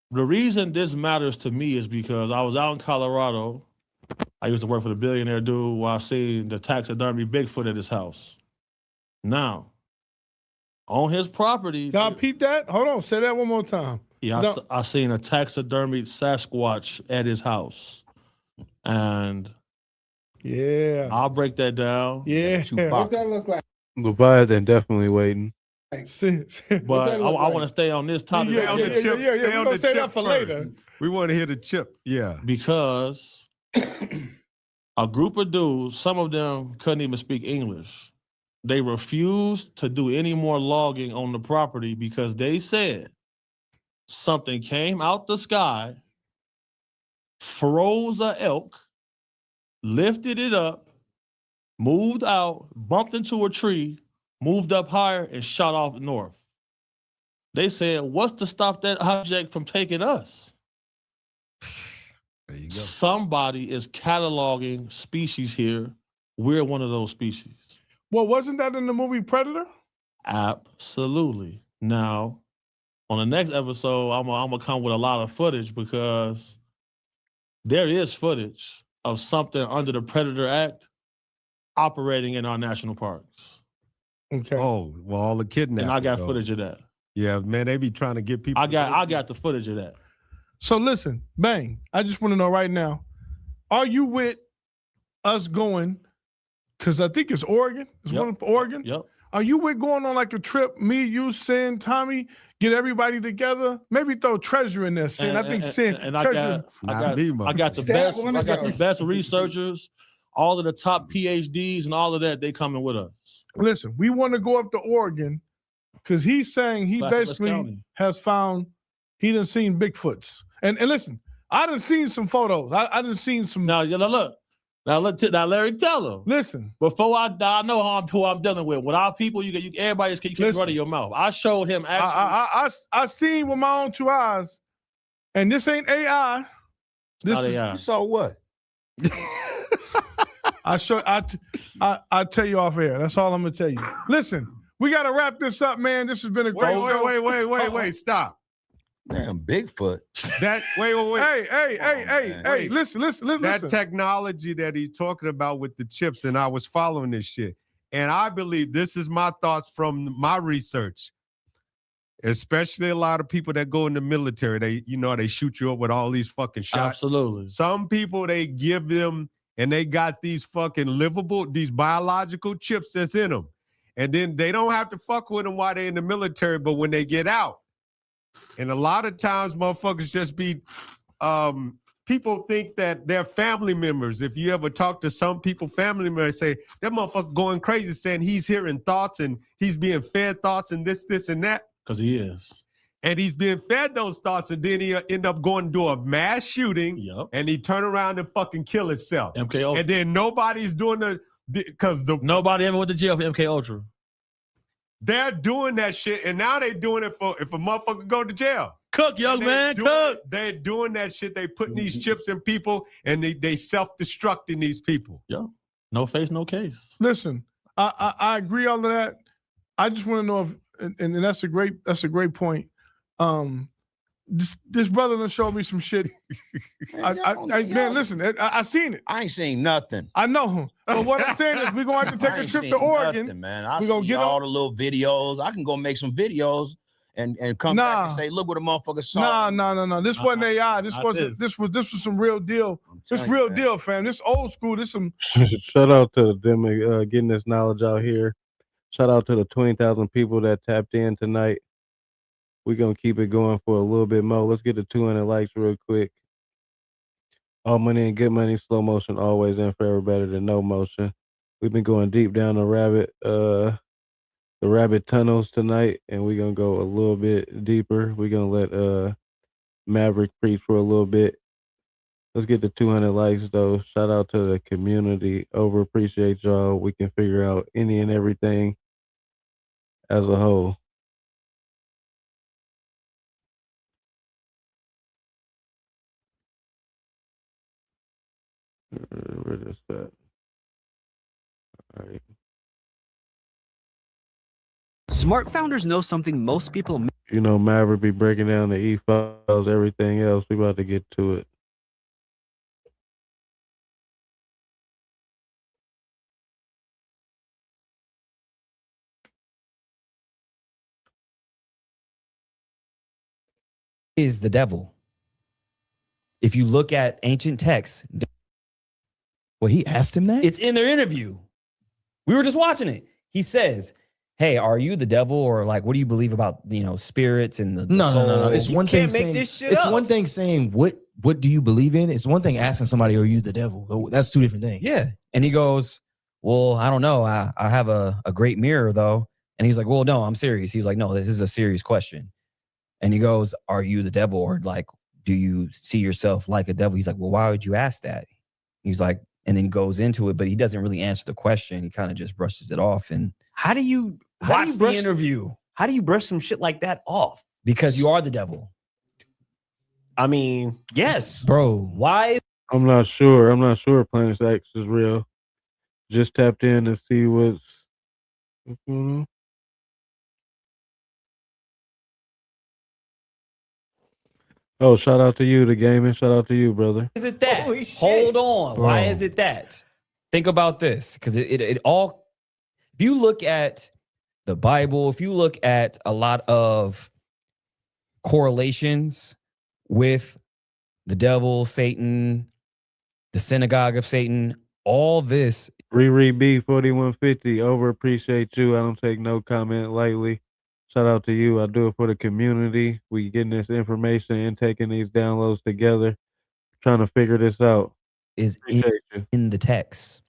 The reason this matters to me is because I was out in Colorado. I used to work for the billionaire dude while I seen the taxidermy Bigfoot at his house. Now, on his property. Y'all peep that? Hold on, say that one more time. Yeah, I seen a taxidermied Sasquatch at his house. And yeah, I'll break that down. Yeah. What that look like? Leviathan definitely waiting. But I want to stay on this topic. Yeah, we're gonna say that for later. We want to hear the chip. Yeah. Because a group of dudes, some of them couldn't even speak English. They refused to do any more logging on the property because they said something came out the sky, froze a elk, lifted it up, moved out, bumped into a tree, moved up higher, and shot off north. They said, what's to stop that object from taking us? There you go. Somebody is cataloging species here. We're one of those species. Well, wasn't that in the movie Predator? Absolutely. Now, on the next episode, I'm gonna come with a lot of footage, because there is footage of something under the Predator Act operating in our national parks. Okay. Oh, well, all the kidnapping. And I got though. footage of that. Yeah, man, they be trying to get people. I got the footage of that. So listen, Bang, I just want to know right now, are you with us going, because I think it's Oregon, one of Oregon? Yep. Are you with going on like a trip, me, you, Sin, Tommy, get everybody together? Maybe throw Treasure in there, Sin. I think Sin, and Treasure. I got the best researchers, all of the top PhDs and all of that, they coming with us. Listen, we want to go up to Oregon because he's saying he Clackamas basically County. has found, he done seen Bigfoots. And listen, I done seen some photos. I done seen some. Now look. Now Larry, tell him. Listen. Before I die, I know who I'm dealing with. With our people, you everybody just keep running your mouth. I showed him actually. I seen with my own two eyes And this ain't AI. This Not is, AI. You saw what? I tell you off air. That's all I'm gonna tell you. Listen, we gotta wrap this up, man. This has been a great show. Wait, stop. Damn, Bigfoot. That wait. Hey, listen. That technology that he's talking about with the chips, and I was following this shit. And I believe this is my thoughts from my research. Especially a lot of people that go in the military, they shoot you up with all these fucking shots. Absolutely. Some people, they give them, and they got these fucking these biological chips that's in them. And then they don't have to fuck with them while they're in the military, but when they get out, and a lot of times motherfuckers just be, people think that they're family members. If you ever talk to some people, family members say, that motherfucker going crazy saying he's hearing thoughts and he's being fed thoughts and this, and that. Because he is. And he's being fed those thoughts, and then he'll end up going to do a mass shooting, and he turn around and fucking kill himself. MK Ultra. And then nobody's doing nobody ever went to jail for MK Ultra. They're doing that shit, and now they're doing it for if a motherfucker go to jail. Cook, young man, cook. They're doing that shit. They putting these chips in people, and they self-destructing these people. Yeah. No face, no case. Listen, I agree all of that. I just want to know if, and that's a great point. This brother done showed me some shit. Man, listen, I seen it. I ain't seen nothing. I know. But what I'm saying is we're going to have to take a trip to Oregon. Nothing, man. I we're gonna see get all the little videos. I can go make some videos and come back and say, look what a motherfucker saw. No. This wasn't AI. This was some real deal. This real deal, fam. This old school. This some Shout out to them getting this knowledge out here. Shout out to the 20,000 people that tapped in tonight. We're going to keep it going for a little bit more. Let's get to 200 likes real quick. All money and good money, slow motion, always and forever better than no motion. We've been going deep down the rabbit tunnels tonight, and we're going to go a little bit deeper. We're going to let Maverick preach for a little bit. Let's get to 200 likes, though. Shout out to the community. Over appreciate y'all. We can figure out any and everything as a whole. Where is that? All right. Smart founders know something most people miss. You know, Maverick be breaking down the e-files, everything else. We about to get to it. Is the devil. If you look at ancient texts, well, he asked him that? It's in their interview. We were just watching it. He says, hey, are you the devil? Or like, what do you believe about, spirits and the soul? No. It's one thing saying, it's one thing saying, what do you believe in? It's one thing asking somebody, are you the devil? That's two different things. Yeah. And he goes, well, I don't know. I have a great mirror though. And he's like, well, no, I'm serious. He's like, no, this is a serious question. And he goes, are you the devil? Or like, do you see yourself like a devil? He's like, well, why would you ask that? He's like, and then goes into it, but he doesn't really answer the question. He kind of just brushes it off. And how do you watch the interview? How do you brush some shit like that off? Because you are the devil. I mean, yes. Bro, why? I'm not sure. Planet X is real. Just tapped in to see what's going on. Oh, shout out to you, the gaming. Shout out to you, brother. Is it that? Hold on. Bro. Why is it that? Think about this. Because it all, if you look at the Bible, if you look at a lot of correlations with the devil, Satan, the synagogue of Satan, all this. Riri B 4150, over appreciate you. I don't take no comment lightly. Shout out to you. I do it for the community. We getting this information and taking these downloads together, trying to figure this out. Is in the text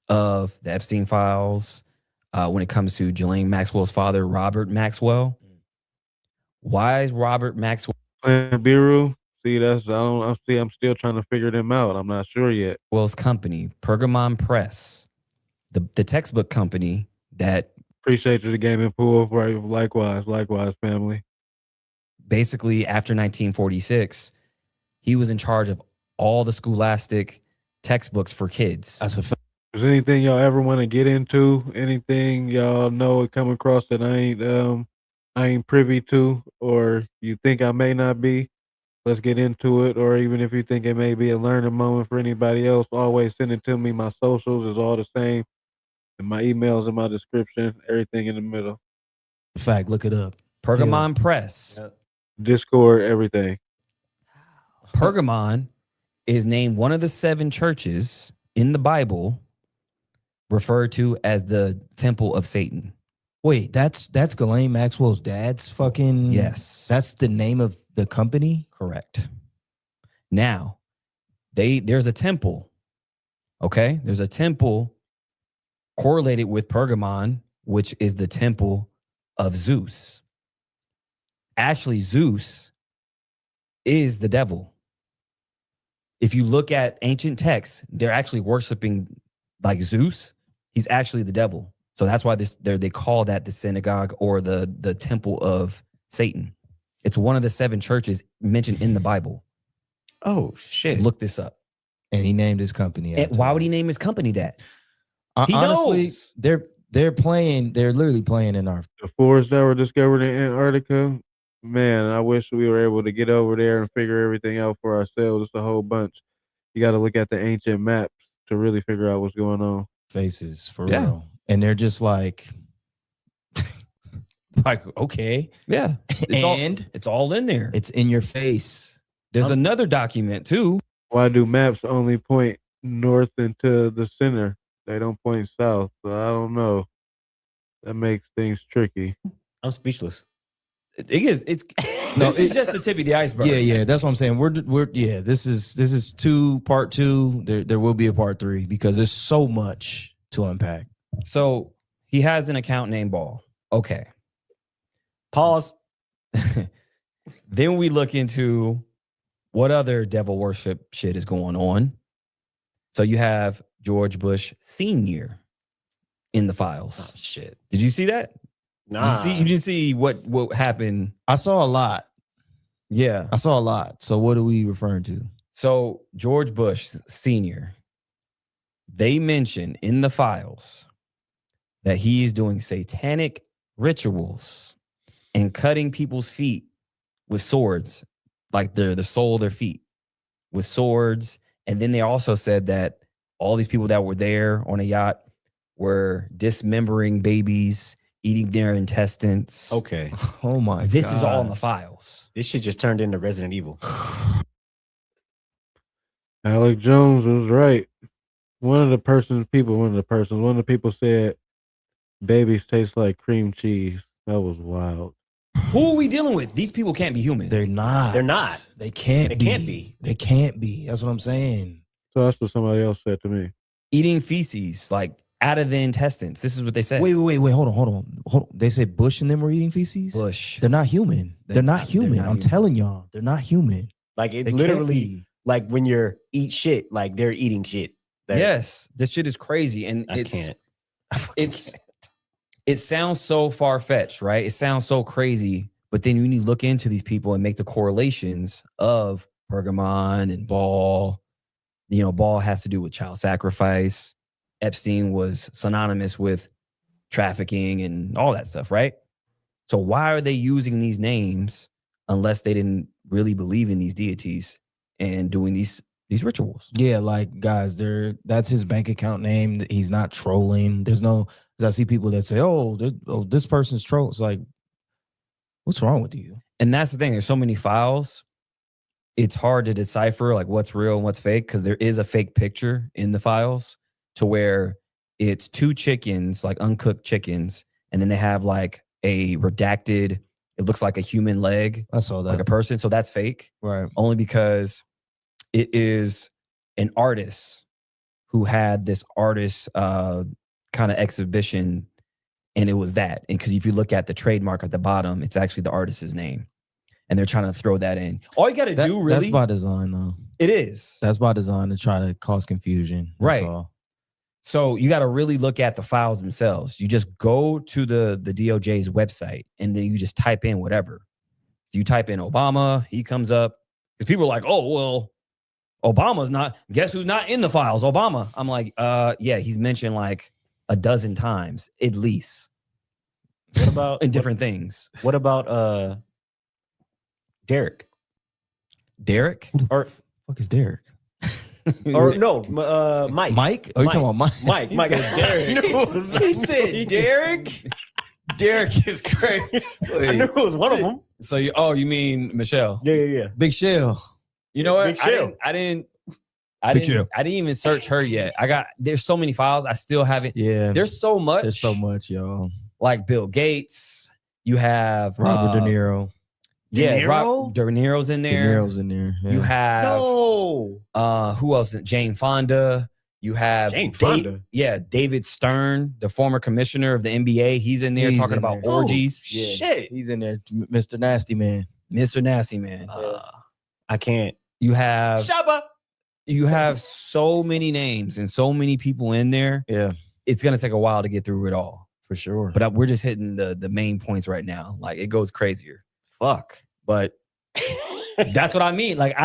of the Epstein files when it comes to Ghislaine Maxwell's father, Robert Maxwell. Why is Robert Maxwell Biru? See, I'm still trying to figure them out. I'm not sure yet. Well's company, Pergamon Press, the textbook company that appreciate you, the gaming pool. Right, likewise, family. Basically, after 1946, He was in charge of all the scholastic textbooks for kids. That's a fact. Is there anything y'all ever want to get into? Anything y'all know it come across that I ain't privy to, or you think I may not be? Let's get into it. Or even if you think it may be a learning moment for anybody else, always send it to me. My socials is all the same, and my emails in my description. Everything in the middle. In fact, look it up. Pergamon Press. Discord, everything. Pergamon is named one of the 7 churches in the Bible referred to as the temple of Satan. Wait, that's Ghislaine Maxwell's dad's fucking. Yes. That's the name of the company? Correct. Now, there's a temple. Okay? There's a temple correlated with Pergamon, which is the temple of Zeus. Actually, Zeus is the devil. If you look at ancient texts, they're actually worshiping like Zeus. He's actually the devil. So that's why they call that the synagogue or the temple of Satan. It's one of the 7 churches mentioned in the Bible. Oh, shit. Look this up. And he named his company. And why would he name his company that? He Honestly, knows. they're literally playing in our. The forests that were discovered in Antarctica, man, I wish we were able to get over there and figure everything out for ourselves. It's a whole bunch. You got to look at the ancient maps to really figure out what's going on. Faces, for real. And they're just like, okay. Yeah. It's all in there. It's in your face. There's another document too. Why do maps only point north into the center? They don't point south. So I don't know. That makes things tricky. I'm speechless. It is. It's this is just the tip of the iceberg. Yeah. That's what I'm saying. This is part 2. There will be a part 3 because there's so much to unpack. So he has an account named Ball. Okay. Pause. Then we look into what other devil worship shit is going on. So you have George Bush Sr. in the files. Oh, shit. Did you see that? Nah. You didn't see what happened? I saw a lot. Yeah. I saw a lot. So what are we referring to? So George Bush Sr., they mention in the files that he is doing satanic rituals and cutting people's feet with swords, like the sole of their feet with swords. And then they also said that all these people that were there on a yacht were dismembering babies, eating their intestines. Okay. Oh my God. This is all in the files. This shit just turned into Resident Evil. Alec Jones was right. One of the people said babies taste like cream cheese. That was wild. Who are we dealing with? These people can't be human. They're not. They're not. They can't They be. can't be. They can't be. That's what I'm saying. So that's what somebody else said to me. Eating feces, like out of the intestines. This is what they said. Wait. Hold on. They said Bush and them were eating feces? Bush. They're not human. They're not human. I'm telling y'all, they're not human. Like it They literally, can't be. like when you're eat shit, like they're eating shit. Yes, this shit is crazy, and it sounds so far fetched, right? It sounds so crazy, but then when you look into these people and make the correlations of Pergamon and Ball, Ball has to do with child sacrifice. Epstein was synonymous with trafficking and all that stuff, right? So why are they using these names unless they didn't really believe in these deities and doing these rituals? Yeah, like guys, that's his bank account name. He's not trolling. There's no, because I see people that say, oh, this person's troll. It's like, what's wrong with you? And that's the thing. There's so many files. It's hard to decipher like what's real and what's fake because there is a fake picture in the files to where it's 2 chickens, like uncooked chickens, and then they have like a redacted, it looks like a human leg. I saw that. Like a person. So that's fake. Right. Only because it is an artist who had this artist kind of exhibition, and it was that. And because if you look at the trademark at the bottom, it's actually the artist's name. And they're trying to throw that in. All you got to do really. That's by design, though. It is. That's by design to try to cause confusion. That's Right. all. So you got to really look at the files themselves. You just go to the DOJ's website and then you just type in whatever. You type in Obama, he comes up. Because people are like, oh, well, Obama's not, guess who's not in the files? Obama. I'm like, yeah, he's mentioned like a dozen times at least. What about in different things? What about Derek? Derek? Or fuck is Derek? Or no, Mike. Mike? Oh, you talking about Mike? Mike. He said Derek. Derek is crazy. I knew it was one of them. So you mean Michelle? Yeah. Big Shell. You know what? Big Shell. I didn't even search her yet. There's so many files. I still haven't. Yeah. There's so much. There's so much, y'all. Like Bill Gates. You have Robert De Niro. Yeah, De Niro? De Niro's in there. De Niro's in there. Yeah. You have who else? Jane Fonda. You have Jane Fonda. David Stern, the former commissioner of the NBA. He's in there He's talking in about there. orgies. Yeah. Shit. He's in there, Mr. Nasty Man. Mr. Nasty Man. I can't. You have Shabba. You have so many names and so many people in there. Yeah. It's gonna take a while to get through it all. For sure. But we're just hitting the main points right now. Like it goes crazier. Fuck. But that's what I mean. Like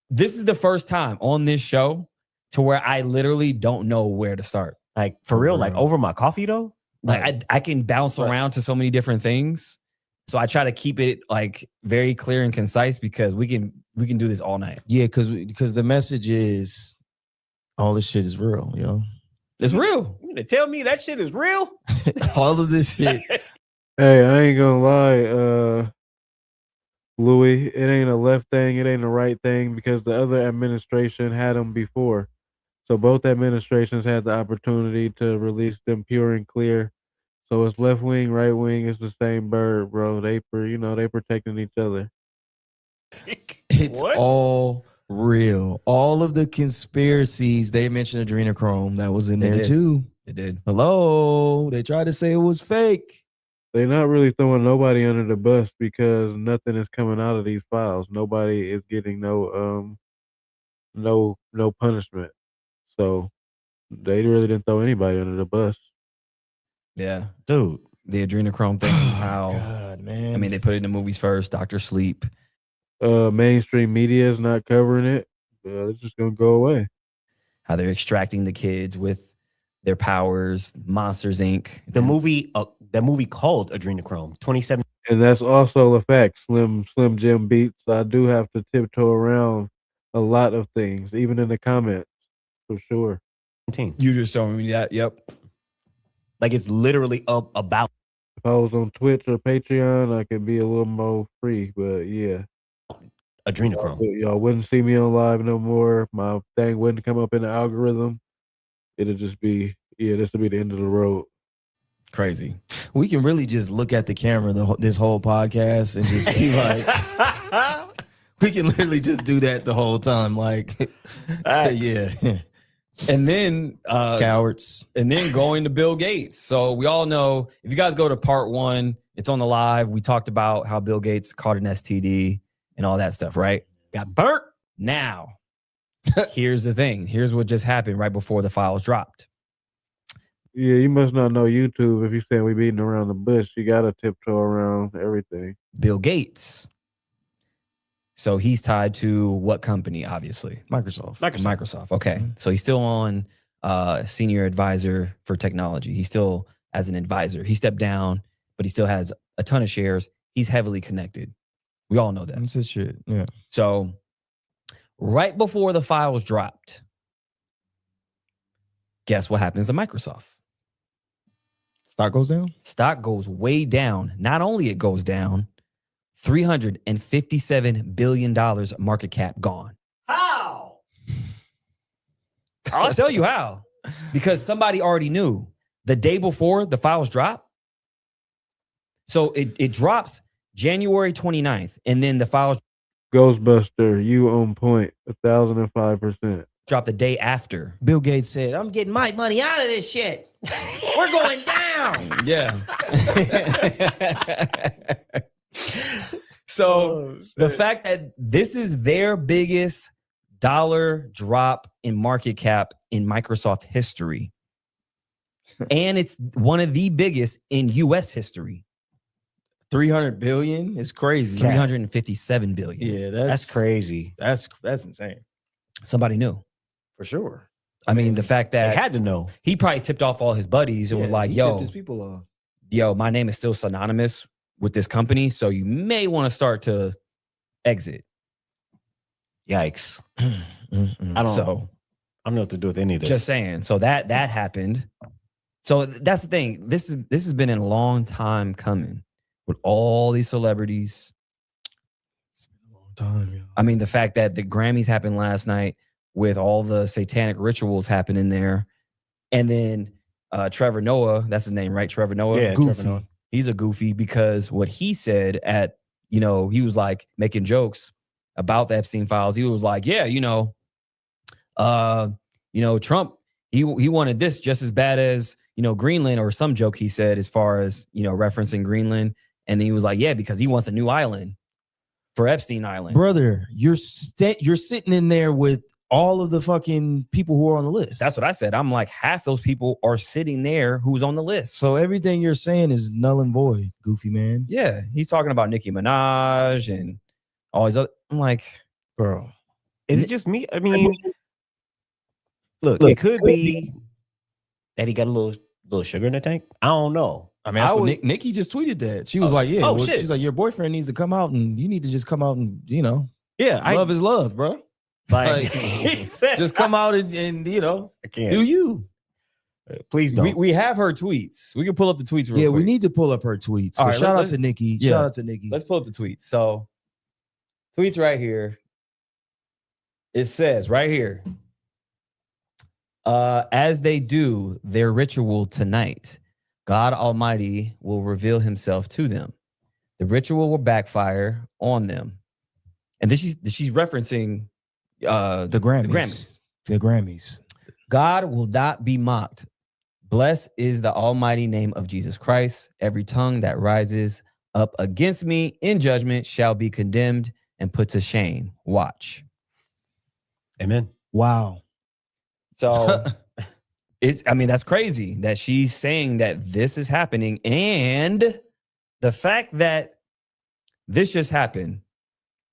this is the first time on this show to where I literally don't know where to start. Like for real, like over my coffee though? Like I can bounce around to so many different things. So I try to keep it like very clear and concise because we can do this all night. Yeah, because the message is all this shit is real, yo. It's real. You gonna tell me that shit is real? All of this shit. Hey, I ain't gonna lie, Louis. It ain't a left thing. It ain't a right thing because the other administration had them before. So both administrations had the opportunity to release them pure and clear. So it's left wing, right wing. It's the same bird, bro. They protecting each other. It's all real. All of the conspiracies, they mentioned adrenochrome. That was in there too. It did. Hello. They tried to say it was fake. They're not really throwing nobody under the bus because nothing is coming out of these files. Nobody is getting no punishment. So they really didn't throw anybody under the bus. Yeah. Dude. The adrenochrome thing. How God, man. I mean, they put it in the movies first, Dr. Sleep. Mainstream media is not covering it. It's just gonna go away. How they're extracting the kids with their powers, Monsters Inc. The movie called Adrenochrome, 2017. And that's also a fact. Slim Jim Beats. I do have to tiptoe around a lot of things, even in the comments, for sure. You just showing me that. Yep. Like it's literally up about. If I was on Twitch or Patreon, I could be a little more free. But yeah. Adrenochrome. Y'all wouldn't see me on live no more. My thing wouldn't come up in the algorithm. It'll just be, this will be the end of the road. Crazy. We can really just look at the camera this whole podcast and just be like, we can literally just do that the whole time. Like, yeah. And then cowards. And then going to Bill Gates. So we all know, if you guys go to part 1, it's on the live. We talked about how Bill Gates caught an STD and all that stuff, right? Got burnt. Now, here's the thing. Here's what just happened right before the files dropped. Yeah, you must not know YouTube if you're saying we beating around the bush. You got to tiptoe around everything. Bill Gates. So he's tied to what company, obviously? Microsoft. Okay. So he's still on senior advisor for technology. He's still as an advisor. He stepped down, but he still has a ton of shares. He's heavily connected. We all know that. That's his shit. Yeah. So right before the files dropped, guess what happens to Microsoft? Stock goes down? Stock goes way down. Not only it goes down, $357 billion market cap gone. How? I'll tell you how. Because somebody already knew the day before the files drop. So it drops January 29th, and then the files Ghostbuster, you on point, 1,005%. drop the day after. Bill Gates said, I'm getting my money out of this shit. We're going down. Yeah. So the fact that this is their biggest dollar drop in market cap in Microsoft history, and it's one of the biggest in US history. 300 billion is crazy. 357 billion. Yeah, That's crazy. That's insane. Somebody knew. For sure. I mean, the fact that They had to know. he probably tipped off all his buddies and was like, he yo, tipped his people off. yo, my name is still synonymous with this company, so you may want to start to exit. Yikes. I don't know what to do with any of this. Just saying. So that happened. So that's the thing. This has been a long time coming with all these celebrities. It's been a long time, yeah. I mean, the fact that the Grammys happened last night with all the satanic rituals happening there. And then Trevor Noah, that's his name, right? Trevor Noah? Yeah, Goofy. Trevor Noah. He's a goofy because what he said at, he was like making jokes about the Epstein files. He was like, yeah, Trump, he wanted this just as bad as, Greenland, or some joke he said as far as, referencing Greenland. And then he was like, yeah, because he wants a new island for Epstein Island. Brother, you're sitting in there with all of the fucking people who are on the list. That's what I said. I'm like, half those people are sitting there who's on the list. So everything you're saying is null and void, goofy man. Yeah, he's talking about Nicki Minaj and all these other. I'm like, bro, is it just me? I mean, look, it could be that he got a little sugar in the tank. I don't know. I mean, that's what Nikki just tweeted that. She was like, yeah, well, shit. She's like, your boyfriend needs to come out and you need to just come out and, yeah, love is love, bro. Like, just come out and I can't. do you. Please don't. We have her tweets. We can pull up the tweets real quick. We need to pull up her tweets. All right, shout out to Nikki. Yeah. Shout out to Nikki. Let's pull up the tweets. So, tweets right here. It says right here, as they do their ritual tonight, God Almighty will reveal himself to them. The ritual will backfire on them. And this she's referencing the Grammys. The Grammys. God will not be mocked. Blessed is the almighty name of Jesus Christ. Every tongue that rises up against me in judgment shall be condemned and put to shame. Watch. Amen. Wow. So that's crazy that she's saying that this is happening. And the fact that this just happened,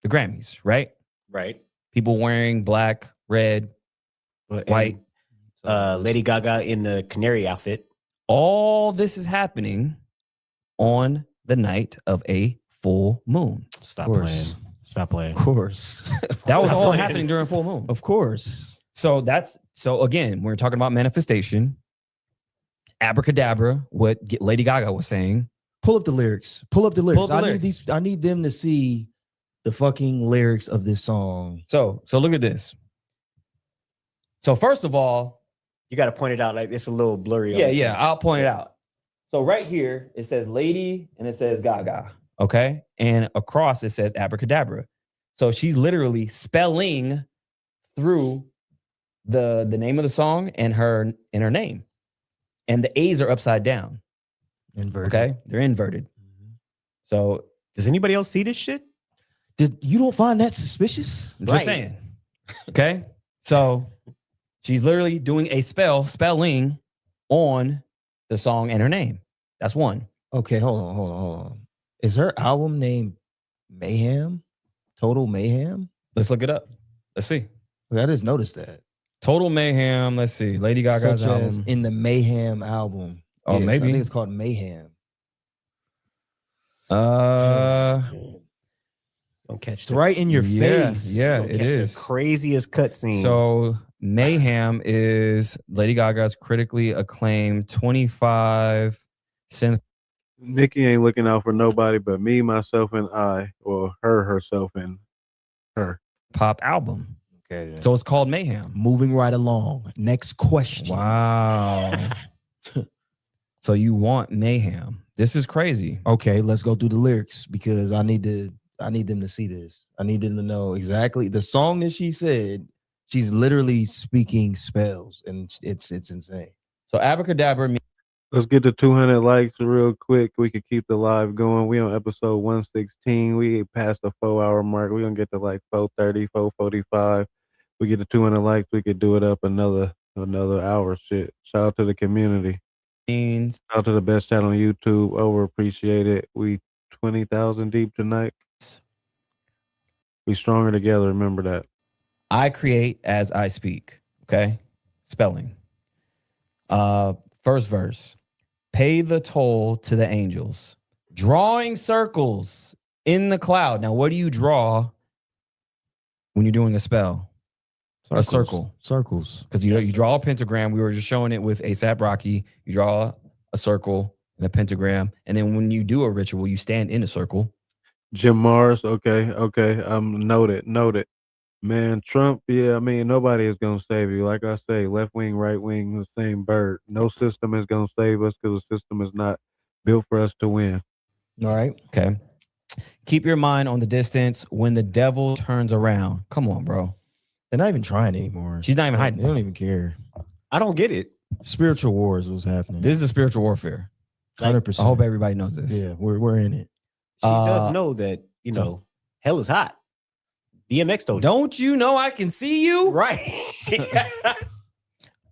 the Grammys, right? Right. People wearing black, red, white. Lady Gaga in the canary outfit. All this is happening on the night of a full moon. Stop playing. Stop playing. Of course. That was all happening during full moon. Of course. So again, we're talking about manifestation. Abracadabra, what Lady Gaga was saying. Pull up the lyrics. I need them to see the fucking lyrics of this song. So look at this. So first of all, you got to point it out like it's a little blurry. Yeah, I'll point it out. So right here, it says Lady and it says Gaga, okay? And across it says Abracadabra. So she's literally spelling through the name of the song and her name. And the A's are upside down. Inverted. Okay? They're inverted. So does anybody else see this shit? You don't find that suspicious? Just saying. Okay? So she's literally doing a spelling on the song and her name. That's one. Okay, hold on. Is her album named Mayhem? Total Mayhem? Let's look it up. Let's see. I just noticed that. Total Mayhem. Let's see. Lady Gaga's Such album. as in the Mayhem album. Oh, maybe. I think it's called Mayhem. Don't catch it's right in your face. Yeah, Don't it catch is. The craziest cutscene. So Mayhem is Lady Gaga's critically acclaimed 25 synth. Nikki ain't looking out for nobody but me, myself, and I, or her, herself, and her. Pop album. Okay. So it's called Mayhem. Moving right along. Next question. Wow. So you want Mayhem. This is crazy. Okay, let's go through the lyrics because I need them to see this. I need them to know exactly the song that she said. She's literally speaking spells, and it's insane. So Abracadabra. Let's get to 200 likes real quick. We could keep the live going. We on episode 116. We passed the 4-hour mark. We're gonna get to like 4:30, 4:45. We get to 200 likes. We could do it up another hour. Shit. Shout out to the community. Shout out to the best channel on YouTube. Over appreciate it. We 20,000 deep tonight. We stronger together. Remember that. I create as I speak. Okay. Spelling. First verse. Pay the toll to the angels. Drawing circles in the cloud. Now, what do you draw when you're doing a spell? Circles. A circle. Circles. Because you draw a pentagram. We were just showing it with A$AP Rocky. You draw a circle and a pentagram. And then when you do a ritual, you stand in a circle. Jim Mars. Okay. Noted. Man, Trump, yeah, I mean, nobody is going to save you. Like I say, left wing, right wing, the same bird. No system is going to save us because the system is not built for us to win. All right. Okay. Keep your mind on the distance when the devil turns around. Come on, bro. They're not even trying anymore. She's not even hiding. They don't even care. I don't get it. Spiritual wars was happening. This is a spiritual warfare. 100%. I hope everybody knows this. Yeah, we're in it. She does know that, hell is hot. DMX told you. Don't you know I can see you? Right.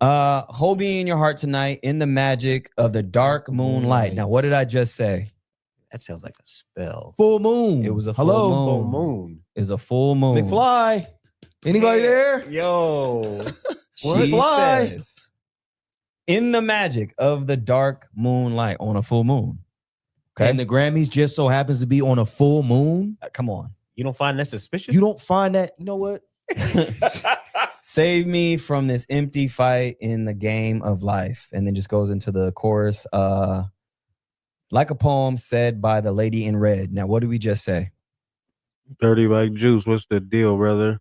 Hold me in your heart tonight in the magic of the dark moonlight. Now, what did I just say? That sounds like a spell. Full moon. It was a Full moon. It was a full moon. McFly. Anybody there? Yo. She McFly. says, in the magic of the dark moonlight on a full moon. Okay. And the Grammys just so happens to be on a full moon. Come on. You don't find that suspicious? You don't find that, you know what? Save me from this empty fight in the game of life. And then just goes into the chorus. Like a poem said by the lady in red. Now, what did we just say? Dirty like juice. What's the deal, brother?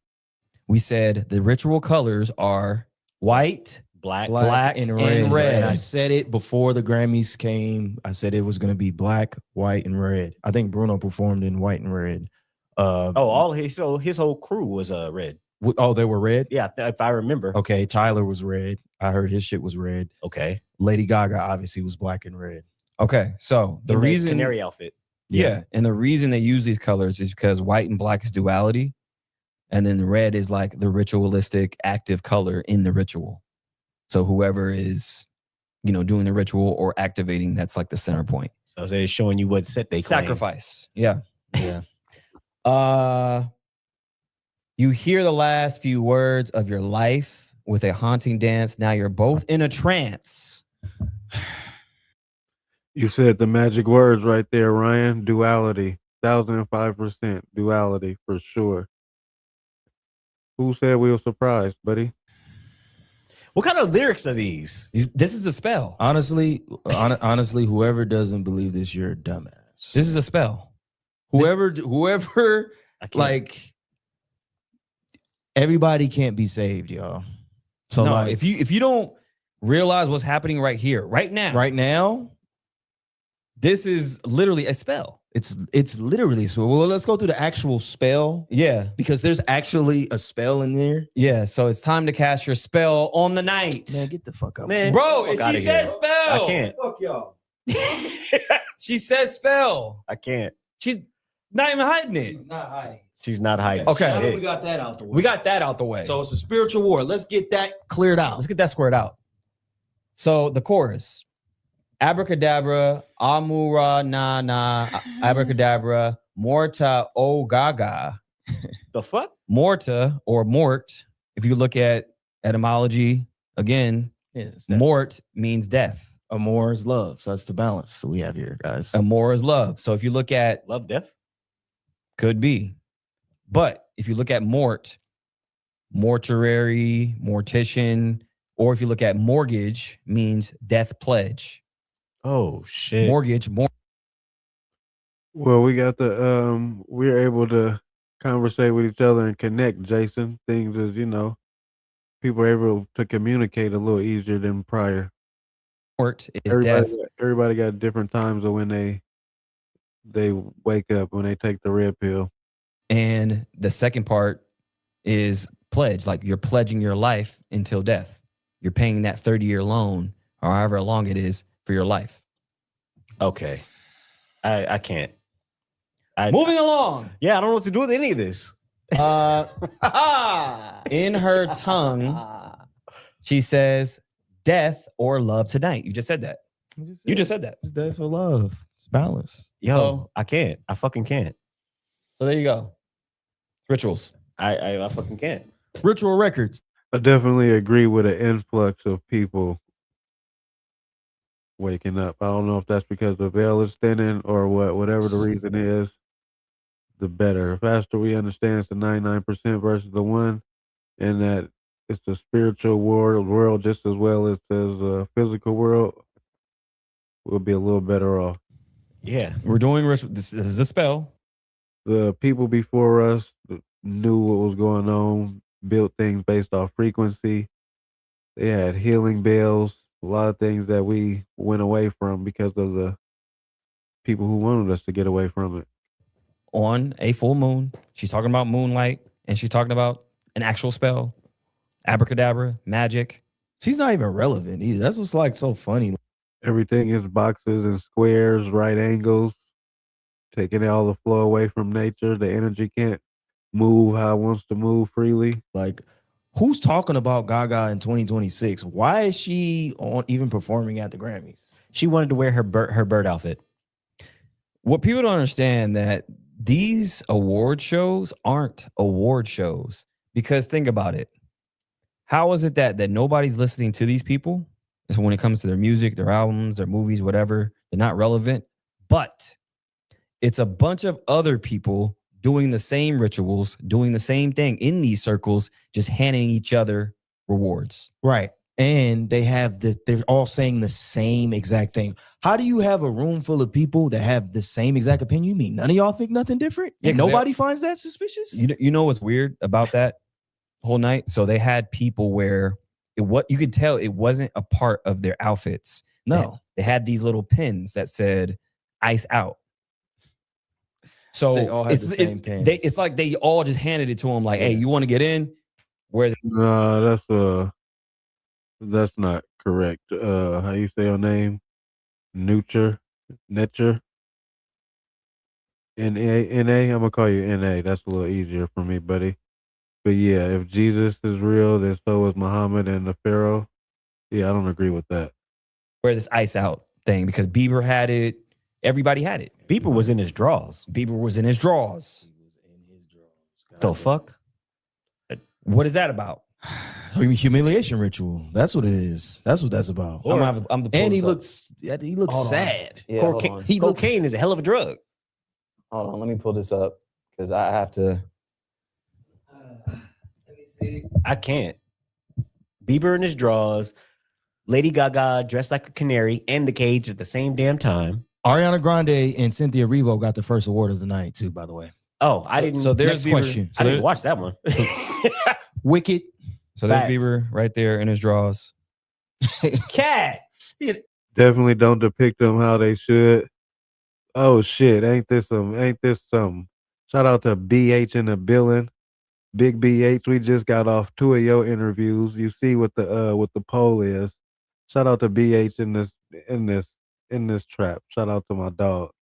We said the ritual colors are white, black and red. And I said it before the Grammys came. I said it was going to be black, white, and red. I think Bruno performed in white and red. His whole crew was red. Oh, they were red? Yeah, if I remember. Okay, Tyler was red. I heard his shit was red. Okay. Lady Gaga obviously was black and red. Okay, so the reason canary outfit. Yeah, and the reason they use these colors is because white and black is duality, and then the red is like the ritualistic active color in the ritual. So whoever is, doing the ritual or activating, that's like the center point. So they're showing you what set they claim. Sacrifice. Yeah. Yeah. You hear the last few words of your life with a haunting dance. Now you're both in a trance. You said the magic words right there, Ryan. Duality. 1,005% duality for sure. Who said we were surprised, buddy? What kind of lyrics are these? This is a spell. Honestly, whoever doesn't believe this, you're a dumbass. This is a spell. Whoever, like, everybody can't be saved, y'all. So, no, like, if you don't realize what's happening right here, right now, this is literally a spell. It's literally so. Well, let's go through the actual spell. Yeah, because there's actually a spell in there. Yeah, so it's time to cast your spell on the night. Man, get the fuck up, man, bro. If she says spell, I can't. Fuck y'all. She says spell. I can't. She's not even hiding it. She's not hiding. She's not hiding. Okay, we got that out the way. We got that out the way. So it's a spiritual war. Let's get that cleared out. Let's get that squared out. So the chorus. Abracadabra, Amura na na, abracadabra, morta o gaga. The fuck? Morta or mort, if you look at etymology, again, mort means death. Amor is love. So that's the balance that we have here, guys. Amor is love. So if you look at love, death? Could be. But if you look at mort, mortuary, mortician, or if you look at mortgage, means death pledge. Oh shit! Mortgage. Well, we got we're able to conversate with each other and connect, Jason. Things as people are able to communicate a little easier than prior. Mort is death. Everybody got different times of when they wake up, when they take the red pill. And the second part is pledge, like you're pledging your life until death. You're paying that 30-year loan or however long it is for your life. Okay. I can't. Moving along. Yeah, I don't know what to do with any of this. In her tongue, she says, death or love tonight. You just said that. You just said that. It's death or love. It's balance. Yo, So- I can't. I fucking can't. So there you go. Rituals. I fucking can't. Ritual records. I definitely agree with an influx of people waking up. I don't know if that's because the veil is thinning or what. Whatever the reason is, the better. The faster we understand it's the 99% versus the 1%, and that it's the spiritual world just as well as the physical world, we'll be a little better off. Yeah. We're doing ritual. This is a spell. The people before us knew what was going on, built things based off frequency. They had healing bells, a lot of things that we went away from because of the people who wanted us to get away from it. On a full moon, she's talking about moonlight, and she's talking about an actual spell, abracadabra, magic. She's not even relevant either. That's what's like so funny. Everything is boxes and squares, right angles, taking all the flow away from nature. The energy can't move how it wants to move freely. Like, who's talking about Gaga in 2026? Why is she even performing at the Grammys? She wanted to wear her bird outfit. What people don't understand that these award shows aren't award shows, because think about it. How is it that nobody's listening to these people? So when it comes to their music, their albums, their movies, whatever, they're not relevant. But it's a bunch of other people doing the same rituals, doing the same thing in these circles, just handing each other rewards. Right. And they're all saying the same exact thing. How do you have a room full of people that have the same exact opinion? You mean none of y'all think nothing different? Yeah, And nobody finds that suspicious? You know what's weird about that whole night? So they had people where you could tell it wasn't a part of their outfits. No. They had these little pins that said "Ice Out." So They all had the same pins. It's like they all just handed it to them, like, "Hey, you want to get in?" No, that's not correct. How you say your name? Netcher. N-A. I'm gonna call you N-A. That's a little easier for me, buddy. But yeah, if Jesus is real, then so is Muhammad and the Pharaoh. Yeah, I don't agree with that. Wear this "Ice Out" thing because Bieber had it. Everybody had it. Bieber was in his drawers. The fuck? What is that about? Humiliation ritual. That's what it is. That's what that's about. And he looks sad. Yeah, Cocaine is a hell of a drug. Hold on, let me pull this up because I have to. I can't. Bieber in his drawers, Lady Gaga dressed like a canary, and the cage at the same damn time. Ariana Grande and Cynthia Erivo got the first award of the night too, by the way. Oh, I didn't. So there's Next question. I didn't watch that one. Wicked. So there's Facts. Bieber right there in his drawers. Cat. Definitely don't depict them how they should. Oh shit, ain't this some? Shout out to BH in the building. Big BH, we just got off 2 of your interviews. You see what the poll is. Shout out to BH in this trap. Shout out to my dog.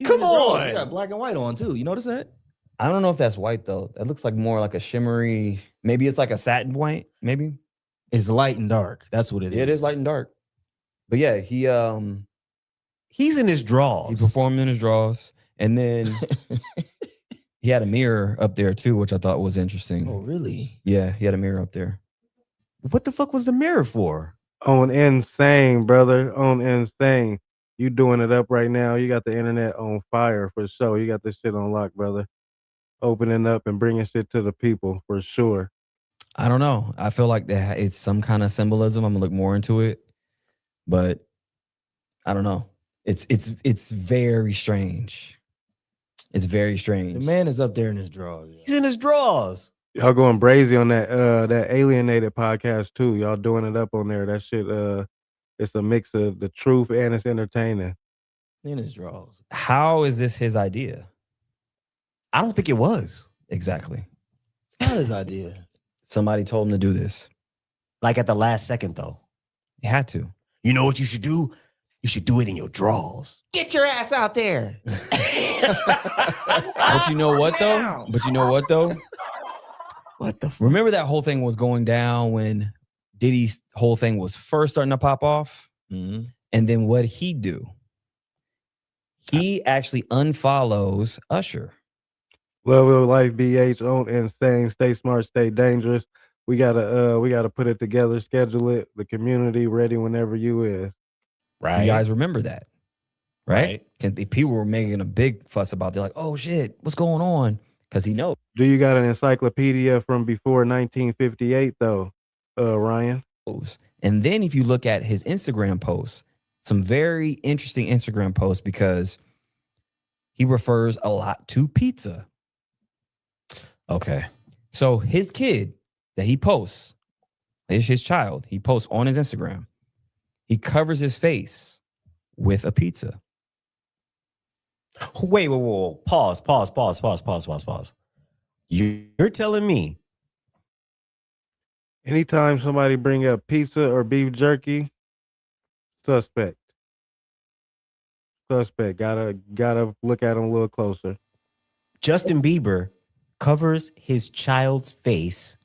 Come on. You got black and white on too. You notice that? I don't know if that's white though. That looks like more like a shimmery. Maybe it's like a satin white. Maybe it's light and dark. That's what it is. It is light and dark. But yeah, he's in his drawers. He performed in his drawers, and then he had a mirror up there too, which I thought was interesting. Oh, really? Yeah, he had a mirror up there. What the fuck was the mirror for? On Insane, brother. On Insane. You doing it up right now. You got the internet on fire for sure. You got this shit on lock, brother. Opening up and bringing shit to the people for sure. I don't know. I feel like that it's some kind of symbolism. I'm gonna look more into it, but I don't know. It's very strange. It's very strange. The man is up there in his drawers. He's in his drawers. Y'all going brazy on that Alienated podcast too. Y'all doing it up on there. That shit it's a mix of the truth and it's entertaining. In his drawers. How is this his idea? I don't think it was. Exactly. It's not his idea. Somebody told him to do this. Like at the last second though. He had to. You know what you should do? You should do it in your drawers. Get your ass out there. But you know what though? What the fuck? Remember that whole thing was going down when Diddy's whole thing was first starting to pop off? Mm-hmm. And then what'd he do? He actually unfollows Usher. Love of life, BH on insane. Stay smart, stay dangerous. We gotta put it together, schedule it. The community ready whenever you is. Right. You guys remember that, right? People were making a big fuss about. They're like, "Oh shit, what's going on?" Because he knows. Do you got an encyclopedia from before 1958 though, Ryan? And then if you look at his Instagram posts, some very interesting Instagram posts because he refers a lot to pizza. Okay. So his kid that he posts, his child, he posts on his Instagram. He covers his face with a pizza. Wait. Pause. You're telling me Anytime somebody bring up pizza or beef jerky, suspect. Gotta look at him a little closer. Justin Bieber covers his child's face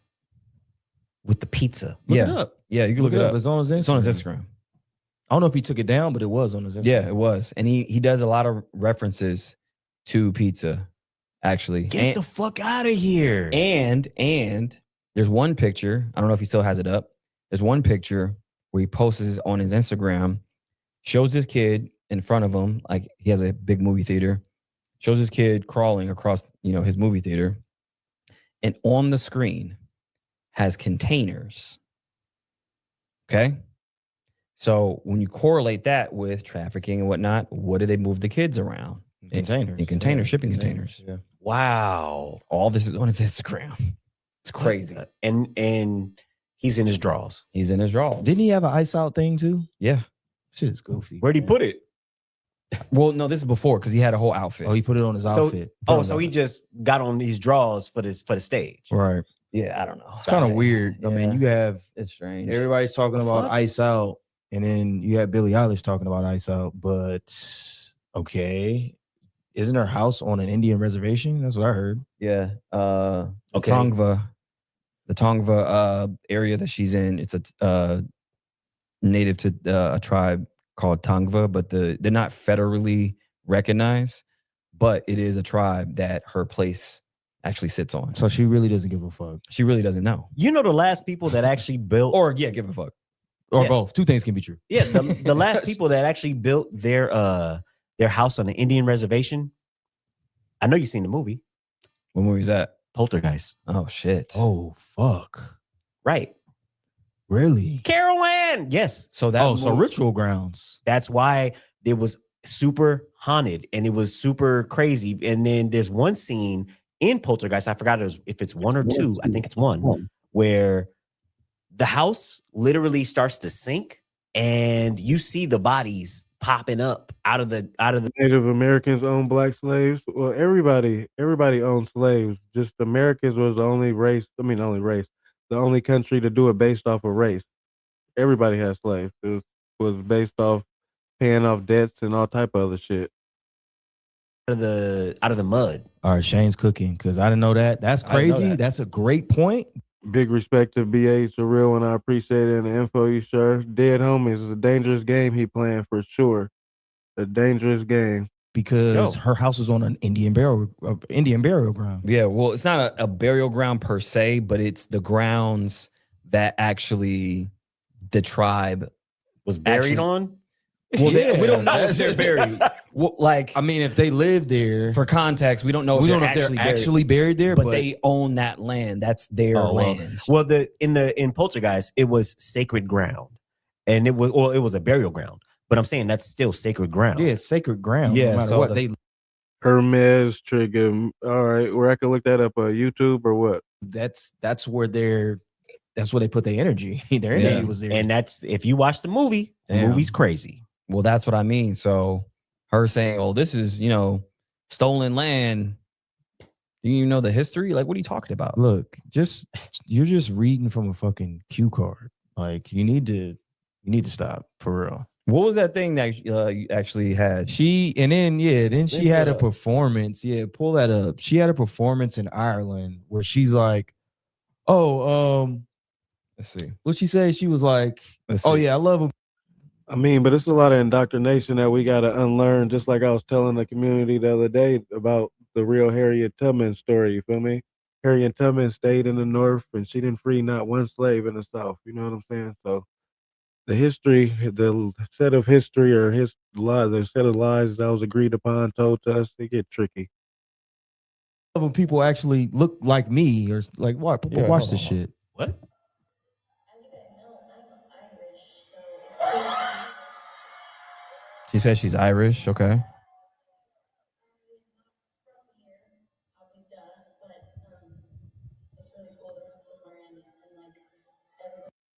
with the pizza? Look it up. Yeah, you can look it up. It's on his Instagram. It's on his Instagram. I don't know if he took it down, but it was on his Instagram. Yeah, it was. And he does a lot of references to pizza, actually. Get the fuck out of here. And there's one picture, I don't know if he still has it up. There's one picture where he posts on his Instagram, shows his kid in front of him, like he has a big movie theater, shows his kid crawling across, his movie theater. And on the screen has containers. Okay? So when you correlate that with trafficking and whatnot, what do they move the kids around? Containers. In containers, shipping containers. Yeah. Wow. All this is on his Instagram. It's crazy. And he's in his drawers. He's in his drawers. Didn't he have an ice out thing too? Yeah. Shit is goofy. Where'd he put it? Well, no, this is before because he had a whole outfit. Oh, he put it on his outfit. So he just got on these drawers for the stage. Right. Yeah, I don't know. It's kind of weird. I mean, you have it's strange. Everybody's talking about Ice Out, and then you have Billie Eilish talking about Ice Out. But okay, isn't her house on an Indian reservation? That's what I heard. Yeah. Okay. The Tongva area that she's in, it's a native to a tribe called Tongva, but they're not federally recognized, but it is a tribe that her place actually sits on. So she really doesn't give a fuck. She really doesn't know. You know the last people that actually built, or give a fuck, or both. Two things can be true. Yeah, the last people that actually built their house on an Indian reservation. I know you've seen the movie. What movie is that? Poltergeist. Oh shit. Oh fuck. Right. Really? Carol Ann. Yes. So that so ritual grounds. That's why it was super haunted and it was super crazy. And then there's one scene in Poltergeist, I forgot if it's one or two. I think it's one, where the house literally starts to sink and you see the bodies popping up out of the Native Americans own black slaves. Well, everybody owned slaves. Just Americans was the only race. The only country to do it based off of race. Everybody had slaves. It was based off paying off debts and all type of other shit. Out of the mud. All right, Shane's cooking because I didn't know that. That's crazy. That's a great point. Big respect to BH, a real one. I appreciate it. And the info you share. Dead homies is a dangerous game he playing for sure. A dangerous game. Because her house is on an Indian burial ground. Yeah, well, it's not a burial ground per se, but it's the grounds that actually the tribe was buried on. Well, we don't know if they're buried. Well, I mean, if they live there, for context, we don't know if they're actually buried there, but they own that land. That's their land. Well, in Poltergeist, it was sacred ground, and it was a burial ground. But I'm saying that's still sacred ground. Yeah, it's sacred ground. Yeah, no matter so what Hermes trigger. All right, where I can look that up on YouTube or what? That's where they put their energy. Their energy was there, and that's if you watch the movie. The movie's crazy. Well, that's what I mean. So her saying, "Oh, this is stolen land." Do you know the history? Like, what are you talking about? Look, you're just reading from a fucking cue card. Like, you need to stop for real. What was that thing that you actually had? She had a performance. Yeah, pull that up. She had a performance in Ireland where she's like, let's see. What'd she say? She was like, oh yeah, I love him. I mean, but it's a lot of indoctrination that we got to unlearn. Just like I was telling the community the other day about the real Harriet Tubman story. You feel me? Harriet Tubman stayed in the North and she didn't free not one slave in the South. You know what I'm saying? So the history, the set of history or his lies, the set of lies that was agreed upon, told to us, they get tricky. When people actually look like me or like what? Yeah, Watch hold this on. shit. What? She says she's Irish. Okay.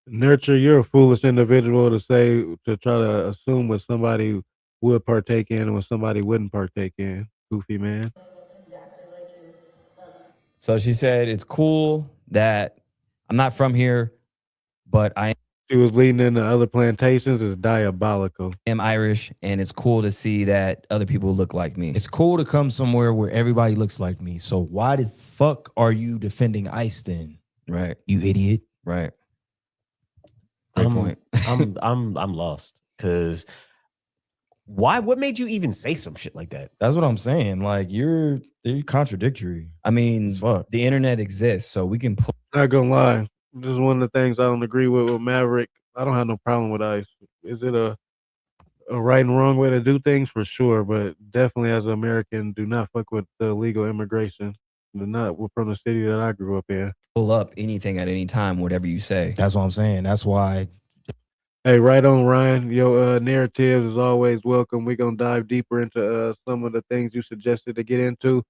Nurture, you're a foolish individual to say, to try to assume what somebody would partake in and what somebody wouldn't partake in. Goofy man. So she said it's cool that I'm not from here, but I She was leading into other plantations. Is diabolical. am Irish, and it's cool to see that other people look like me. It's cool to come somewhere where everybody looks like me. So why the fuck are you defending ICE then? Right. You idiot. Right. Great point. I'm lost because why? What made you even say some shit like that? That's what I'm saying. Like you're contradictory. I mean, the internet exists, so we can put. Not gonna lie, this is one of the things I don't agree with Maverick. I don't have no problem with ICE. Is it a right and wrong way to do things? For sure, but definitely as an American, do not fuck with the illegal immigration. Do not from the city that I grew up in. Pull up anything at any time, whatever you say. That's what I'm saying. That's why. Hey, right on, Ryan. Your narratives is always welcome. We're gonna dive deeper into some of the things you suggested to get into.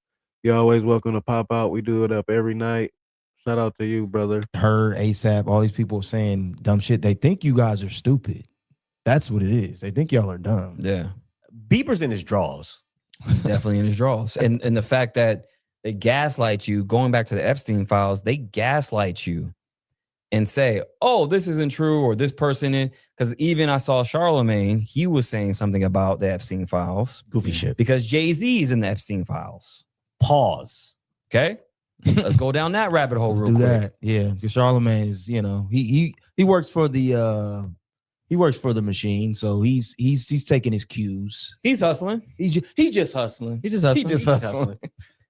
You're always welcome to pop out. We do it up every night. Shout out to you, brother. Her, ASAP, all these people saying dumb shit. They think you guys are stupid. That's what it is. They think y'all are dumb. Yeah. Bieber's in his drawers. Definitely in his drawers. And the fact that they gaslight you, going back to the Epstein files, they gaslight you and say, oh, this isn't true, or this person is. Because even I saw Charlemagne, he was saying something about the Epstein files. Goofy shit. Because Jay-Z is in the Epstein files. Pause. Okay? Let's go down that rabbit hole real do quick. that. Yeah. Because Charlemagne is, he works for the machine. So he's taking his cues. He's hustling. He just hustling. He's just hustling. He just hustling.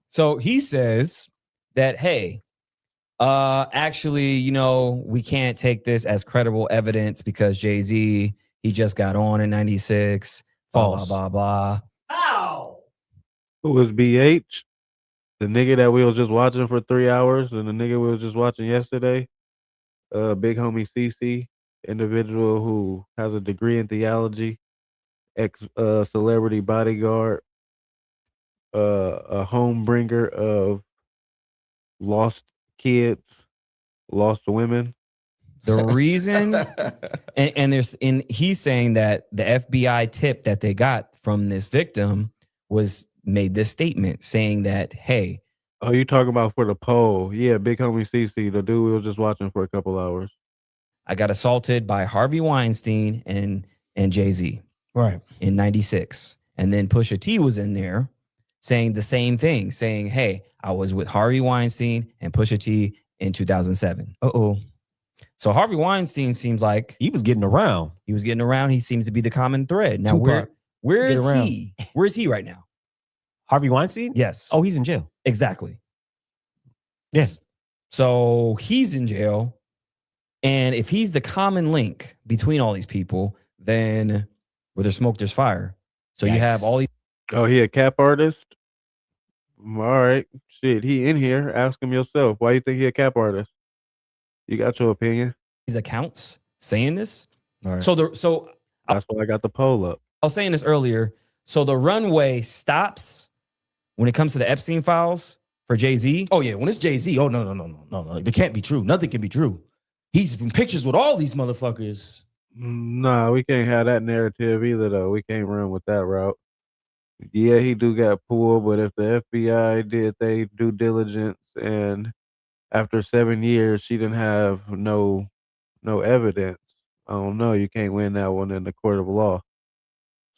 So he says that, hey, actually, we can't take this as credible evidence because Jay-Z, he just got on in 96. False. Blah, blah, blah. Ow! Who was BH? The nigga that we was just watching for 3 hours and the nigga we was just watching yesterday? Big homie CC, individual who has a degree in theology, celebrity bodyguard, a home bringer of lost kids, lost women. The reason, and he's saying that the FBI tip that they got from this victim made this statement saying that, hey. Oh, you talking about for the poll? Yeah, big homie CC, the dude we was just watching for a couple hours. I got assaulted by Harvey Weinstein and Jay-Z. Right. In 96. And then Pusha T was in there saying the same thing, saying, hey, I was with Harvey Weinstein and Pusha T in 2007. Uh-oh. So Harvey Weinstein seems like he was getting around. He was getting around. He seems to be the common thread. Now, Tupac. where is he? Where is he right now? Harvey Weinstein? Yes. Oh, he's in jail. Exactly. Yes. So he's in jail. And if he's the common link between all these people, then where there's smoke, there's fire. So you have all these. Oh, he a cap artist? All right. Shit, he in here. Ask him yourself. Why you think he a cap artist? You got your opinion. These accounts saying this. All right. So that's why I got the poll up. I was saying this earlier. So the runway stops when it comes to the Epstein files for Jay-Z. Oh yeah, when it's Jay-Z. Oh no. They can't be true. Nothing can be true. He's in pictures with all these motherfuckers. Nah, we can't have that narrative either, though. We can't run with that route. Yeah, he do got pulled, but if the FBI did they due diligence and after 7 years she didn't have no evidence, I don't know. You can't win that one in the court of law.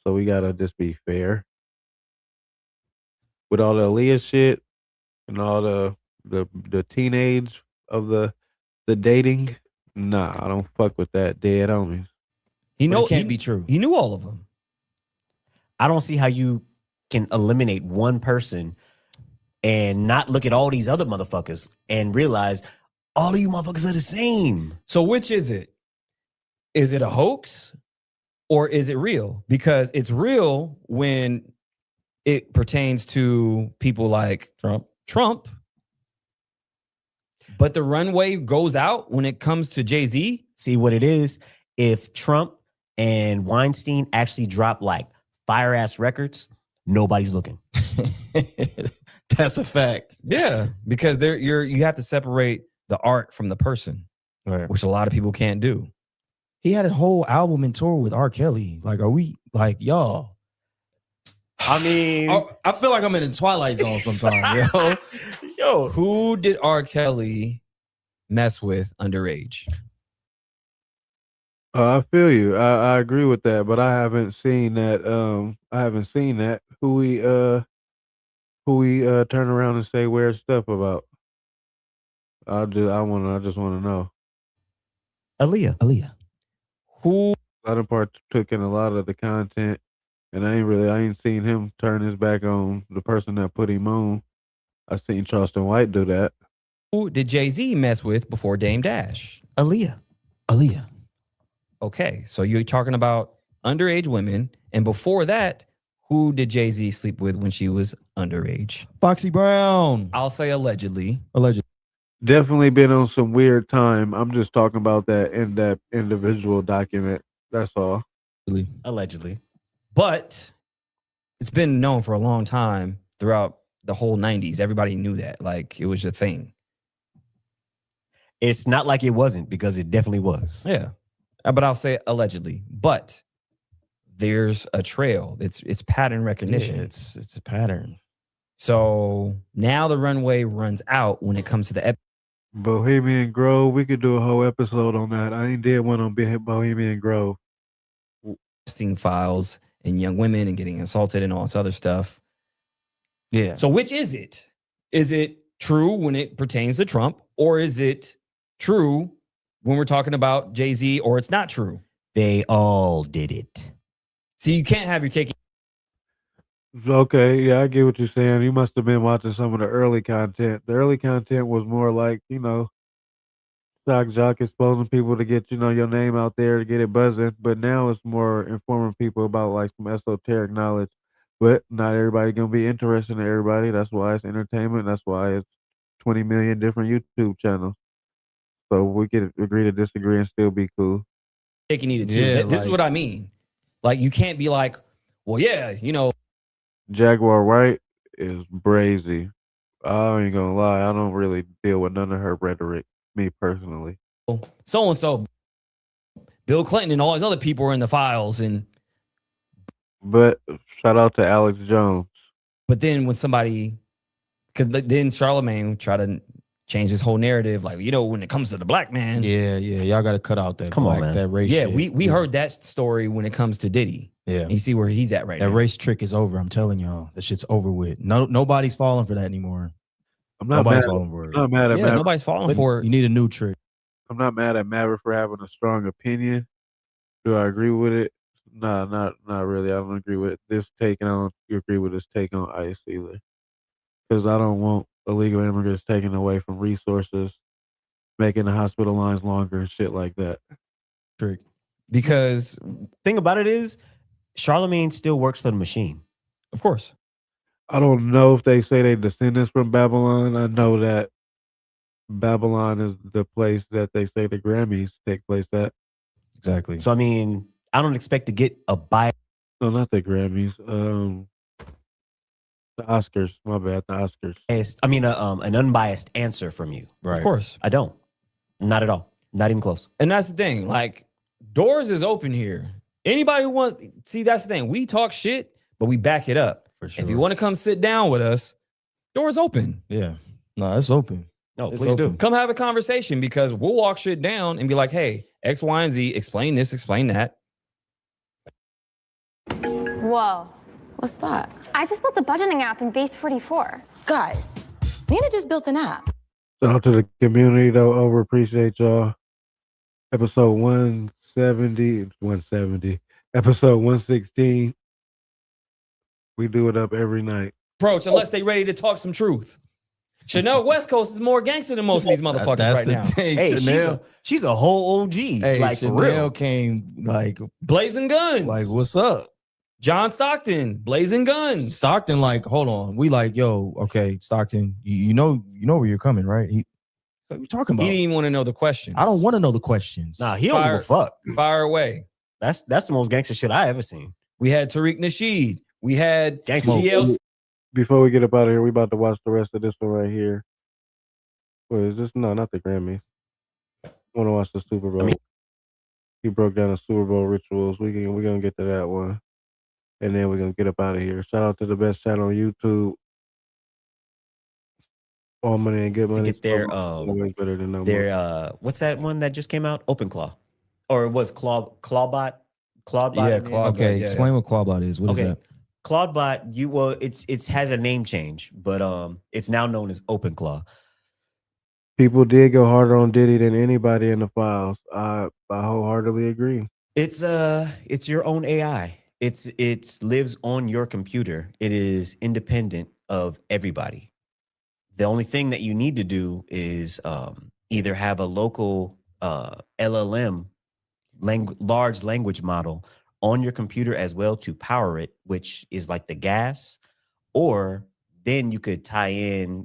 So we gotta just be fair. With all the Aaliyah shit and all the teenage of the dating, nah, I don't fuck with that. Dead homies. It can't be true. He knew all of them. I don't see how you can eliminate one person and not look at all these other motherfuckers and realize all of you motherfuckers are the same. So which is it? Is it a hoax or is it real? Because it's real when it pertains to people like Trump. But the runway goes out when it comes to Jay-Z. See what it is? If Trump and Weinstein actually drop like fire ass records, nobody's looking. That's a fact. Yeah, because you have to separate the art from the person, right, which a lot of people can't do. He had a whole album and tour with R. Kelly. Like, are we like y'all? I mean, I feel like I'm in the Twilight Zone sometimes, yo. Yo, who did R. Kelly mess with underage? I feel you. I agree with that, but I haven't seen that. Who we turn around and say weird stuff about. I just want to know. Aaliyah. Who? I done partook in a lot of the content, and I ain't seen him turn his back on the person that put him on. I seen Charleston White do that. Who did Jay-Z mess with before Dame Dash? Aaliyah. Okay, so you're talking about underage women, and before that, who did Jay-Z sleep with when she was underage? Foxy Brown. I'll say allegedly. Definitely been on some weird time. I'm just talking about that in that individual document. That's all. Allegedly. But it's been known for a long time throughout the whole 90s. Everybody knew that. Like, it was a thing. It's not like it wasn't, because it definitely was. Yeah. But I'll say allegedly. But there's a trail. It's pattern recognition. Yeah, it's a pattern. So now the runway runs out when it comes to the Bohemian Grove. We could do a whole episode on that. I ain't did one on Bohemian Grove. Epstein files and young women and getting assaulted and all this other stuff. Yeah. So which is it? Is it true when it pertains to Trump, or is it true when we're talking about Jay-Z, or it's not true? They all did it. See, you can't have your cake. Okay, yeah, I get what you're saying. You must have been watching some of the early content. The early content was more like, shock jock exposing people to get, your name out there to get it buzzing. But now it's more informing people about like some esoteric knowledge. But not everybody gonna be interested in everybody. That's why it's entertainment. That's why it's 20 million different YouTube channels. So we could agree to disagree and still be cool. Cake you needed too. Yeah, This is what I mean. Like, you can't be like, well, yeah, Jaguar White is brazy. I ain't gonna lie. I don't really deal with none of her rhetoric, me personally. so-and-so, Bill Clinton and all these other people are in the files. But shout out to Alex Jones. But then when somebody, because then Charlemagne tried to change his whole narrative, like, when it comes to the black man. Yeah, y'all got to cut out that. Come on, man. That race. Yeah, shit. we heard that story when it comes to Diddy. Yeah, and you see where he's at right now. That race trick is over. I'm telling y'all, that shit's over with. Nobody's falling for that anymore. Nobody's falling for it. I'm not mad at Maverick. Nobody's falling for it. You need a new trick. I'm not mad at Maverick for having a strong opinion. Do I agree with it? Nah, not really. I don't agree with this take, and I don't agree with this take on ICE either. Because I don't want illegal immigrants taken away from resources, making the hospital lines longer and shit like that. Trick. Because thing about it is, Charlemagne still works for the machine. Of course. I don't know if they say they descendants from Babylon. I know that Babylon is the place that they say the Grammys take place at. Exactly. So, I don't expect to get a bias. No, not the Grammys. The Oscars. My bad. The Oscars. An unbiased answer from you. Right. Of course. I don't. Not at all. Not even close. And that's the thing. Like, doors is open here. Anybody who wants, see, that's the thing. We talk shit, but we back it up. For sure. If you want to come sit down with us, doors open. Yeah. No, it's open. No, It's please open. do. Come have a conversation, because we'll walk shit down and be like, hey, X, Y, and Z, explain this, explain that. Whoa. What's that? I just built a budgeting app in Base 44. Guys, Nina just built an app. Shout out to the community, though. Appreciate y'all. Episode 170. Episode 116. We do it up every night. Approach unless they ready to talk some truth. Chanel West Coast is more gangster than most of these motherfuckers That's right the now. thing. Hey, Chanel, she's a whole OG. hey, like Chanel for real. came like Blazing guns. like, what's up? John Stockton, blazing guns. Stockton, like, hold on. We like, yo, okay, Stockton, you know where you're coming, right? He's like, what you talking He about? didn't even want to know the questions. I don't want to know the questions. Nah, he don't give a fuck. Fire away. That's the most gangster shit I ever seen. We had Tariq Nasheed. We had Gangster. GLC. Before we get up out of here, we about to watch the rest of this one right here. What is this? No, not the Grammys. I want to watch the Super Bowl. He broke down the Super Bowl rituals. We're gonna get to that one. And then we're gonna get up out of here. Shout out to the best channel on YouTube. All money and good money. To get their always better than no their more. what's that one that just came out? OpenClaw. Or it was Clawbot? Clawbot? Yeah, name? Clawbot. Okay, yeah, explain what Clawbot is. What is that? Clawbot, it's had a name change, but it's now known as OpenClaw. People did go harder on Diddy than anybody in the files. I wholeheartedly agree. It's your own AI. It lives on your computer. It is independent of everybody. The only thing that you need to do is either have a local LLM, large language model, on your computer as well to power it, which is like the gas, or then you could tie in,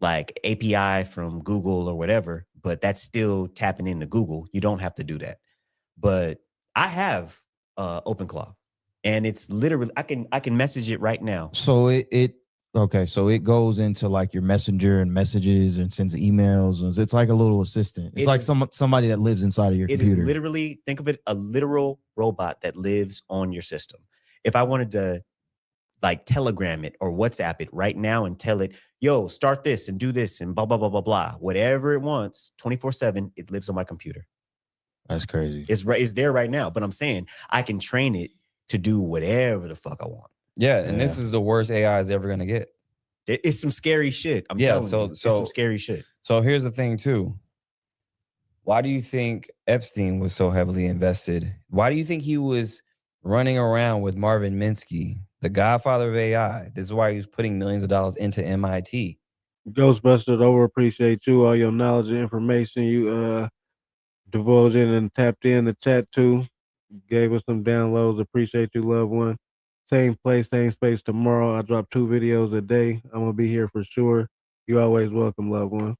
like API from Google or whatever, but that's still tapping into Google. You don't have to do that. But I have OpenClaw, and it's literally I can message it right now. So so it goes into like your messenger and messages and sends emails. It's like a little assistant. It's like somebody that lives inside of your It computer. is literally, think of it, a literal robot that lives on your system. If I wanted to like telegram it or WhatsApp it right now and tell it, yo, start this and do this and blah, blah, blah, blah, blah, whatever it wants, 24/7, it lives on my computer. That's crazy. It's there right now. But I'm saying I can train it to do whatever the fuck I want. Yeah, and this is the worst AI is ever gonna get. It's some scary shit. I'm telling you. It's some scary shit. So here's the thing too. Why do you think Epstein was so heavily invested? Why do you think he was running around with Marvin Minsky, the godfather of AI? This is why he was putting millions of dollars into MIT. Ghostbusters, appreciate you, all your knowledge and information you divulged in and tapped in the chat too. Gave us some downloads. Appreciate you, loved one. Same place, same space tomorrow. I drop 2 videos a day. I'm gonna be here for sure. You always welcome, loved one.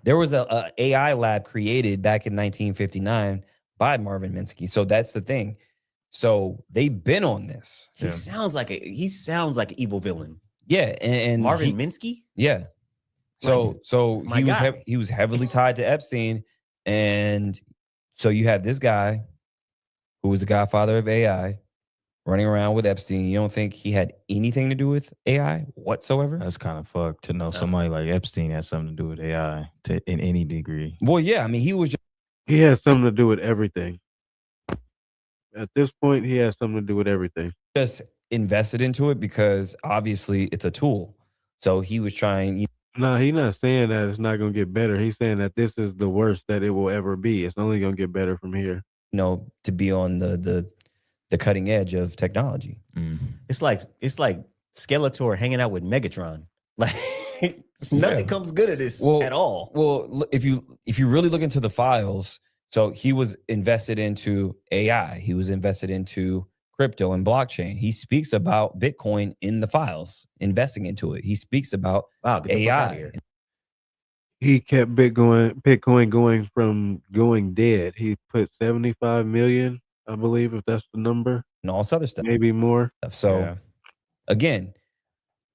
There was a AI lab created back in 1959 by Marvin Minsky. So that's the thing. So they've been on this. He sounds like an evil villain. Yeah, and Marvin Minsky? Yeah. So my guy. he was heavily tied to Epstein, and so you have this guy who was the godfather of AI running around with Epstein. You don't think he had anything to do with AI whatsoever? That's kind of fucked to know somebody like Epstein has something to do with AI in any degree. Well, yeah, I mean, he has something to do with everything. At this point, he has something to do with everything. Just invested into it because obviously it's a tool. So he was trying. No, he's not saying that it's not going to get better. He's saying that this is the worst that it will ever be. It's only going to get better from here. To be on the cutting edge of technology. It's like Skeletor hanging out with Megatron. Like nothing comes good of this at all. Well, if you really look into the files, so he was invested into AI. He was invested into crypto and blockchain. He speaks about Bitcoin in the files, investing into it. He speaks about AI. He kept Bitcoin going from going dead. He put 75 million, I believe, if that's the number. And all this other stuff. Maybe more. So again,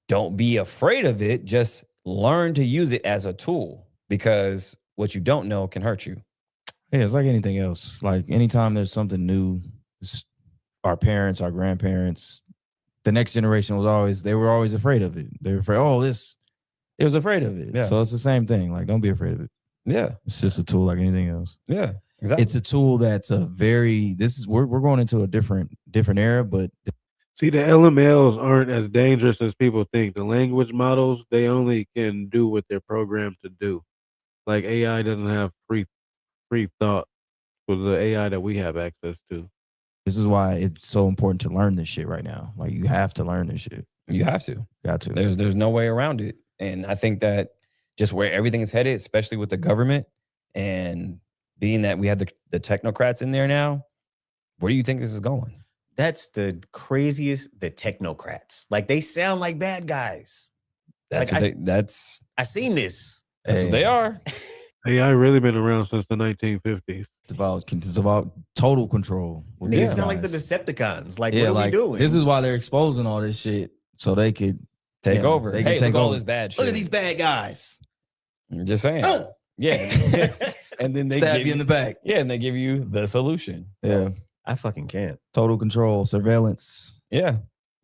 don't be afraid of it. Just learn to use it as a tool, because what you don't know can hurt you. Yeah, it's like anything else. Like anytime there's something new, our parents, our grandparents, the next generation they were always afraid of it. They were afraid, it was afraid of it. Yeah. So it's the same thing. Like, don't be afraid of it. Yeah. It's just a tool like anything else. Yeah, exactly. It's a tool that's we're going into a different era, but see, the LMLs aren't as dangerous as people think. The language models, they only can do what they're programmed to do. Like AI doesn't have free free thought with the AI that we have access to. This is why it's so important to learn this shit right now. Like you have to learn this shit. You have to. Got to. There's no way around it. And I think that just where everything is headed, especially with the government, and being that we have the technocrats in there now, where do you think this is going? That's the craziest. The technocrats, like they sound like bad guys. That's like that's I seen this. That's what they are. AI really been around since the 1950s. It's about total control. They sound like the Decepticons. Like, what are we doing? This is why they're exposing all this shit so they could take over. They Hey, can take look at all over. this bad shit. Look at these bad guys. I'm just saying. Yeah. And then they Stab give you in the back. Yeah, and they give you the solution. Yeah. I fucking can't. Total control, surveillance. Yeah.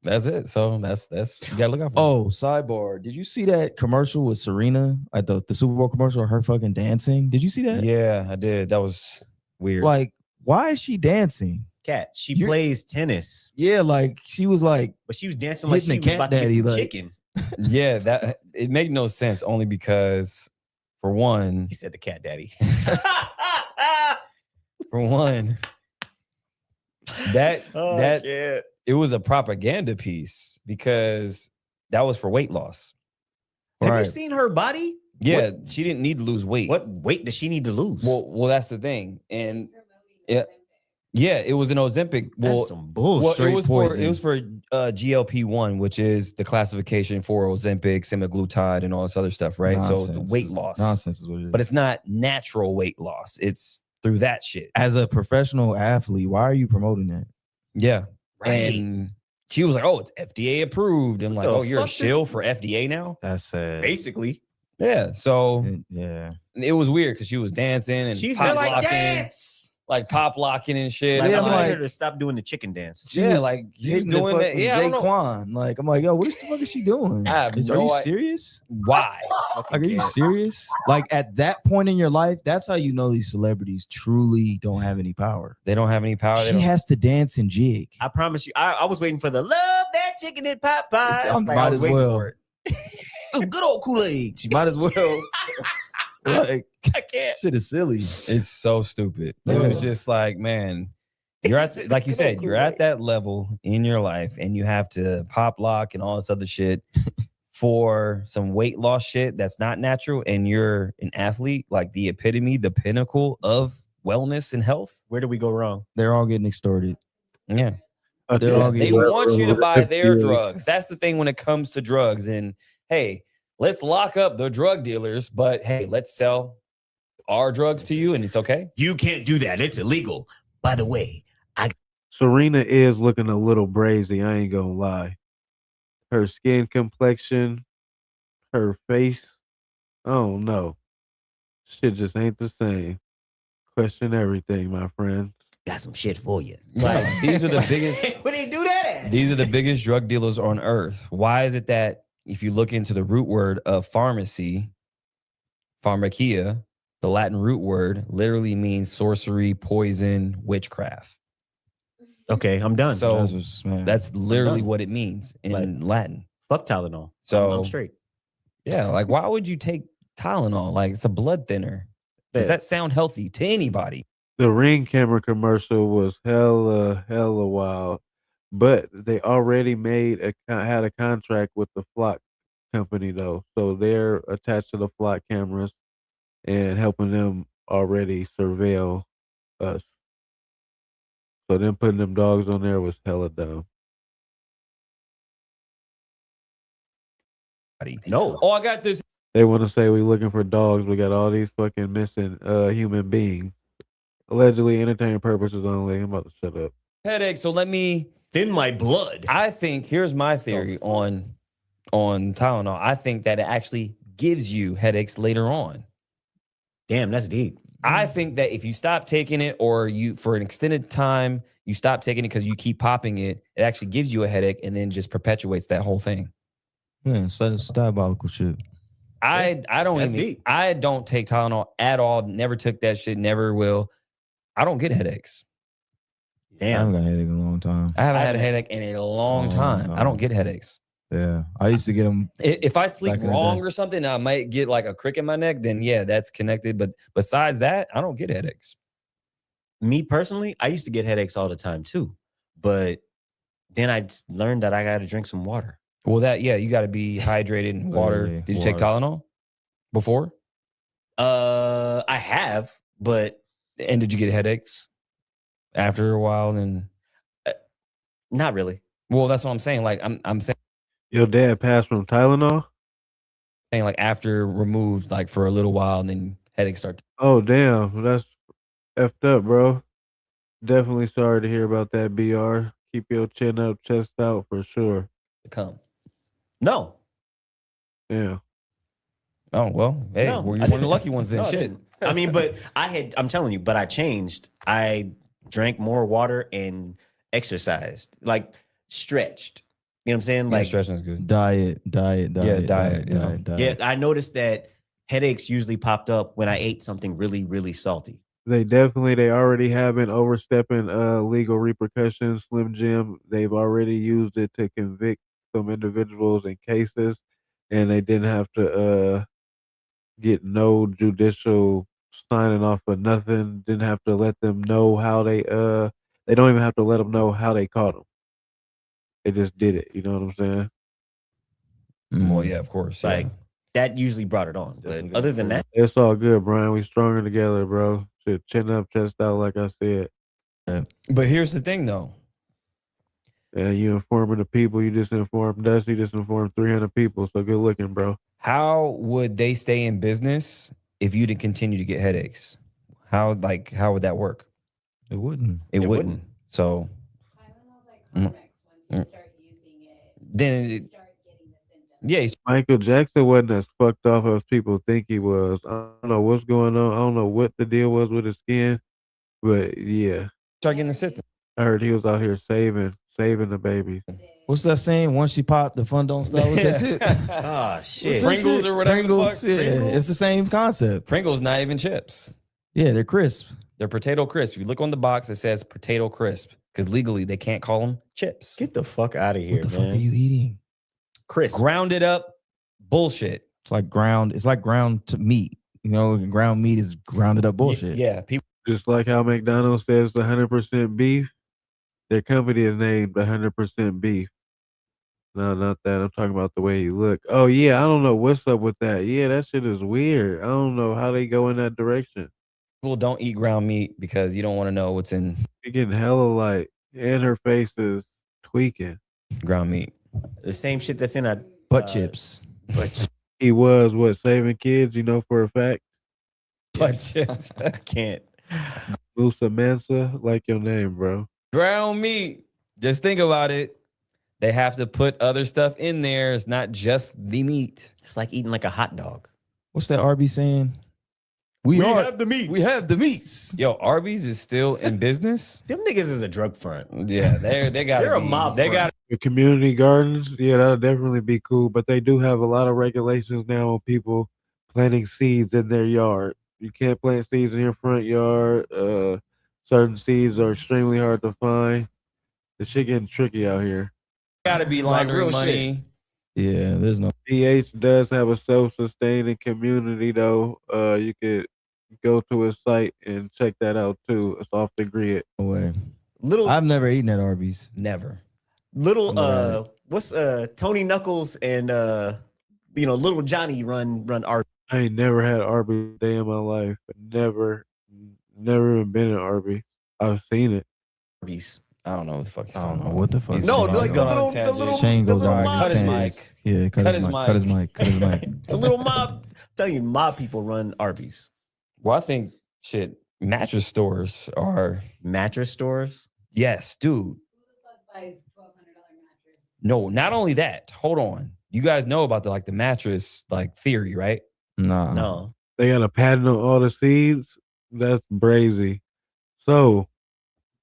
That's it. So that's you gotta look out for. Oh, sidebar. Did you see that commercial with Serena at the Super Bowl commercial of her fucking dancing? Did you see that? Yeah, I did. That was weird. Like, why is she dancing? Cat. She plays tennis. Yeah, like she was like, but she was dancing like she hitting was the about cat to get some daddy, like- chicken. Yeah, that it made no sense only because for one, He said the cat daddy. for one, that yeah. it was a propaganda piece because that was for weight loss. Have you seen her body? Yeah, she didn't need to lose weight. What weight does she need to lose? Well, that's the thing, and yeah, it was an Ozempic. Well, That's some bullshit. Well, Straight it was for GLP-1, which is the classification for Ozempic, semaglutide, and all this other stuff, right? So the Nonsense. weight loss, Nonsense is what it is. but it's not natural weight loss. It's through that shit. As a professional athlete, why are you promoting that? Yeah, Right. and she was like, "Oh, it's FDA approved." I'm like, the "Oh, you're a fuck shill is- for FDA now?" That's sad. Basically. Yeah. So Yeah. it was weird because she was dancing and She's pop like, locking, dance. like pop locking and shit. Like, And I'm I'm like, like, her to stop doing the chicken dance. She yeah, was like you hitting the doing that. fucking Yeah, I don't know. Jaquan. Like, I'm like, yo, what the fuck is she doing? I have Are no you i- serious? Why? Like, are you serious? Like, at that point in your life, that's how you know these celebrities truly don't have any power. They don't have any power. They She don't- has to dance and jig. I promise you. I was waiting for the love that chicken and pot pies. I Like, I might was as waiting well. for it. Some good old Kool-Aid. She might as well. Like, I can't. shit is silly. It's so stupid. It was just like, man, you're at like you said, you're at that level in your life, and you have to pop lock and all this other shit for some weight loss shit that's not natural, and you're an athlete, like the epitome, the pinnacle of wellness and health. Where did we go wrong? They're all getting extorted. Yeah. They're all They getting want you to buy their drugs. That's the thing when it comes to drugs. And hey, let's lock up the drug dealers, but hey, let's sell our drugs to you and it's okay. You can't do that. It's illegal. By the way, Serena is looking a little brazy, I ain't gonna lie. Her skin complexion, her face, I don't know. Shit just ain't the same. Question everything, my friend. got some shit for you. Like these are the biggest Where they do that at? these are the biggest drug dealers on earth. Why is it that if you look into the root word of pharmacy, pharmakia, the Latin root word literally means sorcery, poison, witchcraft. Okay, I'm done. So man. that's literally done. what it means in Latin. Fuck Tylenol. So I'm straight. Yeah, like why would you take Tylenol? Like it's a blood thinner. Does Yeah. that sound healthy to anybody? The Ring camera commercial was hella wild, but they already had a contract with the Flock company though, so they're attached to the Flock cameras and helping them already surveil us. So them putting them dogs on there was hella dumb. No. Oh, I got this They want to say we looking for dogs. We got all these fucking missing human beings. Allegedly entertainment purposes only. I'm about to shut up. headache. So let me thin my blood. I think here's my theory on Tylenol. I think that it actually gives you headaches later on. Damn, that's deep. I think that if you stop taking it or you for an extended time, you stop taking it because you keep popping it, it actually gives you a headache and then just perpetuates that whole thing. Yeah, so it's diabolical shit. I don't That's even deep. I don't take Tylenol at all. Never took that shit, never will. I don't get headaches. I haven't got a headache in a long time. I haven't had a headache in a long time. I don't get headaches. Yeah, I used to get them. If I sleep Back in the wrong day. or something, I might get like a crick in my neck. Then yeah, that's connected. But besides that, I don't get headaches. Me personally, I used to get headaches all the time too, but then I just learned that I got to drink some water. Well, you got to be hydrated and water. Literally, Did you take water. Tylenol before? I have, but And did you get headaches after a while? Then not really. well, that's what I'm saying. Like I'm saying Your dad passed from Tylenol? like after removed like for a little while, and then headaches start. Oh, damn. That's effed up, bro. Definitely sorry to hear about that, BR. Keep your chin up, chest out for sure. To come. No. Yeah. Oh well, hey, No, were you I one of the didn't. lucky ones then? No, I Shit. didn't. I mean, but I'm telling you, but I changed. I drank more water and exercised, like stretched. You know what I'm saying? Yeah, Like, stretching is good. Diet. yeah, I noticed that headaches usually popped up when I ate something really, really salty. They already have been overstepping legal repercussions. Slim Jim, they've already used it to convict some individuals in cases, and they didn't have to get no judicial signing off for nothing. Didn't have to let them know how they don't even have to let them know how they caught them. They just did it. You know what I'm saying? Well, yeah, of course. Yeah. Like, that usually brought it on. But other than that, It's all good, Brian. We stronger together, bro. Shit, chin up, chest out, like I said. But here's the thing, though. And you informing the people, you just informed us, you just informed 300 people. So good looking, bro. How would they stay in business if you didn't continue to get headaches? How would that work? It wouldn't. It wouldn't. So then yeah, Michael Jackson wasn't as fucked off as people think he was. I don't know what's going on. I don't know what the deal was with his skin, but yeah. Start getting the symptoms. I heard he was out here saving the babies. What's that saying? Once she popped, the fun don't stop. What's that shit? ah, shit. Pringles or whatever. Pringles, the fuck. yeah, Pringles? it's the same concept. Pringles not even chips. Yeah, they're crisp. They're potato crisp. If you look on the box, it says potato crisp because legally they can't call them chips. Get the fuck out of here, What the man. fuck are you eating? Crisp. Grounded up bullshit. It's like ground to meat. You know, ground meat is grounded up bullshit. Yeah, people. Just like how McDonald's says 100% beef, their company is named 100% beef. No, not that. I'm talking about the way he look. Oh yeah, I don't know what's up with that. Yeah, that shit is weird. I don't know how they go in that direction. People don't eat ground meat because you don't want to know what's in She getting hella light, and her face is tweaking. ground meat. The same shit that's in a butt chips. But He was saving kids, you know for a fact. Butt chips. I can't. Musa Mansa, like your name, bro. Ground meat. Just think about it. They have to put other stuff in there. It's not just the meat. It's like eating like a hot dog. What's that Arby's saying? We have the meats. We have the meats. Yo, Arby's is still in business. Them niggas is a drug front. Yeah, they got. They're a mob They front. got. The community gardens, yeah, that'll definitely be cool. But they do have a lot of regulations now on people planting seeds in their yard. You can't plant seeds in your front yard. Certain seeds are extremely hard to find. The shit getting tricky out here. Got to be Like laundering real money. Yeah, there's no. DH does have a self-sustaining community, though. You could go to his site and check that out too. It's off the grid. way. Little I've never eaten at Arby's. Never. little what's Tony Knuckles and little Johnny run Arby's. I ain't never had Arby's a day in my life. Never even been at Arby's. I've seen it. Arby's. I don't know what the fuck he's I don't talking know about. what the fuck. He's No, going like the on a little tangent. Shane the goes little on mob Cut his tangents. mic. Yeah, cut his mic. Cut his mic. The little mob. Tell you, mob people run Arby's. Well, I think mattress stores are. Mattress stores. Yes, dude. No, not only that. Hold on. You guys know about the mattress theory, right? Nah. No. They got a patent on all the seeds. That's brazy. So,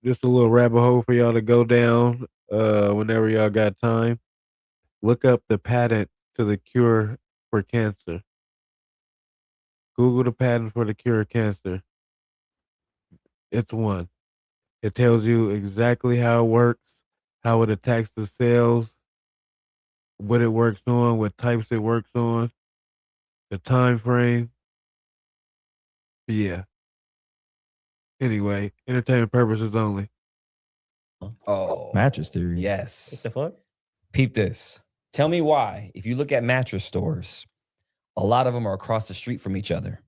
just a little rabbit hole for y'all to go down whenever y'all got time. Look up the patent to the cure for cancer. Google the patent for the cure of cancer. It's one. It tells you exactly how it works, how it attacks the cells, what it works on, what types it works on, the time frame. Yeah. Anyway, entertainment purposes only. Oh, Mattress theory. yes. What the fuck? Peep this. Tell me why, if you look at mattress stores, a lot of them are across the street from each other.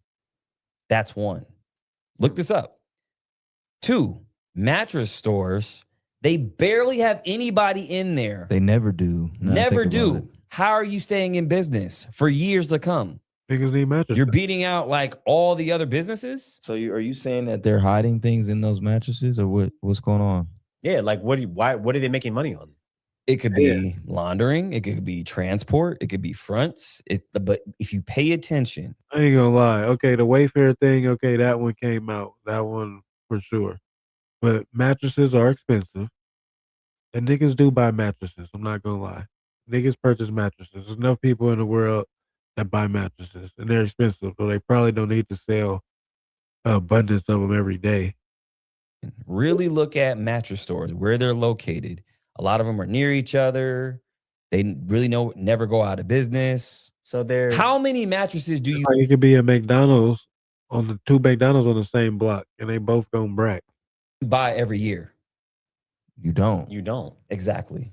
That's one. Look this up. 2, mattress stores, they barely have anybody in there. They never do. Now I Never think about it. do. How are you staying in business for years to come? Niggas need mattresses. You're beating out like all the other businesses? So are you saying that they're hiding things in those mattresses, or what's going on? Yeah, like what are they making money on? It could be laundering. It could be transport. It could be fronts. But if you pay attention. I ain't gonna lie. Okay, the Wayfair thing, okay, that one came out. That one for sure. But mattresses are expensive. And niggas do buy mattresses. I'm not gonna lie. Niggas purchase mattresses. There's enough people in the world that buy mattresses. And they're expensive. So they probably don't need to sell an abundance of them every day. Really look at mattress stores, where they're located. A lot of them are near each other. They really never go out of business. So they're how many mattresses do you Like it could be a McDonald's on the 2 McDonald's on the same block, and they both gonna brack. buy every year? You don't. You don't. Exactly.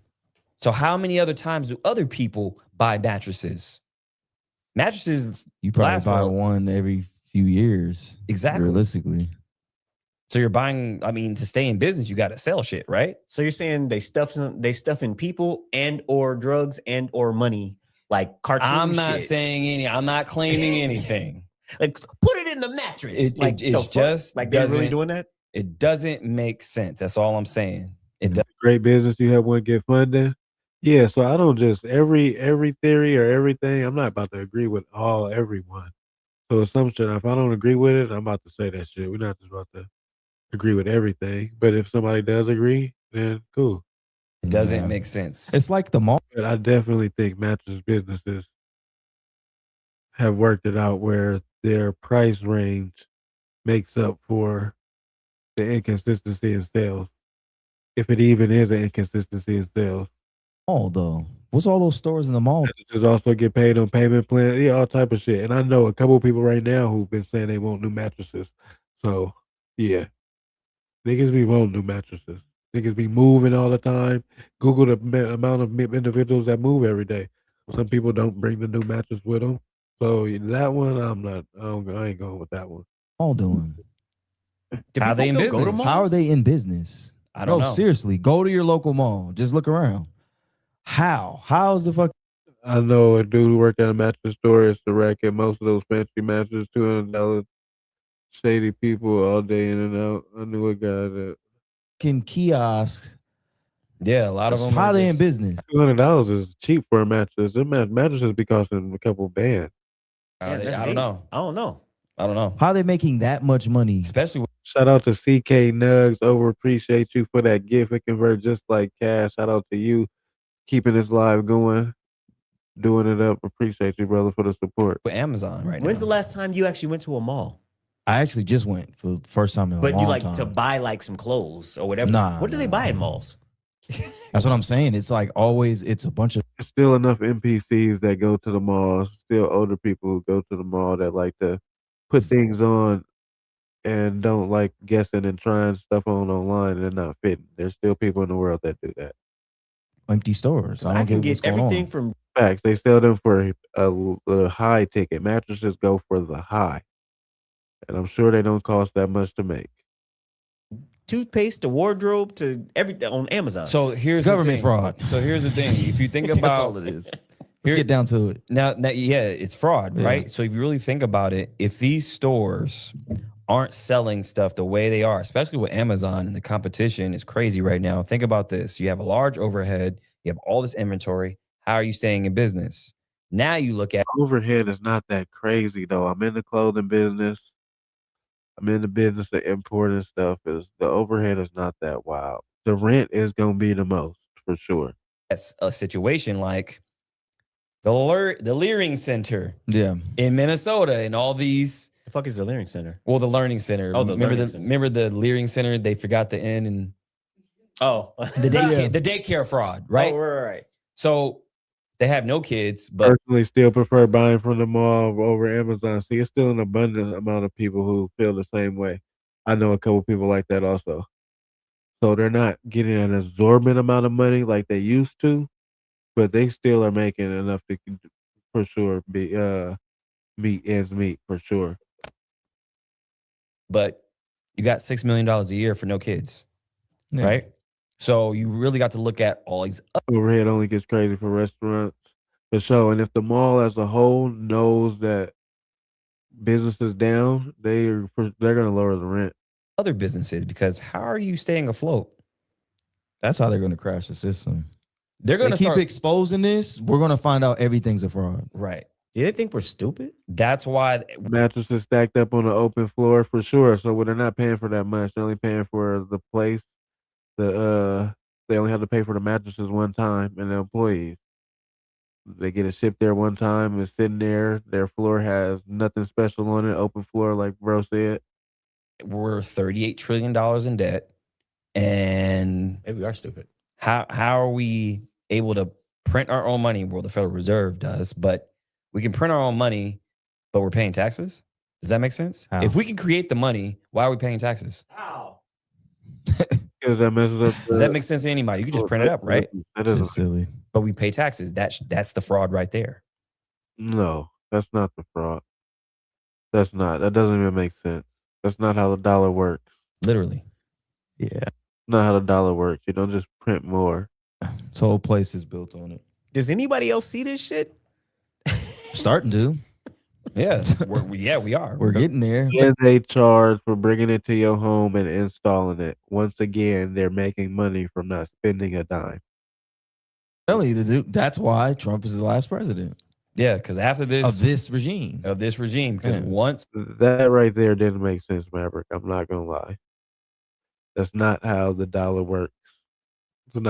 So how many other times do other people buy mattresses? Mattresses, You probably last buy for- one every few years. Exactly. Realistically. So you're buying, to stay in business, you got to sell shit, right? So you're saying they stuff in people and or drugs and or money, like cartoon I'm not shit. saying I'm not claiming anything. Like put it in the mattress. It's just like they're really doesn't- doing that. It doesn't make sense. That's all I'm saying. It does. Great business you have one get funded. Yeah, so I don't just every theory or everything. I'm not about to agree with everyone. So assumption, if I don't agree with it, I'm about to say that shit. We're not just about to agree with everything. But if somebody does agree, then cool. It doesn't make sense. It's like the mall. But I definitely think mattress businesses have worked it out where their price range makes up for the inconsistency in sales. If it even is an inconsistency in sales. Mall though. What's all those stores in the mall? Just also get paid on payment plan, yeah, all type of shit. And I know a couple of people right now who've been saying they want new mattresses. So yeah, niggas be wanting new mattresses. Niggas be moving all the time. Google the amount of individuals that move every day. Some people don't bring the new mattress with them. So that one, I ain't going with that one. All doing. How are they in business? How are they in business? I don't know. Seriously, go to your local mall. Just look around. How's the fuck? I know a dude who worked at a mattress store is the racket. Most of those fancy mattresses, $200. Shady people all day in and out. I knew a guy that. Kiosks. Yeah, a lot of them. How they in business? $200 is cheap for a mattress. Them mattresses be costing a couple bands. I don't know. I don't know. I don't know. How are they making that much money? Especially Shout out to CK Nugs. Over appreciate you for that gift. It convert just like cash. Shout out to you keeping this live going, doing it up. Appreciate you, brother, for the support. with Amazon right When's now. the last time you actually went to a mall? I actually just went for the first time in a But long you like time. to buy like some clothes or whatever. Nah, What do they buy in malls? That's what I'm saying. It's like always. It's a bunch of. There's still enough NPCs that go to the malls. Still older people who go to the mall that like to put things on and don't like guessing and trying stuff on online and they're not fitting. There's still people in the world that do that. empty stores. I can get everything from Facts. They sell them for a high ticket. Mattresses go for the high. And I'm sure they don't cost that much to make. toothpaste to wardrobe to everything on Amazon. So here's It's government the thing. fraud. So here's the thing. If you think That's about all it is. Let's get down to it. Now, yeah, it's fraud, Yeah. right? So if you really think about it, if these stores aren't selling stuff the way they are, especially with Amazon and the competition is crazy right now. Think about this. You have a large overhead. You have all this inventory. How are you staying in business? Now you look at Overhead is not that crazy though. I'm in the clothing business. I'm in the business of importing stuff. The overhead is not that wild. The rent is gonna be the most for sure. a situation like the Leering Center Yeah. in Minnesota and all these. The fuck is the Leering Center? Well, the Learning Center. Oh, the Learning Center. Remember the Leering Center? They forgot the N and Oh, the daycare fraud, right? Oh, right. So they have no kids, but personally still prefer buying from the mall over Amazon. See, it's still an abundant amount of people who feel the same way. I know a couple people like that also. So they're not getting an absorbent amount of money like they used to, but they still are making enough to for sure be meet ends meet for sure. but you got $6 million a year for no kids, right? So you really got to look at all these. Overhead only gets crazy for restaurants for sure. And if the mall as a whole knows that business is down, they're gonna lower the rent. Other businesses, because how are you staying afloat? That's how they're going to crash the system. They're going to keep start exposing this. We're going to find out everything's a fraud. Right. Do they think we're stupid? That's why Mattresses stacked up on the open floor for sure. So when they're not paying for that much, they're only paying for the place. They only have to pay for the mattresses one time and the employees. They get it shipped there one time. It's sitting there. Their floor has nothing special on it. Open floor, like bro said. we're $38 trillion in debt, and maybe we are stupid. How are we able to print our own money? Well, the Federal Reserve does, but we can print our own money, but we're paying taxes. Does that make sense? How? If we can create the money, why are we paying taxes? How? Because that messes up. Does that make sense to anybody? You can just print it up, right? That is silly. But we pay taxes. That's the fraud right there. No, that's not the fraud. That doesn't even make sense. That's not how the dollar works. Literally. Yeah. Not how the dollar works. You don't just print more. This whole place is built on it. Does anybody else see this shit? Starting to. Yeah, we are. We're getting there. And they charge for bringing it to your home and installing it. Once again, they're making money from not spending a dime. Really, that's why Trump is the last president. Yeah, because after this of this regime, because once that right there didn't make sense, Maverick. I'm not gonna lie. That's not how the dollar works. That's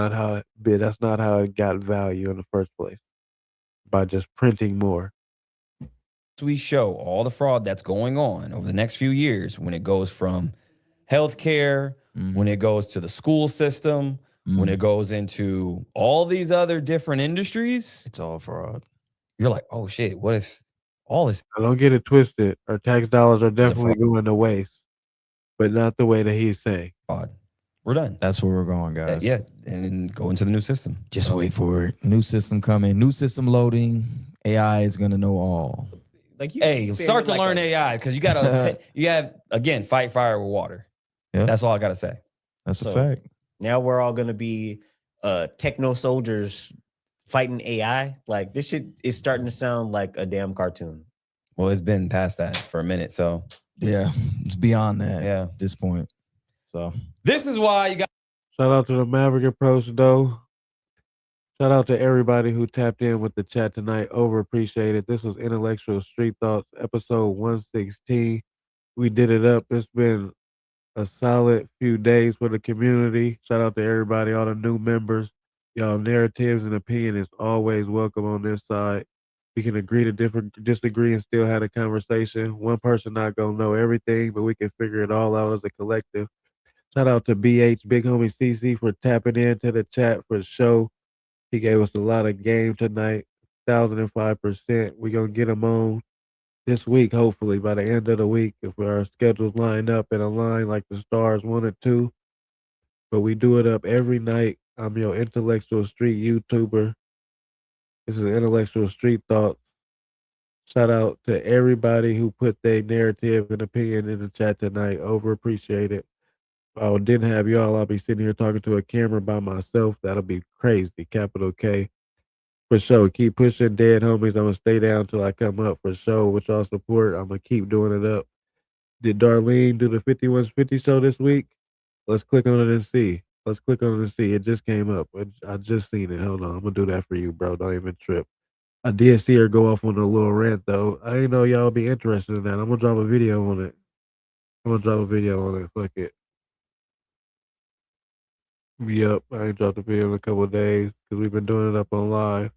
not how it got value in the first place. By just printing more. we show all the fraud that's going on over the next few years, when it goes from healthcare, when it goes to the school system, when it goes into all these other different industries, it's all fraud. You're like, oh shit, what if all this? I don't get it twisted. Our tax dollars are definitely going to waste, but not the way that he's saying. We're done. That's where we're going, guys. Yeah, and go into the new system. Just wait for it. New system coming. New system loading. AI is gonna know all. Like hey, start to learn AI, because you gotta you have again fight fire with water. Yeah, that's all I gotta say. That's a fact. Now we're all gonna be techno soldiers fighting AI. Like this shit is starting to sound like a damn cartoon. Well, it's been past that for a minute, so yeah, it's beyond that. Yeah, at this point. So this is why you got. Shout out to the Maverick approach, though. Shout out to everybody who tapped in with the chat tonight. Over appreciated. This was Intellectual Street Thoughts, episode 116. We did it up. It's been a solid few days for the community. Shout out to everybody, all the new members. Y'all narratives and opinion is always welcome on this side. We can agree to disagree and still have a conversation. One person not gonna know everything, but we can figure it all out as a collective. Shout out to BH, Big Homie CC, for tapping into the chat for the show. He gave us a lot of game tonight, 1,005%. We're going to get him on this week, hopefully, by the end of the week, if our schedules line up and align like the stars wanted to. But we do it up every night. I'm your Intellectual Street YouTuber. This is Intellectual Street Thoughts. Shout out to everybody who put their narrative and opinion in the chat tonight. Over appreciated. If I didn't have y'all, I'll be sitting here talking to a camera by myself. That'll be crazy. Capital K. For sure. Keep pushing, dead homies. I'm going to stay down till I come up for sure. With y'all support, I'm going to keep doing it up. Did Darlene do the 5150 show this week? Let's click on it and see. Let's click on it and see. It just came up. I just seen it. Hold on. I'm going to do that for you, bro. Don't even trip. I did see her go off on a little rant, though. I didn't know y'all would be interested in that. I'm going to drop a video on it. Fuck it. Yep, I ain't dropped a video in a couple of days because we've been doing it up on live.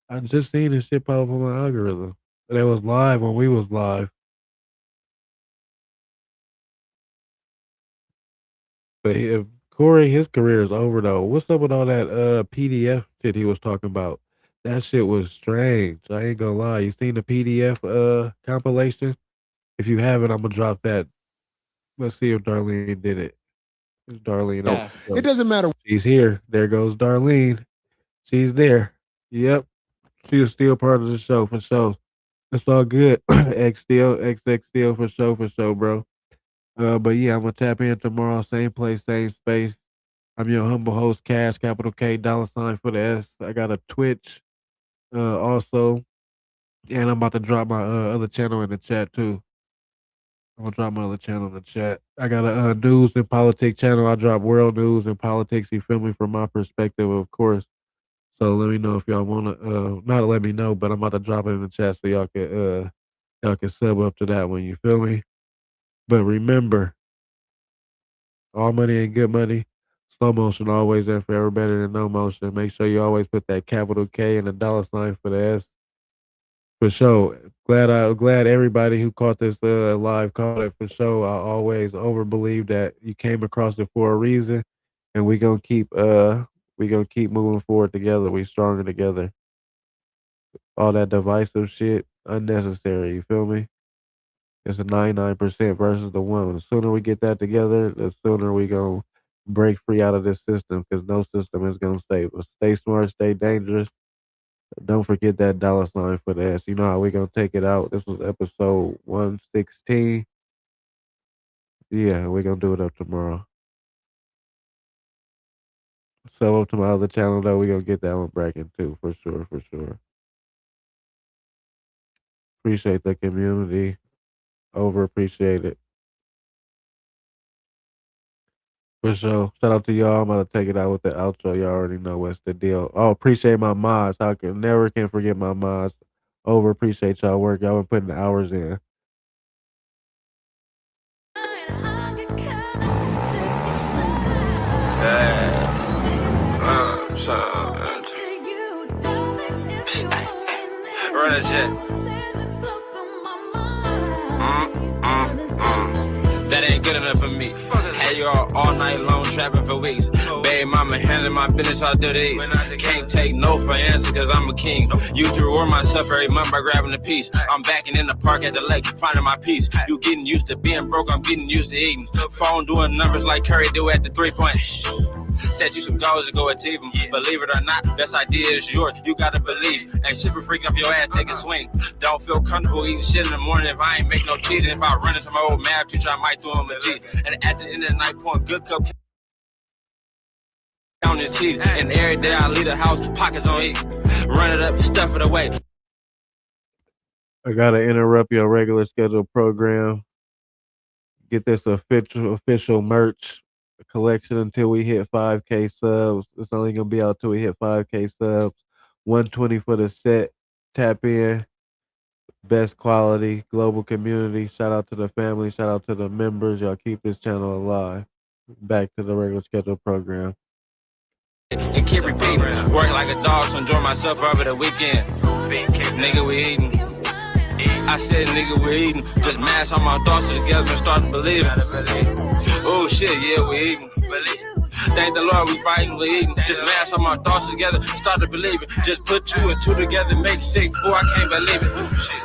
I just seen this shit pop up on my algorithm. But it was live when we was live. But Corey, his career is over though. What's up with all that PDF shit he was talking about? That shit was strange. I ain't gonna lie. You seen the PDF compilation? If you haven't, I'm gonna drop that. Let's see if Darlene did it. It's Darlene. Yeah. It doesn't matter. She's here. There goes Darlene. She's there. Yep. She is still part of the show for sure. It's all good. XX still for sure, bro. But yeah, I'm gonna tap in tomorrow. Same place, same space. I'm your humble host, Cash, capital K, $ for the S. I got a Twitch also. And I'm about to drop my other channel in the chat too. I'm gonna drop my other channel in the chat. I got a news and politics channel. I drop world news and politics. You feel me? From my perspective, of course. So let me know if y'all wanna not let me know, but I'm about to drop it in the chat so y'all can sub up to that one. You feel me? But remember, all money ain't good money. Slow motion always and forever better than no motion. Make sure you always put that capital K and a $ for the S. For sure. Glad everybody who caught this live caught it for sure. I always overbelieve that you came across it for a reason, and we gonna keep moving forward together. We stronger together. All that divisive shit unnecessary. You feel me? It's a 99% versus the 1. The sooner we get that together, the sooner we gonna break free out of this system, because no system is gonna save us. Stay smart, stay dangerous. Don't forget that $ for the S. You know how we gonna take it out. This was episode 116. Yeah, we're gonna do it up tomorrow. So up to my other channel though, we gonna get that one bracket too, for sure. Appreciate the community. Over appreciate it. For sure. Shout out to y'all. I'm about to take it out with the outro. Y'all already know what's the deal. Oh, appreciate my mods. I never can forget my mods. Over appreciate y'all work. Y'all been putting the hours in. Run that shit. That ain't good enough for me. Had you all night long trapping for weeks. Baby mama handling my business all through the east. Can't take no for answer cause I'm a king. Used to reward myself every month by grabbing a piece. I'm backing in the park at the lake, finding my peace. You getting used to being broke, I'm getting used to eating. Phone doing numbers like Curry do at the 3-point. Set you some goals to go achieve them. Believe it or not, best idea is yours. You gotta believe. Ain't shit for freaking off your ass, take a swing. Don't feel comfortable eating shit in the morning if I ain't make no cheating. If I run into my old math teacher, I might do him a G. And at the end of the night, pouring good cup on the cheese. And every day I leave the house, pockets on E. Run it up, stuff it away. I gotta interrupt your regular scheduled program. Get this official merch collection until we hit 5K subs. It's only gonna be out till we hit 5K subs. 120 for the set. Tap in. Best quality, global community. Shout out to the family. Shout out to the members. Y'all keep this channel alive. Back to the regular scheduled program. And keep repeating. Work like a dog, so enjoy myself over the weekend. Nigga, we eating. I said, nigga, we eating. Just mash all my thoughts together and start to believe. Oh shit, yeah, we eating. Thank the Lord, we fighting, we eating. Just mash all my thoughts together, start to believe it. Just put 2 and 2 together, make 6. Oh, I can't believe it. Shit.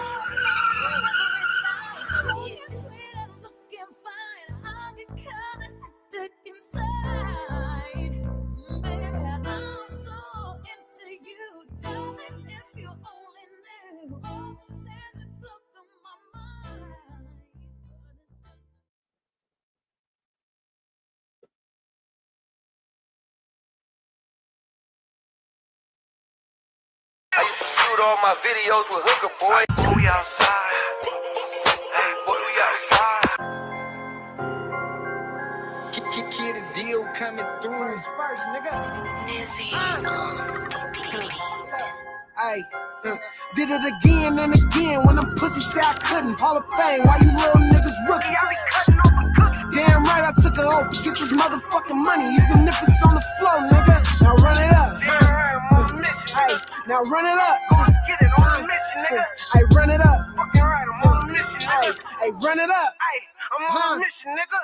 I used to shoot all my videos with Hooker Boy. Boy, we outside. Hey, boy, we outside. Kid a deal coming through. First, nigga. Hey, did it again and again when them pussy said I couldn't. Hall of Fame, why you little niggas rookies? I be cutting off a cookie. Damn right, I took an oath to get this motherfucking money, even if it's on the floor, nigga. Now run it up. Damn right, I'm on a mission. Hey, now run it up. Go get it on a mission, nigga. Hey, run it up. Fucking right, I'm on a mission, nigga. Hey, Hey, run it up. Hey, I'm on a mission, nigga.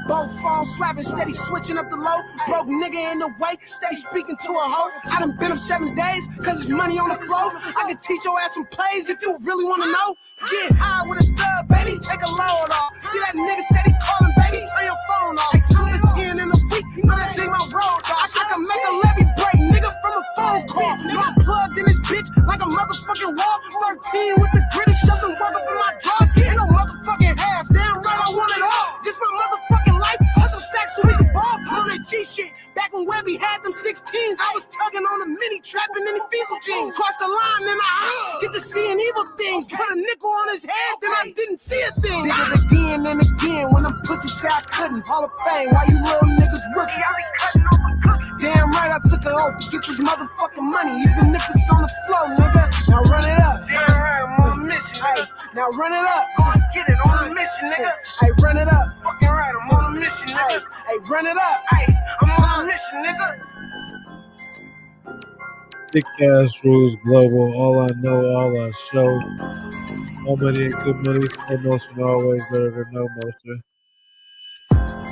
Both phones slapping, steady switching up the low. Broke nigga in the way, steady speaking to a hoe. I done been up 7 days, cause it's money on the floor. I can teach your ass some plays if you really wanna know. Get high with a thug, baby, take a load off. See that nigga steady calling, baby, turn your phone off. 2 to 10 in a week, know that ain't my road. I can make a levy break, nigga, from a phone call. I'm plugged in this bitch like a motherfucking wall. 13 with the gritty, shove and work up in my drawers. Ain't no motherfucking half, damn right I want it all. Just my motherfucking life, hustle stacks so we can ball. On that G shit, back when Webby had them 16s, I was tugging on a mini trapping in the diesel jeans. Cross the line, then I get to seeing evil things. Put a nickel on his head, then I didn't see a thing. Did it again and again when them pussy said I couldn't. Hall of Fame, why you little niggas rookie? I be cutting over cookies. Damn right, I took an oath to get this motherfucking money, even if it's on the floor, nigga. Now run it up. Damn right, I'm on a mission. Hey, now run it up. Go and get it on a mission, nigga. Hey, run it up. Fucking right, I'm on a mission, nigga. Hey, run it up. Hey, I'm on a mission, nigga. Big Cash Rules Global, all I know, all I show. More money and good money, no motion, always better than no motion.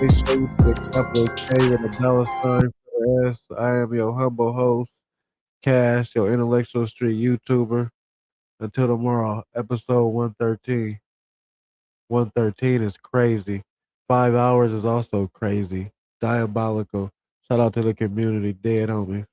Make sure you put a capital K with a dollar sign for the S. I am your humble host, Cash, your intellectual street YouTuber. Until tomorrow, episode 113. 113 is crazy. 5 hours is also crazy. Diabolical. Shout out to the community, dead homies.